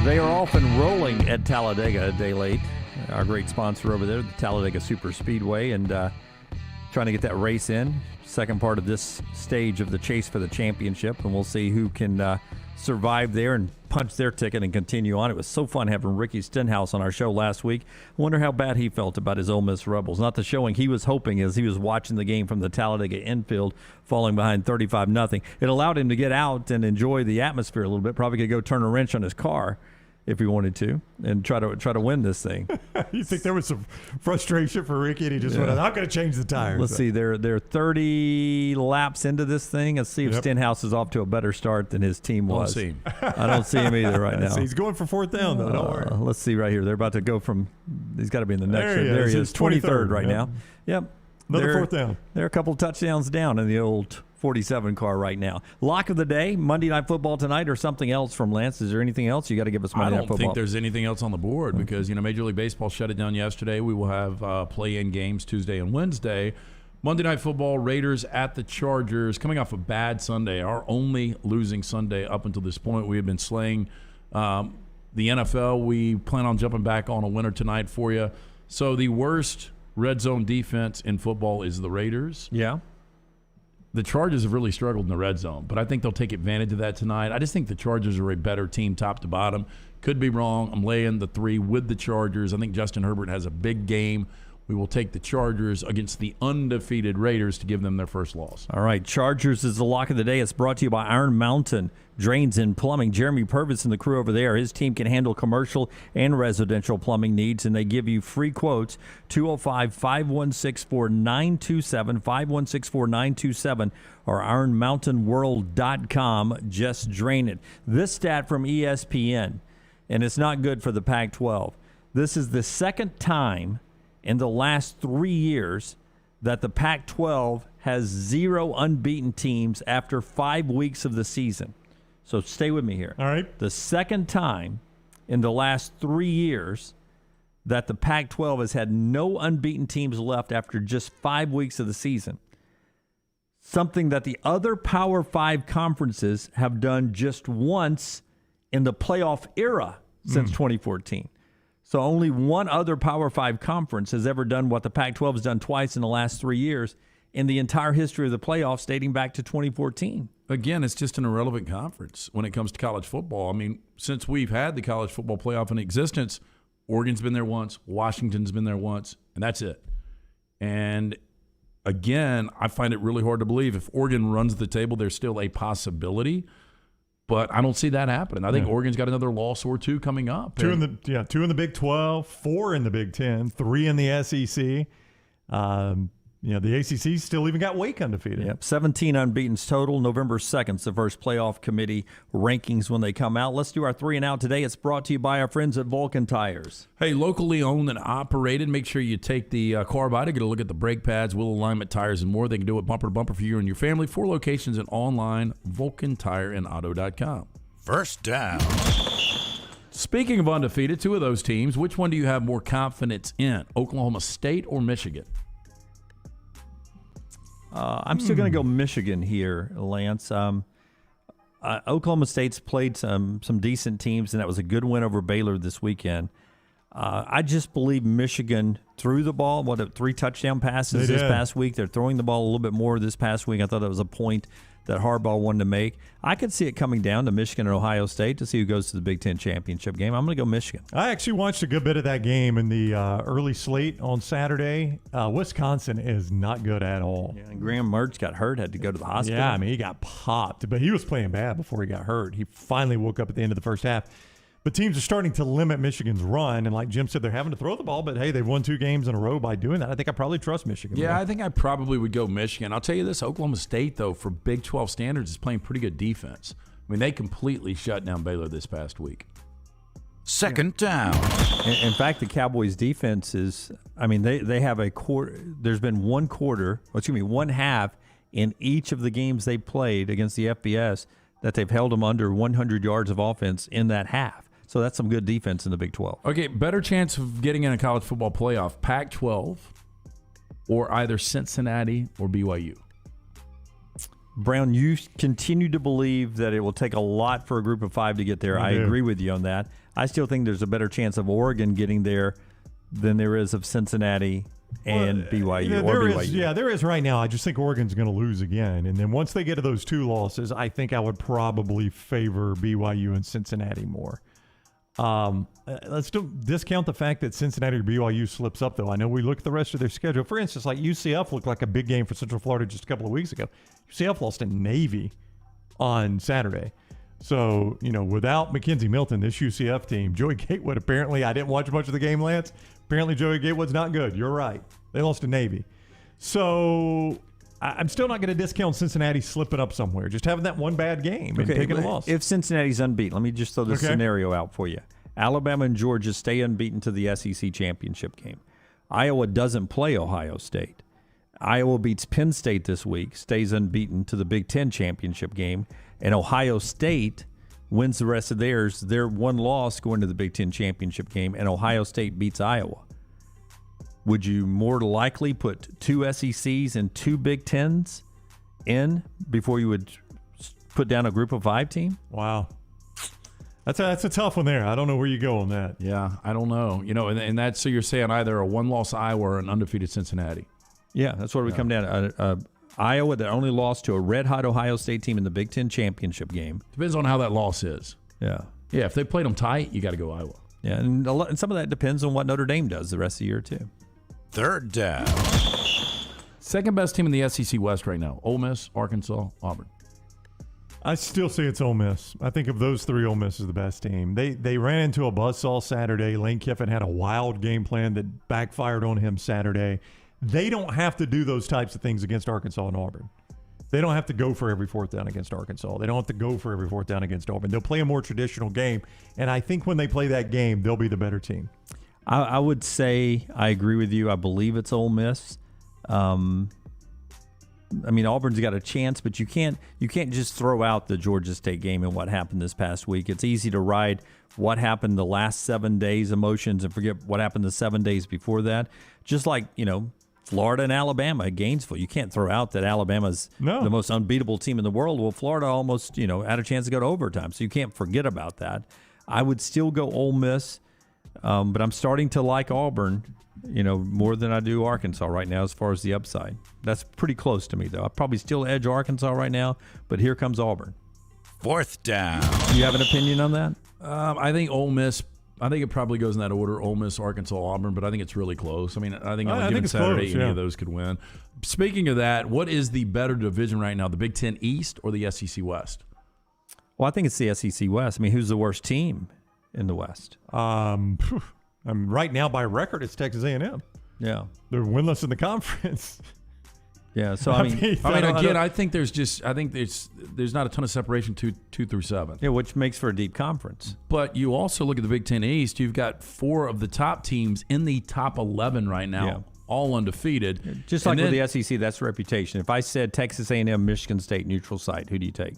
They are off and rolling at Talladega a day late. Our great sponsor over there, the Talladega Super Speedway, and trying to get that race in. Second part of this stage of the chase for the championship, and we'll see who can survive there and punch their ticket and continue on. It was so fun having Ricky Stenhouse on our show last week. I wonder how bad he felt about his Ole Miss Rebels. Not the showing he was hoping as he was watching the game from the Talladega infield, falling behind 35-0. It allowed him to get out and enjoy the atmosphere a little bit. Probably could go turn a wrench on his car if he wanted to, and try to win this thing. You think there was some frustration for Ricky, and he just went, I'm not going to change the tires. Let's see, they're 30 laps into this thing. Let's see if Stenhouse is off to a better start than his team was. Don't see him. I don't see him either right now. He's going for fourth down, though. Don't worry. Let's see right here. They're about to go from, he's got to be in the next. There he is. 23rd right now. Yep. Another fourth down. They're a couple touchdowns down in the old 47 car right now. Lock of the day, Monday Night Football tonight, or something else from Lance? Is there anything else you got to give us Monday Night Football? I don't think there's anything else on the board because, Major League Baseball shut it down yesterday. We will have play-in games Tuesday and Wednesday. Monday Night Football, Raiders at the Chargers, coming off a bad Sunday, our only losing Sunday up until this point. We have been slaying the NFL. We plan on jumping back on a winner tonight for you. So the worst red zone defense in football is the Raiders. Yeah. The Chargers have really struggled in the red zone, but I think they'll take advantage of that tonight. I just think the Chargers are a better team top to bottom. Could be wrong. I'm laying the 3 with the Chargers. I think Justin Herbert has a big game. We will take the Chargers against the undefeated Raiders to give them their first loss. All right, Chargers is the lock of the day. It's brought to you by Iron Mountain Drains and Plumbing. Jeremy Purvis and the crew over there, his team can handle commercial and residential plumbing needs, and they give you free quotes, 205-516-4927, 516-4927, or ironmountainworld.com. Just drain it. This stat from ESPN, and it's not good for the Pac-12. This is the second time in the last 3 years that the Pac-12 has 0 unbeaten teams after 5 weeks of the season. So stay with me here. All right. The second time in the last 3 years that the Pac-12 has had no unbeaten teams left after just 5 weeks of the season. Something that the other Power 5 conferences have done just once in the playoff era since 2014. So only one other Power 5 conference has ever done what the Pac-12 has done twice in the last 3 years in the entire history of the playoffs dating back to 2014. Again, it's just an irrelevant conference when it comes to college football. I mean, since we've had the college football playoff in existence, Oregon's been there once, Washington's been there once, and that's it. And again, I find it really hard to believe if Oregon runs the table, there's still a possibility. But I don't see that happening. I think Oregon's got another loss or 2 coming up. 2 in the Big 12, 4 in the Big 10, 3 in the SEC. The ACC still even got Wake undefeated. Yep, 17 unbeatens total. November 2nd is the first playoff committee rankings when they come out. Let's do our 3 and out today. It's brought to you by our friends at Vulcan Tires. Hey, locally owned and operated. Make sure you take the car by to get a look at the brake pads, wheel alignment, tires, and more. They can do it bumper to bumper for you and your family. 4 locations and online, VulcanTireandAuto.com. First down. Speaking of undefeated, 2 of those teams, which one do you have more confidence in, Oklahoma State or Michigan? I'm still going to go Michigan here, Lance. Oklahoma State's played some decent teams, and that was a good win over Baylor this weekend. I just believe Michigan threw the ball, 3 touchdown passes this past week. They're throwing the ball a little bit more this past week. I thought that was a point that Harbaugh wanted to make. I could see it coming down to Michigan and Ohio State to see who goes to the Big Ten championship game. I'm going to go Michigan. I actually watched a good bit of that game in the early slate on Saturday. Wisconsin is not good at all. Yeah, and Graham Mertz got hurt, had to go to the hospital. Yeah, I mean, he got popped, but he was playing bad before he got hurt. He finally woke up at the end of the first half. But teams are starting to limit Michigan's run, and like Jim said, they're having to throw the ball. But hey, they've won 2 games in a row by doing that. I think I probably trust Michigan. Yeah, more. I think I probably would go Michigan. I'll tell you this: Oklahoma State, though, for Big 12 standards, is playing pretty good defense. I mean, they completely shut down Baylor this past week. Second down. In fact, the Cowboys' defense is, I mean, they have a quarter. There's been one half in each of the games they played against the FBS that they've held them under 100 yards of offense in that half. So that's some good defense in the Big 12. Okay, better chance of getting in a college football playoff, Pac-12 or either Cincinnati or BYU? Brown, you continue to believe that it will take a lot for a group of 5 to get there. I agree with you on that. I still think there's a better chance of Oregon getting there than there is of Cincinnati and BYU or BYU. There is right now. I just think Oregon's going to lose again. And then once they get to those 2 losses, I think I would probably favor BYU and Cincinnati more. Let's don't discount the fact that Cincinnati or BYU slips up, though. I know we look at the rest of their schedule. For instance, like UCF looked like a big game for Central Florida just a couple of weeks ago. UCF lost to Navy on Saturday. So, without Mackenzie Milton, this UCF team, Joey Gatewood, apparently, I didn't watch much of the game, Lance. Apparently, Joey Gatewood's not good. You're right. They lost to Navy. So, I'm still not going to discount Cincinnati slipping up somewhere. Just having that one bad game and taking a loss. If Cincinnati's unbeaten, let me just throw this scenario out for you. Alabama and Georgia stay unbeaten to the SEC championship game. Iowa doesn't play Ohio State. Iowa beats Penn State this week, stays unbeaten to the Big Ten championship game, and Ohio State wins the rest of theirs. They're one loss going to the Big Ten championship game, and Ohio State beats Iowa. Would you more likely put 2 SECs and 2 Big Tens in before you would put down a group of 5 team? Wow. That's a tough one there. I don't know where you go on that. Yeah, I don't know. And that's, so you're saying either a 1-loss Iowa or an undefeated Cincinnati. Yeah, that's what we come down. Iowa that only lost to a red-hot Ohio State team in the Big Ten championship game. Depends on how that loss is. Yeah. Yeah, if they played them tight, you got to go Iowa. Yeah, and some of that depends on what Notre Dame does the rest of the year, too. Third down. Second best team in the SEC West right now: Ole Miss, Arkansas, Auburn. I still say it's Ole Miss. I think of those 3, Ole Miss is the best team. They ran into a buzzsaw Saturday. Lane Kiffin had a wild game plan that backfired on him Saturday. They don't have to do those types of things against Arkansas and Auburn. They don't have to go for every 4th down against Arkansas. They don't have to go for every 4th down against Auburn. They'll play a more traditional game, and I think when they play that game, they'll be the better team. I would say I agree with you. I believe it's Ole Miss. Auburn's got a chance, but you can't just throw out the Georgia State game and what happened this past week. It's easy to ride what happened the last 7 days emotions and forget what happened the 7 days before that. Just like, Florida and Alabama at Gainesville. You can't throw out that Alabama's the most unbeatable team in the world. Well, Florida almost, had a chance to go to overtime, so you can't forget about that. I would still go Ole Miss, but I'm starting to like Auburn, more than I do Arkansas right now as far as the upside. That's pretty close to me, though. I'd probably still edge Arkansas right now, but here comes Auburn. 4th down. Do you have an opinion on that? I think Ole Miss. I think it probably goes in that order: Ole Miss, Arkansas, Auburn. But I think it's really close. I mean, I think on a given Saturday, any of those could win. Speaking of that, what is the better division right now, the Big Ten East or the SEC West? Well, I think it's the SEC West. I mean, who's the worst team in the West? Right now, by record, it's Texas A&M. Yeah, they're winless in the conference. Yeah, so I think there's not a ton of separation 2 through 7. Yeah, which makes for a deep conference. But you also look at the Big Ten East. You've got 4 of the top teams in the top 11 right now, all undefeated. Just like with the SEC, that's reputation. If I said Texas A&M, Michigan State, neutral site, who do you take?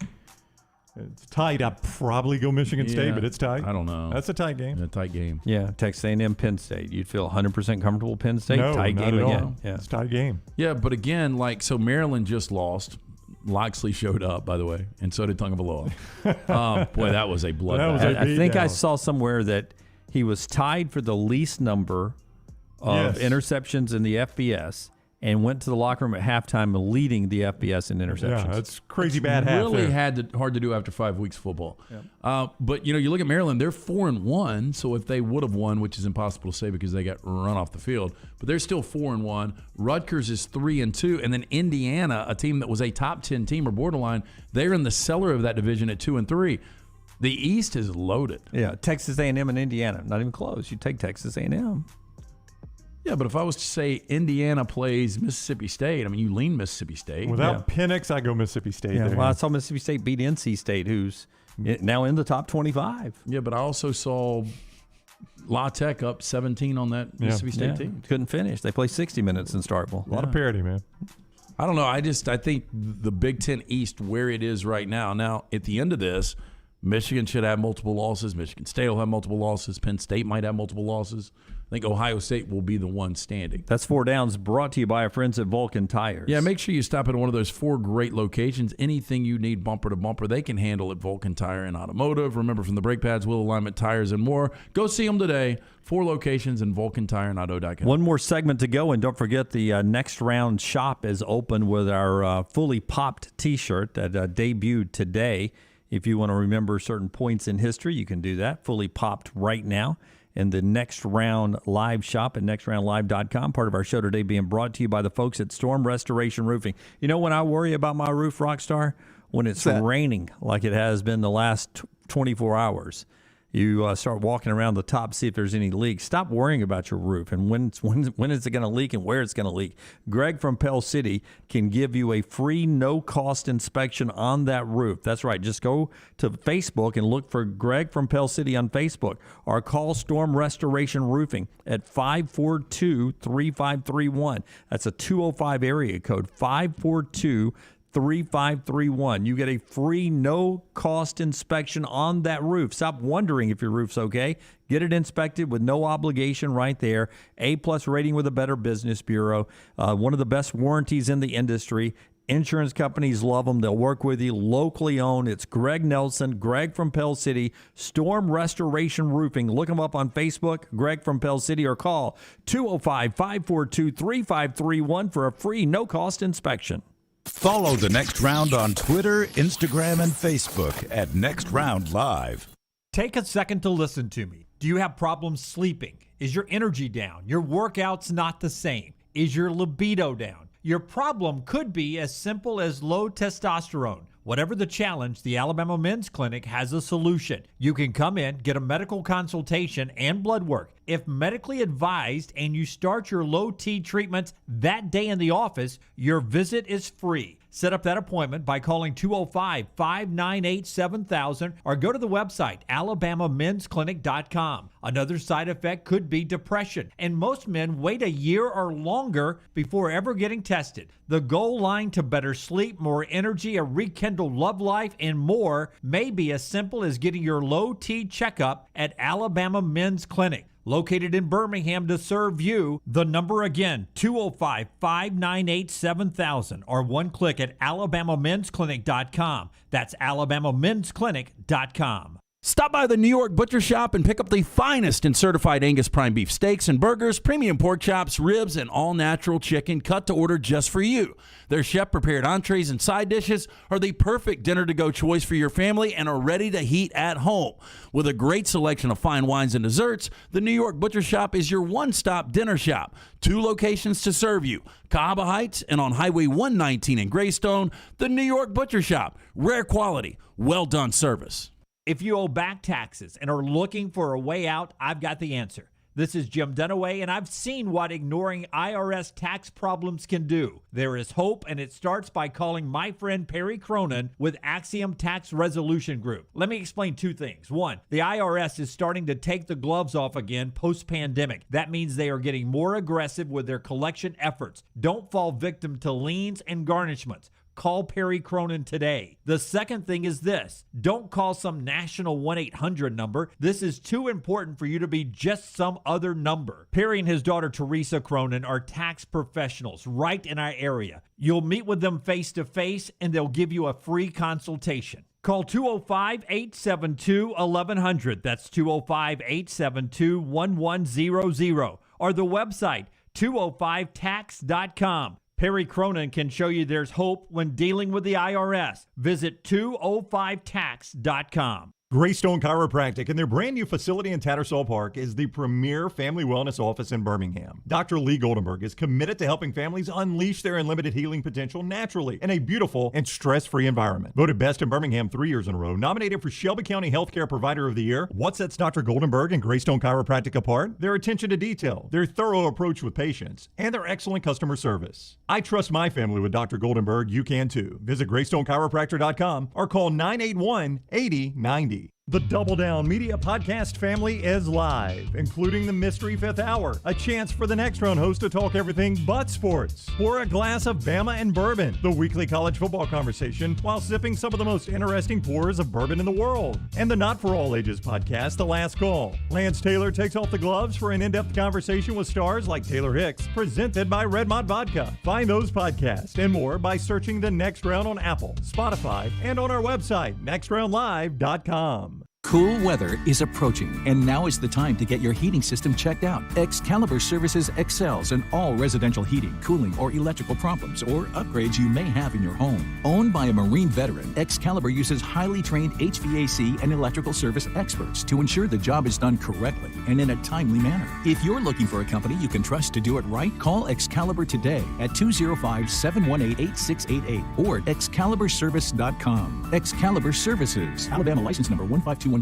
It's tight. I'd probably go Michigan State, but it's tight. I don't know. That's a tight game. A tight game. Yeah, Texas A&M, Penn State. You'd feel 100% comfortable Penn State? No, tight not game at again. all. Yeah. It's a tight game. Yeah, but again, so Maryland just lost. Loxley showed up, by the way, and so did Tagovailoa. Boy, that was a bloodbath. I think I saw somewhere that he was tied for the least number of interceptions in the FBS and went to the locker room at halftime leading the FBS in interceptions. Yeah, that's crazy bad half really there. hard to do after 5 weeks of football. Yeah. But, you look at Maryland, they're 4-1, so if they would have won, which is impossible to say because they got run off the field, but they're still 4-1. Rutgers is 3-2, and then Indiana, a team that was a top 10 team or borderline, they're in the cellar of that division at 2-3. The East is loaded. Yeah, Texas A&M and Indiana, not even close. You take Texas A&M. Yeah, but if I was to say Indiana plays Mississippi State, I mean, you lean Mississippi State. Without Penix, I go Mississippi State. Yeah, there. well, I saw Mississippi State beat NC State, who's now in the top 25. Yeah, but I also saw La Tech up 17 on that Mississippi State team. Couldn't finish. They play 60 minutes in Starkville. A lot of parity, man. I don't know. I think the Big Ten East, where it is right now. Now, at the end of this, Michigan should have multiple losses. Michigan State will have multiple losses. Penn State might have multiple losses. I think Ohio State will be the one standing. That's Four Downs, brought to you by our friends at Vulcan Tires. Yeah, make sure you stop at one of those 4 great locations. Anything you need bumper to bumper, they can handle at Vulcan Tire and Automotive. Remember, from the brake pads, wheel alignment, tires, and more. Go see them today. 4 locations in VulcanTireAndAuto.com. One more segment to go, and don't forget the next round shop is open with our fully popped T-shirt that debuted today. If you want to remember certain points in history, you can do that. Fully popped right now in the Next Round Live shop at nextroundlive.com. Part of our show today being brought to you by the folks at Storm Restoration Roofing. You know when I worry about my roof, Rockstar? When it's raining like it has been the last 24 hours. You start walking around the top, see if there's any leaks. Stop worrying about your roof and when is it going to leak and where it's going to leak. Greg from Pell City can give you a free, no-cost inspection on that roof. That's right. Just go to Facebook and look for Greg from Pell City on Facebook, or call Storm Restoration Roofing at 542-3531. That's a 205 area code, 542-3531. You get a free no-cost inspection on that roof. Stop wondering if your roof's okay. Get it inspected with no obligation right there. A-plus rating with a Better Business Bureau. One of the best warranties in the industry. Insurance companies love them. They'll work with you. Locally owned. It's Greg Nelson, Greg from Pell City, Storm Restoration Roofing. Look them up on Facebook, Greg from Pell City, or call 205-542-3531 for a free no-cost inspection. Follow The Next Round on Twitter, Instagram, and Facebook at Next Round Live. Take a second to listen to me. Do you have problems sleeping? Is your energy down? Your workouts not the same? Is your libido down? Your problem could be as simple as low testosterone. Whatever the challenge, the Alabama Men's Clinic has a solution. You can come in, get a medical consultation and blood work. If medically advised and you start your low T treatments that day in the office, your visit is free. Set up that appointment by calling 205-598-7000 or go to the website alabamamensclinic.com. Another side effect could be depression, and most men wait a year or longer before ever getting tested. The goal line to better sleep, more energy, a rekindled love life, and more may be as simple as getting your low T checkup at Alabama Men's Clinic. Located in Birmingham to serve you. The number again, 205-598-7000, or one click at alabamamensclinic.com. That's alabamamensclinic.com. Stop by the New York Butcher Shop and pick up the finest in certified Angus prime beef steaks and burgers, premium pork chops, ribs, and all-natural chicken cut to order just for you. Their chef-prepared entrees and side dishes are the perfect dinner-to-go choice for your family and are ready to heat at home. With a great selection of fine wines and desserts, the New York Butcher Shop is your one-stop dinner shop. 2 locations to serve you, Cahaba Heights and on Highway 119 in Greystone. The New York Butcher Shop, rare quality, well-done service. If you owe back taxes and are looking for a way out, I've got the answer. This is Jim Dunaway, and I've seen what ignoring IRS tax problems can do. There is hope, and it starts by calling my friend Perry Cronin with Axiom Tax Resolution Group. Let me explain 2 things. 1, the IRS is starting to take the gloves off again post-pandemic. That means they are getting more aggressive with their collection efforts. Don't fall victim to liens and garnishments. Call Perry Cronin today. The second thing is this. Don't call some national 1-800 number. This is too important for you to be just some other number. Perry and his daughter Teresa Cronin are tax professionals right in our area. You'll meet with them face to face and they'll give you a free consultation. Call 205-872-1100. That's 205-872-1100. Or the website 205tax.com. Perry Cronin can show you there's hope when dealing with the IRS. Visit 205tax.com. Greystone Chiropractic and their brand new facility in Tattersall Park is the premier family wellness office in Birmingham. Dr. Lee Goldenberg is committed to helping families unleash their unlimited healing potential naturally in a beautiful and stress-free environment. Voted best in Birmingham 3 years in a row, nominated for Shelby County Healthcare Provider of the Year. What sets Dr. Goldenberg and Greystone Chiropractic apart? Their attention to detail, their thorough approach with patients, and their excellent customer service. I trust my family with Dr. Goldenberg. You can too. Visit GreysstoneChiropractor.com or call 981-8090. The Double Down Media Podcast family is live, including the Mystery Fifth Hour, a chance for the Next Round host to talk everything but sports. Pour a glass of Bama and bourbon, the weekly college football conversation, while sipping some of the most interesting pours of bourbon in the world. And the Not For All Ages podcast, The Last Call. Lance Taylor takes off the gloves for an in-depth conversation with stars like Taylor Hicks, presented by Red Mott Vodka. Find those podcasts and more by searching The Next Round on Apple, Spotify, and on our website, nextroundlive.com. Cool weather is approaching, and now is the time to get your heating system checked out. Excalibur Services excels in all residential heating, cooling, or electrical problems or upgrades you may have in your home. Owned by a Marine veteran, Excalibur uses highly trained HVAC and electrical service experts to ensure the job is done correctly and in a timely manner. If you're looking for a company you can trust to do it right, call Excalibur today at 205-718-8688 or excaliburservice.com. Excalibur Services, Alabama license number 15214.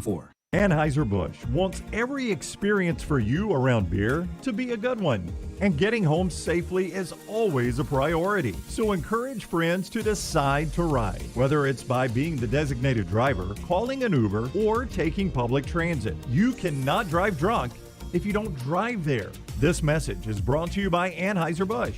Anheuser-Busch wants every experience for you around beer to be a good one. And getting home safely is always a priority. So encourage friends to decide to ride, whether it's by being the designated driver, calling an Uber, or taking public transit. You cannot drive drunk if you don't drive there. This message is brought to you by Anheuser-Busch,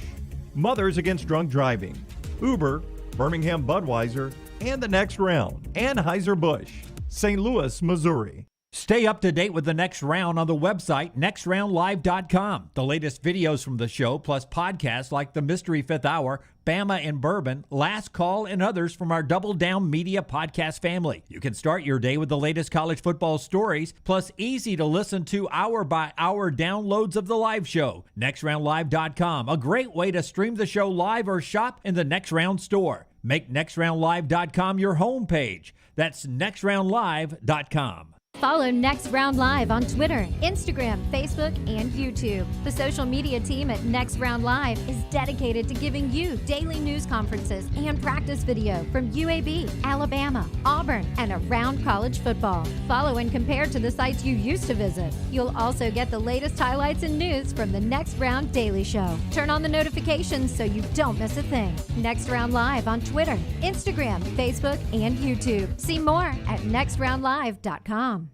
Mothers Against Drunk Driving, Uber, Birmingham Budweiser, and the Next Round. Anheuser-Busch, St. Louis, Missouri. Stay up to date with the Next Round on the website, nextroundlive.com. The latest videos from the show, plus podcasts like The Mystery Fifth Hour, Bama and Bourbon, Last Call, and others from our Double Down Media podcast family. You can start your day with the latest college football stories, plus easy to listen to hour-by-hour downloads of the live show. Nextroundlive.com, a great way to stream the show live or shop in the Next Round store. Make nextroundlive.com your homepage. That's nextroundlive.com. Follow Next Round Live on Twitter, Instagram, Facebook, and YouTube. The social media team at Next Round Live is dedicated to giving you daily news conferences and practice video from UAB, Alabama, Auburn, and around college football. Follow and compare to the sites you used to visit. You'll also get the latest highlights and news from the Next Round Daily Show. Turn on the notifications so you don't miss a thing. Next Round Live on Twitter, Instagram, Facebook, and YouTube. See more at nextroundlive.com.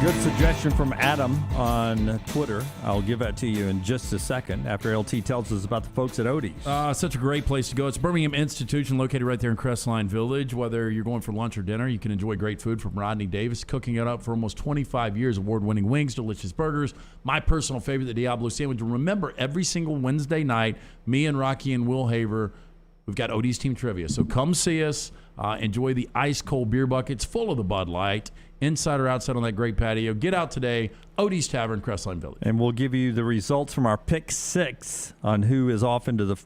Good suggestion from Adam on Twitter. I'll give that to you in just a second after LT tells us about the folks at Odie's. Such a great place to go. It's Birmingham Institution, located right there in Crestline Village. Whether you're going for lunch or dinner, you can enjoy great food from Rodney Davis, cooking it up for almost 25 years. Award-winning wings, delicious burgers. My personal favorite, the Diablo sandwich. Remember, every single Wednesday night, me and Rocky and Will Haver, we've got Odie's Team Trivia. So come see us. Enjoy the ice-cold beer buckets full of the Bud Light, inside or outside on that great patio. Get out today, Odie's Tavern, Crestline Village. And we'll give you the results from our Pick 6 on who is off into the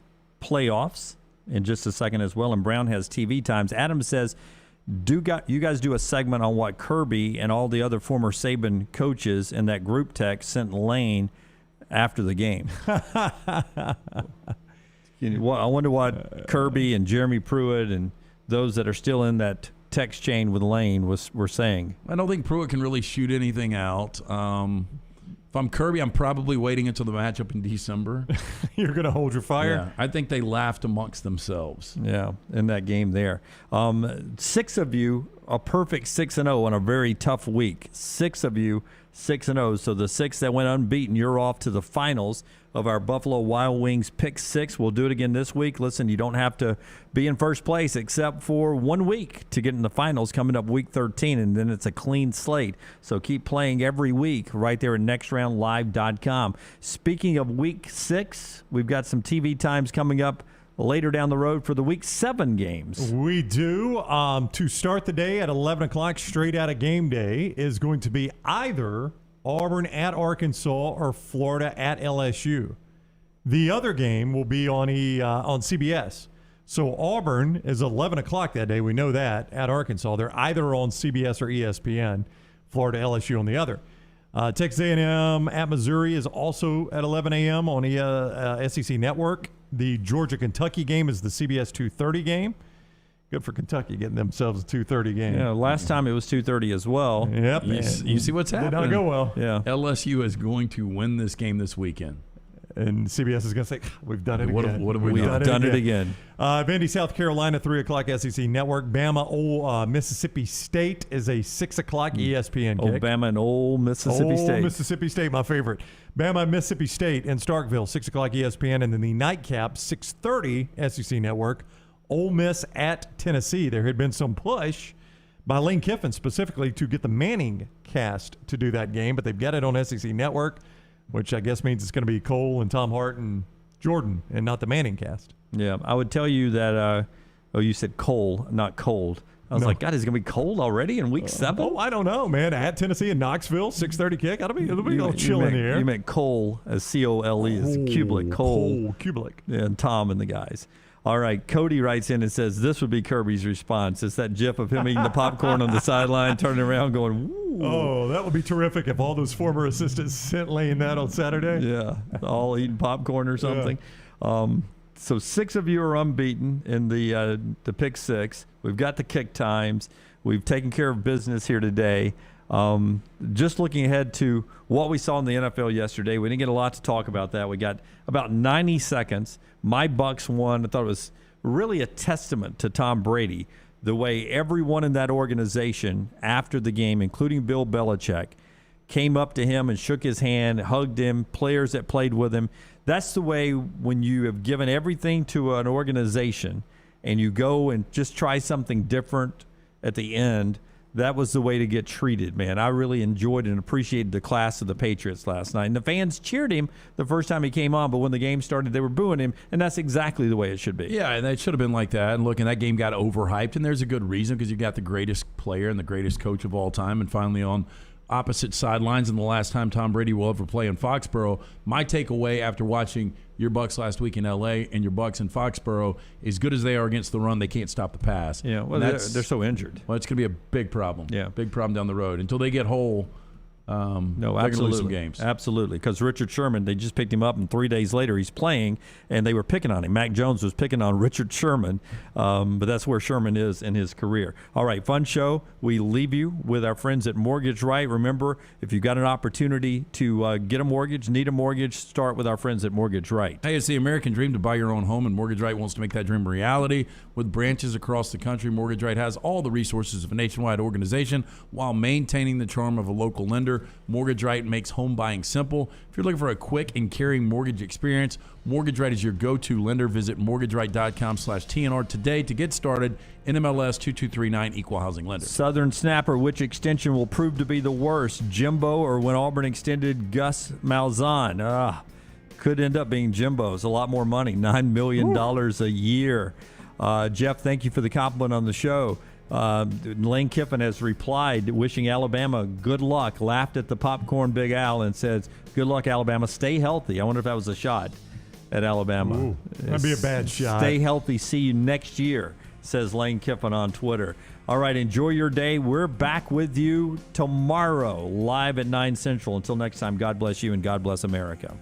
playoffs in just a second as well. And Brown has TV times. Adam says, you guys do a segment on what Kirby and all the other former Saban coaches in that group text sent Lane after the game. I wonder what Kirby and Jeremy Pruitt and those that are still in that text chain with Lane were saying. I don't think Pruitt can really shoot anything out. If I'm Kirby, I'm probably waiting until the matchup in December. You're going to hold your fire? Yeah, I think they laughed amongst themselves. Yeah, in that game there. 6 of you, a perfect 6-0 on a very tough week. 6 of you, 6-0. So the 6 that went unbeaten, you're off to the finals of our Buffalo Wild Wings Pick 6. We'll do it again this week. Listen, you don't have to be in first place except for 1 week to get in the finals coming up week 13, and then it's a clean slate. So keep playing every week right there at nextroundlive.com. Speaking of week 6, we've got some TV times coming up later down the road for the week 7 games. We do. To start the day at 11 o'clock straight out of game day is going to be either Auburn at Arkansas or Florida at LSU. The other game will be on CBS. So Auburn is 11 o'clock that day. We know that at Arkansas. They're either on CBS or ESPN. Florida LSU on the other. Texas A&M at Missouri is also at 11 a.m. on SEC Network. The Georgia-Kentucky game is the CBS 2:30 game. Good for Kentucky getting themselves a 2:30 game. Yeah, last time it was 2:30 as well. Yep. You see what's happening. Did not go well. Yeah. LSU is going to win this game this weekend. And CBS is going to say, we've done it again. What have we done? We've done it again. Vandy, South Carolina, 3 o'clock SEC Network. Bama, Mississippi State is a 6 o'clock ESPN kick. Bama and Mississippi State. Mississippi State, my favorite. Bama, Mississippi State in Starkville, 6 o'clock ESPN. And then the nightcap, 6:30 SEC Network. Ole Miss at Tennessee. There had been some push by Lane Kiffin specifically to get the Manning cast to do that game, but they've got it on SEC Network, which I guess means it's going to be Cole and Tom Hart and Jordan and not the Manning cast. Yeah, I would tell you that, you said Cole, not cold. I was like, God, is it going to be cold already in week 7? Oh, I don't know, man. At Tennessee and Knoxville, 6:30 kick. It'll be all chill in the air. You meant Cole, as C-O-L-E, as Kublik. Cole. Kublik. Yeah, and Tom and the guys. All right, Cody writes in and says, this would be Kirby's response. It's that gif of him eating the popcorn on the sideline, turning around going, woo. Oh, that would be terrific if all those former assistants sent Lane that on Saturday. Yeah, all eating popcorn or something. Yeah. So 6 of you are unbeaten in the pick 6. We've got the kick times. We've taken care of business here today. Just looking ahead to what we saw in the NFL yesterday, we didn't get a lot to talk about that. We got about 90 seconds. My Bucs won. I thought it was really a testament to Tom Brady, the way everyone in that organization after the game, including Bill Belichick, came up to him and shook his hand, hugged him, players that played with him. That's the way when you have given everything to an organization and you go and just try something different at the end. That was the way to get treated, man. I really enjoyed and appreciated the class of the Patriots last night. And the fans cheered him the first time he came on, but when the game started, they were booing him, and that's exactly the way it should be. Yeah, and it should have been like that. And look, and that game got overhyped, and there's a good reason because you got the greatest player and the greatest coach of all time, and finally on opposite sidelines, and the last time Tom Brady will ever play in Foxborough. My takeaway after watching your Bucs last week in L.A. and your Bucs in Foxborough, as good as they are against the run, they can't stop the pass. Yeah, well, they're so injured. Well, it's going to be a big problem. Yeah. Big problem down the road. Until they get whole, no, they're going to lose some games. Absolutely, because Richard Sherman, they just picked him up, and 3 days later he's playing, and they were picking on him. Mac Jones was picking on Richard Sherman, but that's where Sherman is in his career. All right, fun show. We leave you with our friends at Mortgage Right. Remember, if you've got an opportunity to get a mortgage, need a mortgage, start with our friends at Mortgage Right. Hey, it's the American dream to buy your own home, and Mortgage Right wants to make that dream a reality. With branches across the country, Mortgage Right has all the resources of a nationwide organization while maintaining the charm of a local lender. Mortgage Right makes home buying simple. If you're looking for a quick and caring mortgage experience, Mortgage Right is your go-to lender. Visit mortgageright.com/TNR today to get started. NMLS 2239 Equal Housing Lender. Southern Snapper, which extension will prove to be the worst, Jimbo or when Auburn extended Gus Malzahn? Could end up being Jimbo. It's a lot more money, $9 million a year. Jeff, thank you for the compliment on the show. Lane Kiffin has replied, wishing Alabama good luck, laughed at the popcorn Big Al and says, good luck, Alabama. Stay healthy. I wonder if that was a shot at Alabama. Ooh, that'd be a bad shot. Stay healthy. See you next year, says Lane Kiffin on Twitter. All right, enjoy your day. We're back with you tomorrow, live at 9 Central. Until next time, God bless you and God bless America.